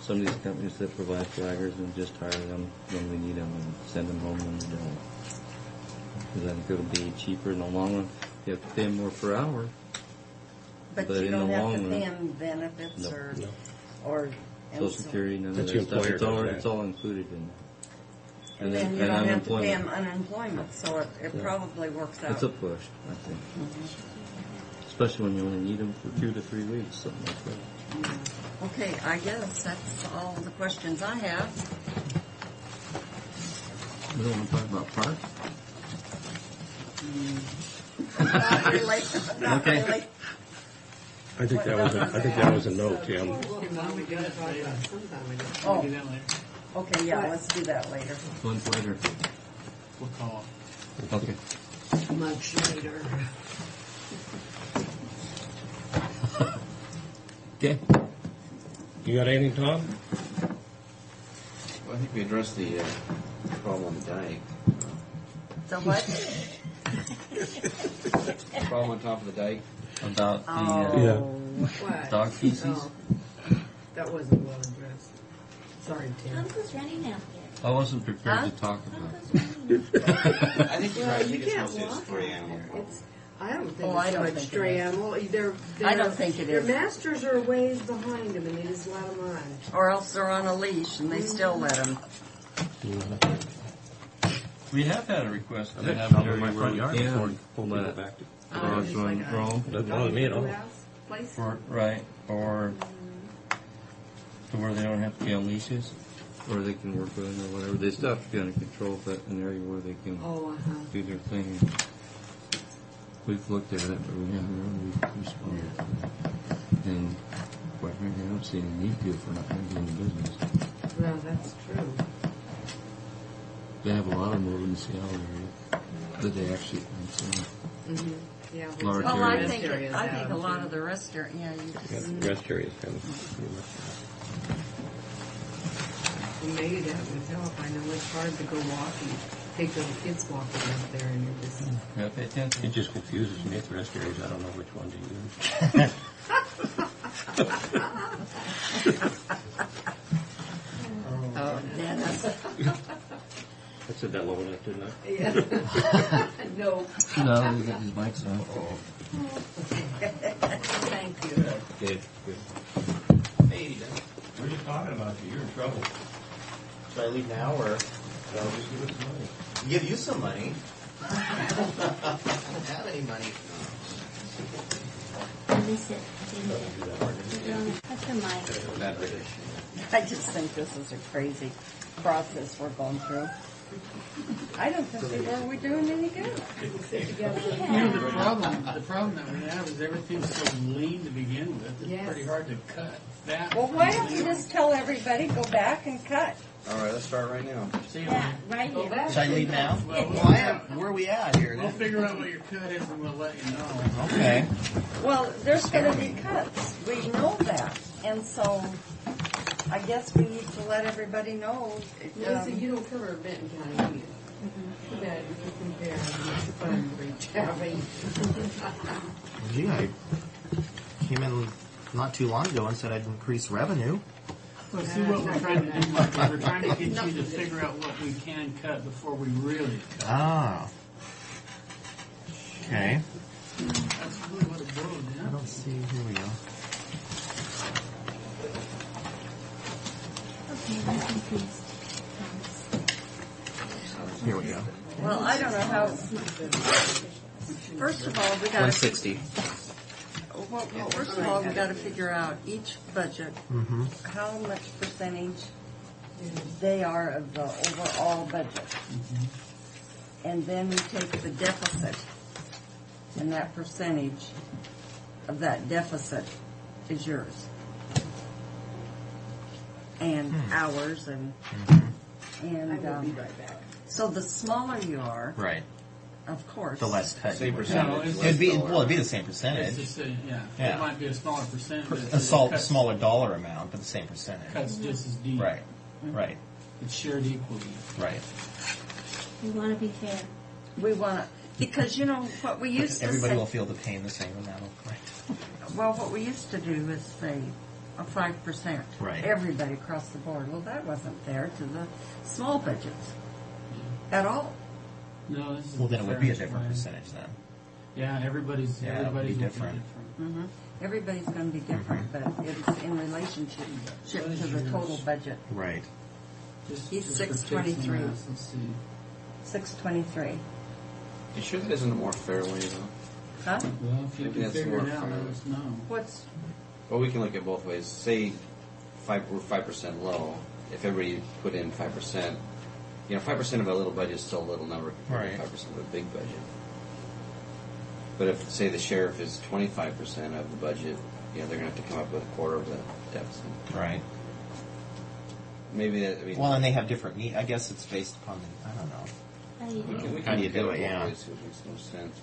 S12: some of these companies that provide flaggers and just hire them when we need them and send them home when we don't. Because I think it'll be cheaper in the long run. You have to pay them more per hour.
S17: But
S12: But
S17: you
S12: in
S17: don't
S12: the
S17: have
S12: long
S17: to
S12: run-
S17: pay them benefits
S12: No.
S17: or
S12: Social Security, none of
S21: That's
S12: that
S21: the
S12: stuff.
S21: employer does that.
S12: It's all included in there.
S17: And then you don't have to pay them unemployment, so it
S12: Yeah.
S17: probably works out.
S12: It's a push, I think.
S17: Mhm.
S12: Especially when you only need them for 2 to 3 weeks, something like that.
S17: Okay, I guess that's all the questions I have.
S12: We don't want to talk about parks?
S17: Not really. Not
S21: Okay.
S17: really.
S21: I think that was a no, Tim.
S6: We gotta talk about it sometime, I guess.
S17: Oh.
S13: Do that later.
S17: Okay, yeah, let's do that later.
S12: Once later.
S13: We'll call
S21: Okay.
S6: it. Much later.
S21: Okay. You got anything, Tom?
S19: Well, I think we addressed the problem on the dike.
S17: So what?
S19: Problem on top of the dike.
S12: About the
S6: What?
S12: dog feces?
S6: Oh, that wasn't well addressed. Sorry, Tim.
S20: Uncle's running out
S12: I wasn't prepared to talk about it.
S19: I think
S6: Well, you
S19: it's
S6: can't
S19: mostly a
S6: walk
S19: stray
S6: out
S19: animal.
S6: there. I don't think
S17: Oh, I
S6: it's
S17: don't
S6: much
S17: think it
S6: stray
S17: is.
S6: animal.
S17: I don't think it
S6: Their
S17: is.
S6: masters are ways behind them, and they just let them run.
S17: Or else they're on a leash and they still let them.
S12: We have had a request
S21: I
S12: to
S21: bet
S12: have
S21: some
S12: an
S21: in
S12: area
S21: my
S12: where
S21: front
S12: we
S21: yard
S12: can
S21: before you pull
S12: let
S21: that back to.
S12: dogs
S6: Just
S12: run,
S6: like
S12: roam.
S21: Doesn't bother me at all.
S6: Place?
S12: Right, or to where they don't have to be on leashes, or they can work with it or whatever. They still have to be under control, but an area where they can
S6: Oh,
S12: do their thing. We've looked at it, but we haven't really responded. And quite frankly, I don't see any need to if we're not going to be in the business.
S6: well, that's true.
S12: They have a lot of them over in the Seattle area that they actually consume.
S6: Mm-hmm. Yeah.
S12: Large
S17: Well,
S12: areas.
S17: I think a lot of the rest are, yeah, you
S21: Yeah,
S17: just.
S21: the rest area is kind of pretty much.
S6: Well, maybe that would help. I know it's hard to go walking, take little kids walking up there, and you're just.
S12: Yeah, pay attention.
S21: It just confuses me at the rest areas. I don't know which one to use.
S17: Oh, Dennis.
S21: I said that low enough, didn't I?
S6: Yeah. No.
S12: No, we got these mics on.
S6: Thank you.
S21: Good, good.
S7: Hey, Dennis, we're just talking about you. You're in trouble. Should I leave now, or
S21: Just give us some money.
S7: give you some money? I don't have any money.
S20: Miss it. That's her mic.
S17: I just think this is a crazy process we're going through. I don't consider we're doing any good.
S13: You know, the problem that we have is everything's so lean to begin with. It's
S17: Yes.
S13: pretty hard to cut that.
S17: Well, why don't you just tell everybody, go back and cut?
S19: All right, let's start right now.
S13: See,
S20: Yeah, right
S6: Go
S20: here.
S6: back.
S7: Should I leave now?
S13: Well,
S7: Well, I am. Where are we at here?
S13: we'll figure out what your cut is and we'll let you know.
S7: Okay.
S17: Well, there's going to be cuts. We know that. And so I guess we need to let everybody know.
S6: Lisa, you don't cover Benton County, do you? Too bad you can compare. It's fun to reach Abby.
S7: Gee, I came in not too long ago and said I'd increase revenue.
S13: Well, see what we're trying to do, Mark, is we're trying to get you to figure out what we can cut before we really cut.
S7: Ah. Okay.
S13: That's really what it boils
S7: I
S13: down
S7: don't
S13: to.
S7: see. Here we go.
S20: Okay, I'm confused.
S7: Here we go.
S17: Well, I don't know how. First of all, we got
S7: 160.
S17: Well, first of all, we got to figure out each budget,
S7: Mm-hmm.
S17: how much percentage they are of the overall budget. And then we take the deficit, and that percentage of that deficit is yours. And ours, and,
S7: I
S17: and,
S6: will be right back.
S17: so the smaller you are,
S7: Right.
S17: of course.
S7: The less cut.
S19: Same
S7: you would
S19: percentage.
S7: have.
S13: No, it's-
S7: It'd be it'd be the same
S13: It's
S7: percentage.
S13: just a, yeah.
S7: Yeah.
S13: It might be a smaller percent, but
S7: A
S13: it cuts,
S7: smaller dollar amount, but the same percentage.
S13: cuts just as deep.
S7: Right. Right.
S13: It's shared equally.
S7: Right.
S20: We want to be fair.
S17: We want to, because you know what we used to
S7: Everybody
S17: say.
S7: will feel the pain the same amount. Right.
S17: Well, what we used to do is say a 5%.
S7: Right.
S17: Everybody across the board. Well, that wasn't fair to the small budgets at all.
S13: No, this is
S7: Well, then it would be a
S13: fairness
S7: different
S13: plan.
S7: percentage then.
S13: Yeah, everybody's
S7: Yeah, it would be
S13: everybody's will
S7: different.
S17: Mm-hmm. Everybody's going to be different, but it's in relationship to the total budget.
S7: Right.
S17: He's
S13: Just for
S17: 623.
S13: fixing this, let's see.
S17: 623.
S19: You sure that isn't a more fair way, though?
S17: Huh?
S13: Well, if you
S19: Maybe
S13: can
S19: that's
S13: figure
S19: more
S13: it out,
S19: fair.
S13: let us know.
S17: What's
S19: Well, we can look at both ways. Say we're 5% low. If everybody put in 5%, 5% of a little budget is still a little number compared to 5% of a big budget. But if, say, the sheriff is 25% of the budget, they're going to have to come up with a quarter of the deficit.
S7: Right.
S19: Maybe that. I mean,
S7: well, and they have different needs. I guess it's based upon the. I don't know. How do you do it? Yeah.
S19: It makes no sense.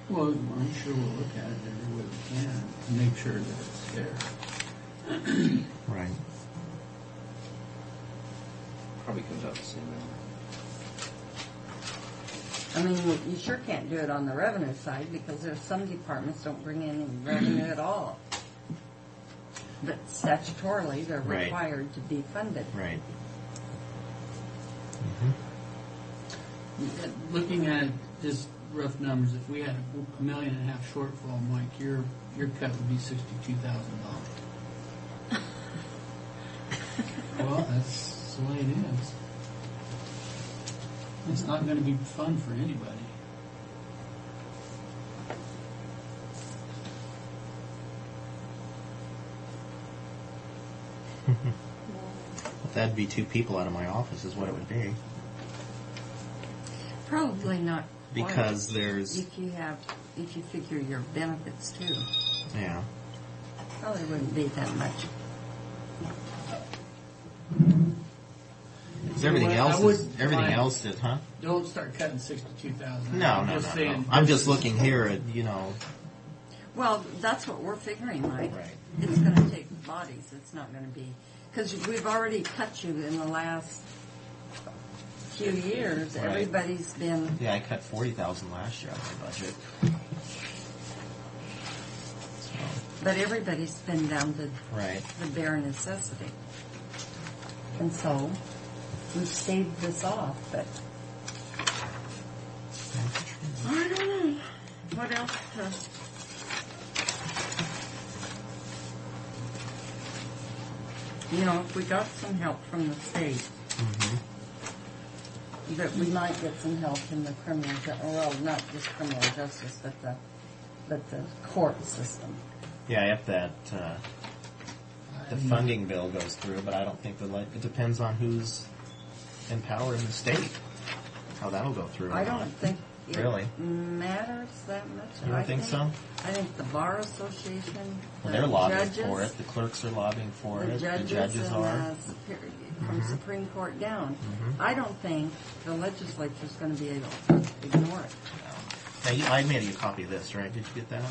S13: Well, I'm sure we'll look at it every way we can to make sure that it's there.
S7: Right.
S19: Probably comes out the same number.
S17: I mean, you sure can't do it on the revenue side because there's some departments don't bring in any revenue at all. But statutorily, they're required to be funded.
S7: Right.
S13: Looking at just rough numbers, if we had $1.5 million shortfall, Mike, your cut would be $62,000. Well, that's the way it is. It's not going to be fun for anybody.
S7: That'd be 2 people out of my office is what it would be.
S17: Probably not quite.
S7: Because there's...
S17: If you figure your benefits too.
S7: Yeah.
S17: Probably wouldn't be that much.
S7: Everything else is, huh?
S13: Don't start cutting $62,000.
S7: No. I'm just looking here at,
S17: Well, that's what we're figuring, Mike.
S7: Right.
S17: It's going to take bodies. It's not going to be... Because we've already cut you in the last few years.
S7: Right.
S17: Everybody's been...
S7: Yeah, I cut $40,000 last year on my budget.
S17: But everybody's been down to the bare necessity. And so, we've staved this off, but... I don't know. What else if we got some help from the state, that we might get some help in the criminal, not just criminal justice, but the court system.
S7: Yeah, if that the funding bill goes through, but I don't think it depends on who's in power in the state, how that'll go through.
S17: I don't think it
S7: really
S17: matters that much.
S7: You don't think so?
S17: I think the Bar Association,
S7: they're lobbying for it. The clerks are lobbying for it. The judges are.
S17: From Supreme Court down. I don't think the legislature's going to be able to ignore it.
S7: Now, I made you a copy of this, right? Did you get that?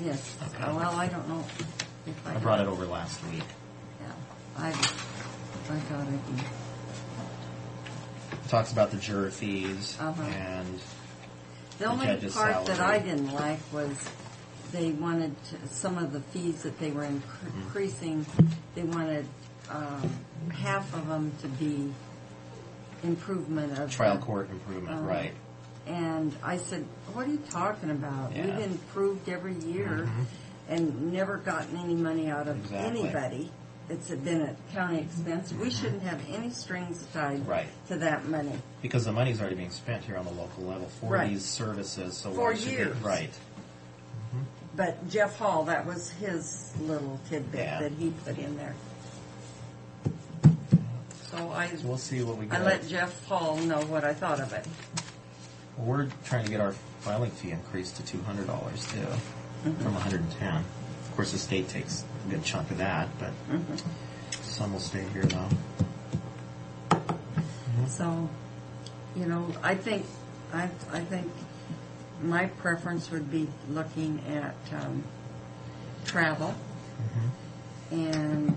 S17: Yes.
S7: Okay.
S17: Well, I don't know if
S7: I brought it over last week.
S17: Yeah. I got it.
S7: It talks about the juror fees and
S17: the only
S7: judge's
S17: part
S7: salary.
S17: that I didn't like was they wanted some of the fees that they were increasing. They wanted half of them to be improvement of
S7: trial court improvement, right?
S17: And I said, "What are you talking about?
S7: Yeah.
S17: We've improved every year and never gotten any money out of anybody. It's been a county expense. We shouldn't have any strings tied to that money
S7: because the money's already being spent here on the local level for these services. So
S17: for years,
S7: right?"
S17: But Jeff Hall, that was his little tidbit that he put in there. So
S7: we'll see what we get.
S17: I let Jeff Hall know what I thought of it.
S7: Well, we're trying to get our filing fee increased to $200 too, from $110. Of course, the state takes a good chunk of that, but some will stay here though.
S17: So, I think my preference would be looking at travel, and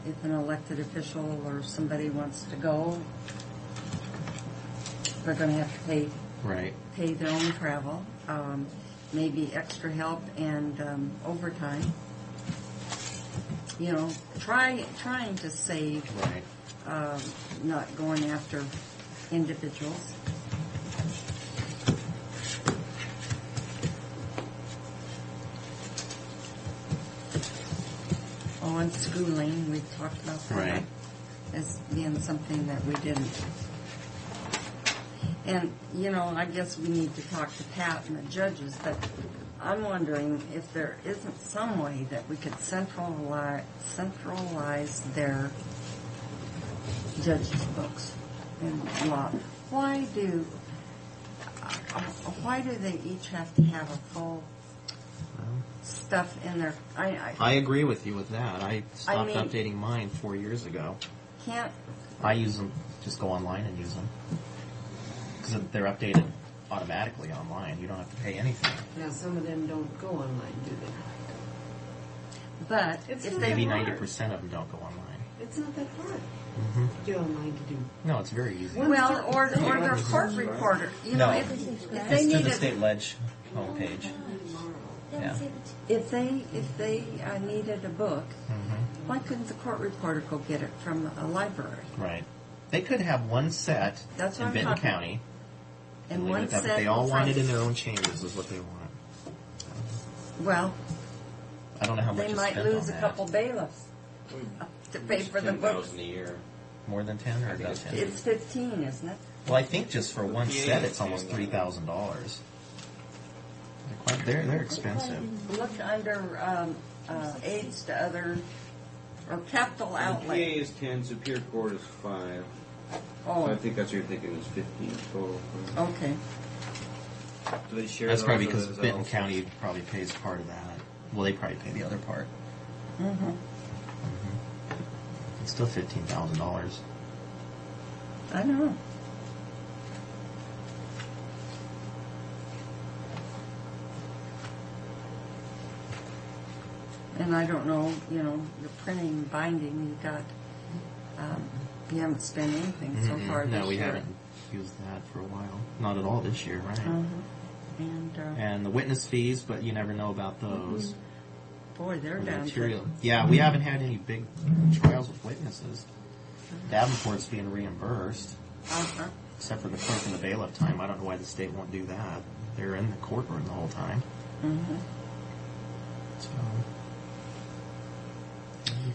S17: if an elected official or somebody wants to go, they're going to have to pay their own travel, maybe extra help and overtime. Trying to save, not going after individuals. Oh, and schooling, we talked about that as being something that we didn't. And, I guess we need to talk to Pat and the judges, but I'm wondering if there isn't some way that we could centralize their judges' books and law why do they each have to have a full stuff in their?
S7: I agree with you with that. I stopped
S17: mean,
S7: updating mine 4 years ago.
S17: Can't
S7: I use them? Just go online and use them because they're updated automatically online. You don't have to pay anything.
S18: Now, some of them don't go online, do they?
S17: But
S18: It's
S17: if
S18: not
S17: they
S7: Maybe
S18: that hard.
S7: 90% of them don't go online.
S18: It's not that hard
S7: Mm-hmm.
S18: to do online to do.
S7: No, it's very easy.
S17: Well, or their court reporter. You know, if they
S7: it's through
S17: need
S7: the
S17: it,
S7: state ledge homepage. Yeah.
S17: if they needed a book, why couldn't the court reporter go get it from a library?
S7: Right. They could have one set
S17: That's what
S7: in
S17: I'm
S7: Benton
S17: talking.
S7: County.
S17: And
S7: leave
S17: one
S7: it at that, but
S17: set
S7: they all
S17: in
S7: want it
S17: front-
S7: in their own chambers is what they want.
S17: Well,
S7: I don't know how much
S17: they
S7: is
S17: might
S7: spent
S17: lose
S7: on
S17: a
S7: that.
S17: couple bailiffs to pay for the books.
S19: $10,000 a year.
S7: More than 10 or about 10?
S17: It's 15, isn't it?
S7: Well, I think just for one
S19: Yeah,
S7: set, it's
S19: yeah,
S7: almost
S19: yeah.
S7: $3,000. They're expensive.
S17: Look under aids to other or capital
S19: PA
S17: outlay.
S19: is 10, Superior Court is 5.
S17: Oh.
S19: I think that's what you're thinking is 15 total.
S17: Okay.
S19: Do they share
S7: That's
S19: those,
S7: probably
S19: or
S7: because
S19: is that
S7: Benton
S19: also-
S7: County probably pays part of that. Well, they probably pay the other part.
S17: Mm-hmm.
S7: It's still $15,000.
S17: I know. And I don't know, you know, your printing, binding, you got, you haven't spent anything so
S7: Mhm.
S17: far this
S7: No, we
S17: year.
S7: haven't used that for a while. Not at all this year, right?
S17: And,
S7: And the witness fees, but you never know about those.
S17: boy, they're
S7: The
S17: down
S7: material.
S17: to...
S7: Yeah, we haven't had any big trials with witnesses. Davenport's being reimbursed,
S17: Uh-huh.
S7: except for the clerk and the bailiff time. I don't know why the state won't do that. They're in the courtroom the whole time.
S17: Mm-hmm.
S7: So,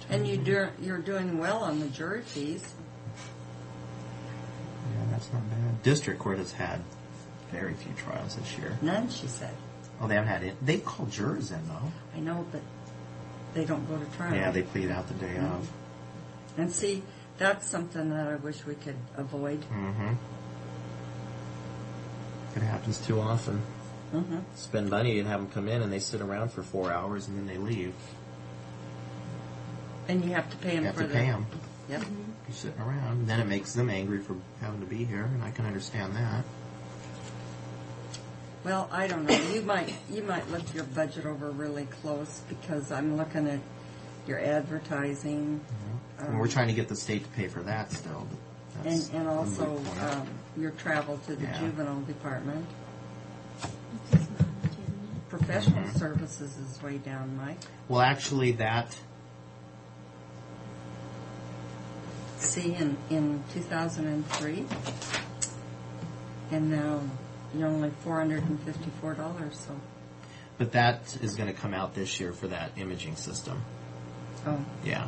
S17: And you're doing well on the jury fees.
S7: yeah, that's not bad. District court has had very few trials this year.
S17: None, she said.
S7: Oh, they haven't had it. They've called jurors in, though.
S17: I know, but they don't go to trial.
S7: Yeah, they plead out the day of.
S17: And see, that's something that I wish we could avoid.
S7: Mm-hmm. It happens too often.
S17: Mm-hmm.
S7: Spend money and have them come in, and they sit around for 4 hours, and then they leave.
S17: And you have to pay them
S7: You have
S17: for
S7: to pay them.
S17: Yep.
S7: You're sitting around. And then it makes them angry for having to be here, and I can understand that.
S17: Well, I don't know. You might look your budget over really close because I'm looking at your advertising.
S7: And we're trying to get the state to pay for that still. But that's
S17: and
S7: a
S17: also
S7: moot point.
S17: your travel to the
S7: Yeah.
S17: juvenile department. Professional services is way down, Mike.
S7: Well, actually, that...
S17: See, in 2003, and now you're only $454. So,
S7: But that is going to come out this year for that imaging system.
S17: oh,
S7: Yeah.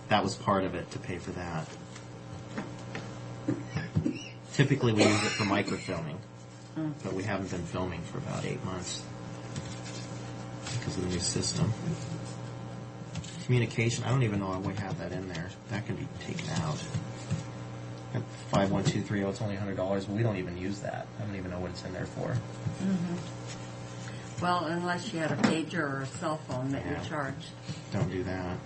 S7: That was part of it to pay for that. Typically, we use it for microfilming, but we haven't been filming for about 8 months because of the new system. Communication, I don't even know we have that in there. That can be taken out. At 51230, it's only $100, but we don't even use that. I don't even know what it's in there for.
S17: well, unless you had a pager or a cell phone that
S7: Yeah.
S17: you charged.
S7: Don't do that.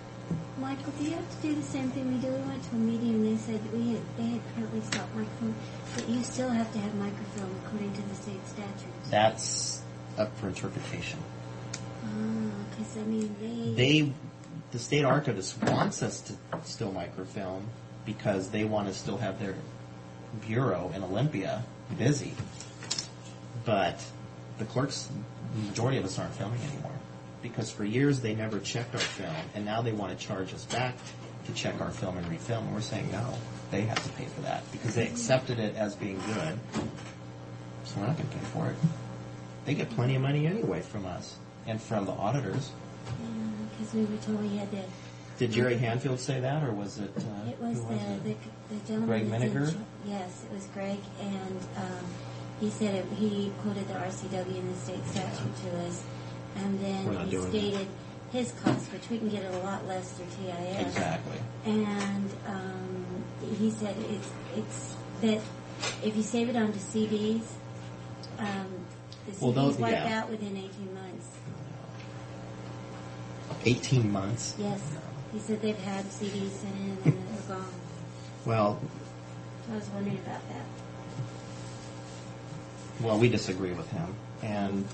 S20: Michael, do you have to do the same thing we do? We went to a meeting and they said that they had currently stopped microfilm, but you still have to have microfilm according to the state statutes.
S7: That's up for interpretation.
S20: Because, I mean,
S7: The state archivist wants us to still microfilm because they want to still have their bureau in Olympia busy. But the clerks, the majority of us aren't filming anymore because for years they never checked our film, and now they want to charge us back to check our film and refilm. And we're saying no, they have to pay for that because they accepted it as being good. So we're not going to pay for it. They get plenty of money anyway from us and from the auditors.
S20: Because we were told we had to...
S7: Did Jerry Hanfield say that, or was it?
S20: It was
S7: who
S20: the gentleman.
S7: Greg
S20: that's in
S7: Miniger?
S20: Yes, it was Greg, and he said he quoted the RCW and the state statute to us, and
S7: We're
S20: then
S7: not
S20: he
S7: doing
S20: stated his cost, which we can get it a lot less through TIS.
S7: Exactly.
S20: And he said it's that if you save it onto CDs, the
S7: Well,
S20: CDs
S7: those-
S20: wipe
S7: yeah.
S20: out within 18 months.
S7: 18 months.
S20: Yes. He said they've had CDs in and then they're gone.
S7: Well,
S20: So I was wondering about that.
S7: well, we disagree with him, and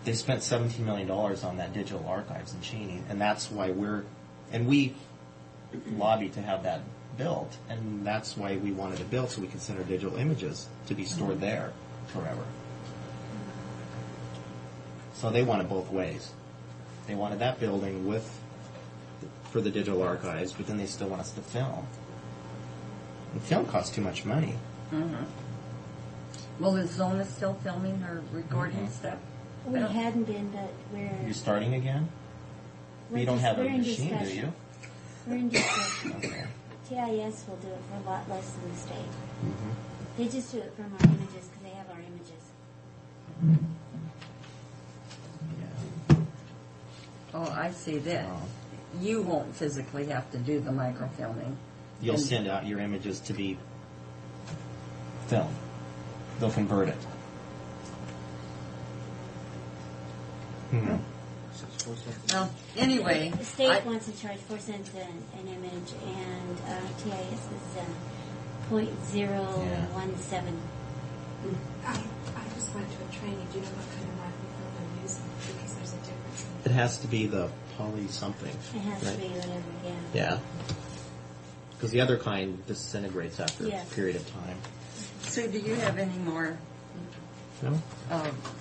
S7: they spent $17 million on that digital archives in Cheney, and that's why we lobbied to have that built, and that's why we wanted it built, so we could send our digital images to be stored there forever. So they want it both ways. They wanted that building for the digital archives, but then they still want us to film. And film costs too much money.
S17: Mm-hmm. Well, is Zona still filming her recording stuff?
S20: We hadn't been, but we're...
S7: You're starting again? You don't have a machine, do you?
S20: We're in discussion. TIS will do it for a lot less than the state.
S7: Mm-hmm.
S20: They just do it from our images because they have our images.
S17: Oh, I see that. You won't physically have to do the microfilming.
S7: You'll send out your images to be filmed. They'll convert it. Hmm.
S17: Well, anyway,
S20: The state wants to charge 4 cents an image, and TIS is .017.
S8: I just went to a training. Do you know what kind of microfilm they're using? Because there's a difference.
S7: It has to be the poly something.
S20: It has
S7: right?
S20: to be whatever, yeah.
S7: Yeah. Because the other kind disintegrates after
S20: Yes.
S7: a period of time.
S17: Sue, do you have any more
S7: No?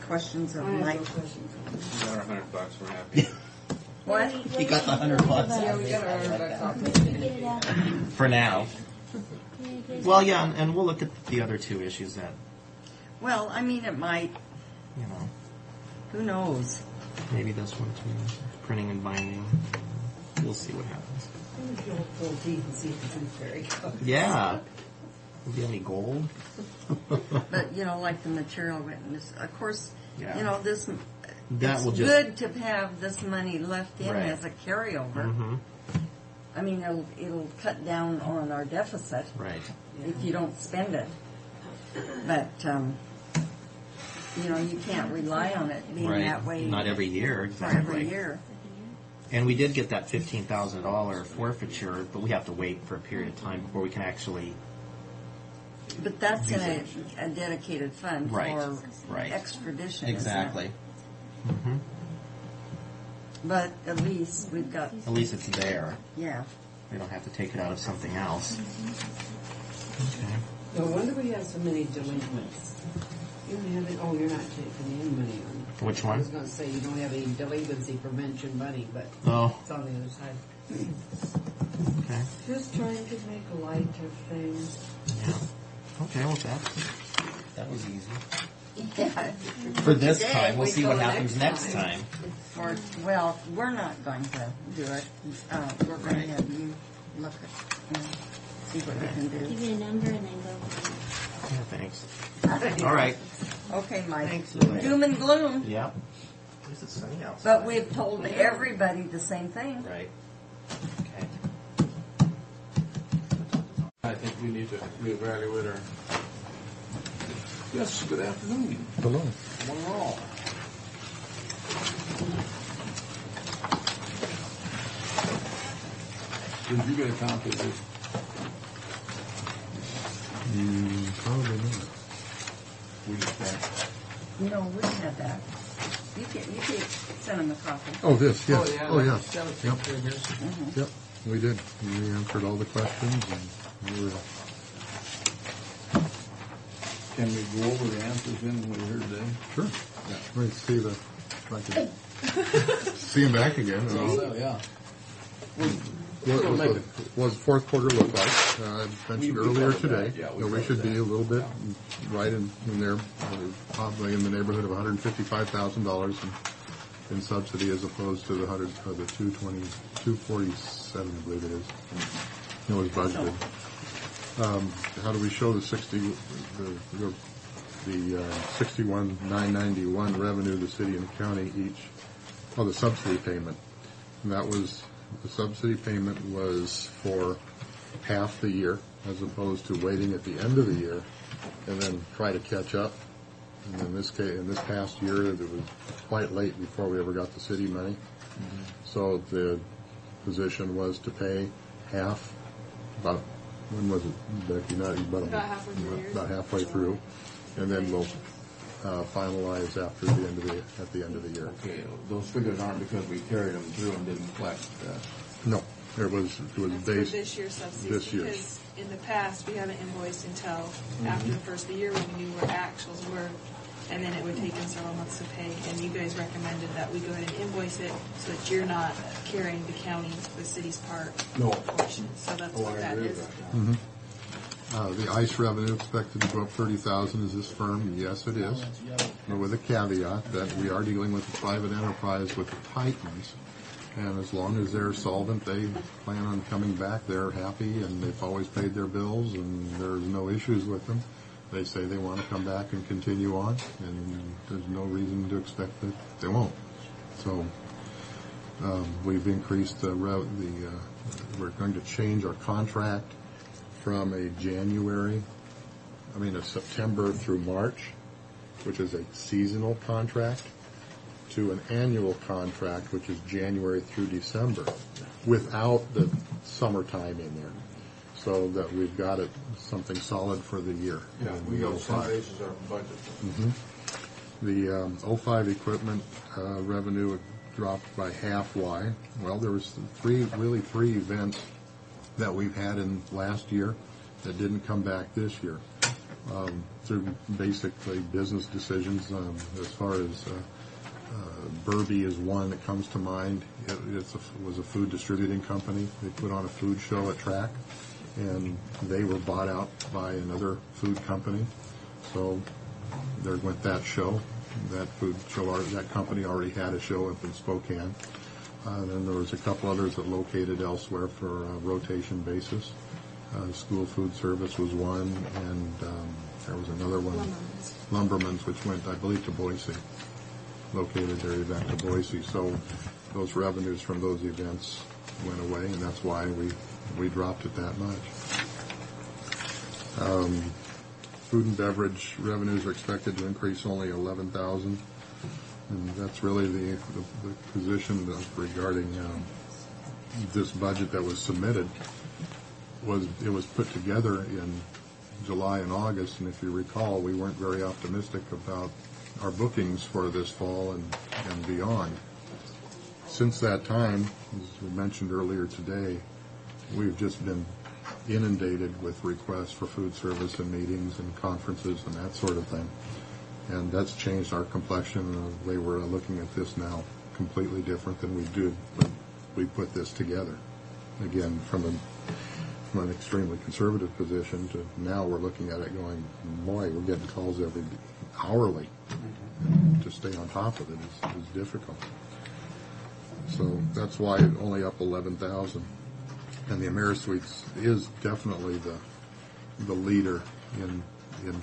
S17: questions of
S2: I have
S17: Mike?
S2: no questions.
S5: Got our $100, we're happy.
S17: What?
S7: He got the $100.
S2: Yeah, we got our $100 off.
S20: Get it out.
S7: For now. Well, yeah, and we'll look at the other two issues that,
S17: Well, I mean, it might.
S7: you know,
S17: Who knows?
S7: maybe this one too. Printing and binding. We'll see what happens.
S2: You'll pull teeth and see if it's very good.
S7: Yeah. Do you have any gold?
S17: But, like the material witness, of course,
S7: Yeah.
S17: this,
S7: That
S17: it's
S7: will just-
S17: good to have this money left in
S7: Right.
S17: as a carryover.
S7: Mm-hmm.
S17: I mean, it'll cut down on our deficit
S7: Right.
S17: if you don't spend it. But, you can't rely on it being
S7: Right.
S17: that way.
S7: Not every year,
S17: For
S7: exactly.
S17: every year.
S7: And we did get that $15,000 forfeiture, but we have to wait for a period of time before we can actually.
S17: But that's in a dedicated fund
S7: Right.
S17: for
S7: Right.
S17: extradition. isn't it?
S7: Exactly. Mm-hmm.
S17: But at least we've got.
S7: At least it's there.
S17: Yeah.
S7: We don't have to take it out of something else. Okay.
S2: No wonder we have so many delinquents. You don't have it. Oh, you're not taking in money on.
S7: Which
S2: I
S7: one?
S2: was going to say you don't have any delinquency prevention money, but
S7: Oh.
S2: it's on the other side.
S7: Okay.
S2: Just trying to make light of things.
S7: Yeah. Okay, well, that was easy.
S17: Yeah.
S7: For this
S17: Today,
S7: time, we'll
S17: wait
S7: see
S17: till
S7: what
S17: the
S7: happens next time.
S17: We're not going to do it. We're going to have you look at, see what you can do.
S20: Give you a number and then go from
S7: Yeah, thanks. All right.
S17: Okay, Mike.
S7: Thanks, Lily.
S17: Doom and gloom.
S7: Yeah. At least it's sunny outside.
S17: But we've told everybody the same thing.
S7: Right. Okay.
S5: I think we need to reevaluate our. Yes, good afternoon.
S15: Hello.
S5: One and all. Did you get a copy of this?
S15: Probably not.
S5: We just
S17: No, we had that. You can send them a copy.
S15: Oh, this, yes.
S13: Oh, yeah,
S15: Oh, yeah.
S13: that was
S15: Yep.
S13: picture of this.
S17: Mm-hmm.
S15: Yep, we did. We answered all the questions, and we were.
S5: Can we go over the answers in what we heard today?
S15: Sure.
S5: Yeah.
S15: Wait, see if I can see him back again.
S5: So, yeah.
S15: What was fourth quarter look like? I mentioned
S5: We
S15: earlier
S5: covered
S15: today.
S5: that. Yeah, we
S15: we
S5: covered
S15: should be
S5: that.
S15: a little bit right in there, probably in the neighborhood of $155,000 in subsidy, as opposed to the 247, I believe it is. It was budgeted. How do we show the 61,991 revenue the city and county each? Oh, the subsidy payment. And that was, the subsidy payment was for half the year, as opposed to waiting at the end of the year and then try to catch up. And in this case, in this past year, it was quite late before we ever got the city money. So the position was to pay half, about, when was it, Becky? Not
S3: About halfway through.
S15: about halfway through, and then we'll finalize after the end of at the end of the year.
S5: Okay, those figures aren't because we carried them through and didn't collect.
S15: No, it was
S3: That's
S15: based
S3: for this year's subsidies,
S15: this year.
S3: because in the past we haven't invoiced until after the first of the year when we knew what actuals were, and then it would take us several months to pay. And you guys recommended that we go ahead and invoice it so that you're not carrying the county's, the city's part portion. So that's what that is.
S15: The ICE revenue expected to go up 30,000. Is this firm? Yes, it is. But with a caveat that we are dealing with a private enterprise with the Titans, and as long as they're solvent, they plan on coming back. They're happy, and they've always paid their bills, and there's no issues with them. They say they want to come back and continue on, and there's no reason to expect that they won't. So we've increased we're going to change our contract from a September through March, which is a seasonal contract, to an annual contract, which is January through December, without the summertime in there, so that we've got something solid for the year.
S5: Yeah, we know some bases are budget.
S15: The 05 equipment revenue dropped by half. Why? Well, there was three events that we've had in last year that didn't come back this year. Through basically business decisions, as far as Burby is one that comes to mind. It was a food distributing company. They put on a food show at Track, and they were bought out by another food company. So there went that show. That food show, that company already had a show up in Spokane. Then there was a couple others that located elsewhere for a rotation basis. School Food Service was one, and there was another one, Lumberman's, which went, I believe, to Boise, located their event to Boise. So those revenues from those events went away, and that's why we dropped it that much. Food and beverage revenues are expected to increase only 11,000, and that's really the position regarding this budget that was submitted. It was put together in July and August, and if you recall, we weren't very optimistic about our bookings for this fall and beyond. Since that time, as we mentioned earlier today, we've just been inundated with requests for food service and meetings and conferences and that sort of thing. And that's changed our complexion, and the way we're looking at this now, completely different than we did when we put this together. Again, from an extremely conservative position to now we're looking at it going, boy, we're getting calls every hourly. And to stay on top of it is difficult. So that's why it only up 11,000. And the AmeriSuites is definitely the leader in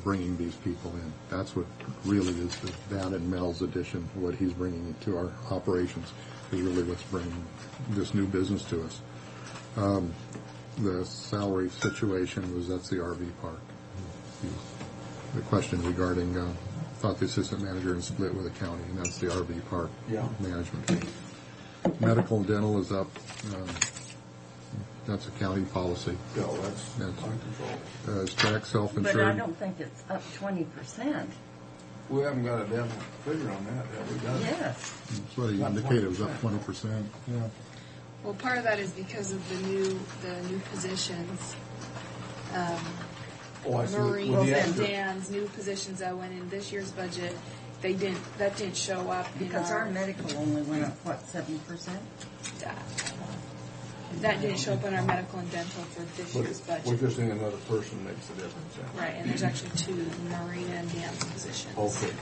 S15: bringing these people in. That's what really is that and Mel's addition, what he's bringing into our operations, is really what's bringing this new business to us. The salary situation that's the RV park. The question regarding, thought the assistant manager and split with the county, and that's the RV park management fee. Medical and dental is up. That's a county policy.
S5: Yeah, that's uncontrolled.
S15: Is Track self-insured?
S17: But I don't think it's up 20%.
S5: We haven't got a damn figure on that, have we done?
S17: Yes.
S15: That's what he indicated. It was up 20%. Yeah.
S3: Well, part of that is because of the new positions. Maureen's and Dan's new positions that went in this year's budget. That didn't show up
S17: because our medical only went up 7%.
S3: That didn't show up in our medical and dental for this year's budget.
S5: We're just saying another person makes the difference. Yeah.
S3: Right, and there's actually two, Marina and Dan's positions.
S5: Okay.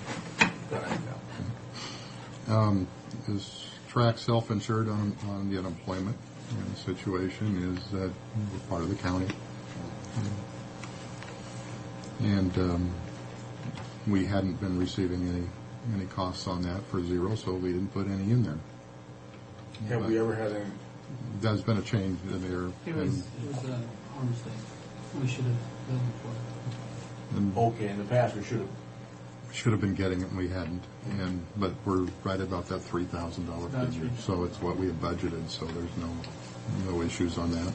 S15: Is Track self-insured on the unemployment? And the situation is that we're part of the county. And we hadn't been receiving any costs on that for zero, so we didn't put any in there.
S5: Have we ever had any?
S15: There's been a change in there.
S13: It was Armstead. we should have billed for.
S5: Okay, in the past, we should have
S15: been getting it and we hadn't. But we're right about that $3,000 figure. So it's what we had budgeted, so there's no issues on that.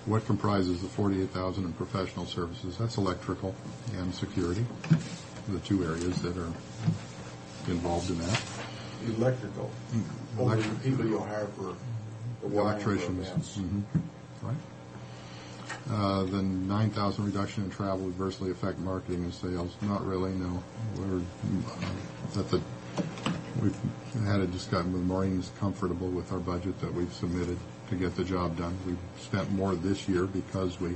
S15: What comprises the $48,000 in professional services? That's electrical and security, the two areas that are involved in that.
S5: Electrical. Only the people you'll hire for the
S15: electricians. Right. The $9,000 reduction in travel would adversely affect marketing and sales. Not really, no. We've had a discussion with Maureen's comfortable with our budget that we've submitted to get the job done. We've spent more this year because we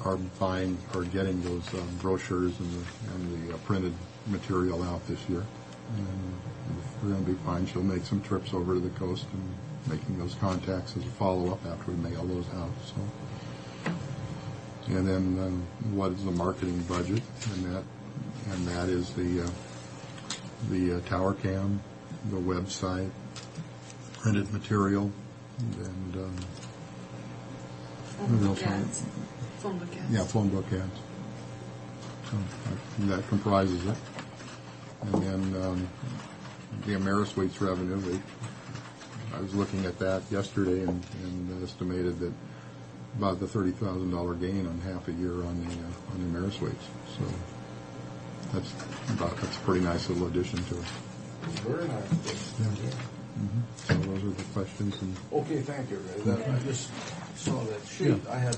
S15: are buying or getting those brochures and the printed material out this year. And we're going to be fine. She'll make some trips over to the coast and making those contacts as a follow-up after we mail those out. So, and then what is the marketing budget? And that is the tower cam, the website, printed material, and
S3: phone book ads. Phone book ads.
S15: Yeah, phone book ads. So that comprises it. And then the AmeriSuites revenue, I was looking at that yesterday and estimated that about the $30,000 gain on half a year on the AmeriSuites. So that's a pretty nice little addition to it.
S5: Very nice.
S15: Yeah. So those are the questions.
S5: Okay, thank you, Ray. I just saw that sheet.
S15: Yeah.
S5: I had.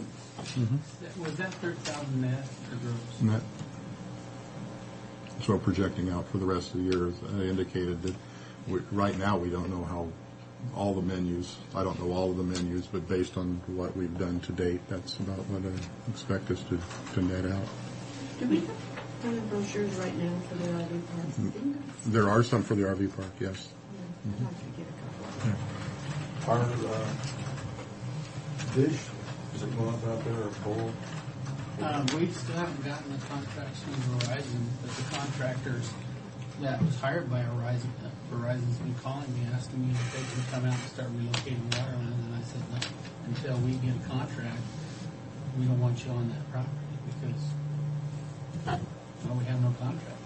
S13: Was that 30,000 net or gross?
S15: Net. So we're projecting out for the rest of the year. As I indicated that right now we don't know how all the menus. I don't know all of the menus, but based on what we've done to date, that's about what I expect us to net out.
S6: Do we have kind of brochures right now for the RV park?
S15: There are some for the RV park, yes.
S6: I'd like to get a couple.
S5: Our dish, is it going up out there or pole?
S13: We still haven't gotten the contracts from Verizon, but the contractors that was hired by Verizon's been calling me, asking me if they can come out and start relocating wire lines, and I said, no, until we get a contract, we don't want you on that property because we have no contract.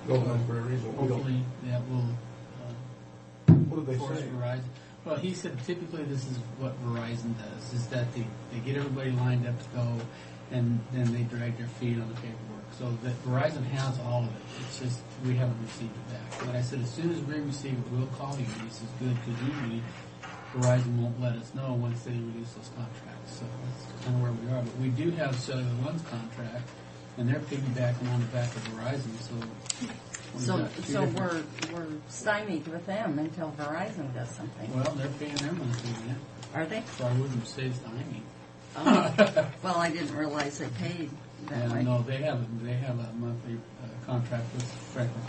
S5: No, that's very reasonable.
S13: Hopefully that will
S5: what did they
S13: force
S5: say?
S13: Verizon. Well, he said typically this is what Verizon does, is that they get everybody lined up to go, and then they drag their feet on the paperwork. So that Verizon has all of it. It's just we haven't received it back. But I said as soon as we receive it, we'll call you. He says good, because usually Verizon won't let us know once they release those contracts. So that's kind of where we are. But we do have Cellular One's contract, and they're piggybacking on the back of Verizon.
S17: So we're stymied with them until Verizon does something.
S13: Well, they're paying their monthly rent.
S17: Are they?
S13: So I wouldn't say stymied.
S17: Well, I didn't realize they paid that way.
S13: No, they have a monthly contract with Franklin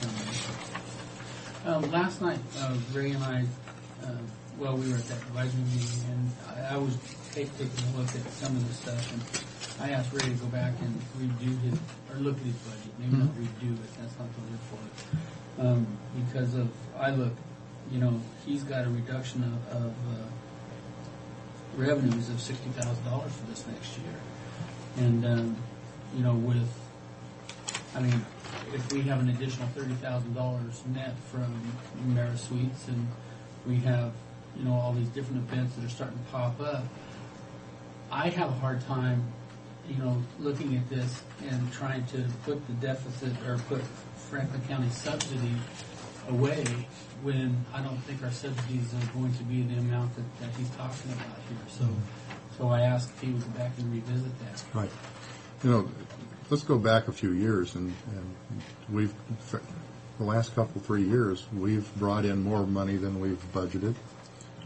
S13: County. Last night, Ray and I, we were at that advisory meeting, and I was taking a look at some of the stuff, and I asked Ray to go back and look at his budget. Maybe not redo it. That's not the word for it. Because he's got a reduction of revenues of $60,000 for this next year. And, if we have an additional $30,000 net from AmeriSuites, and we have, all these different events that are starting to pop up, I have a hard time, looking at this and trying to put the deficit or put Franklin County subsidy away when I don't think our subsidies are going to be the amount that he's talking about here. So I asked if he would go back and revisit that.
S15: Right. Let's go back a few years, and we've, the last 3 years, we've brought in more money than we've budgeted,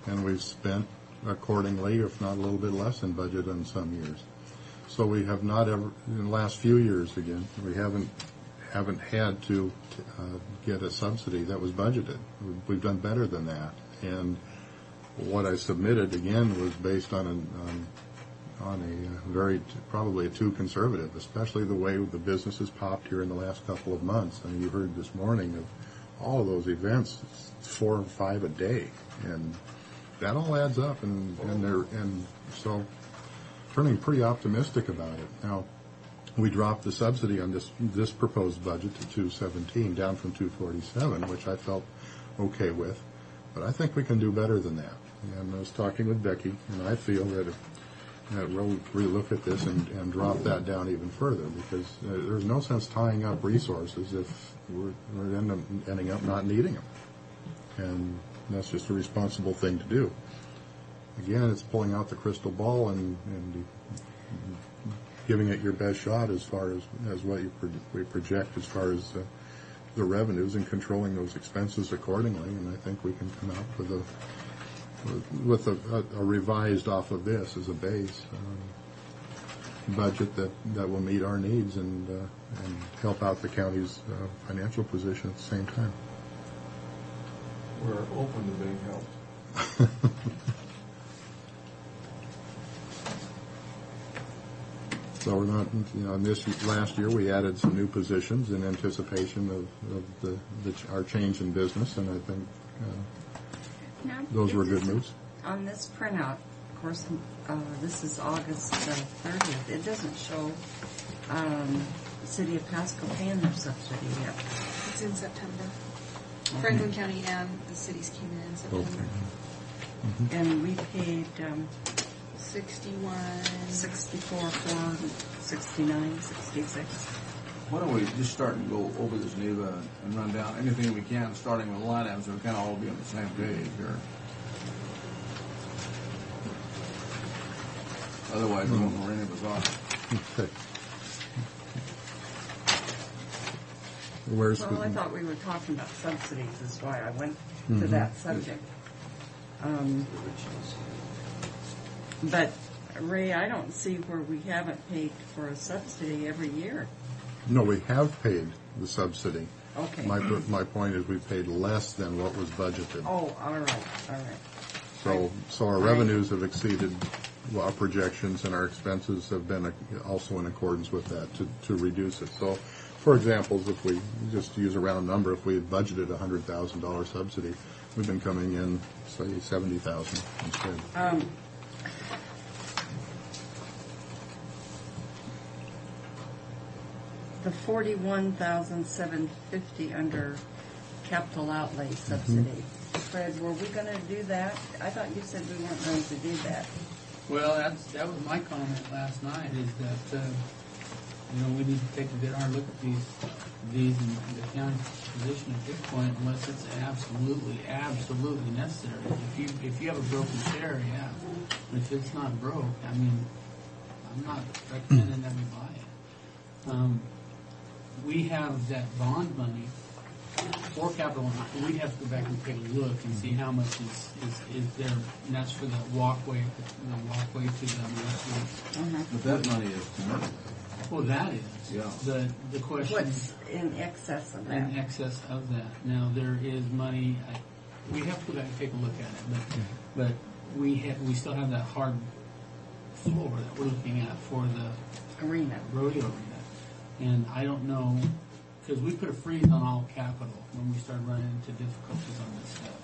S15: and we've spent accordingly, if not a little bit less than budget in some years. So we have not ever, in the last few years again, we haven't had to get a subsidy that was budgeted. We've done better than that. And what I submitted, again, was based on a very, probably too conservative, especially the way the business has popped here in the last couple of months. And you heard this morning of all of those events, 4 or 5 a day. And that all adds up, and so turning pretty optimistic about it. Now, we dropped the subsidy on this proposed budget to 217, down from 247, which I felt okay with. But I think we can do better than that. And I was talking with Becky, and I feel that we'll relook at this and drop that down even further, because there's no sense tying up resources if we're ending up not needing them. And that's just a responsible thing to do. Again, it's pulling out the crystal ball and giving it your best shot as far as what we project as far as the revenues, and controlling those expenses accordingly. And I think we can come out with a revised off of this as a base budget that will meet our needs and help out the county's financial position at the same time.
S5: We're open to being helped.
S15: So we're not, in this last year we added some new positions in anticipation of our change in business, and I think
S2: Now,
S15: those were good moves.
S2: On this printout, of course, this is August 30th. It doesn't show City of Pasco paying their subsidy yet.
S3: It's in September.
S2: Okay.
S3: Franklin County and the cities came in September.
S15: Okay.
S2: Mm-hmm. And we paid
S3: 61,
S2: 64, 69, 66.
S5: Why don't we just start and go over this, Neva, and run down anything we can, starting with line items, so we kind of all be on the same page here. Otherwise, we won't know where any of us are.
S15: Okay. Where's
S2: Well, I thought we were talking about subsidies, is why I went to
S15: Mhm.
S2: that subject. But, Ray, I don't see where we haven't paid for a subsidy every year.
S15: No, we have paid the subsidy.
S2: Okay.
S15: My point is we paid less than what was budgeted.
S2: Oh, all right.
S15: So our revenues have exceeded our projections, and our expenses have been also in accordance with that to reduce it. So, for example, if we just use a round number, if we had budgeted a $100,000 subsidy, we've been coming in, say, $70,000 instead.
S2: The $41,750 under capital outlay subsidy. Fred, were we going to do that? I thought you said we weren't going to do that.
S13: Well, that was my comment last night, is that, we need to take a good hard look at these and the county's position at this point, unless it's absolutely necessary. If you have a broken share, yeah. But if it's not broke, I'm not recommending that we buy it. We have that bond money for capital. We'd have to go back and take a look and see how much is there, and that's for the walkway to the restroom.
S5: But that money is committed.
S13: Well, that is.
S5: Yeah.
S13: The question.
S2: What's in excess of that?
S13: In excess of that. Now, there is money, we have to go back and take a look at it, but we still have that hard floor that we're looking at for the rodeo arena. And I don't know, because we put a freeze on all capital when we started running into difficulties on this stuff.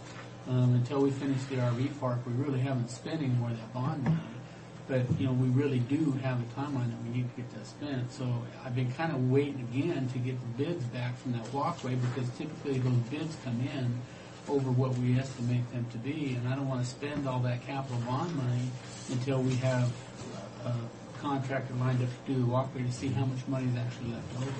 S13: Until we finish the RV park, we really haven't spent any more of that bond money. But, we really do have a timeline that we need to get that spent. So I've been kind of waiting again to get the bids back from that walkway, because typically those bids come in over what we estimate them to be. And I don't want to spend all that capital bond money until we have a contractor lined up to do the walkway to see how much money is actually left over.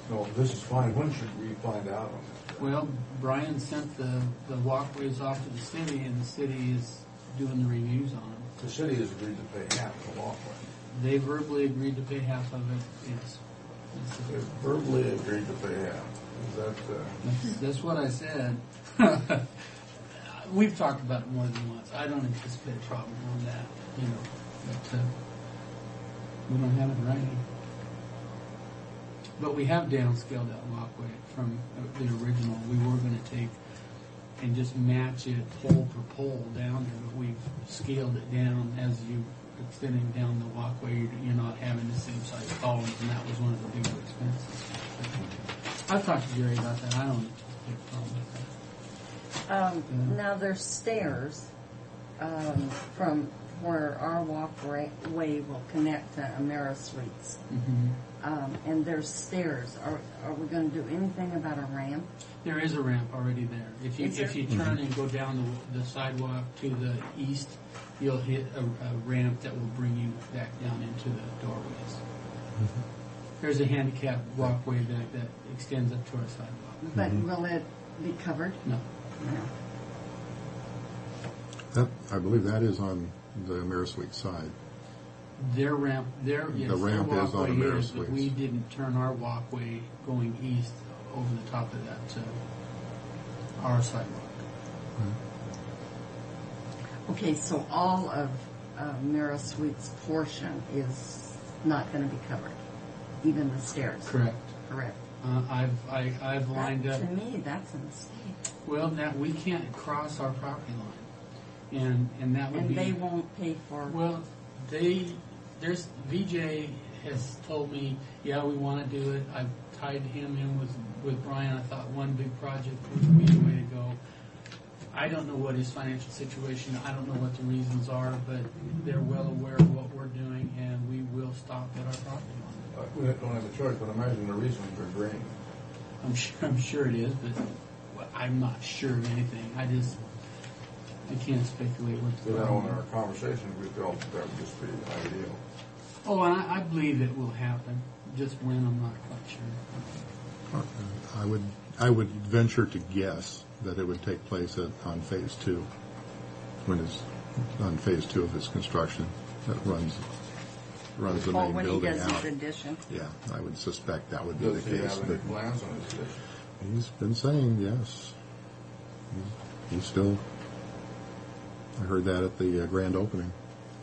S5: No, this is fine. When should we find out on that?
S13: Well, Brian sent the walkways off to the city, and the city is doing the reviews on them.
S5: The city has agreed to pay half of the walkway.
S13: They verbally agreed to pay half of it, yes.
S5: They verbally agreed to pay half. Is that...
S13: That's what I said. We've talked about it more than once. I don't anticipate a problem on that, but we don't have it in writing. But we have downscaled that walkway from the original. We were going to take and just match it pole per pole down there, but we've scaled it down as you extending down the walkway. You're not having the same size columns, and that was one of the bigger expenses. I've talked to Jerry about that. I don't anticipate a problem with that.
S2: Now there's stairs from
S17: where our walkway will connect to Amera Suites. And there's stairs. Are we going to do anything about a ramp?
S13: There is a ramp already there. If you turn and go down the sidewalk to the east, you'll hit a ramp that will bring you back down into the doorways. There's a handicap walkway that extends up to our sidewalk.
S17: But will it be covered?
S13: No.
S15: I believe that is on the AmeriSuite side.
S13: Their ramp,
S15: The ramp is on AmeriSuites.
S13: but we didn't turn our walkway going east over the top of that to our sidewalk.
S17: Okay, so all of AmeriSuite's portion is not going to be covered, even the stairs.
S13: Correct.
S17: Correct.
S13: I've lined up.
S17: To me, that's a mistake.
S13: Well, that we can't cross our property line, and that would
S17: And
S13: be.
S17: they won't pay for.
S13: Well, there's VJ has told me, yeah, we want to do it. I've tied him in with Brian. I thought one big project would be the way to go. I don't know what his financial situation. I don't know what the reasons are, but they're well aware of what we're doing, and we will stop at our property line.
S5: We don't have a choice, but imagine the reasons for agreeing.
S13: I'm sure it is, but I'm not sure of anything. I can't speculate what's
S5: You
S13: going
S5: know, in
S13: on.
S5: our conversations, we felt that would just be ideal.
S13: Oh, and I believe it will happen. Just when, I'm not quite sure.
S15: I would venture to guess that it would take place on phase 2, on phase 2 of his construction that runs the main
S17: when he
S15: building
S17: does
S15: out.
S17: his addition.
S15: Yeah, I would suspect that would be
S5: Does
S15: the
S5: he
S15: case.
S5: have any plans on his addition?
S15: He's been saying yes. He's still. I heard that at the grand opening.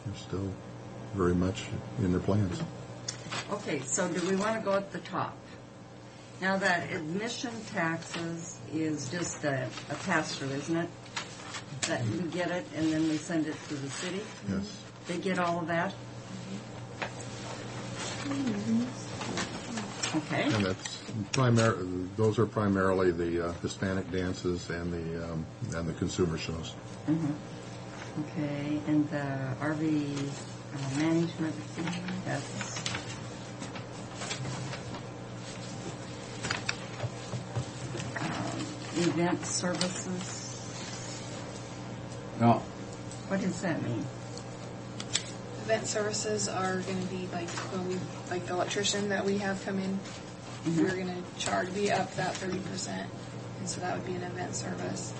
S15: They're still very much in their plans.
S17: Okay, so do we want to go at the top? Now that admission taxes is just a pass-through, isn't it? That we get it and then we send it to the city?
S15: Yes.
S17: They get all of that? Okay.
S15: And that's those are primarily the Hispanic dances and the consumer shows.
S17: Okay, and the RV management fee, that's... event services.
S5: No.
S17: What does that mean?
S3: Event services are going to be like like the electrician that we have come in. We're going to charge. We up that 30%, and so that would be an event service.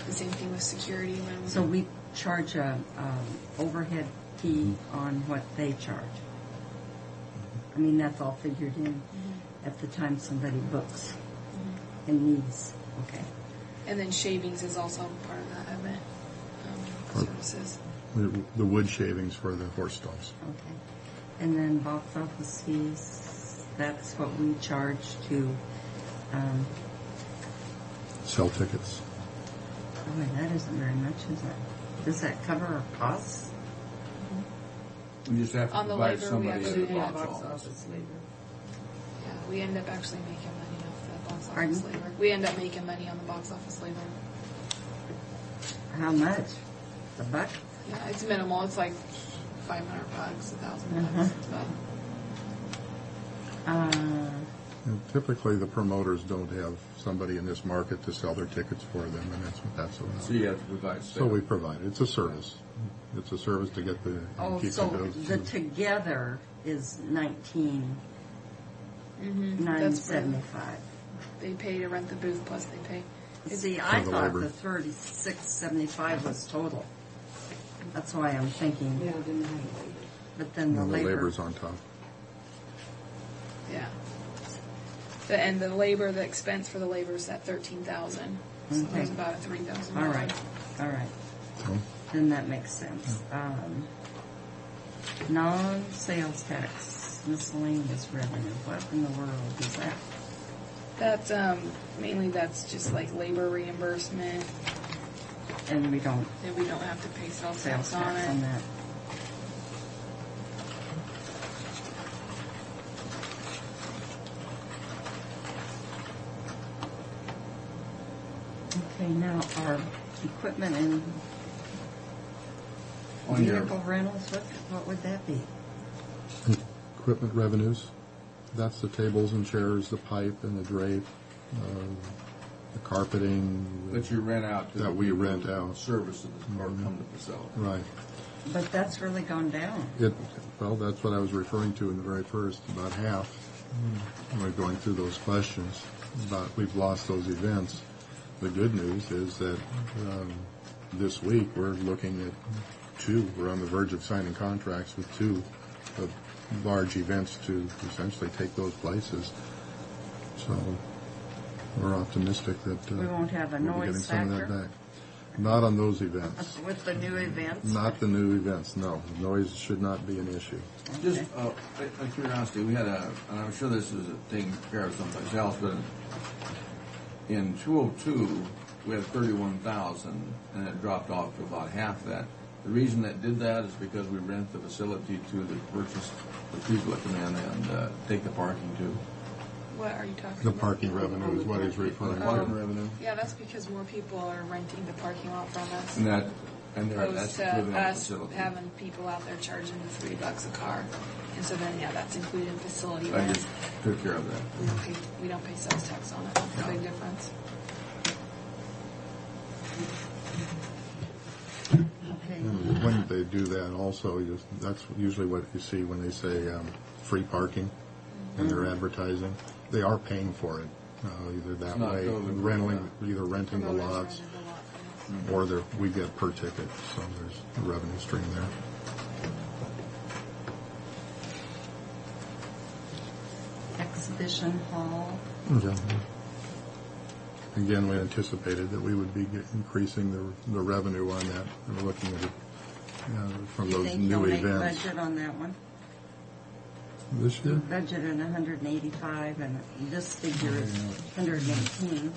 S3: The same thing with security.
S17: So we charge a overhead fee on what they charge. I mean, that's all figured in at the time somebody books and needs. Okay.
S3: And then shavings is also part of that event services.
S15: The wood shavings for the horse stalls.
S17: Okay. And then box office fees, that's what we charge to...
S15: Sell tickets.
S17: Boy, that isn't very much, is it? Does that cover our costs?
S5: We just have to
S3: On the
S5: provide
S3: labor, we
S5: somebody
S3: actually
S5: at the
S3: have
S5: box office.
S3: Yeah, we end up actually making money off the box
S17: Pardon?
S3: office labor. We end up making money on the box office labor.
S17: How much? A buck?
S3: Yeah, it's minimal. It's like $500, $1,000.
S15: And typically, the promoters don't have somebody in this market to sell their tickets for them, and that's what that's about.
S5: So you have to provide
S15: So we provide it. It's a service. It's a service to get the keep
S17: so
S15: the
S17: the together is $19,975.
S3: They pay to rent the booth plus they pay.
S17: See, I
S15: For the
S17: thought
S15: labor.
S17: the $36.75 was total. That's why I'm thinking.
S6: Yeah, didn't have it.
S17: But then the
S15: and the
S17: labor.
S15: labor's on top.
S3: Yeah. And the labor, the expense for the labor is at $13,000. So
S17: Okay.
S3: there's about a $3,000.
S17: All right.
S15: So
S17: Then that makes sense. Non-sales tax, miscellaneous revenue. What in the world is that?
S3: That's mainly that's just like labor reimbursement.
S17: And we don't
S3: And we don't have to pay sales
S17: sales
S3: tax on
S17: tax
S3: it.
S17: on that. Okay, now our equipment and
S5: On your
S17: Vehicle rentals, what would that be?
S15: Equipment revenues, that's the tables and chairs, the pipe and the drape, the carpeting.
S5: that you rent out to
S15: That
S5: the
S15: we
S5: people
S15: rent
S5: who
S15: out.
S5: service or come to the facility.
S15: Right.
S17: But that's really gone down.
S15: Well, that's what I was referring to in the very first, about half. We're going through those questions about we've lost those events. The good news is that this week we're looking at we're on the verge of signing contracts with 2 of large events to essentially take those places. So we're optimistic that
S17: We won't have a
S15: we'll be getting
S17: noise
S15: some of that
S17: factor?
S15: back. Not on those events.
S17: With the new events?
S15: Not the new events, no. Noise should not be an issue.
S5: Just out of curiosity, we had and I'm sure this is taken care of someplace else, but in 202, we had 31,000, and it dropped off to about half that. The reason that did that is because we rent the facility to the people that come in and take the parking too.
S3: What are you talking
S15: The
S3: about?
S15: parking revenue is what he's referring
S5: Parking
S15: to.
S5: revenue.
S3: Yeah, that's because more people are renting the parking lot from us.
S5: And that's
S3: Opposed to
S5: included in the
S3: us
S5: facility.
S3: having people out there charging $3 a car. And so then, yeah, that's included in facility
S5: I
S3: rent.
S5: just took care of that.
S3: We don't pay sales tax on it. That's a big difference.
S15: And when they do that also, that's usually what you see when they say free parking and they're advertising. They are paying for it, either that
S5: not
S15: way,
S5: totally
S15: either renting the lots, or we get per ticket, so there's a revenue stream there.
S17: Exhibition hall.
S15: Yeah. Again, we anticipated that we would be increasing the revenue on that. We're looking at it from
S17: You
S15: those
S17: think you'll
S15: new
S17: make
S15: events.
S17: budget on that one?
S15: This year?
S17: Budget at 185, and this figure is 118.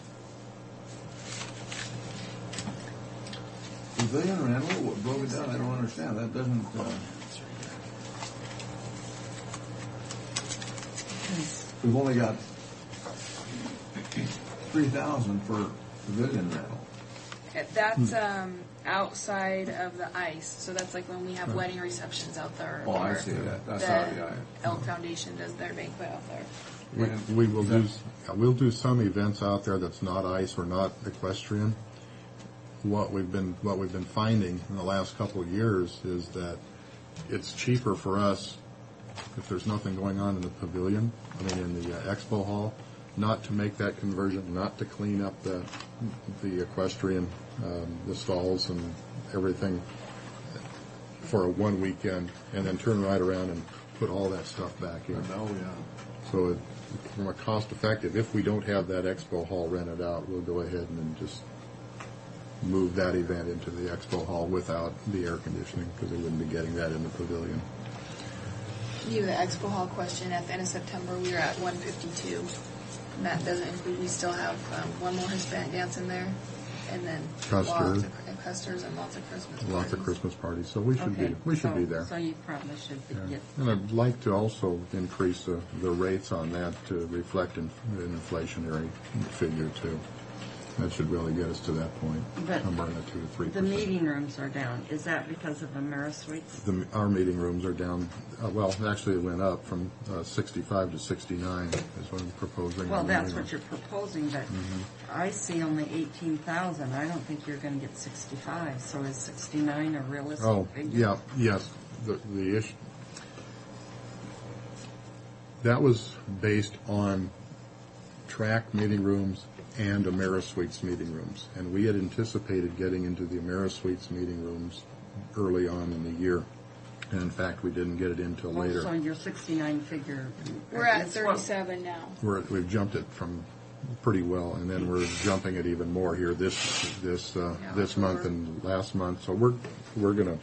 S5: Pavilion rental, what broke it down, I don't understand. That doesn't. We've only got 3,000 for pavilion rental.
S3: That's outside of the ice. So that's like when we have wedding receptions out there.
S5: Oh, I
S3: or
S5: see that. That's
S3: the
S5: out of the ice.
S3: Elk Foundation does their banquet out there.
S15: We'll do some events out there that's not ice or not equestrian. What we've been finding in the last couple of years is that it's cheaper for us if there's nothing going on in the pavilion, in the expo hall, not to make that conversion, not to clean up the equestrian, the stalls and everything for a one weekend, and then turn right around and put all that stuff back in.
S5: Oh, yeah.
S15: So from a cost effective, if we don't have that expo hall rented out, we'll go ahead and then just move that event into the expo hall without the air conditioning, because they wouldn't be getting that in the pavilion.
S3: You, the expo hall question, at the end of September, we were at 152. And that doesn't include, we still have one more Hispanic dance in there, and then
S15: Custard.
S3: Custers and lots of Christmas parties.
S15: Lots of Christmas parties, so we should be there.
S17: So you probably should be.
S15: Yeah. And I'd like to also increase the rates on that to reflect an inflationary figure too. That should really get us to that point,
S17: But
S15: somewhere in the 2 to 3%.
S17: the meeting rooms are down. Is that because of AmeriSuites?
S15: Our meeting rooms are down. Well, actually, it went up from 65 to 69 is what I'm proposing.
S17: Well,
S15: on the
S17: that's
S15: meeting
S17: what you're proposing, but I see only 18,000. I don't think you're going to get 65. So is 69 a realistic figure?
S15: Yeah, yes. The issue that was based on track meeting rooms and AmeriSuites meeting rooms, and we had anticipated getting into the AmeriSuites meeting rooms early on in the year, and in fact, we didn't get it until later.
S17: So your 69 figure.
S3: We're at 37 now.
S15: We've jumped it from pretty well, and then we're jumping it even more here this month and last month. So we're gonna.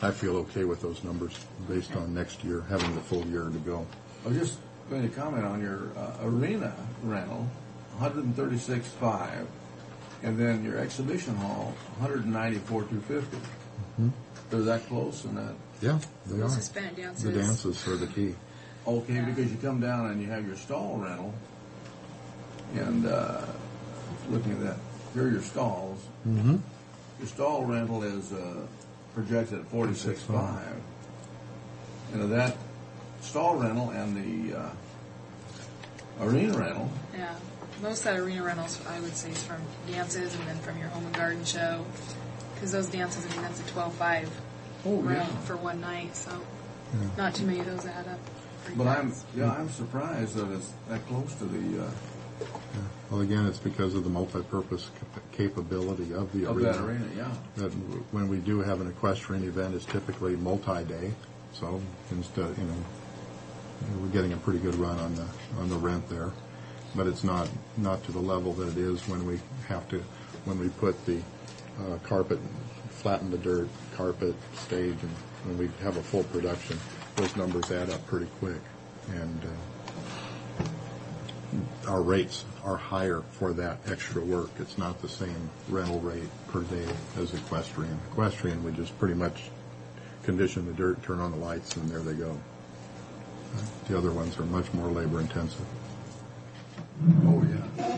S15: I feel okay with those numbers based on next year having the full year to go.
S5: I was just going to comment on your arena rental, 136.5, and then your exhibition hall, 194,250. They're that close in that?
S15: Yeah, they
S3: Those
S15: are.
S3: Hispanic dances.
S15: The dances are the key.
S5: Okay, because you come down and you have your stall rental, and looking at that, here are your stalls.
S15: Mm-hmm.
S5: Your stall rental is projected at 46.5. And of that stall rental and the arena rental,
S3: Yeah, most of that arena rentals, I would say, is from dances and then from your home and garden show. Because those dances, I mean, that's a 12.5 room for one night, so not too many of those add up.
S5: but I'm surprised that it's that close to the
S15: Well, again, it's because of the multi-purpose capability of the arena.
S5: that arena, yeah.
S15: That when we do have an equestrian event, it's typically multi-day. So instead, we're getting a pretty good run on the rent there, but it's not to the level that it is when we put the carpet, flatten the dirt, carpet, stage, and when we have a full production. Those numbers add up pretty quick, and our rates are higher for that extra work. It's not the same rental rate per day as equestrian. Equestrian, we just pretty much condition the dirt, turn on the lights, and there they go. The other ones are much more labor intensive.
S5: Oh, yeah.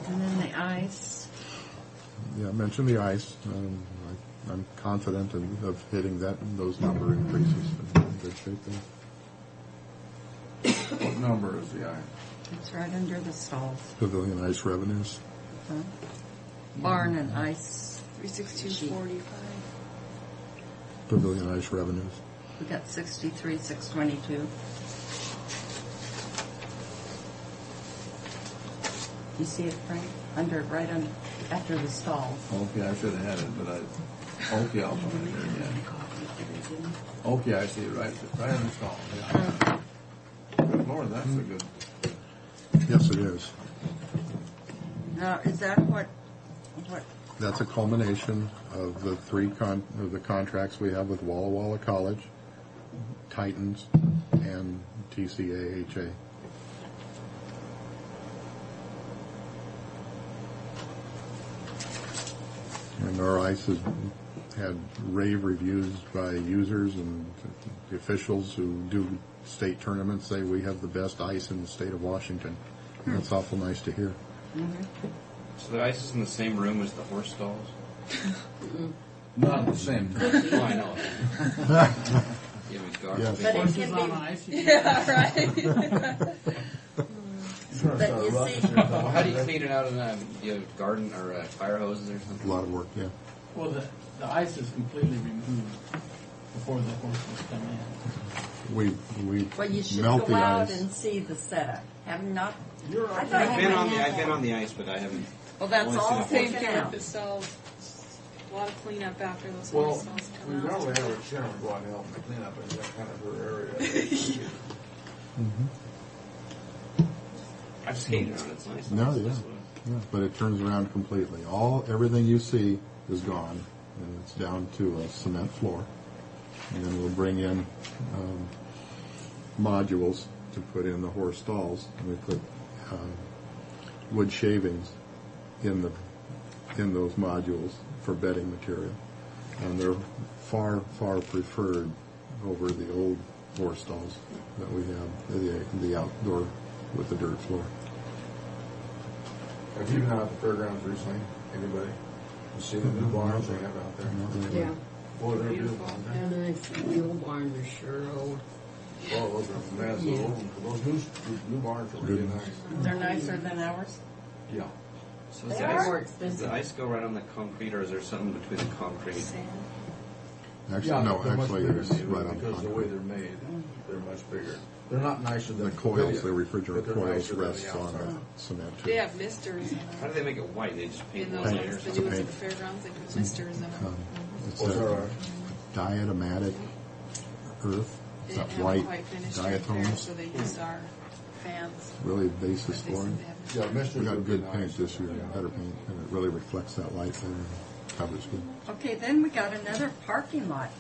S17: And then the ice.
S15: Yeah, I mentioned the ice. I'm confident of hitting those number increases. I'm in good shape there.
S5: What number is the ice?
S17: It's right under the stalls.
S15: Pavilion ice revenues.
S17: Barn and ice.
S3: 362.45.
S15: Pavilion ice revenues.
S17: We got 63,622. You see it, Frank? Right under, after the stalls.
S5: Okay, I should have had it, but okay, I'll put it there, yeah. Okay, I see it, right in the stall. Yeah. Good Lord, that's a good...
S15: Yes, it is.
S17: Now, is that what?
S15: That's a culmination of the the contracts we have with Walla Walla College, Titans, and TCAHA. And our ice has had rave reviews by users, and the officials who do state tournaments say we have the best ice in the state of Washington. And that's awful nice to hear.
S19: So the ice is in the same room as the horse stalls?
S5: Not the same.
S19: Oh, I know.
S17: Yes. But it can be.
S13: Ice,
S3: Yeah, right.
S17: But you see,
S19: Well, how do you clean it out in you have garden or fire hoses or something?
S15: A lot of work, yeah.
S13: Well, the ice is completely removed before the horses come in.
S15: We
S17: well, you should
S15: melt
S17: go
S15: the
S17: out
S15: ice.
S17: and see the setup. Have not.
S19: I've been on the ice, but I haven't.
S17: Well, that's
S19: only
S17: all
S19: seen
S3: Same
S19: it.
S3: thing with the stalls. A lot of cleanup after those
S5: Well,
S3: stalls
S5: we
S3: come out.
S5: normally have a chairman go out and help me clean up in that kind of her area.
S19: I've skated on it. It's nice.
S15: No, yeah, but it turns around completely. Everything you see is gone, and it's down to a cement floor. And then we'll bring in modules to put in the horse stalls, and we put wood shavings in those modules for bedding material, and they're far preferred over the old horse stalls that we have, the outdoor with the dirt floor.
S5: Have you been out at the fairgrounds recently? Anybody? You see the new barns they have out there?
S17: Yeah.
S5: Boy, they're beautiful, aren't they?
S17: And I see the old barns are sure old.
S5: Oh, those are massive.
S17: Yeah.
S5: Those new barns are really nice.
S17: They're nicer than ours.
S5: Yeah.
S19: So
S17: They
S19: does the
S17: are
S19: ice-
S17: more
S19: does
S17: expensive.
S19: the ice go right on the concrete, or is there something between the concrete?
S15: Actually,
S5: Yeah,
S15: no,
S5: they're much
S15: actually
S5: bigger
S15: it's
S5: than
S15: right on
S5: because of the way
S15: concrete.
S5: they're made, they're much bigger. They're not nicer than
S15: The coils, the
S5: pavilion,
S15: refrigerant
S5: but they're
S15: coils
S5: nicer than
S15: rests
S5: the
S15: on
S5: outside.
S15: the cement too.
S3: They have misters in
S19: How
S3: them.
S19: do they make it white? They just paint
S3: In those
S19: those
S3: ones,
S19: layers?
S3: the new ones at the fairgrounds, they put misters in them.
S15: It's
S5: Oh, is that
S15: a
S5: right?
S15: diatomatic earth.
S3: They
S15: It's that
S3: didn't have it
S15: white
S3: quite finished right there,
S15: diatoms.
S3: so they used our fans.
S15: Really basis
S3: But they
S15: for
S3: said
S15: it.
S3: they have
S5: Yeah, misters
S15: We got
S5: would be
S15: good
S5: nice.
S15: paint this year, better paint, and it really reflects that light there and covers good.
S17: Okay, then we got another parking lot.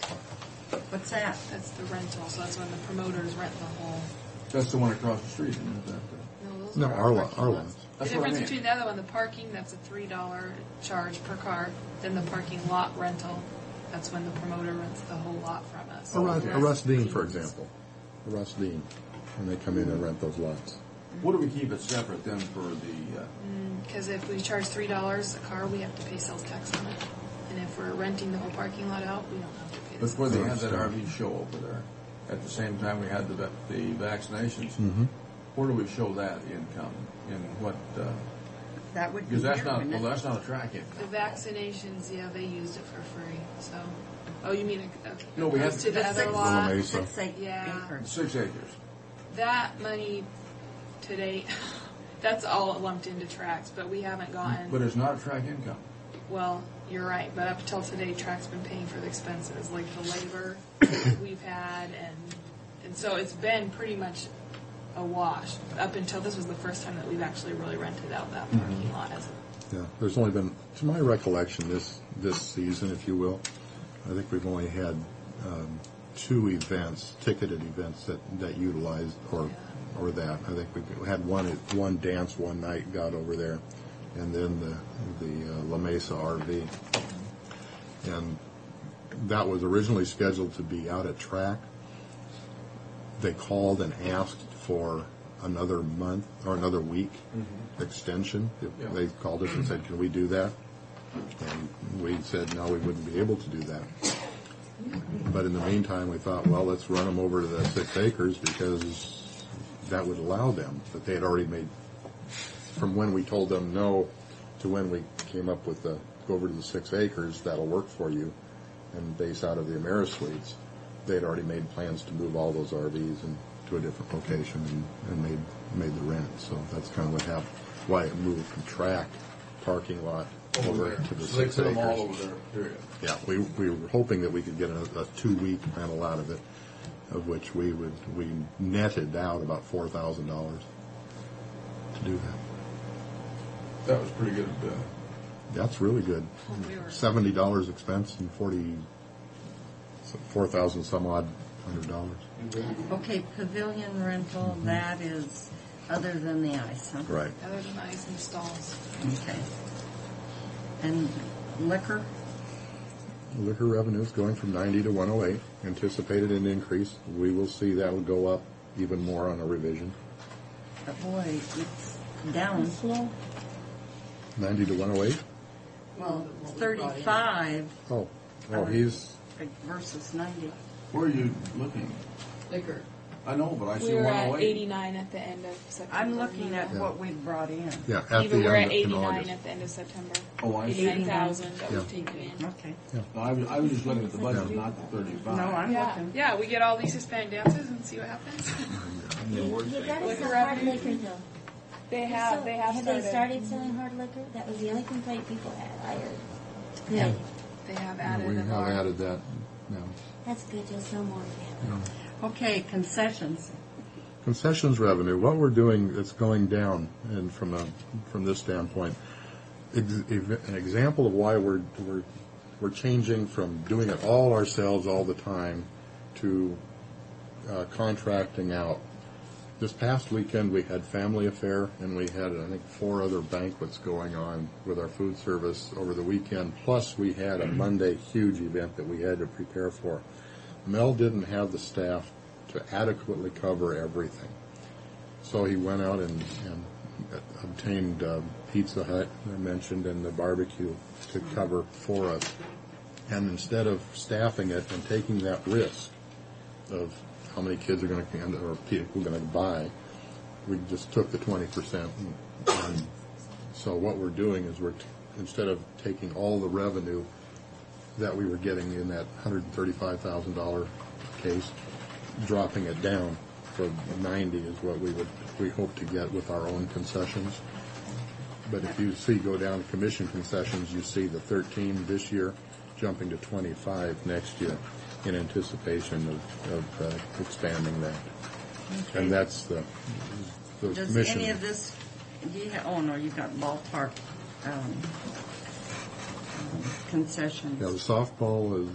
S17: What's that?
S3: That's the rental, so that's when the promoters rent the whole.
S5: That's the one across the street, isn't it?
S3: No, those
S15: No,
S3: are
S15: our
S3: parking
S15: lots.
S3: lots. The
S5: That's what I
S3: difference
S5: mean.
S3: between the other one, the parking, that's a $3 charge per car. Then the parking lot rental, that's when the promoter rents the whole lot from us.
S15: A Russ Dean, for example. A Russ Dean, when they come in and rent those lots.
S5: What do we keep it separate then for the,
S3: Because if we charge $3 a car, we have to pay sales tax on it. And if we're renting the whole parking lot out, we don't have to pay the
S5: Before they had
S3: citizens.
S5: that RV show over there, at the same time we had the vaccinations,
S15: Mhm.
S5: where do we show that income? In what,
S17: That would be
S5: because that's
S17: here,
S5: not,
S17: wouldn't
S5: well,
S17: it?
S5: that's not a track income.
S3: The vaccinations, yeah, they used it for free, so. Oh, you mean,
S5: No, we had-
S3: to the other
S5: Little
S3: lot?
S15: Mesa.
S17: 6
S3: Yeah.
S17: acres.
S5: 6 acres.
S3: That money today, that's all lumped into tracks, but we haven't gotten.
S5: But it's not a track income.
S3: Well, you're right, but up until today, Track's been paying for the expenses, like the labor we've had, and so it's been pretty much a wash. Up until this was the first time that we've actually really rented out that parking lot as a.
S15: Yeah, there's only been, to my recollection, this season, if you will, I think we've only had 2 events, ticketed events that utilized or that. I think we had one dance one night got over there, and then the La Mesa RV, and that was originally scheduled to be out at Track. They called and asked for another month or another week extension.
S5: Yeah.
S15: They called us and said, "Can we do that?" And we said, "No, we wouldn't be able to do that." But in the meantime, we thought, well, let's run them over to the 6 acres because that would allow them. But they had already made, from when we told them no to when we came up with the go over to the 6 acres, that'll work for you, and base out of the AmeriSuites, they had already made plans to move all those RVs to a different location and made the rent. So that's kind of what happened, why it moved from Track parking lot over to the
S5: So they
S15: 6
S5: put
S15: acres.
S5: them all over there, period.
S15: Yeah, we were hoping that we could get a 2-week rental out of it, of which we netted out about $4,000 to do that.
S5: That was pretty good.
S15: That's really good. $70 expense and 4,000 some odd $100.
S17: Okay, pavilion rental, that is other than the ice, huh?
S15: Right.
S3: Other than ice and stalls.
S17: Okay. And liquor?
S15: Liquor revenue is going from 90 to 108. Anticipated an increase. We will see that will go up even more on a revision.
S17: But boy, it's down.
S15: 90 to 108.
S17: Well, 35
S15: Oh, he's
S17: versus 90.
S5: Where are you looking?
S3: Liquor.
S5: I know, but I see
S3: We were at
S5: 108.
S3: 89 at the end of September.
S17: I'm looking at what we brought in.
S15: Yeah, at
S3: Even
S15: the
S3: we're
S15: end
S3: at
S15: in
S3: 89
S15: August.
S3: at the end of September.
S5: Oh, I see.
S3: 89,000 that
S15: Yeah.
S3: we've taken in.
S17: Okay.
S5: No, I was just looking at the budget, not the 35.
S17: No, I'm
S3: Yeah,
S17: looking.
S3: yeah, we get all these Hispanic dances and see what happens.
S20: You gotta
S3: Liquor
S20: sell hard
S3: revenue.
S20: liquor though.
S3: They have
S20: Have
S3: started.
S20: they started selling hard liquor? That was the only complaint people had. I heard. Good.
S3: Yeah. They have
S15: Yeah,
S3: added
S15: we
S3: the
S15: have
S3: bar.
S15: added that now.
S20: That's good. You'll sell more.
S17: Okay, concessions.
S15: Concessions revenue, what we're doing, it's going down, and from this standpoint, an example of why we're changing from doing it all ourselves all the time to contracting out. This past weekend we had Family Affair, and we had, I think, 4 other banquets going on with our food service over the weekend, plus we had a Monday huge event that we had to prepare for. Mel didn't have the staff to adequately cover everything. So he went out and obtained Pizza Hut, I mentioned, and the barbecue to cover for us. And instead of staffing it and taking that risk of how many kids are going to, or people are going to buy, we just took the 20%. And so what we're doing is instead of taking all the revenue that we were getting in that $135,000 case, dropping it down from 90 is what we hope to get with our own concessions. But if you go down to commission concessions, you see the 13 this year jumping to 25 next year in anticipation of expanding that.
S17: Okay.
S15: And that's the
S17: Does
S15: commission.
S17: any of this, no, you got ballpark concessions.
S15: Yeah, the softball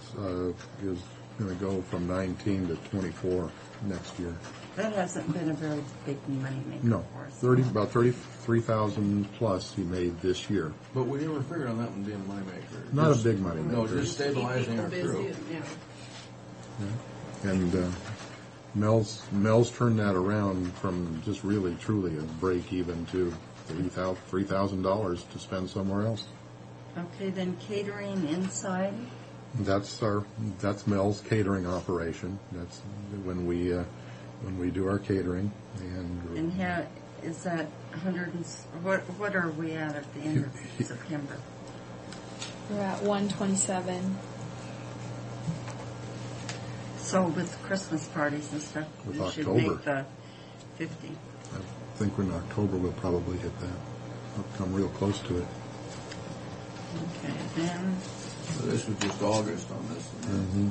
S15: is going to go from 19 to 24 next year.
S17: That hasn't been a very big money maker
S15: No,
S17: for us.
S15: about 33,000 plus he made this year.
S5: But we never figured on that one being a moneymaker.
S15: Not
S5: Just-
S15: a big money
S5: No,
S15: maker.
S5: just stabilizing our crew.
S15: And Mel's turned that around from just really truly a break even to $3,000 to spend somewhere else.
S17: Okay, then catering inside.
S15: That's Mel's catering operation. That's when we do our catering.
S17: And how is that 100? What are we at the end of September?
S3: We're at 127.
S17: So with Christmas parties and stuff,
S15: With
S17: we should
S15: October.
S17: make the 50.
S15: I think in October we'll probably hit that. We'll come real close to it.
S17: Okay, then.
S5: So this was just August on this.
S15: Mm-hmm.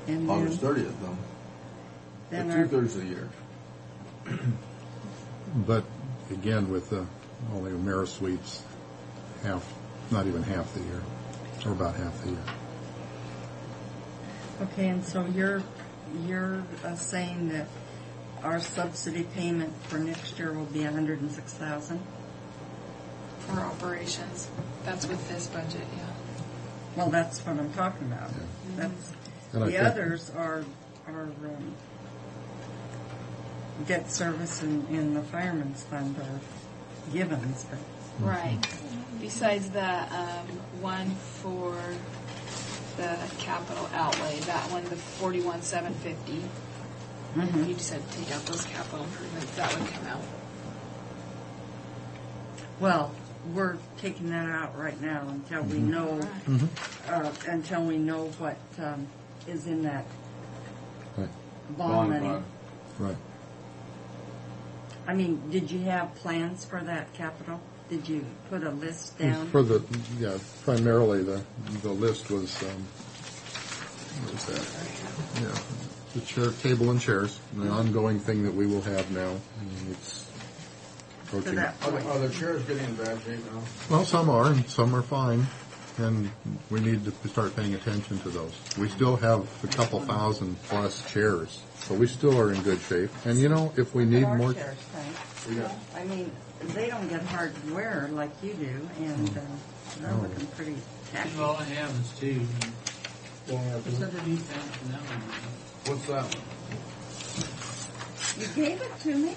S17: And
S5: August
S17: then,
S5: 30th, though.
S17: Then
S5: For
S17: our-
S5: 2/3 of the year.
S15: But again, with only AmeriSuites, not even half the year, or about half the year.
S17: Okay, and so you're saying that our subsidy payment for next year will be $106,000?
S3: For operations. That's with this budget, yeah.
S17: Well, that's what I'm talking about. That's
S15: And I
S17: the
S15: think-
S17: others are debt service in the fireman's fund are givens, but
S3: Right. Besides that, one for the capital outlay, that one, the 41,750.
S17: Mhm.
S3: You just had to take out those capital improvements, that would come out.
S17: well, we're taking that out right now until we know what is in that
S15: Right.
S17: bond money.
S15: Right.
S17: I mean, did you have plans for that capital? Did you put a list down?
S15: For primarily the list was what was that? Yeah, the table and chairs, the ongoing thing that we will have now. And it's approaching.
S5: Are the chairs getting in bad shape now?
S15: Well, some are, and some are fine, and we need to start paying attention to those. We still have a couple thousand plus chairs, so we still are in good shape. And if we need
S17: Our
S15: more,
S17: chairs, Frank. I mean, they don't get hard to wear like you do, and they're looking pretty tacky.
S13: All I have is two. What's underneath that? No.
S5: What's that one?
S17: You gave it to me.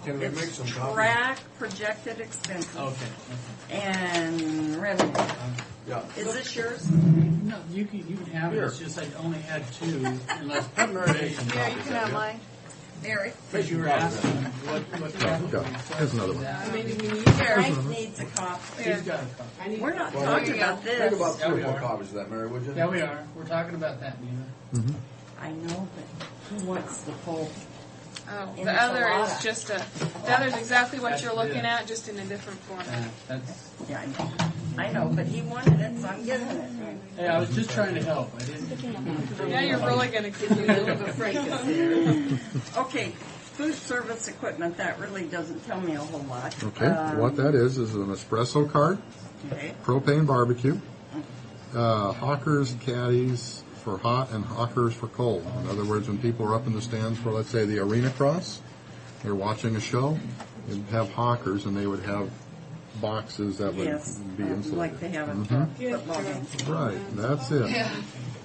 S5: Can we make some copies?
S17: Track projected expenses.
S13: Okay.
S17: And revenue.
S5: Yeah.
S17: Is this yours?
S13: No, you can have it. It's just I only had two, unless
S3: Yeah, you can have mine.
S17: Mary.
S13: Because you were asking what
S15: here's another one.
S17: Frank needs a copy.
S13: He's got a copy.
S17: We're not talking about this.
S5: Think about 3 or
S13: we
S5: 4
S13: are.
S5: copies of that, Mary, would you?
S13: Yeah, we are. We're talking about that, Nina.
S17: I know, but who wants the whole?
S3: Oh,
S17: In
S3: the other
S17: enchilada.
S3: is just the other is exactly what you're looking at, just in a different format.
S17: Yeah, I know, but he wanted it, so I'm giving it.
S13: Hey, I was just trying to help. I didn't.
S3: Now you're really going to keep
S17: Okay, food service equipment, that really doesn't tell me a whole lot.
S15: Okay, what that is an espresso cart,
S17: Okay.
S15: propane barbecue, hawkers, caddies for hot and hawkers for cold. In other words, when people are up in the stands for, let's say, the arena cross, they're watching a show, they'd have hawkers, and they would have boxes that would
S17: Yes,
S15: be insulated.
S17: like they have in football games.
S15: Right, that's it.
S17: Yeah.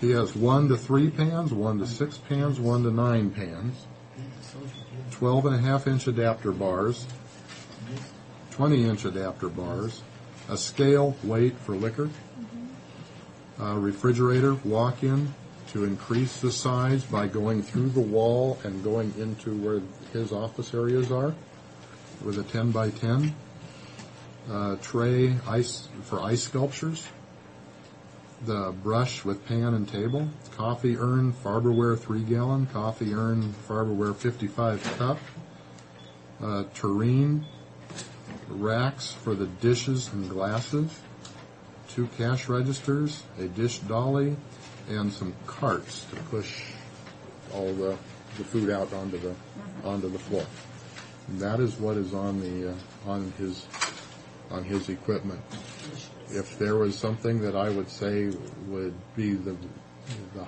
S15: He has 1 to 3 pans, 1 to 6 pans, 1 to 9 pans, 12.5-inch adapter bars, 20-inch adapter bars, a scale weight for liquor, refrigerator walk-in to increase the size by going through the wall and going into where his office areas are with a 10 by 10. Tray for ice sculptures, the brush with pan and table, coffee urn Farberware 3-gallon, coffee urn Farberware 55 cup, tureen, racks for the dishes and glasses, 2 cash registers, a dish dolly, and some carts to push all the food out onto the floor. And that is what is on his equipment. If there was something that I would say would be the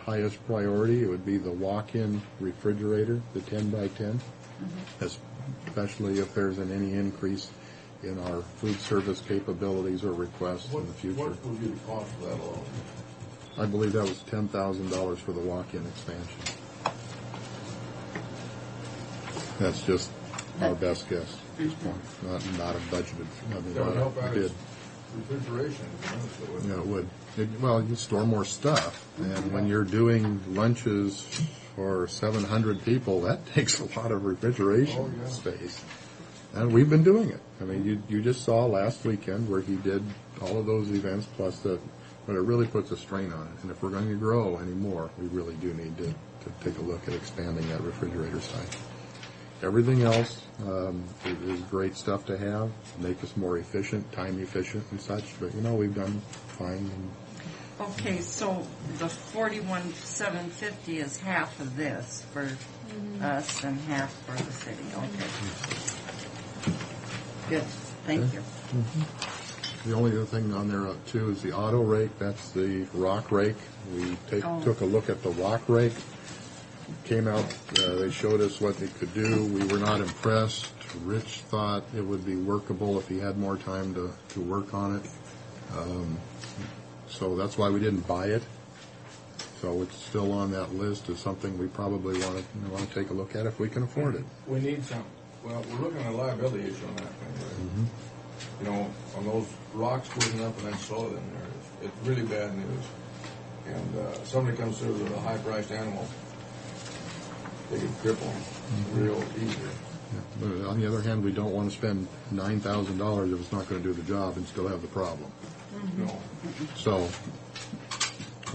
S15: highest priority, it would be the walk-in refrigerator, the 10 by 10, especially if there's any increase in our food service capabilities or requests in the future.
S5: What would be the cost of that alone?
S15: I believe that was $10,000 for the walk-in expansion. That's just our best guess at this point. Not a budgeted,
S5: That would help out
S15: bid.
S5: its refrigeration.
S15: Yeah, it would. Well, you store more stuff, and when you're doing lunches for 700 people, that takes a lot of refrigeration space. And we've been doing it. I mean, you just saw last weekend where he did all of those events, plus but it really puts a strain on it. And if we're going to grow anymore, we really do need to take a look at expanding that refrigerator side. Everything else is great stuff to have, make us more efficient, time efficient and such, but we've done fine.
S17: Okay, so the 41,750 is half of this for us and half for the city. Okay. Good. Thank you.
S15: The only other thing on there too is the auto rake. That's the rock rake. We took a look at the rock rake. Came out. They showed us what they could do. We were not impressed. Rich thought it would be workable if he had more time to work on it. So that's why we didn't buy it. So it's still on that list as something we probably want to take a look at if we can afford it.
S5: We need some. Well, we're looking at a liability issue on that thing. On those rocks putting up and then soil in there, it's really bad news. And somebody comes through with a high-priced animal, they could cripple them real easy.
S15: Yeah. But on the other hand, we don't want to spend $9,000 if it's not going to do the job and still have the problem.
S5: No.
S15: So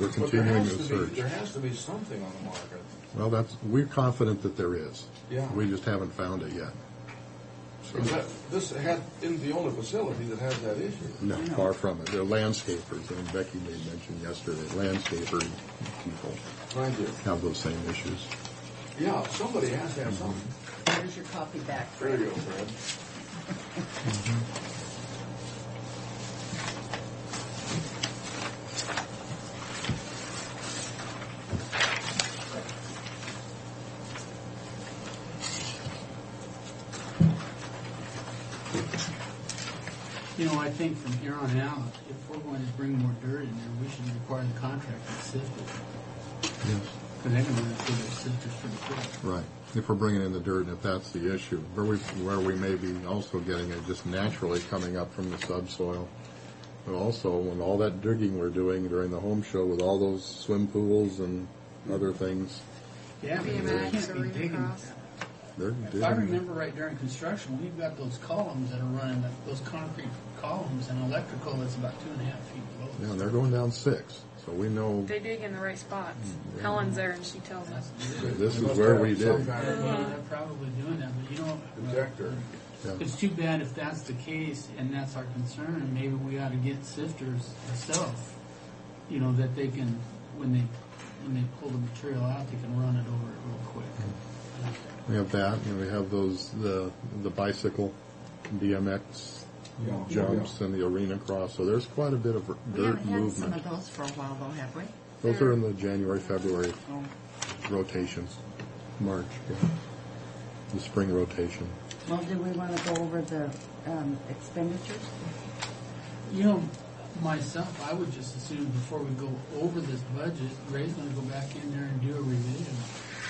S15: we're continuing to search.
S5: There has to be something on the market.
S15: Well, we're confident that there is.
S5: Yeah.
S15: We just haven't found it yet. So.
S5: This isn't the only facility that has that issue.
S15: No, far from it. They're landscapers, and Becky made mention yesterday. Landscaper people have those same issues.
S5: Yeah, somebody has to have something.
S17: Here's your coffee back,
S5: There
S17: Fred.
S5: you go, Fred.
S13: I think from here on out, if we're going to bring more dirt in there, we should require the contractor to sift it.
S15: Yes.
S13: Because they're going to put their sifters pretty quick.
S15: Right. If we're bringing in the dirt, and if that's the issue, where we may be also getting it just naturally coming up from the subsoil. But also, when all that digging we're doing during the home show with all those swim pools and other things.
S13: Yeah, but they can't be digging. If I remember right, during construction, we've got those columns that are running, those concrete columns, and electrical that's about 2.5 feet below.
S15: Yeah, and they're going down 6. So we know
S3: They dig in the right spots. Helen's there and she tells us.
S15: this is where we dig.
S13: They're probably doing that, but
S5: Detector.
S13: It's too bad if that's the case and that's our concern. Maybe we ought to get sifters ourselves, that they can, when they pull the material out, they can run it over it real quick.
S15: We have that, and we have the bicycle BMX jumps and the arena cross. So there's quite a bit of
S17: We
S15: dirt
S17: haven't had
S15: movement.
S17: some of those for a while, though, have we?
S15: Those are in the January, February rotations. March, the spring rotation.
S17: Well, do we want to go over the expenditures?
S13: Myself, I would just assume before we go over this budget, Ray's going to go back in there and do a revision.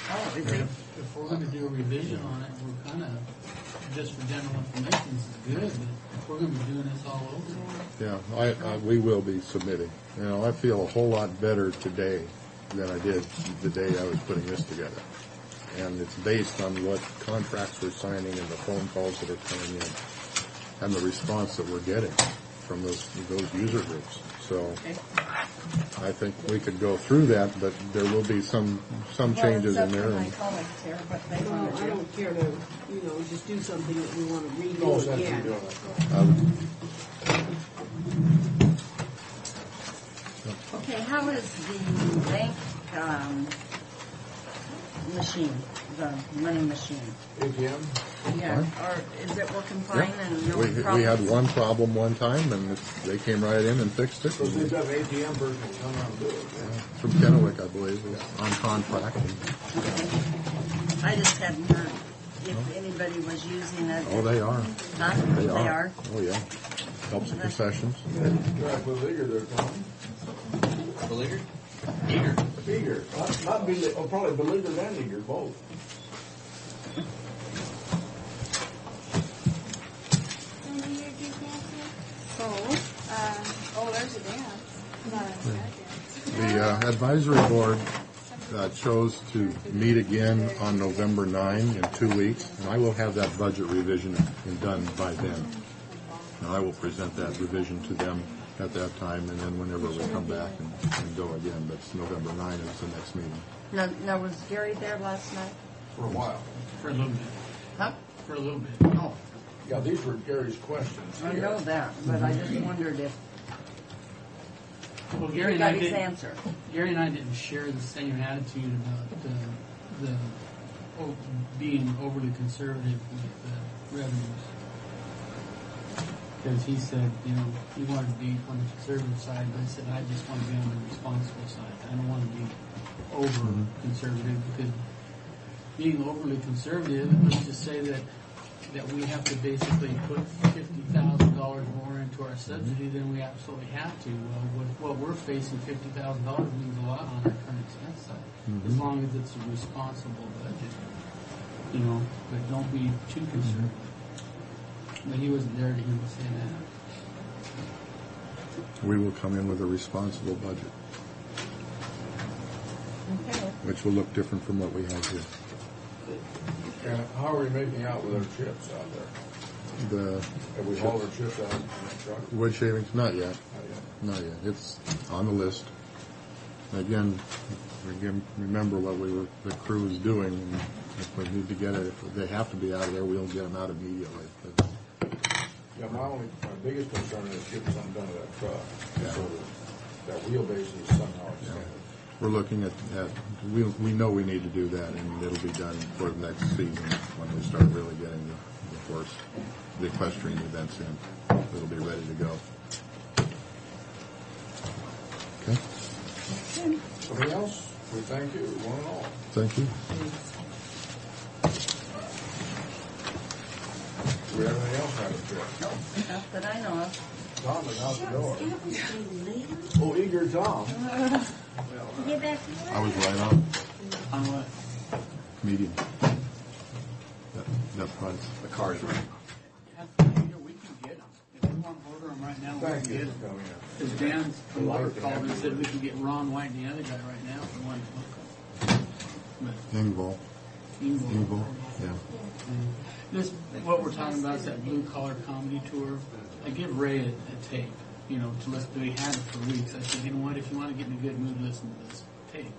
S17: Oh, is he?
S13: If we're going to do a revision on it, we're kind of, just for general information, this is good, but if we're going to be doing this all over.
S15: Yeah, we will be submitting. I feel a whole lot better today than I did the day I was putting this together. And it's based on what contracts we're signing and the phone calls that are coming in and the response that we're getting from those user groups. So I think we could go through that, but there will be some changes in there.
S17: My colleagues here, but they want to
S18: I don't care to, just do something that we want to redo
S5: No sense in
S18: again.
S5: doing that.
S17: Okay, how is the bank machine, the money machine?
S5: ATM?
S17: Yeah, or is it working fine and no
S15: We
S17: problems?
S15: had one problem one time, and they came right in and fixed it.
S5: So we've got an ATM person to come around and do it.
S15: From Kennewick, I believe, was on contract.
S17: I just hadn't heard if anybody was using it.
S15: Oh, they are.
S17: Huh?
S15: They
S17: They
S15: are.
S17: are?
S15: Oh, yeah. Helps with concessions.
S5: Right, beleaguered there, Tom.
S19: Beleaguered?
S5: Eager. Not beleaguered. Oh, probably beleaguered and eager, both.
S15: advisory board chose to meet again on November 9 in 2 weeks, and I will have that budget revision done by then. And I will present that revision to them at that time, and then whenever we come back and go again. But November 9 is the next meeting.
S17: Now was Gary there last night?
S5: For a while.
S13: For a little bit.
S17: Huh?
S13: For a little bit.
S17: Oh.
S5: Yeah, these were Gary's questions.
S17: I know that, but I just wondered if
S13: Well, Gary
S17: he
S13: and I
S17: got his
S13: didn't.
S17: answer.
S13: Gary and I didn't share the same attitude about the being overly conservative with revenues. Because he said, he wanted to be on the conservative side, and I said, I just want to be on the responsible side. I don't want to be over conservative, because being overly conservative, let's just say that we have to basically put $50,000 more into our subsidy than we absolutely have to. With what we're facing, $50,000 means a lot on our current expense side, as long as it's a responsible budget. But don't be too conservative. But he wasn't there to hear me say that.
S15: We will come in with a responsible budget, which will look different from what we have here.
S5: And how are we making out with our chips out there? Have we hauled our chips out in the truck?
S15: Wood shavings? Not yet. Not yet. It's on the list. Again, remember what the crew is doing. And if we need to get it, if they have to be out of there, we'll get them out immediately.
S5: Yeah, my biggest concern is getting something done to that truck.
S15: Yeah.
S5: So that wheelbase is somehow extended.
S15: We're looking at we know we need to do that, and it'll be done for the next season when we start really getting the equestrian events in. It'll be ready to go. Okay.
S5: Something else? We thank you, one and all.
S15: Thank you.
S5: Do we have anything else out of there?
S17: No, not that I know of.
S5: Tom is out the door.
S20: Later.
S5: Oh, eager Tom.
S20: Get back to work.
S15: I was right on.
S13: On what?
S15: Medium. That price.
S19: The car's right.
S13: We can get them. If we want to order them right now, we
S5: Thank
S13: can
S5: you
S13: get
S5: for
S13: them.
S5: coming in.
S13: Because Dan from Lark called and said we can get Ron White and the other guy right now if we wanted to look.
S15: Ingval. Ingval. Yeah.
S13: This, what we're talking about is that blue collar comedy tour. I give Ray a tape, to listen to. He had it for weeks. I said, you know what, if you want to get in a good mood, listen to this tape.